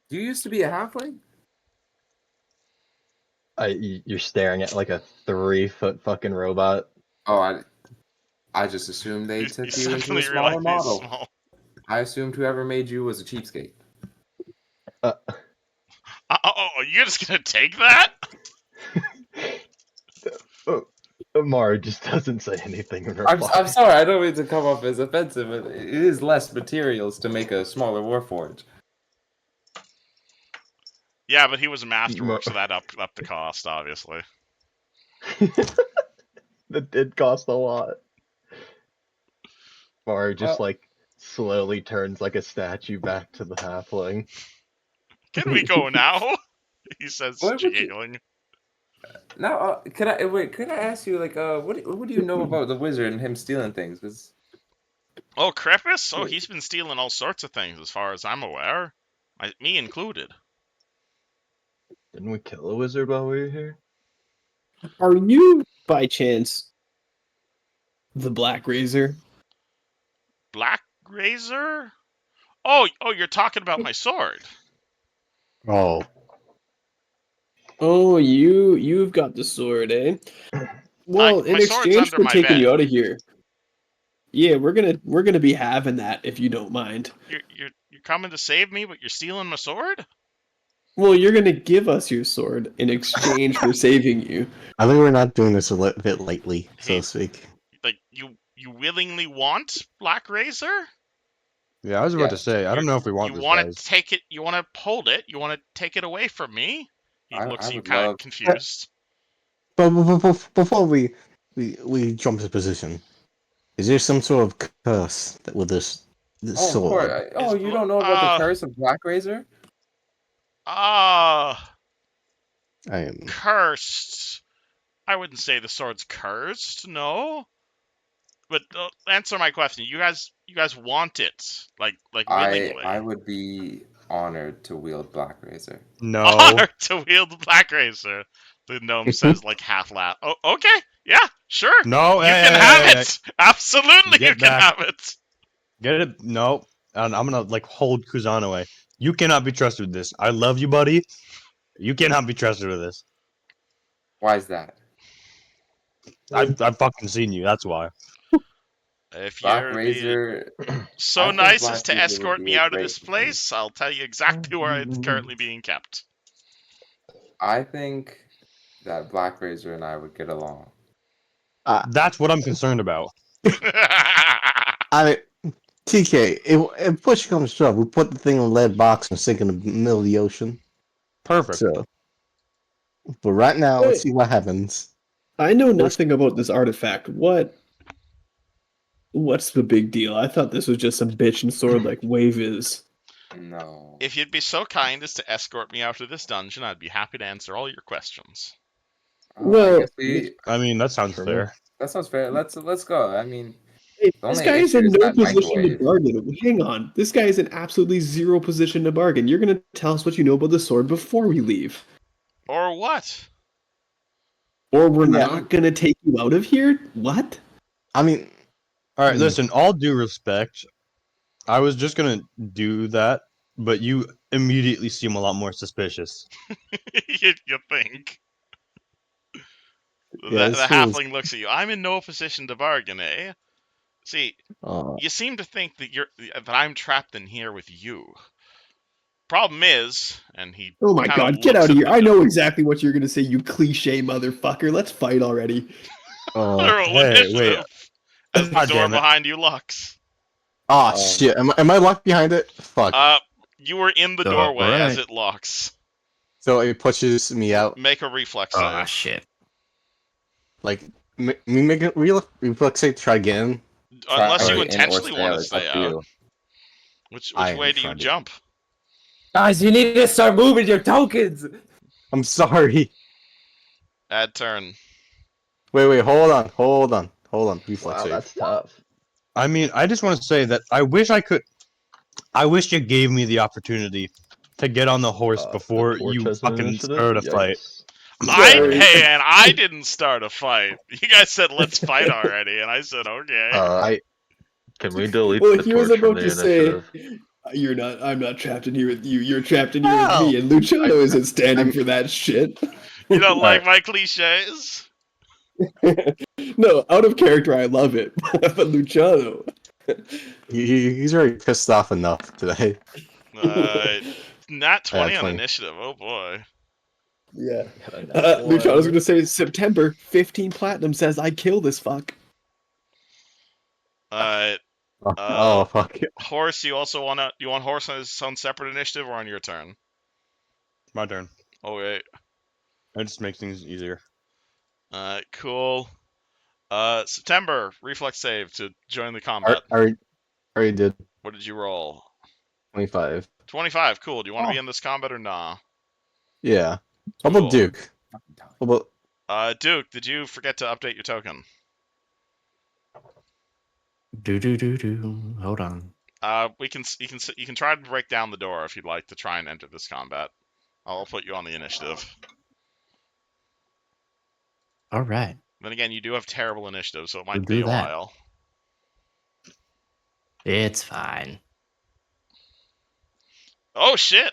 You used to be a halfling? You're staring at like a 3-foot fucking robot. Oh, I just assumed they took you into suddenly a smaller realize he's model. small. I assumed whoever made you was a cheapskate. You're just gonna take that? Maru just doesn't say anything in I'm reply. sorry, I don't mean to come off as offensive, but it is less materials to make a smaller warforge. Yeah, but he was a masterwork, so that upped the cost, obviously. That did cost a lot. Mari just Well- like slowly turns like a statue back to the halfling. Can we go now? He says, What would you- giggling. Now, could I ask you like what do you know about the wizard and him stealing things? 'Cause Oh, Crepus? Oh, he's been stealing all sorts of things as far as I'm aware. Me included. Didn't we kill a wizard while we were here? Are you by chance the Blackrazor? Blackrazor? Oh, you're talking about my sword. Oh, Oh, you've got the sword, eh? Well, in my sword's exchange under for my taking bed. you out of here, yeah, we're gonna be having that if you don't mind. You're coming to save me, but you're stealing my sword? Well, you're gonna give us your sword in exchange for saving you. I think we're not doing this a bit lightly, so Hey. to speak. Like you willingly want Blackrazor? Yeah, I was about to Yes. say, I don't know if we want You this, want guys. to take it? You want to hold it? You want to take it away from me? He looks I at you would kind of love- confused. But before we jump to position, is there some sort of curse that with this Oh, of sword? course. Oh, Is you don't know about the uh, curse of Blackrazor? I am. Cursed. I wouldn't say the sword's cursed, no. But answer my question. You guys want it, like willingly. I would be honored to wield Blackrazor. No. Honor to wield the Blackrazor. The gnome says, like half laugh. Oh, okay, yeah, sure. No, You hey, can hey, have hey, it. Absolutely, Get you can back. have it. Get it? No. And I'm gonna like hold Kuzan away. You cannot be trusted with this. I love you, buddy. You cannot be trusted with this. Why is that? I've fucking seen you. That's why. If you're Blackrazor. so I think nice as to Blackrazor would escort be me a out of great this place, I'll tell you exactly where it's currently being kept. I think that Blackrazor and I would get along. That's what I'm concerned about. I mean, TK, if push comes to shove, we put the thing in a lead box and sink in the middle of the ocean. Perfect. So, but right now, let's see what happens. I know nothing about this artifact. What's the big deal? I thought this was just some bitch and sword like Wave is. No. If you'd be so kind as to escort me out of this dungeon, I'd be happy to answer all your questions. Well, I guess I mean, that sounds Sure. fair. that sounds fair. Let's go. I mean, Hey, the this only guy is issue in is no that position to microwave. bargain. Hang on. This guy is in absolutely zero position to bargain. You're going to tell us what you know about the sword before we leave. Or what? Or we're Yeah. not going to take you out of here? What? I mean, All right, Hmm. listen. All due respect, I was just gonna do that, but you immediately seem a lot more suspicious. you think? Yeah, The this feels- halfling looks at you. I'm in no position to bargain, eh? See, uh, you seem to think that I'm trapped in here with you. Problem is, and he Oh my kinda god, get looks out of at here. the I gnome. know exactly what you're going to say, you cliche motherfucker. Let's fight already. Roll Hey, initiative wait. as the God door damn it. behind you locks. oh shit! Am I locked behind it? Fuck! You were in the All doorway as right. it locks. So it pushes me out. Make a reflex Oh save. shit. Like me make a reflex save to try again. Unless Try you in or intentionally want to it's up stay to out. you. Which I am way do you trying to- jump? Guys, you need to start moving your tokens. I'm sorry. Add turn. Wait, hold on. Reflex Wow, save. that's tough. I mean, I just want to say that I wish you gave me the opportunity to get on the horse before The torch you has an fucking initiative? started a fight. Yikes. Sorry. And I didn't start a fight. You guys said let's fight already, and I said okay. Can we delete Well, the he was torch from about the to say, initiative? I'm not trapped in here with you, you're trapped in here with Hell, me, and Luciano isn't standing for that shit. You don't like my cliches? No, out of character, I love it. But Luciano. He's already pissed off enough today. Nat 20 on 20. initiative. Oh boy. Yeah. Got a nat Luciano's one. gonna say September 15 platinum says I kill this fuck. Oh fuck! Horse, you want horse on his own separate initiative or on your turn? My turn. Oh wait. That just makes things easier. Cool. September, reflex save to join the combat. Already did What did you roll? 25. 25. Cool. Do you want to Oh. be in this combat or nah? Yeah. How Cool. about Duke? How about Duke, did you forget to update your token? Hold on. You can try to break down the door if you'd like to try and enter this combat. I'll put you on the initiative. All right. Then again, you do have terrible initiative, so it might We'll be do a that. while. It's fine. Oh shit!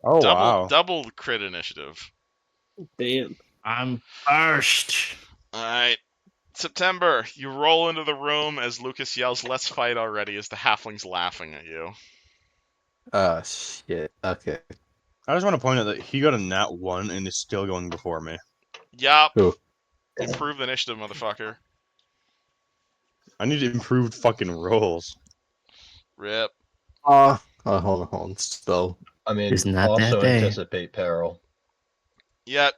Oh wow. Double crit initiative. Damn. I'm first. All right. September, you roll into the room as Lucas yells, "Let's fight already," as the halfling's laughing at you. shit. Okay. I just want to point out that he got a nat 1 and is still going before me. Yup. Who? Improve initiative, motherfucker. I need improved fucking rolls. Rip. Hold on. Spell. I mean, It's not that also day. anticipate peril. Yet.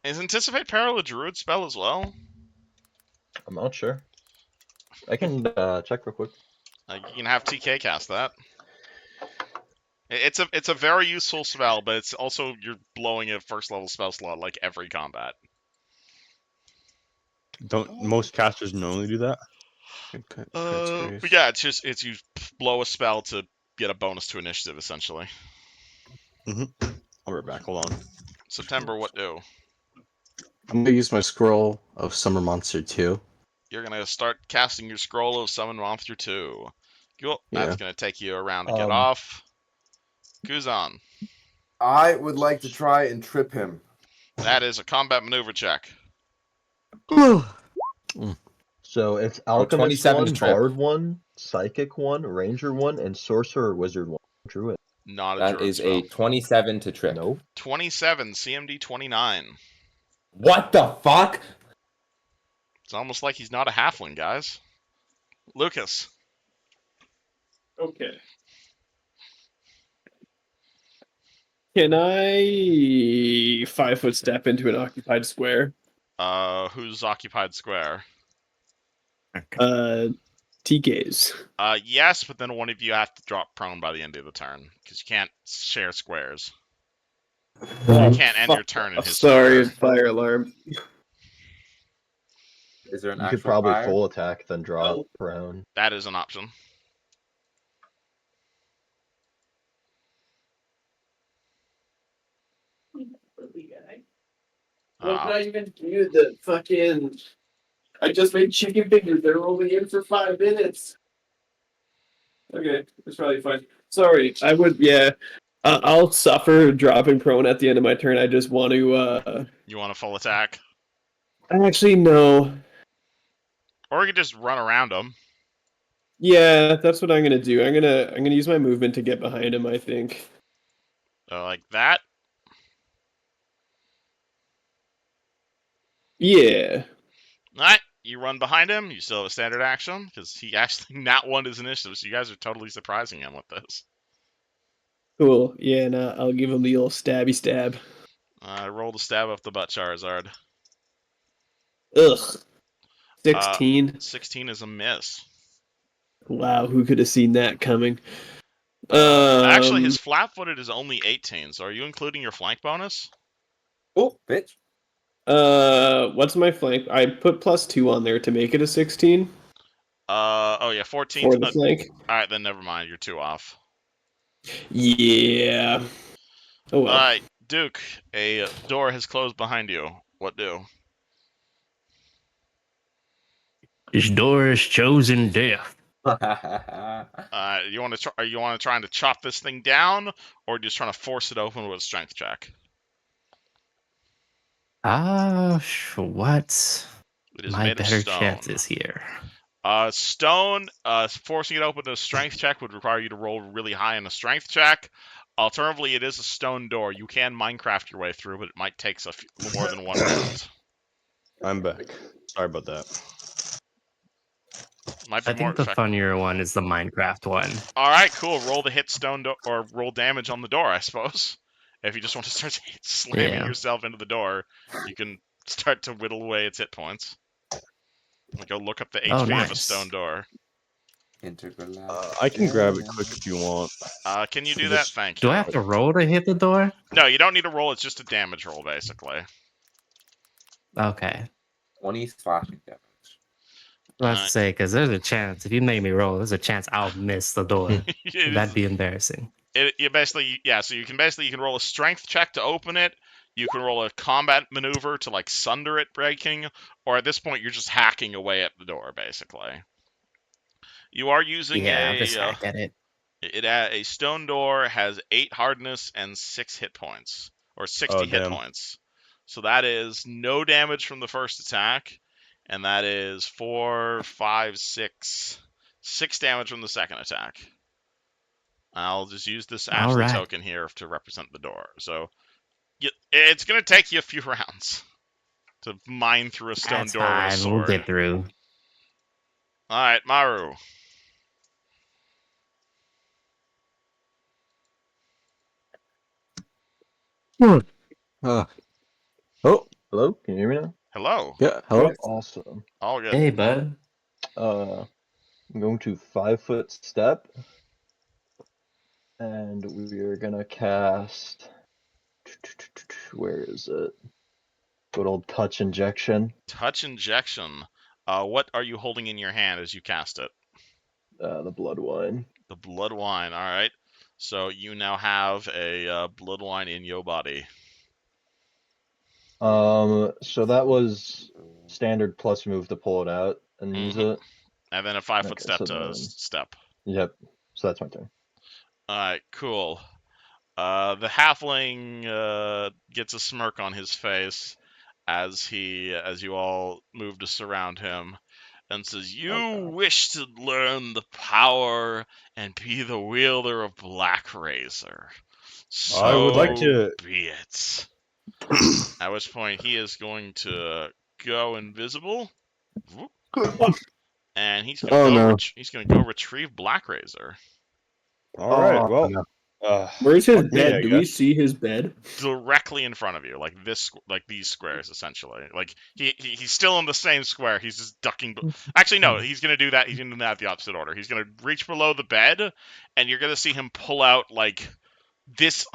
Is Anticipate Peril a druid spell as well? I'm not sure. I can check real quick. You can have TK cast that. It's a very useful spell, but it's also you're blowing a first level spell slot like every combat. Don't most casters normally do that? But yeah, it's you blow a spell to get a bonus to initiative essentially. I'll be right back. Hold on. September, what do? I'm gonna use my scroll of Summer Monster 2. You're gonna start casting your scroll of Summon Monster 2. Cool. Yeah. That's gonna take you around to get off. Kuzan. I would like to try and trip him. That is a combat maneuver check. So it's Alchemist 27 1, to trip. Bard 1, Psychic 1, Ranger 1, and Sorcerer Wizard 1. Druid. Not a That druid is spell. a 27 to trip. Nope. 27, CMD 29. What the fuck? It's almost like he's not a halfling, guys. Lucas. Okay. Can I 5-foot step into an occupied square? Who's occupied square? TK's. Yes, but then one of you have to drop prone by the end of the turn because you can't share squares. You can't end your turn in his Sorry, square. fire alarm. Is there an You actual could probably fire? full attack, then drop prone. That is an option. What did I even do? The fucking. I just made chicken fingers. They're only in for 5 minutes. Okay, that's probably fine. Sorry, I would. Yeah, I'll suffer dropping prone at the end of my turn. I just want to. You want a full attack? Actually, no. Or you could just run around him. Yeah, that's what I'm gonna do. I'm gonna use my movement to get behind him. I think. Like that? Yeah. Alright, you run behind him. You still have a standard action because he actually not won his initiative, so you guys are totally surprising him with this. Cool. Yeah, and I'll give him the old stabby stab. Roll the stab up the butt, Charizard. Ugh. 16. 16 is a miss. Wow, who could have seen that coming? Actually, his flat-footed is only 18, so are you including your flank bonus? Oh, bitch. What's my flank? I put +2 on there to make it a 16 Oh yeah, 14. for the flank. Alright, then never mind, you're 2 off. Yeah. Oh well. Alright, Duke, a door has closed behind you. What do? This door is chosen death. You want to are you trying to chop this thing down, or just trying to force it open with a strength check? What? It is My made of better stone. chances here. Stone, forcing it open with a strength check would require you to roll really high in a strength check. Alternatively, it is a stone door. You can Minecraft your way through, but it might take more than 1 round. I'm back. Sorry about that. Might be I more think the effective. funnier one is the Minecraft one. All right, cool. Roll the hit stone or roll damage on the door, I suppose. If you just want to start slamming Yeah. yourself into the door, you can start to whittle away its hit points. Go look up the HP Oh, of a nice. stone door. I can grab it quick if you want. Can you do You that? just- Thank Do you. I have to roll to hit the door? No, you don't need to roll. It's just a damage roll, basically. Okay. 20 slashing damage. Let's say, because there's a chance, if you make me roll, there's a chance I'll miss the door. That'd be embarrassing. You basically, yeah, so you can roll a strength check to open it. You can roll a combat maneuver to like sunder it breaking, or at this point you're just hacking away at the door, basically. You are using Yeah, I'll just hack at it. a stone door has 8 hardness and 6 hit points, or 60 hit damn. points. So that is no damage from the first attack, and that is 4, 5, 6 damage from the second attack. I'll just use this Ashley Alright. token here to represent the door. So it's going to take you a few rounds to mine through a stone That's door with a fine. sword. We'll get through. All right, Maru. Oh, Hello? Can you hear me now? Hello. yeah. Hello. Awesome. All good. Hey, bud. I'm going to 5-foot step. And we are gonna cast. Where is it? Good old touch injection. Touch injection. What are you holding in your hand as you cast it? The blood wine. The blood wine. All right. So you now have a blood wine in your body. So that was standard plus move to pull it out and use it. And then a 5-foot Okay, step so to then- step. Yep. So that's my turn. All right, cool. The halfling gets a smirk on his face as you all move to surround him, and says, "You wish to learn the power and be the wielder of Blackrazor. So I would like to- be it." At which point he is going to go invisible, and he's gonna he's gonna go retrieve Blackrazor. All right. Oh, Well, no. Where's his fuck me, I bed? Do we guess. see his bed? Directly in front of you, like these squares, essentially. Like he's still in the same square. He's just ducking. Actually, no, he's gonna do that. He's gonna do that the opposite order. He's gonna reach below the bed, and you're gonna see him pull out like this.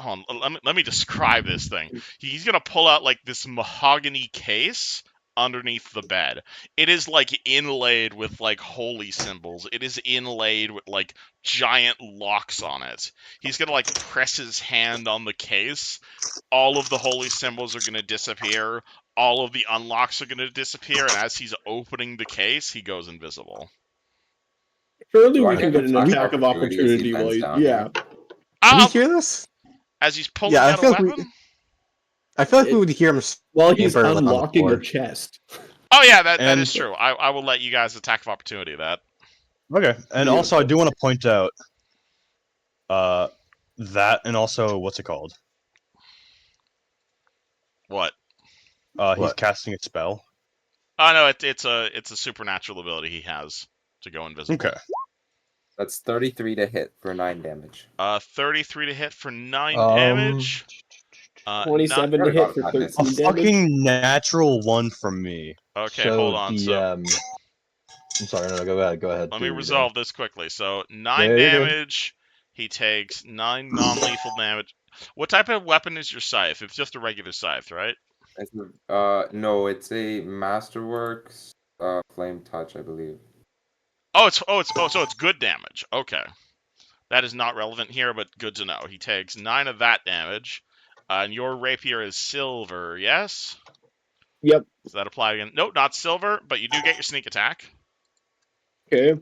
Let me describe this thing. He's gonna pull out like this mahogany case underneath the bed. It is like inlaid with like holy symbols. It is inlaid with like giant locks on it. He's gonna like press his hand on the case. All of the holy symbols are gonna disappear. All of the unlocks are gonna disappear, and as he's opening the case, he goes invisible. Surely Do I we can get get an an attack of opportunity while he, yeah. Can you hear this? As he's pulling Yeah, I out a feel like weapon. I feel like we would hear him. While he's Paper, like, on the unlocking a floor. chest. Oh yeah, that And- is true. I will let you guys attack of opportunity that. Okay, and also I do want to point out, that and also what's it called? What? He's What? casting a spell. Oh no, it's a supernatural ability he has to go invisible. Okay. That's 33 to hit for 9 damage. 33 to hit for 9 damage. 27 to Not- hit for not 13 this. A damage. fucking natural one from me. Okay, So hold on. The, So I'm sorry, no, go ahead. Go ahead. let Do me what you're resolve this quickly. So 9 Yeah, you're good. damage. He takes 9 non-lethal damage. What type of weapon is your scythe? It's just a regular scythe, right? No, it's a Masterworks Flame Touch, I believe. So it's good damage. Okay. That is not relevant here, but good to know. He takes 9 of that damage. And your rapier is silver, yes? Yep. Does that apply again? Nope, not silver, but you do get your sneak attack. Okay.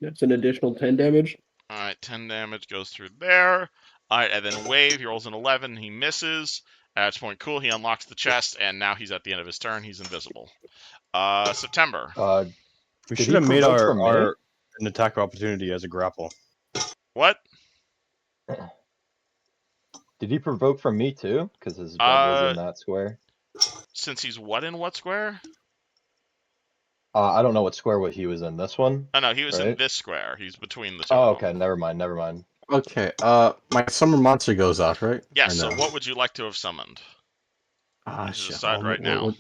That's an additional 10 damage. Alright, 10 damage goes through there. Alright, and then Wave, he rolls an 11, he misses. At which point, cool, he unlocks the chest, and now he's at the end of his turn, he's invisible. September. We Did should have he made provoke from me? an attack of opportunity as a grapple. What? Did he provoke from me too? Because his bed was in that square. Since he's what in what square? I don't know what square what he was in. This one? Oh no, he was in Right. this square. He's between the two. Oh, of them. okay. Never mind. Never mind. Okay. My summer monster goes off, right? Yeah, Or so no? what would you like to have summoned? This is a Shit. start right now.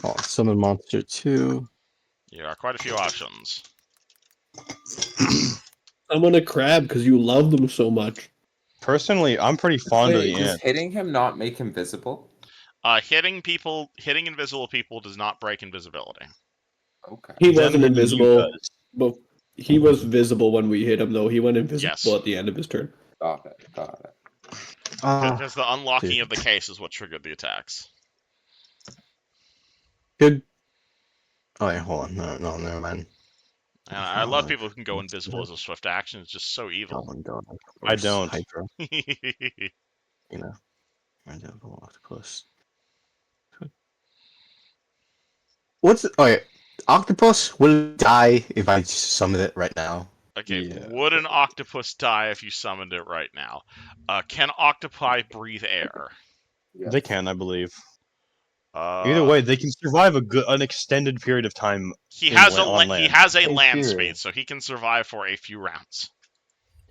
Oh, summon monster 2. There are quite a few options. I'm on a crab because you love them so much. Personally, I'm pretty fond of Wait, the does ant. hitting him not make him visible? Hitting invisible people does not break invisibility. Okay. He Them wasn't hitting you invisible, does. but he was visible when we hit him, though. He went invisible Yes. at the end of his turn. Got it. Got it. Because the unlocking dude. of the case is what triggered the attacks. Good. Oh, wait, hold on. No, never mind. And I love people who can go invisible as a swift action. It's just so evil. Oh, God. I don't. Hydra, you know. I don't know octopus. What's okay? Octopus will die if I summon it right now. Okay, Yeah. would an octopus die if you summoned it right now? Can octopi breathe air? Yes. They can, I believe. Uh, Either way, they can survive an extended period of time. he in has la- on he land. has a In land theory. speed, so he can survive for a few rounds.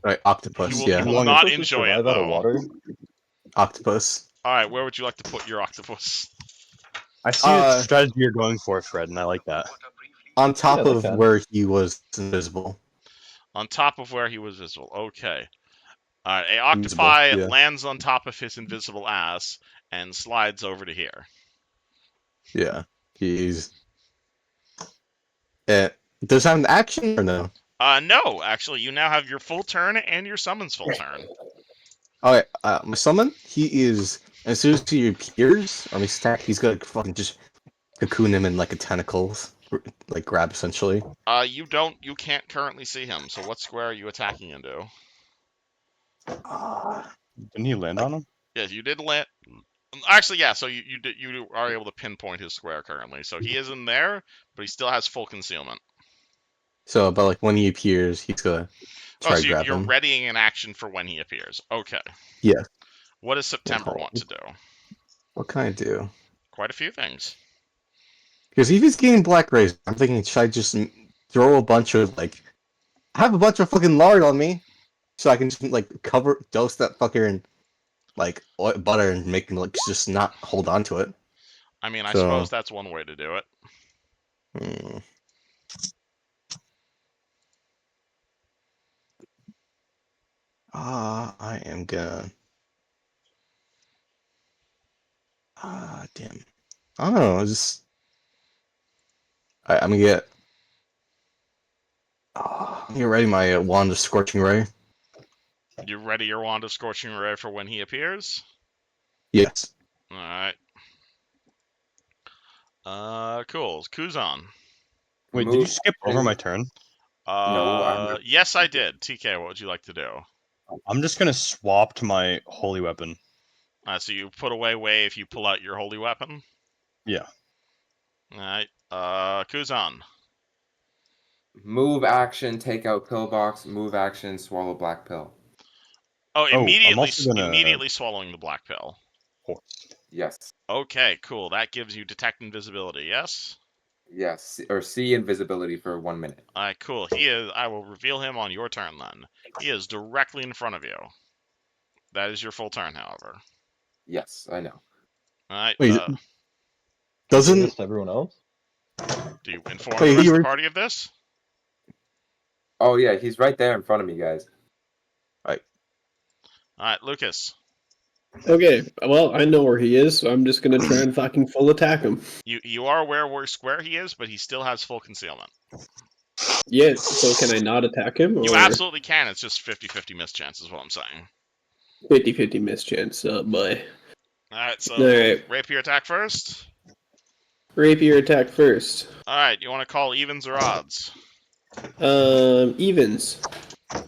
Right, octopus. He Yeah, will not Octopuses enjoy it survive out of though. water. octopus. All right, where would you like to put your octopus? I see the strategy you're going for, Fred, and I like that. On top Yeah, they of can. where he was invisible. On top of where he was visible. Okay. All right, a Invisible, octopi yeah. lands on top of his invisible ass and slides over to here. Yeah, he's. Does that have an action or no? No, actually, you now have your full turn and your summon's full turn. Okay, my summon. He is as soon as he appears on his attack, he's gonna fucking just cocoon him in like a tentacles, like grab essentially. You can't currently see him. So what square are you attacking into? Didn't he land on him? Yes, you did land. Actually, yeah. So you are able to pinpoint his square currently. So he is in there, but he still has full concealment. So, but like when he appears, he's gonna try to So grab you're him. readying an action for when he appears. Okay. Yeah. What does September hold want on. to do? What can I do? Quite a few things. Because if he's getting Blackrazor, I'm thinking, should I just throw a bunch of like, I have a bunch of fucking lard on me, so I can just like dose that fucker in like butter and make him like just not hold on to it. I mean, I So, suppose that's one way to do it. I am gonna. Damn. I don't know. Just. I'm gonna get. I'm gonna get ready my wand of scorching ray. You ready your wand of scorching ray for when he appears? Yes. All right. Cool. Kuzan. Wait, did you skip over my turn? No, Yes, I did. TK, what would you like to do? I'm just gonna swap to my holy weapon. So you put away wave, you pull out your holy weapon? Yeah. Alright, Kuzan. move action, take out pillbox. Move action, swallow black pill. Oh, I'm immediately, also gonna- immediately swallowing the black pill. Yes. Okay, cool. That gives you detect invisibility, yes? Yes. Or see invisibility for 1 minute. Alright, cool. I will reveal him on your turn then. He is directly in front of you. That is your full turn, however. Yes, I know. Alright, Doing Doesn't this to everyone else? do you inform Wait, the rest you of the were- party of this? Oh yeah, he's right there in front of me, guys. Alright, Lucas. Okay, well, I know where he is, so I'm just gonna try and fucking full attack him. You are aware where square he is, but he still has full concealment. Yeah, so can I not attack him? Or You absolutely can. It's just 50-50 miss chance is what I'm saying. 50-50 mischance, boy. Alright, so Alright. rapier attack first. Rapier attack first. Alright, you want to call evens or odds? Evens.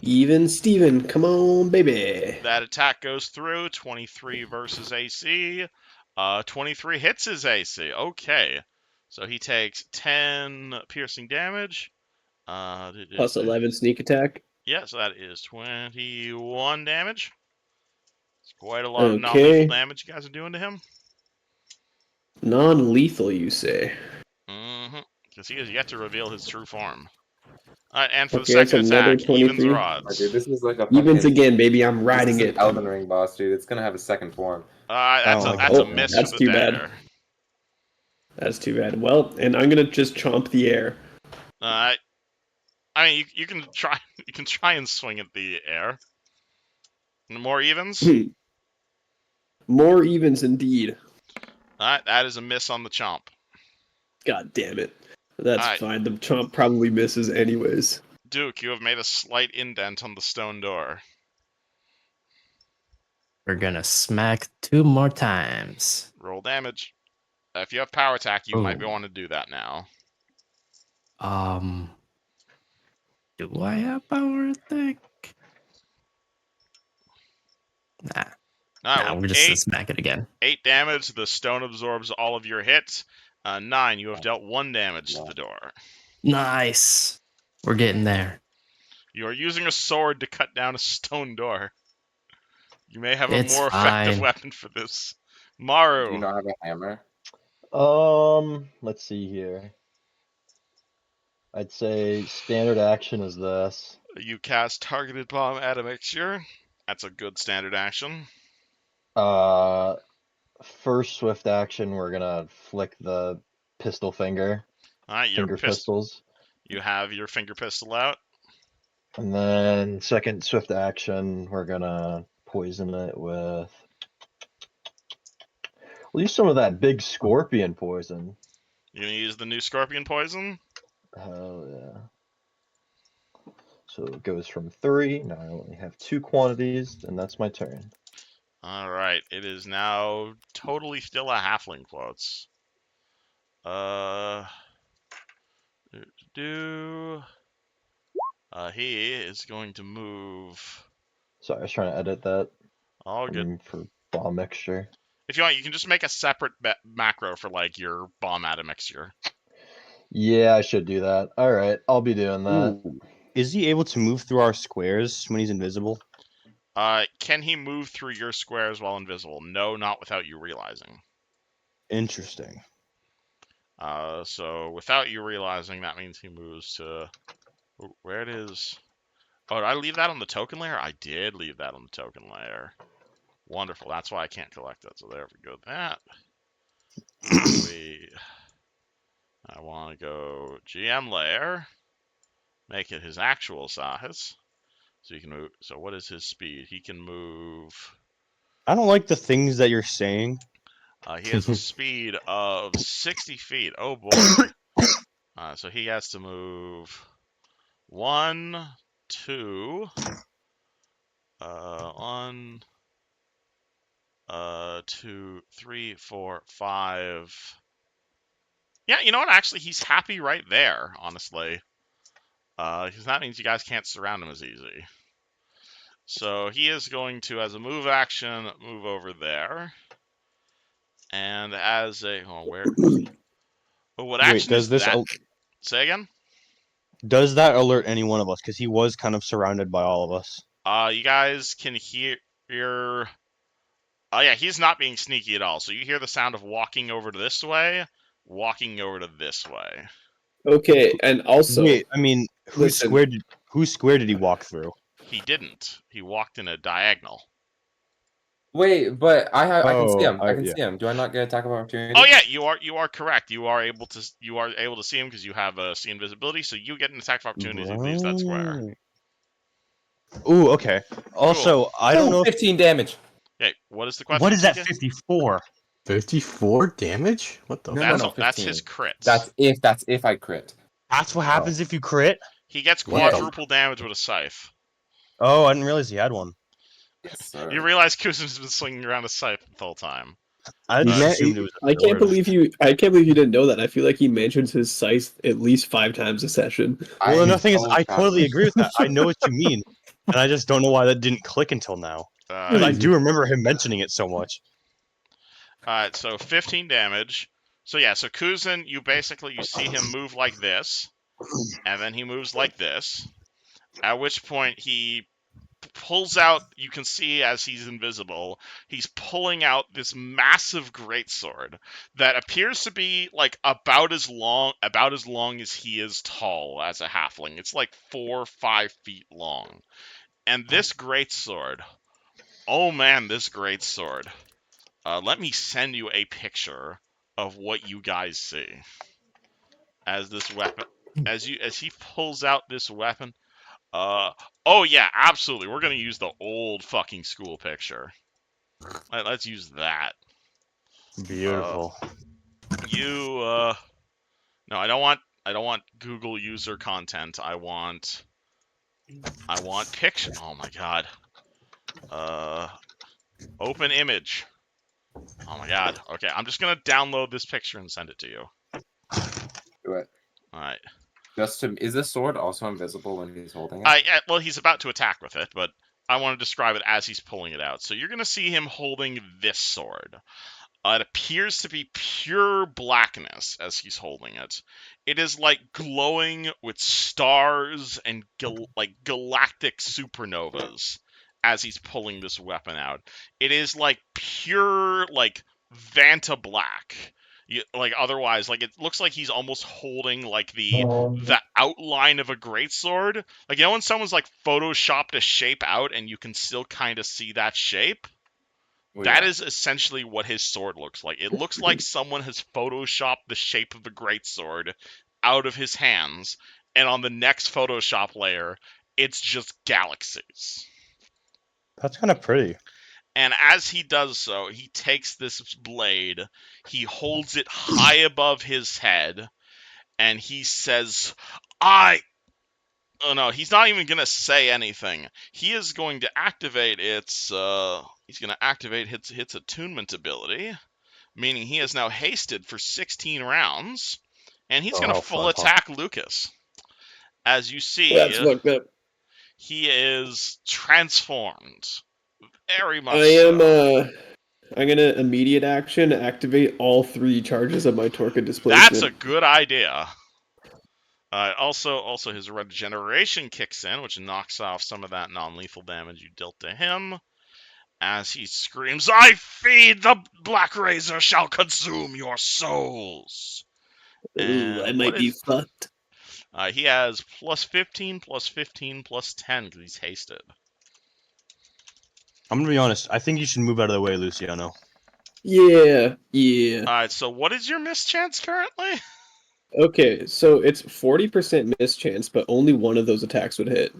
Even Steven, come on, baby. That attack goes through. 23 versus AC. 23 hits his AC. Okay. So he takes 10 piercing damage. Plus 11 sneak attack. Yeah, so that is 21 damage. It's quite a lot of non-lethal damage you guys are doing to him. Non-lethal, you say? Mm-hmm. Because he has yet to reveal his true form. And for the Okay, that's second another attack, evens or 23. odds? Dude, this is like a Evens fucking. again, baby. I'm This riding is an it. Elden Ring boss, dude. It's gonna have a second form. That's don't like that's a Oh, that. miss that's with the too bad. dagger. That's too bad. Well, and I'm gonna just chomp the air. I mean, you can try and swing at the air. More evens. More evens indeed. That is a miss on the chomp. God damn it. That's Alright. fine. The chomp probably misses anyways. Duke, you have made a slight indent on the stone door. We're gonna smack 2 more times. Roll damage. If you have power attack, you might Ooh. want to do that now. Do I have power attack? Nah. Nah, we're just gonna smack it again. 8 damage. The stone absorbs all of your hits. 9. You have dealt 1 damage to the door. Nice. We're getting there. You are using a sword to cut down a stone door. You may have It's a more effective fine. weapon for this. Do Maru. you not have a hammer? Let's see here. I'd say standard action is this. You cast targeted bomb admixture. That's a good standard action. First swift action, we're gonna flick the pistol finger. Alright, your Finger pistols. You have your finger pistol out. And then second swift action, we're gonna poison it with. We'll use some of that big scorpion poison. You're gonna use the new scorpion poison? Hell yeah. So it goes from 3. Now I only have 2 quantities, and that's my turn. Alright, it is now totally still a halfling quotes. He is going to move. Sorry, I was trying to edit that. All good. For bomb mixture. If you want, you can just make a separate macro for like your bomb admixture. Yeah, I should do that. All right, I'll be doing that. Ooh. Is he able to move through our squares when he's invisible? Can he move through your squares while invisible? No, not without you realizing. Interesting. So without you realizing, that means he moves to where it is. Oh, did I leave that on the token layer? I did leave that on the token layer. Wonderful. That's why I can't collect it. So there we go. That. I want to go GM layer. Make it his actual size. So you can move. So what is his speed? He can move. I don't like the things that you're saying. He has a speed of 60 feet. Oh boy. So he has to move 1, 2, 1, 2, 3, 4, 5. Yeah, you know what? Actually, he's happy right there, honestly. Because that means you guys can't surround him as easy. So he is going to, as a move action, move over there. And as a... Oh, where... Oh, what action does is this that? Say again? Does that alert any one of us? Because he was kind of surrounded by all of us. You guys can hear... Oh, yeah, he's not being sneaky at all. So you hear the sound of walking over to this way, walking over to this way. Okay, and also... Wait, I mean, whose square did he walk through? He didn't. He walked in a diagonal. Wait, but I can see him. I can yeah. see him. Do I not get attack of opportunity? Oh yeah, you are correct. You are able to see him because you have see invisibility, so you get an attack of opportunity if he leaves that square. Ooh, okay. Also, Cool. I don't know. 15 damage. Okay, what is the question? What is that? TK? 54. 54 damage? What the? No, That's 15. his crits. That's if I crit. That's what happens if you crit. He gets What the- quadruple damage with a scythe. Oh, I didn't realize he had one. Yes, sir. You realize Kuzin's been swinging around a scythe the whole time. I just assumed it was. I can't believe you didn't know that. I feel like he mentions his scythe at least 5 times a session. Well, the thing is, I totally agree with that. I know what you mean, and I just don't know why that didn't click until now. I do remember him mentioning it so much. Alright, so 15 damage. So yeah, so Kuzin, you see him move like this, and then he moves like this, at which point he pulls out. You can see as he's invisible, he's pulling out this massive greatsword that appears to be like about as long as he is tall as a halfling. It's like 4 or 5 feet long. And this greatsword, oh man, this greatsword. Let me send you a picture of what you guys see as this weapon, as he pulls out this weapon. Oh yeah, absolutely. We're gonna use the old fucking school picture. Let's use that. Beautiful. No, I don't want Google user content. I want picture. Oh my god. Open image. Oh my god. Okay, I'm just gonna download this picture and send it to you. Do it. All right. Is this sword also invisible when he's holding it? Well, he's about to attack with it, but I want to describe it as he's pulling it out. So you're gonna see him holding this sword. It appears to be pure blackness as he's holding it. It is like glowing with stars and like galactic supernovas as he's pulling this weapon out. It is like pure like Vanta black. Like otherwise, like it looks like he's almost holding like the outline of a greatsword. Like when someone's like photoshopped a shape out and you can still kind of see that shape. That is essentially what his sword looks like. It looks like someone has photoshopped the shape of the greatsword out of his hands, and on the next Photoshop layer, it's just galaxies. That's kind of pretty. And as he does so, he takes this blade, he holds it high above his head, and he says, Oh no, he's not even gonna say anything. He is going to activate its attunement ability, meaning he is now hasted for 16 rounds, and he's gonna full attack Lucas. As you see, That's fucked up. he is transformed. Very much I'm gonna immediate action activate all 3 charges of my Torca displacement. That's a good idea. Also, his regeneration kicks in, which knocks off some of that non-lethal damage you dealt to him. As he screams, "I feed the Blackrazor shall consume your souls." Ooh, I might be fucked. He has plus 15, plus 15, plus 10 because he's hasted. I'm gonna be honest. I think you should move out of the way, Luciano. Yeah. Alright, so what is your mischance currently? Okay, so it's 40% mischance, but only one of those attacks would hit.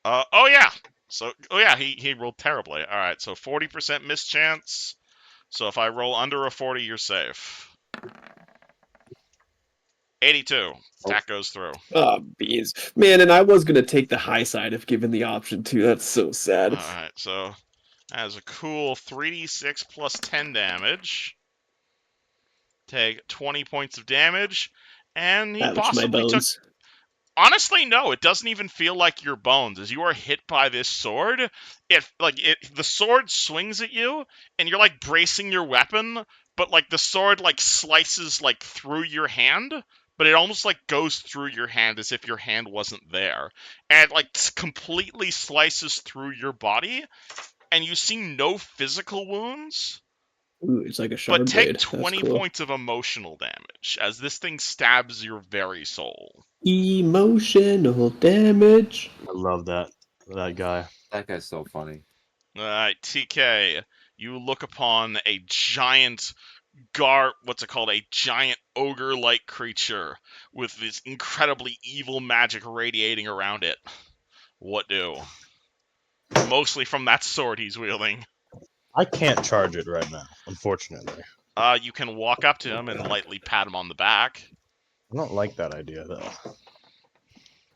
Oh yeah. He rolled terribly. Alright, so 40% mischance. So if I roll under a 40, you're safe. 82. Attack goes through. Oh, beans. Man, and I was gonna take the high side if given the option too. That's so sad. Alright, so that has a cool 3d6 plus 10 damage. Take 20 points of damage. And he Ouch, possibly my took... bones. Honestly, no, it doesn't even feel like your bones. As you are hit by this sword, the sword swings at you, and you're like bracing your weapon, but like the sword like slices like through your hand, but it almost like goes through your hand as if your hand wasn't there, and it like completely slices through your body, and you see no physical wounds. Ooh, it's like a shard But take blade. 20 That's cool. points of emotional damage as this thing stabs your very soul. Emotional damage. I love that guy. That guy's so funny. Alright, TK, you look upon a giant a giant ogre-like creature with this incredibly evil magic radiating around it. What do? Mostly from that sword he's wielding. I can't charge it right now, unfortunately. You can walk up to him and lightly pat him on the back. I don't like that idea, though.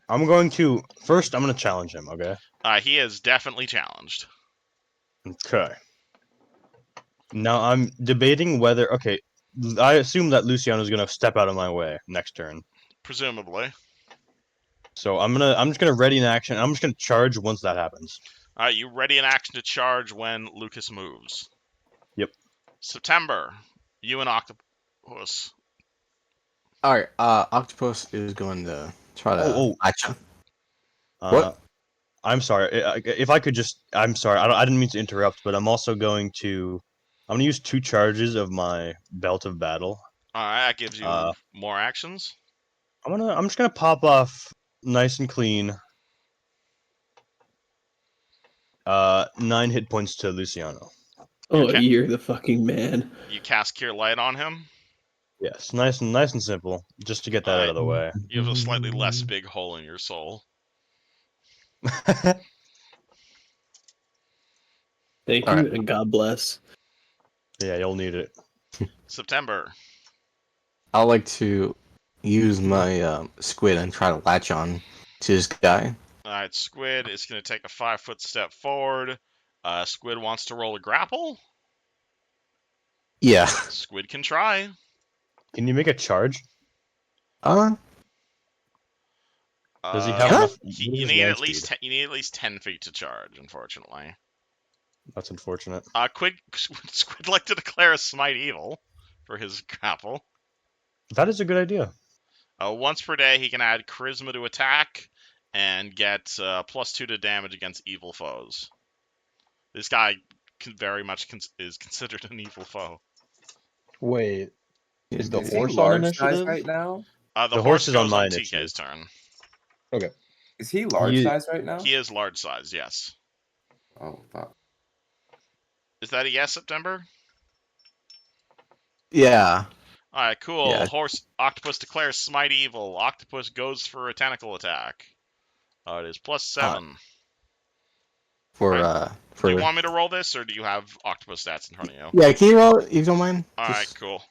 I'm going to challenge him, okay? He is definitely challenged. Okay. Now I'm debating whether... Okay, I assume that Luciano's going to step out of my way next turn. Presumably. So I'm just gonna ready an action. I'm just gonna charge once that happens. Alright, you ready an action to charge when Lucas moves. Yep. September, you and Octopus. Alright, Octopus is going to try to action. What? I'm sorry. If I could just, I'm sorry. I didn't mean to interrupt, but I'm also going to, I'm going to use 2 charges of my Belt of Battle. All right, that gives Uh, you more actions. I'm just gonna pop off nice and clean. 9 hit points to Luciano. Oh, you're the fucking man. You cast Cure Light on him. Yes, nice and simple, just to get that out of the way. You have a slightly less big hole in your soul. Thank All you, right. and God bless. Yeah, you'll need it. September. I'd like to use my squid and try to latch on to this guy. All right, Squid is going to take a 5-foot step forward. Squid wants to roll a grapple. Yeah. Squid can try. Can you make a charge? Uh, Does he have Huh? enough? You what is his need land at least speed? you need at least 10 feet to charge. Unfortunately. That's unfortunate. Squid like to declare a smite evil for his grapple. That is a good idea. Once per day, he can add charisma to attack and get +2 to damage against evil foes. This guy very much is considered an evil foe. Wait, is the Is he horse on large size initiative? right now? The horse horse is on goes my on initiative. TK's turn. Okay. Is he large size right now? He is large size, yes. Oh, fuck. Is that a yes, September? yeah. Alright, cool. Yeah. Octopus declares smite evil. Octopus goes for a tentacle attack. It is +7. For Okay. for. Do you want me to roll this, or do you have octopus stats in front of you? Yeah, can you roll it if you don't mind? Alright, Just- cool.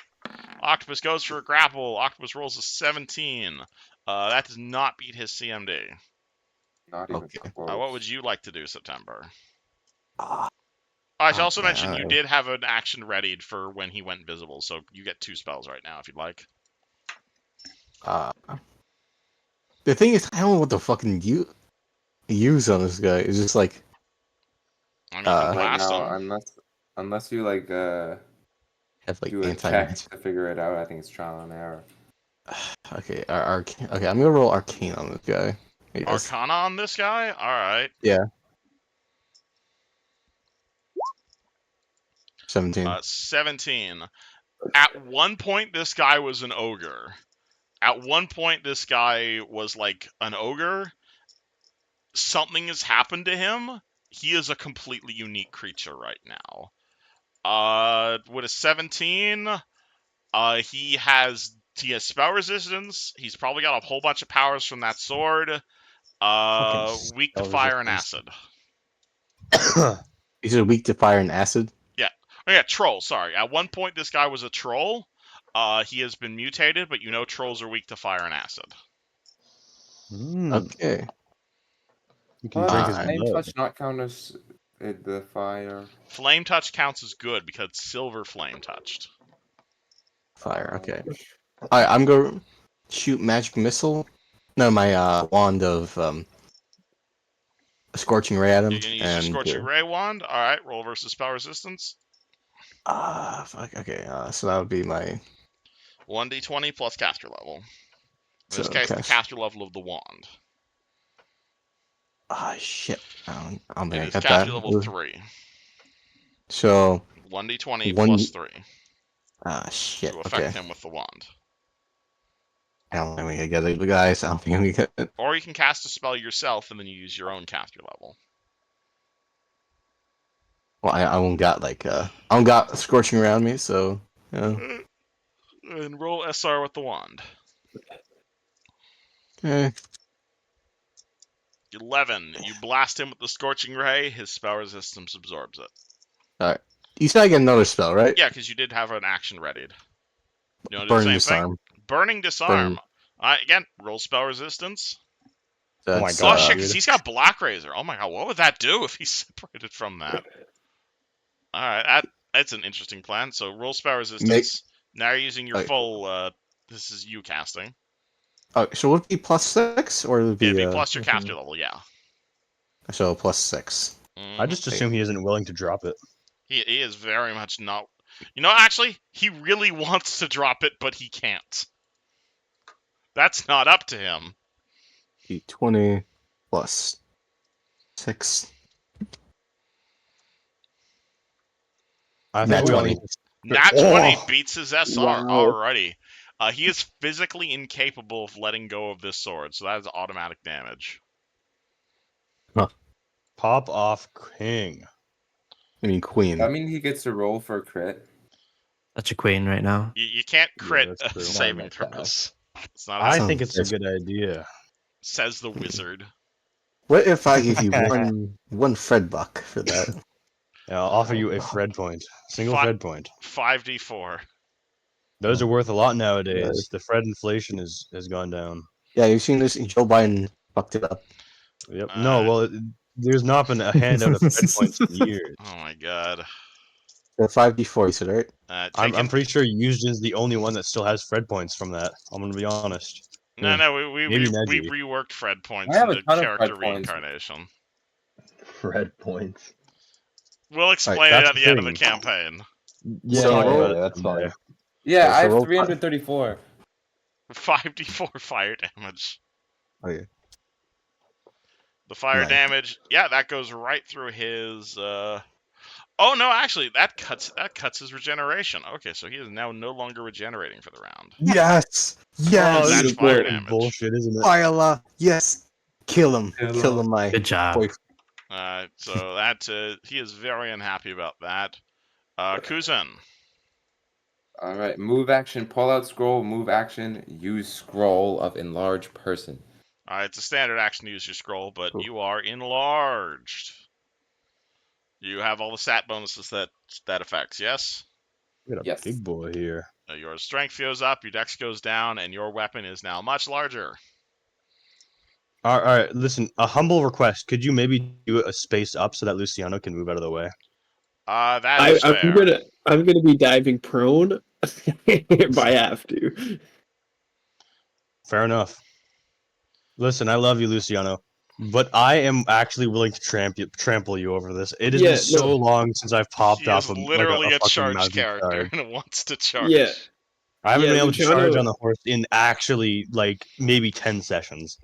Octopus goes for a grapple. Octopus rolls a 17. That does not beat his CMD. Not even Okay. close. What would you like to do, September? Ah, I should also okay, mention you alright. did have an action readied for when he went invisible, so you get 2 spells right now if you'd like. The thing is, I don't know what the fucking use on this guy. It's just like, I mean, you can Right blast now, him. unless you like have like do a anti. check to figure it out, I think it's trial and error. Okay, okay, I'm gonna roll arcane on this guy. I guess. Arcana on this guy? Alright. Yeah. 17. 17. At one point, this guy was an ogre. At one point, this guy was like an ogre. Something has happened to him. He is a completely unique creature right now. With a 17, he has spell resistance. He's probably got a whole bunch of powers from that sword. Weak to spell fire and resistance. acid. Is it weak to fire and acid? Oh yeah, troll. Sorry. At one point, this guy was a troll. He has been mutated, but you know trolls are weak to fire and acid. Okay. You can Well, drink does his flame blood. touch not count as the fire? Flame touch counts as good because silver flame touched. Fire. Okay. All right, I'm gonna shoot magic missile. No, my wand of scorching ray at him. You're gonna use your scorching ray wand. All right, roll versus spell resistance. Fuck. Okay. So that would be my 1d20 plus caster level. In this So, case, the cast- caster level of the wand. shit. I'm It gonna is get caster that. level 3. So 1d20 One- plus 3 shit. to affect Okay. him with the wand. I don't think we can get it, guys. I don't think we get it. Or you can cast a spell yourself and then you use your own caster level. Well, I won't got like I don't got scorching around me, so yeah. And roll SR with the wand. Okay. 11. You blast him with the scorching ray. His spell resistance absorbs it. You said I get another spell, right? Yeah, because you did have an action readied. You want to do Burn the same disarm. thing? Burning disarm. Burn. Again, roll spell resistance. Oh my That's, God, Oh shit, dude. because he's got Blackrazor. Oh my god, what would that do if he's separated from that? Alright, that's an interesting plan. So roll spell resistance. Now you're using your Okay. full, this is you casting. Oh, so would it be +6 or would it be? It'd be plus your caster level, yeah. So +6. Mhm. I just assume he isn't willing to drop it. He is very much not. You know, actually, he really wants to drop it, but he can't. That's not up to him. D20 plus 6. I Nat think we all 20. need to. Nat 20 Oh! beats his SR Wow. already. He is physically incapable of letting go of this sword, so that is automatic damage. Pop off king. I mean, queen. I mean, he gets to roll for a crit. Such a queen right now. You can't crit that's a true. saving Not an attack. throws. It's not I how think Sounds it's a good. good idea. says the wizard. What if I give you one Fred buck for that? I'll offer you a Fred point. Single Fi- Fred point. 5d4. Those are worth a lot nowadays. Nice. The Fred inflation has gone down. Yeah, you've seen this. Joe Biden fucked it up. Yep. No, well, there's not been a handout of Fred points in years. Oh my god. The 5d4, you said, right? I'm pretty sure Used is the only one that still has Fred points from that. I'm gonna be honest. No, we Maybe reworked Fred points I have a into ton of character Fred points. reincarnation. Fred points. We'll explain it that's at the the end of the thing. campaign. Yeah, So yeah, roll- yeah, that's fine. Yeah, Okay, I so have roll 334. 5d4 fire damage. Okay. The fire Nice. damage, yeah, that goes right through his. Oh no, actually, that cuts his regeneration. Okay, so he is now no longer regenerating for the round. Yes! Yes! Oh, That's beautiful. fire Fucking damage. bullshit, isn't it? Fire! Yes! Kill him. Kill Kill him. him, my Good job. boyfriend. So that he is very unhappy about that. Kuzan. All right, move action, pull out scroll, move action, Use scroll of enlarge person. It's a standard action to use your scroll, but Cool. you are enlarged. You have all the stat bonuses that affects, yes? We got a Yes. big boy here. Your strength goes up, your dex goes down, and your weapon is now much larger. All right, listen. A humble request. Could you maybe do a space up so that Luciano can move out of the way? That is fair. I'm gonna be diving prone if I have to. Fair enough. Listen, I love you, Luciano, but I am actually willing to trample you over this. It has Yeah, been so no. long since I've popped He off is a literally a fucking charged mounted character charge. and wants to charge. Yeah, I haven't Yeah, been able to charge Luciano- on the horse in actually like maybe 10 sessions.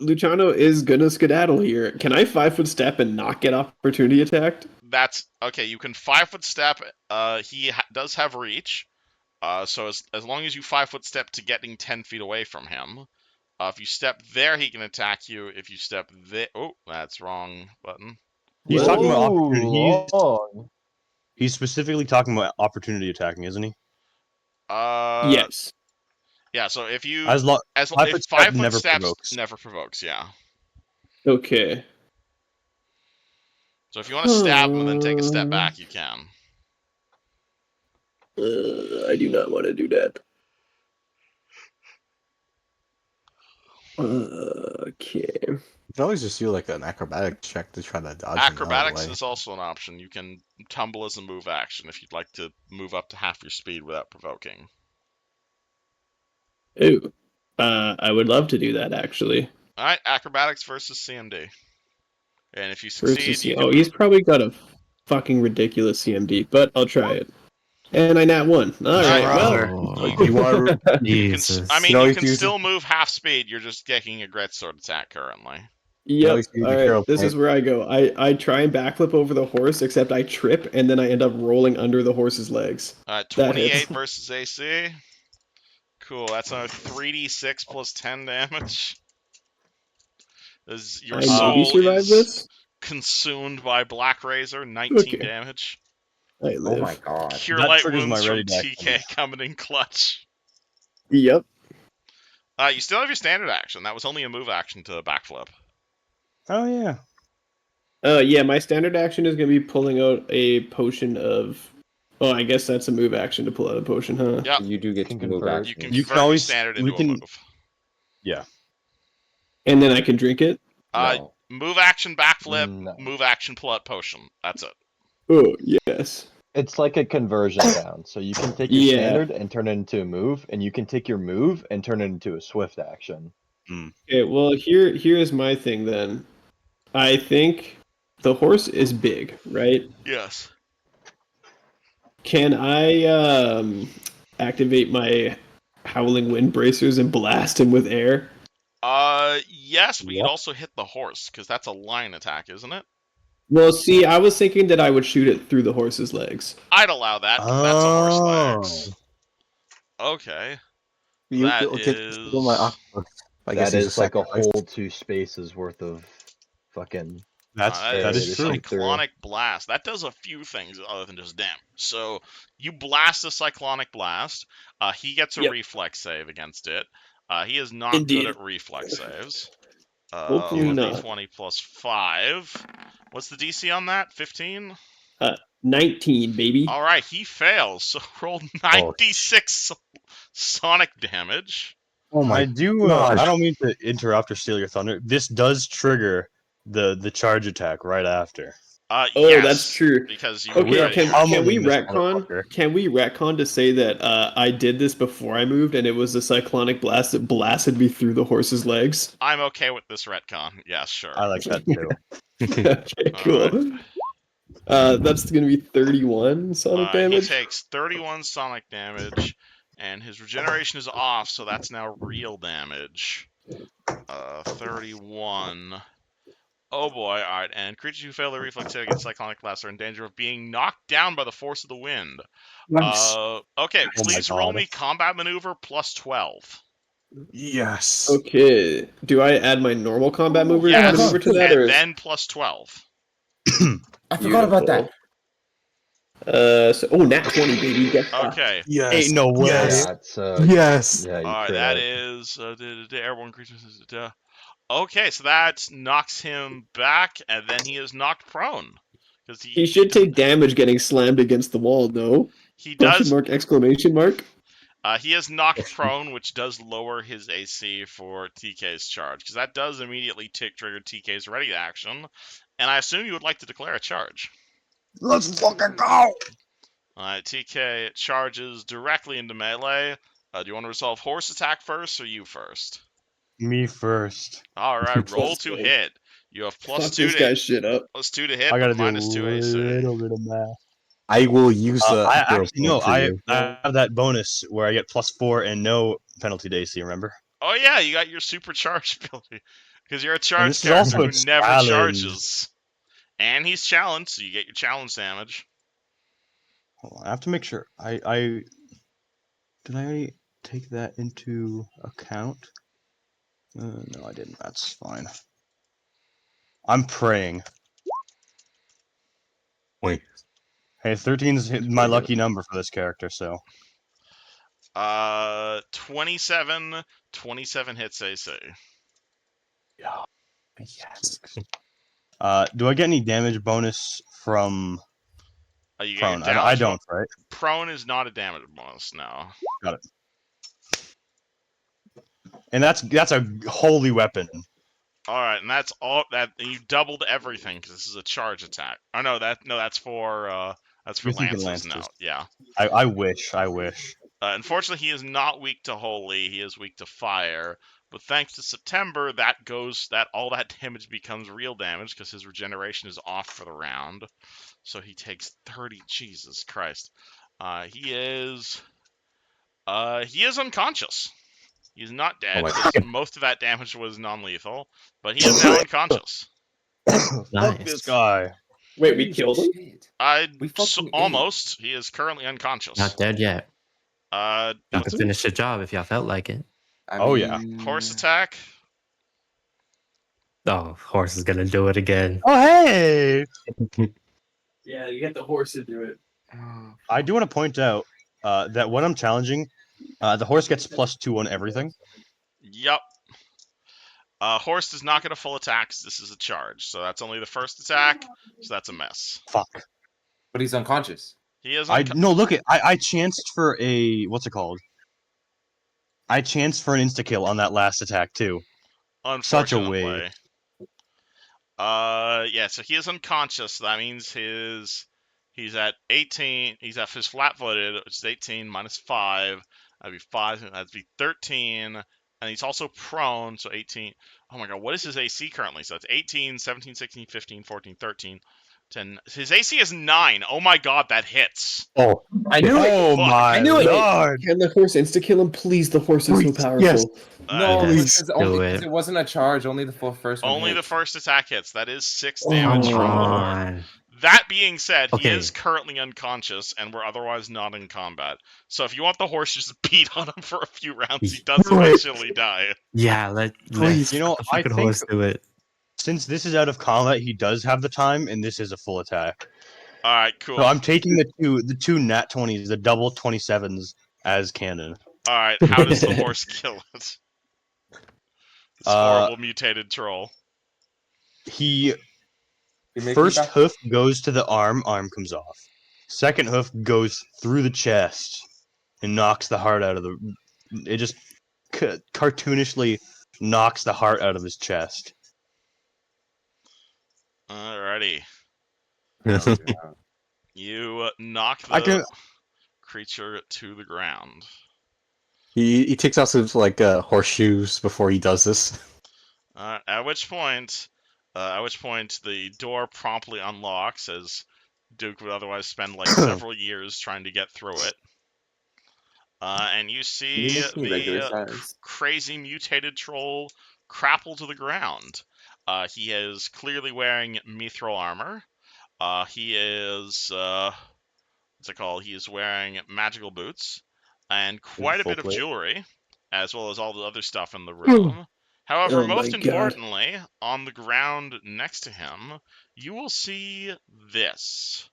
Luciano is gonna skedaddle here. Can I 5-foot step and not get opportunity attacked? That's okay. You can 5-foot step. He does have reach. So as long as you 5-foot step to getting 10 feet away from him. If you step there, he can attack you. If you step there, oh, that's wrong button. He's talking about opportunity. Long. He's specifically talking about opportunity attacking, isn't he? Yes. Yeah. So if you As long if 5-foot step 5-foot never steps provokes. never provokes, yeah. Okay. So if you want to stab him and then take a step back, you can. I do not want to do that. Okay. You can always just do like an acrobatic check to try to dodge him out of the Acrobatics way. is also an option. You can tumble as a move action if you'd like to move up to half your speed without provoking. Ooh. I would love to do that actually. All right, acrobatics versus CMD. And if you succeed, Versus, you can he's probably got a fucking ridiculous CMD, but I'll try it. And I nat 1. All right. Well, Oh, you are Jesus. I mean, You know, you he's can using- still move half speed. You're just getting a greatsword attack currently. yep. always use All your right. hero This point. is where I go. I try and backflip over the horse, except I trip and then I end up rolling under the horse's legs. All right, That 28 hits. versus AC. Cool. That's a 3d6 plus 10 damage. As your I maybe soul survive is this. consumed by Blackrazor, 19 Okay. damage. I Oh live. my god. Cure That light triggers my wounds from ready deck. TK coming in clutch. Yep. You still have your standard action. That was only a move action to backflip. Oh yeah. Yeah, my standard action is going to be pulling out a potion of. Oh, I guess that's a move action to pull out a potion, huh? Yep. You do get to Can move convert. action. You can You convert can your always- standard we into a can- move. Yeah. And then I can drink it. No. Move action backflip, No. move action pull out potion. That's it. Oh, yes. It's like a conversion down. So you can take your Yeah. standard and turn it into a move, and you can take your move and turn it into a swift action. Okay, well, here's my thing then. I think the horse is big, right? Yes. Can I activate my howling wind bracers and blast him with air? Yes, but you'd What? also hit the horse because that's a line attack, isn't it? Well, see, I was thinking that I would shoot it through the horse's legs. I'd allow that because that's a horse legs. Oh. Okay. You That get steal my is. octopus. I guess That he's is like a sacrifice. whole 2 spaces worth of fucking. That That is is true. shoot through. Cyclonic Blast. That does a few things other than just damage. So you blast a Cyclonic Blast. He gets a Yep. reflex save against it. He is not Indeed. good at reflex saves. Hopefully not. D20 plus 5. What's the DC on that? 15? 19, baby. All right, he fails. So roll 96 sonic damage. Oh my I do. gosh. I don't mean to interrupt or steal your thunder. This does trigger the charge attack right after. Oh, Yes, that's true. Because you Okay, already can have- we pummeling this retcon? motherfucker. Can we retcon to say that I did this before I moved, and it was the cyclonic blast that blasted me through the horse's legs? I'm okay with this retcon. Yes, sure. I like that too. Okay, All cool. That's gonna be 31 sonic He damage. takes 31 sonic damage, and his regeneration is off, so that's now real damage. 31. Oh boy, alright, and creatures who fail their reflex save against Cyclonic Blast are in danger of being knocked down by the force of the wind. Yes. Okay, Oh my please roll God. me combat maneuver plus 12. Yes. Okay, do I add my normal combat Yes, maneuver to that, and or then plus 12. I forgot about that. nat 20, baby. Get fucked. Okay, Yes. Ain't no way. Yes. Yeah, it's Yes. yeah, you alright, crit that out. is airborne creatures. Okay, so that knocks him back, and then he is knocked prone. Because He should take damage getting slammed against the wall, no? He Question does. mark, exclamation mark. He is knocked prone, which does lower his AC for TK's charge, because that does immediately trigger TK's ready action. And I assume you would like to declare a charge. Let's fucking go. Alright, TK charges directly into melee. Do you want to resolve horse attack first, or you first? Me first. Alright, roll Let's to go. hit. You have Fuck this guy's shit up. +2 to hit, I gotta but do a -2 AC. little bit of math. I will use the. I hero actually no. point for I you. have that bonus where I get +4 and no penalty to AC. Remember? Oh yeah, you got your supercharged ability. Because you're a And charged this is also character who a never challenge. charges. And he's challenged, so you get your challenge damage. Hold on, I have to make sure. I did I already take that into account? No, I didn't. That's fine. I'm praying. Wait. Hey, 13 is my lucky number for this character, so 27 hits AC. Yes. do I get any damage bonus from You get prone? your I damage don't, right? Prone is not a damage bonus, no. Got it. And that's a holy weapon. Alright, and that's all that you doubled everything because this is a charge attack. Oh no, that's for You're thinking lances now. lances. Yeah. I wish. Unfortunately, he is not weak to holy. He is weak to fire. But thanks to September, all that damage becomes real damage because his regeneration is off for the round. So he takes 30. Jesus Christ. He is unconscious. He's not dead. Oh my because most of that damage was non-lethal, but he is now unconscious. Fuck this guy. Wait, we killed him? Shit. I We fucking ate. almost. He is currently unconscious. Not dead yet. Got to What's finish the job if y'all felt like it. Oh, yeah. horse attack? Oh, horse is gonna do it again. Oh hey! Yeah, you get the horse to do it. Oh, I do want to point out that when I'm challenging, the horse gets +2 on everything. Yup. Horse does not get a full attack 'cause this is a charge, so that's only the first attack, so that's a miss. Fuck. but he's unconscious. He is No, look it. I chanced for a what's it called? I chanced for an insta kill on that last attack too. Such a unfortunately. waste. Yeah, so he is unconscious, so that means he's at 18, he's at his flat-footed, which is 18 minus 5, that'd be 5, that'd be 13, and he's also prone, so 18, oh my god, what is his AC currently? So it's 18, 17, 16, 15, 14, 13, 10. His AC is 9. Oh my god, that hits. Oh, I knew it. Oh Fuck. my I knew it. lord! Can the horse insta kill him? Please, the horse is so Please, powerful. yes. No, Please because only do because it. it wasn't a charge. Only the first one. Only the hits. first attack hits. That is 6 Oh. damage Come from the Lord. on. That being said, he Okay. is currently unconscious, and we're otherwise not in combat. So if you want the horse, just beat on him for a few rounds. He does Do it. eventually die. Yeah, let Please. You know, the I fucking think horse do it. since this is out of combat, he does have the time, and this is a full attack. All right, cool. So I'm taking the two nat 20s, the double 27s as canon. All right, how does the horse kill it? This horrible mutated troll. He You make me first back- hoof goes to the arm comes off. Second hoof goes through the chest and knocks the heart out of the. It just cartoonishly knocks the heart out of his chest. Alrighty. Oh, yeah. You knock I the can- creature to the ground. He takes off his horseshoes before he does this. At which point the door promptly unlocks, as Duke would otherwise spend like several years trying to get through it. And you see You make me regular the size. crazy mutated troll crapple to the ground. He is clearly wearing mithril armor. He is what's it called? He is wearing magical boots and quite a Full bit of plate. jewelry, as well as all the other stuff in the room. However, Oh my most God. importantly, on the ground next to him, you will see this.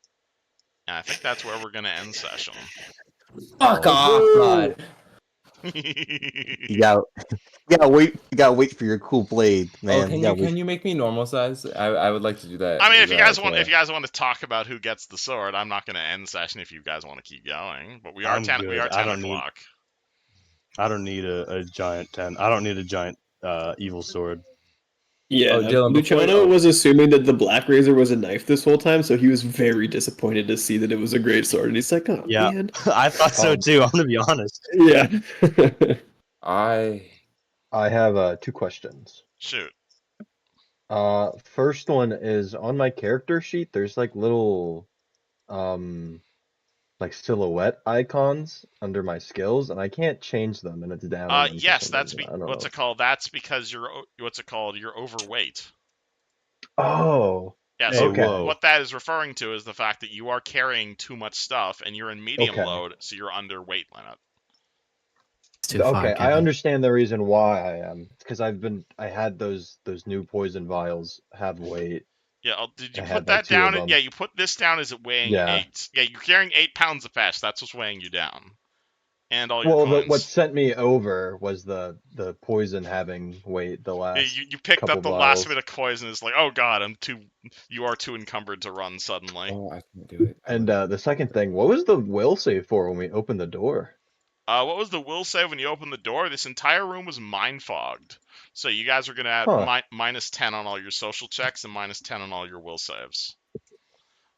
And I think that's where we're going to end session. Fuck off, bud. You gotta wait for your cool blade, man. Oh, can you make me normal size? I would like to do that. I mean, if you guys that, want to talk about who gets the sword, I'm not going to end session if you guys want to keep going. But we are I'm 10 good. I 10 don't need- o'clock. I don't need a giant 10. I don't need a giant evil sword. Yeah, Oh, Dylan, before Luciano you- was assuming that the Blackrazor was a knife this whole time, so he was very disappointed to see that it was a great sword. And he's like, "Oh Yeah. man, I thought so too. I'm gonna be honest. yeah." I have 2 questions. Shoot. First one is on my character sheet. There's like little, like silhouette icons under my skills, and I can't change them, and it's down. on them for Yes, some that's reason. I don't what's know. it called? That's because you're you're overweight. Oh, Yeah, Hey, so okay. what that is referring to is the fact that you are carrying too much stuff and you're in medium Okay. load, so you're under weight limit. It's too far, Okay, I Kevin. understand the reason why I am. It's because I had those new poison vials have weight. Yeah, did you I put had, that like, 2 of down? them. Yeah, you put this down as it weighing Yeah. 8. Yeah, you're carrying 8 pounds of flesh. That's what's weighing you down. And all your Well, coins. what sent me over was the poison having weight the Yeah, last. you picked couple up the last vials. bit of poison. It's like, oh god, you are too encumbered to run suddenly. Oh, I can't do it. And the second thing, what was the will save for when we opened the door? What was the will save when you opened the door? This entire room was mind fogged. So you guys are gonna have Huh. minus 10 on all your social checks and minus 10 on all your will saves.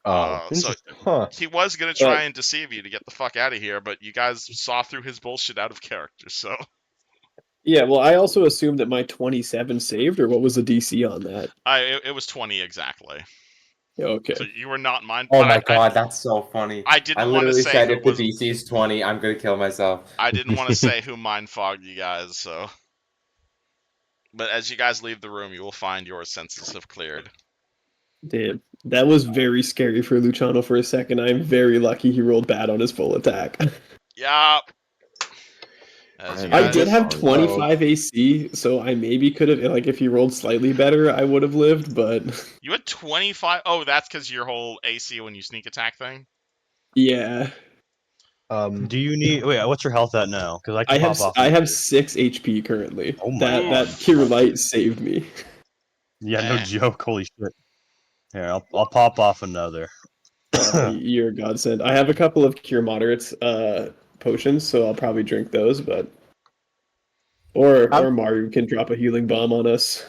Oh, So interesting. Huh. he was gonna try and deceive you to get the fuck out of here, but you guys saw through his bullshit out of character. So Yeah, well, I also assumed that my 27 saved, or what was the DC on that? it was 20 exactly. Yeah, okay. So you were not mind. Oh but my god, that's so funny. I didn't I want to literally say said who if the was. DC is 20, I'm gonna kill myself. I didn't want to say who mind fogged you guys. So, but as you guys leave the room, you will find your senses have cleared. Damn, that was very scary for Luciano for a second. I'm very lucky he rolled bad on his full attack. Yeah. As you I guys- did have Oh, 25 AC, so I maybe could have, like, if he rolled slightly better, I would have lived, but You had 25. Oh, that's because your whole AC when you sneak attack thing. yeah. Do you need? Wait, what's your health at now? Because I can pop off. I have another. 6 HP currently. Oh my that God. Cure Light saved me. Yeah, no Eh. joke. Holy shit. Here, I'll pop off another. You're a godsend. I have a couple of Cure Moderates potions, so I'll probably drink those, but or Maru can drop a healing bomb on us.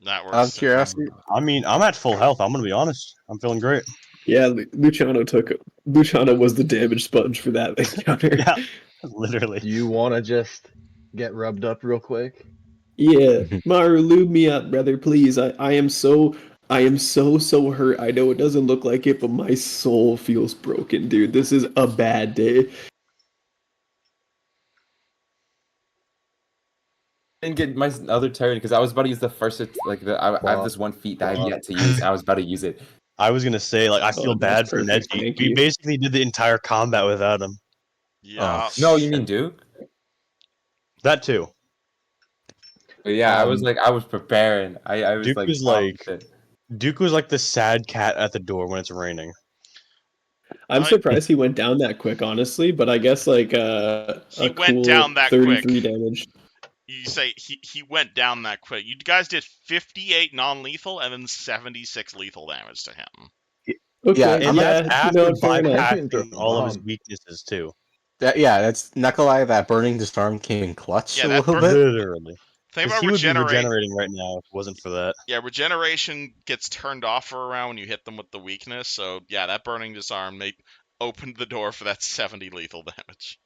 That works. Out of curiosity, I mean, I'm at full health. I'm gonna be honest. I'm feeling great. Yeah, Luciano was the damage sponge for that encounter. Yeah, literally. Do you want to just get rubbed up real quick? Yeah, Maru, lube me up, brother, please. I am so I am so hurt. I know it doesn't look like it, but my soul feels broken, dude. This is a bad day. Didn't get my other turn because I was about to use the first I have this one feat that I've yet to use. And I was about to use it. I was gonna say, like, I feel That's bad for perfect. Neji. Thank We you. basically did the entire combat without him. Yeah. No, you mean Duke? That too. But yeah, I was preparing. I was Duke like was confident. Duke was like the sad cat at the door when it's raining. I'm I- surprised he went down that quick, honestly, but I guess like He a went cool down that 33 quick. damage. You say he went down that quick. You guys did 58 non-lethal and then 76 lethal damage to him. Okay, Yeah, And yeah, that's after fair enough. bypassing all of his weaknesses too. That's Nikolai. That burning disarm came in clutch Yeah, a that little bit. Literally. Think Because about he would be regenerate. regenerating right now if it wasn't for that. Yeah, regeneration gets turned off for a round when you hit them with the weakness. So yeah, that burning disarm opened the door for that 70 lethal damage.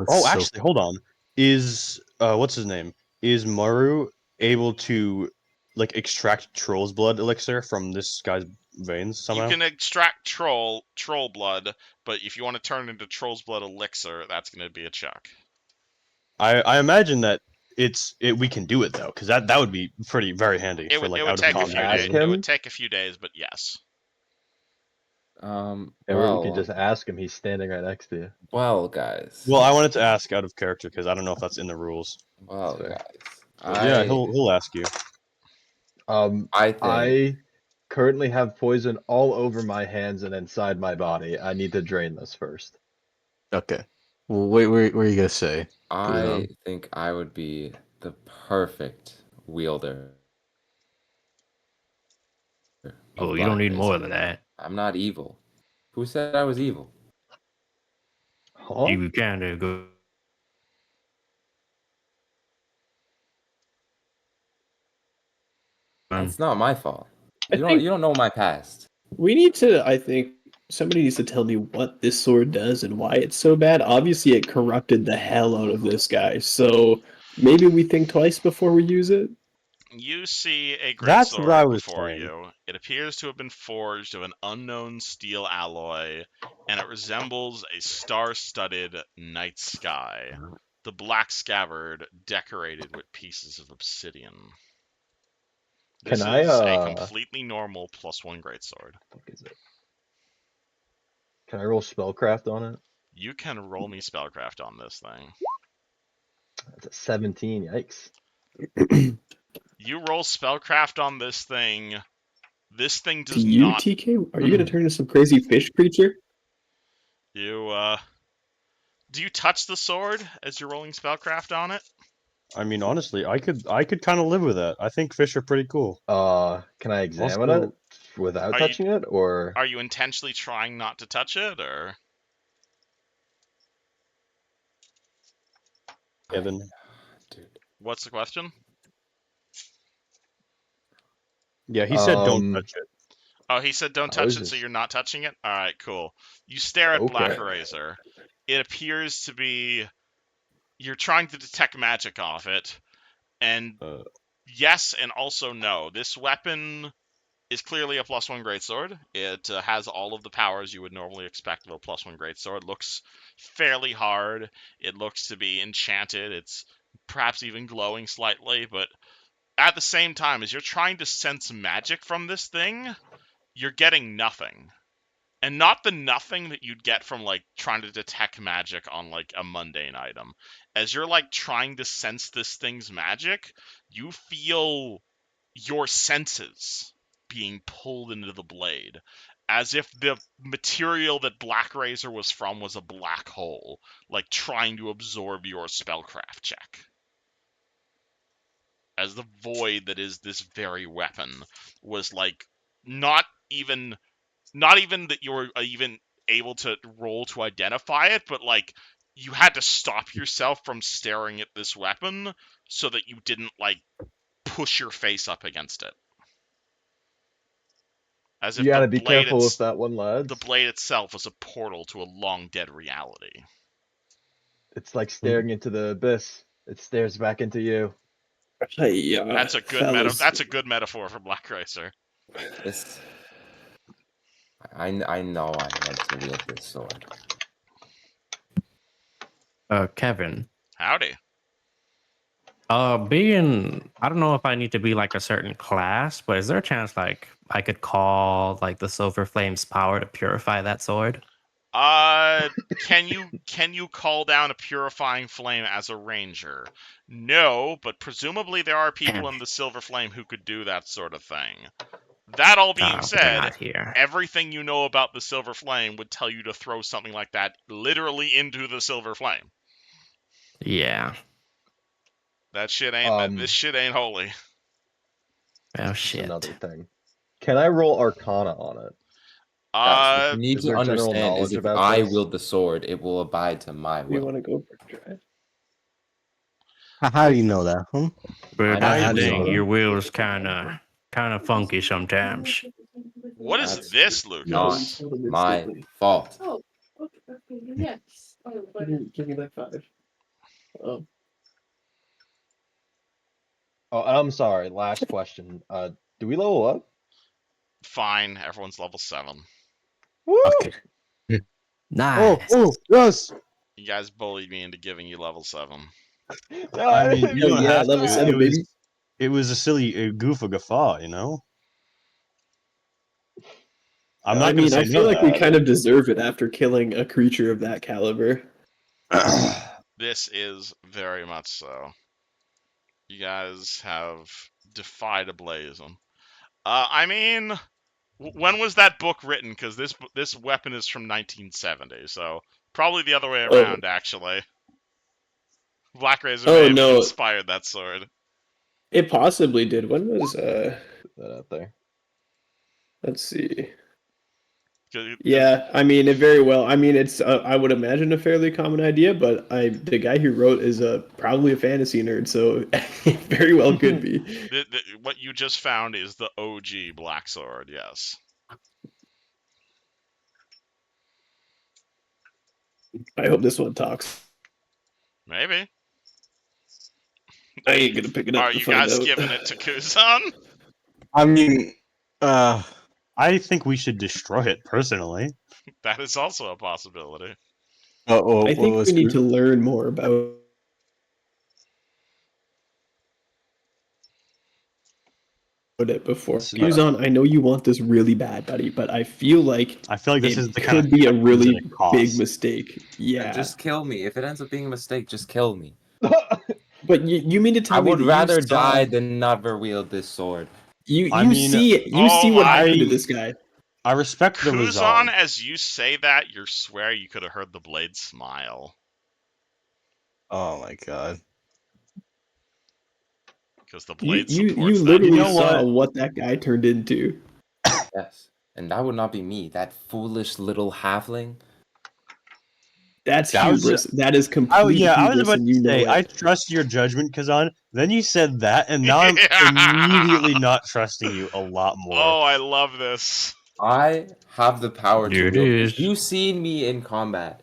Oh, actually, hold on. Is what's his name? Is Maru able to like extract troll's blood elixir from this guy's veins somehow? You can extract troll blood, but if you want to turn it into troll's blood elixir, that's going to be a check. I imagine that we can do it though, because that would be very handy It for would like it out would of take a few combat. days. Ask him? It would take a few days, but yes. Or we could Well, just ask him. He's standing right next to you. well, guys. Well, I wanted to ask out of character because I don't know if that's in the rules. Well, That's fair. guys. But yeah, he'll ask you. I think I currently have poison all over my hands and inside my body. I need to drain this first. Okay. Well, wait, what are you gonna say? I think I would be the perfect wielder. Oh, of you don't need Blackrazor. more than that. I'm not evil. Who said I was evil? Huh? You can go. It's not my fault. I think You don't know my past. we need to, I think, somebody needs to tell me what this sword does and why it's so bad. Obviously, it corrupted the hell out of this guy, so maybe we think twice before we use it. You see a great That's what I sword was before saying. you. It appears to have been forged of an unknown steel alloy, and it resembles a star-studded night sky. The black scabbard decorated with pieces of obsidian. This Can I, is a completely normal +1 greatsword. What is it? Can I roll spellcraft on it? You can roll me spellcraft on this thing. That's a 17. Yikes. You roll spellcraft on this thing. This thing To does you, not. TK? Are you going to turn into some crazy fish creature? You do you touch the sword as you're rolling spellcraft on it? I mean, honestly, I could kind of live with that. I think fish are pretty cool. Can I examine Also- it without Are you- touching it, or Are you intentionally trying not to touch it, or Kevin? Dude. what's the question? Yeah, he said don't Um, touch it. Oh, he said don't I touch was it, so just- you're not touching it? Alright, cool. You stare at Okay. Blackrazor. It appears to be... You're trying to detect magic off it, and Uh. yes and also no. This weapon is clearly a +1 greatsword. It has all of the powers you would normally expect of a +1 greatsword. Looks fairly hard. It looks to be enchanted. It's perhaps even glowing slightly, but at the same time, as you're trying to sense magic from this thing, you're getting nothing. And not the nothing that you'd get from, like, trying to detect magic on, like, a mundane item. As you're, like, trying to sense this thing's magic, you feel your senses being pulled into the blade. As if the material that Blackrazor was from was a black hole, like, trying to absorb your spellcraft check. As the void that is this very weapon was, like, not even that you were even able to roll to identify it, but like you had to stop yourself from staring at this weapon so that you didn't like push your face up against it. As if you gotta the be blade careful with that one, lads. the blade itself was a portal to a long dead reality. It's like staring into the abyss. It stares back into you. Hey, That's a good fellas. That's a good metaphor for Black Racer. This. I know I want to wield this sword. Kevin. Howdy. I don't know if I need to be like a certain class, but is there a chance like I could call like the Silver Flame's power to purify that sword? Can you call down a purifying flame as a ranger? No, but presumably there are people Damn in the Silver Flame who could do that sort of thing. That all being But they're said, not here. everything you know about the Silver Flame would tell you to throw something like that literally into the Silver Flame. Yeah. That shit ain't. This shit ain't holy. Oh That's shit. another thing. Can I roll Arcana on it? Guys, what you need Is to there general understand is knowledge if about I this? wield the sword, it will abide to my You will. want to go for a drive? How do you know that? But I if know how do you anything, know your that? will is kind of funky sometimes. What is That's this, not Lucas? my fault. Give me that 5. Oh, Oh, I'm sorry. Last question. Do we level up? Fine, everyone's level 7. Woo! Okay. Nice. Yes. You guys bullied me into giving you level 7. I mean, you don't yeah, have level to. 7, baby. It was a silly goof of guffaw, you know. I'm not I gonna mean, say I feel no like to we kind of deserve it after killing a creature of that caliber. that. This is very much so. You guys have defied a blazon. I mean, when was that book written? Because this weapon is from 1970, so probably the other way Oh, around. Actually, Blackrazor may oh have no, inspired that sword. it possibly did. When was Put that out there. let's see. 'Cause- Yeah, I mean it very well. I mean it's I would imagine a fairly common idea, but the guy who wrote is probably a fantasy nerd, so it very well could be. what you just found is the OG Black Sword. Yes. I hope this one talks. Maybe. I ain't gonna pick it up Are to you find guys out. giving it to Kuzan? I mean, I think we should destroy it personally. That is also a possibility. what I think was we need to learn more about it before. Kuzan, I know you want this really bad, buddy, but I feel like I feel like this is it the kind of could be a questions really that it costs. big mistake. Yeah, Just kill me. If it ends up being a mistake, just kill me. but you mean to tell I me would that rather you saw, die than never wield this sword. I mean, you see what happened to I- this guy. I respect the resolve. Kuzan, as you say that, you swear you could have heard the blade smile. Oh my god. Because the You blade you supports that. literally You know saw what? what that guy turned into. Yes. And that would not be me. That foolish little halfling. That's That was hubris. That is Oh complete yeah, I was hubris, about and to you know say it. I trust your judgment, Kazan. Then you said that, and now I'm immediately not trusting you a lot more. Oh, I love this. I have the power to Here it wield this. is. You've seen me in combat.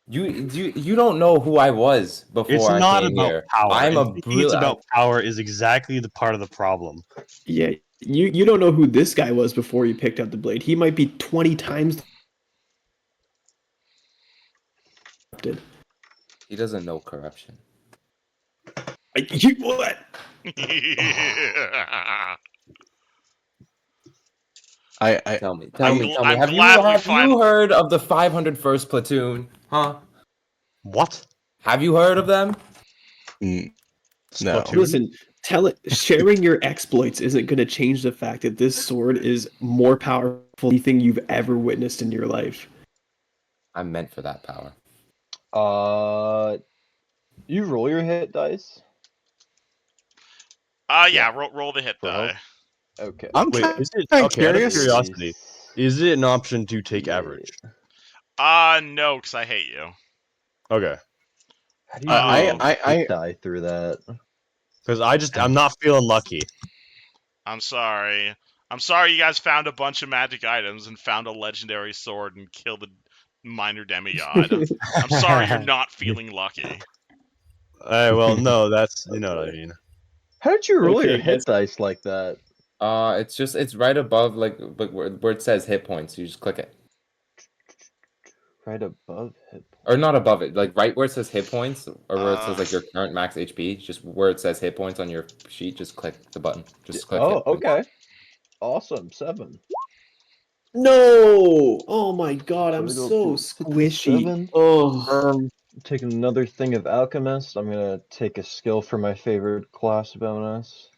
You don't know who I was before It's I not came about here. power. I'm a And thinking it's brilliant. about power is exactly the part of the problem. Yeah, you don't know who this guy was before you picked up the blade. He might be 20 times. He doesn't know corruption. What? I Tell me. I'm Have glad we have find- you heard of the 501st platoon? Huh? What? Have you heard of them? no. Splatoon? Listen, sharing your exploits isn't going to change the fact that this sword is more powerful than anything you've ever witnessed in your life. I'm meant for that power. You roll your hit dice. Yeah, roll the hit For die. help? Okay. I'm Wait, kind is it of okay? Out of curious. curiosity, is it an option to take Yeah. average? No, because I hate you. Okay, How do you I hit die through that? because I'm not feeling lucky. I'm sorry. I'm sorry you guys found a bunch of magic items and found a legendary sword and killed a minor demigod. I'm sorry you're not feeling lucky. Well, no, that's you know what I mean. How did you roll your Okay, hit guys. dice like that? It's right above like where it says hit points. You just click it. Right above hit Or not above it, like right where it says hit points, or where it says like your Uh, current max HP, just where it says hit points on your sheet, just click the button. Just click Oh, it. okay. Awesome. 7. No! Oh my god, I'm Gotta go so to squishy. 57. Oh. I'm taking another thing of Alchemist. I'm gonna take a skill for my favorite class bonus.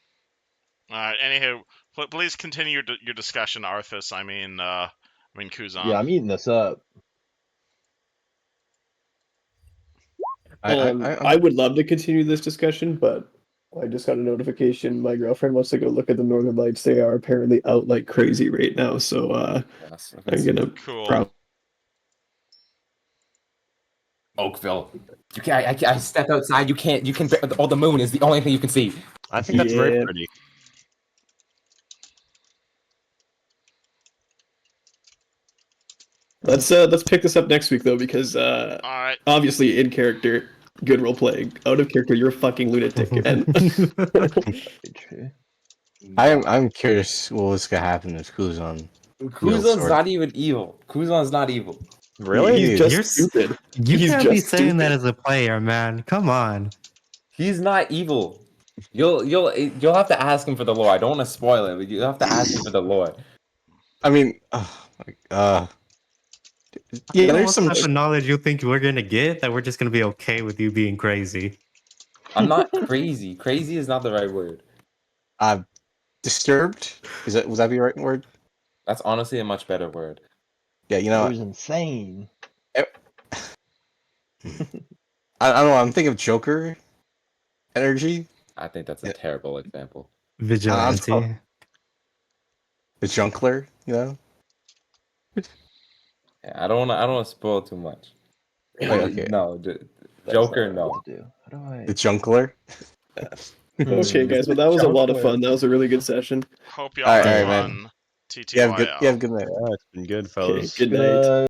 all right. Anywho, please continue your discussion, Arthas. I mean Kuzan. Yeah, I'm eating this up. I would love to continue this discussion, but I just got a notification. My girlfriend wants to go look at the Northern Lights. They are apparently out like crazy right now, so Yes, I'm gonna Cool. Oakville. You can't. I step outside. You can't. You can. Oh, the moon is the only thing you can see. I think that's very Yeah. pretty. Let's pick this up next week though, because All right. obviously in character, good role playing. Out of character, you're a fucking lunatic. And I'm curious what's gonna happen if Kuzan. Kuzan's not even evil. Kuzan's not evil. Really? he's Dude, just you're stupid. You He's can't be just saying that stupid. as a player, man. Come on. He's not evil. You'll have to ask him for the lore. I don't want to spoil it, but you have to ask him for the lore. I mean, yeah, What there's some type of knowledge you think we're gonna get that we're just gonna be okay with you being crazy? I'm not crazy. Crazy is not the right word. disturbed. Was that the right word? That's honestly a much better word. Yeah, you That know, was insane. I don't know. I'm thinking of Joker energy. I think that's a Yeah. terrible example. Vigilante. The Junkler, you know. Yeah, I don't want to spoil too much. Okay. No, That's Joker, not what I no. do. How do I? The Junkler. Okay, guys, well that was a lot of fun. That was a really good session. Hope y'all All right, have man. fun. You have good. You TTYL. have good night. Yeah, it's been good, Okay, fellas. good night.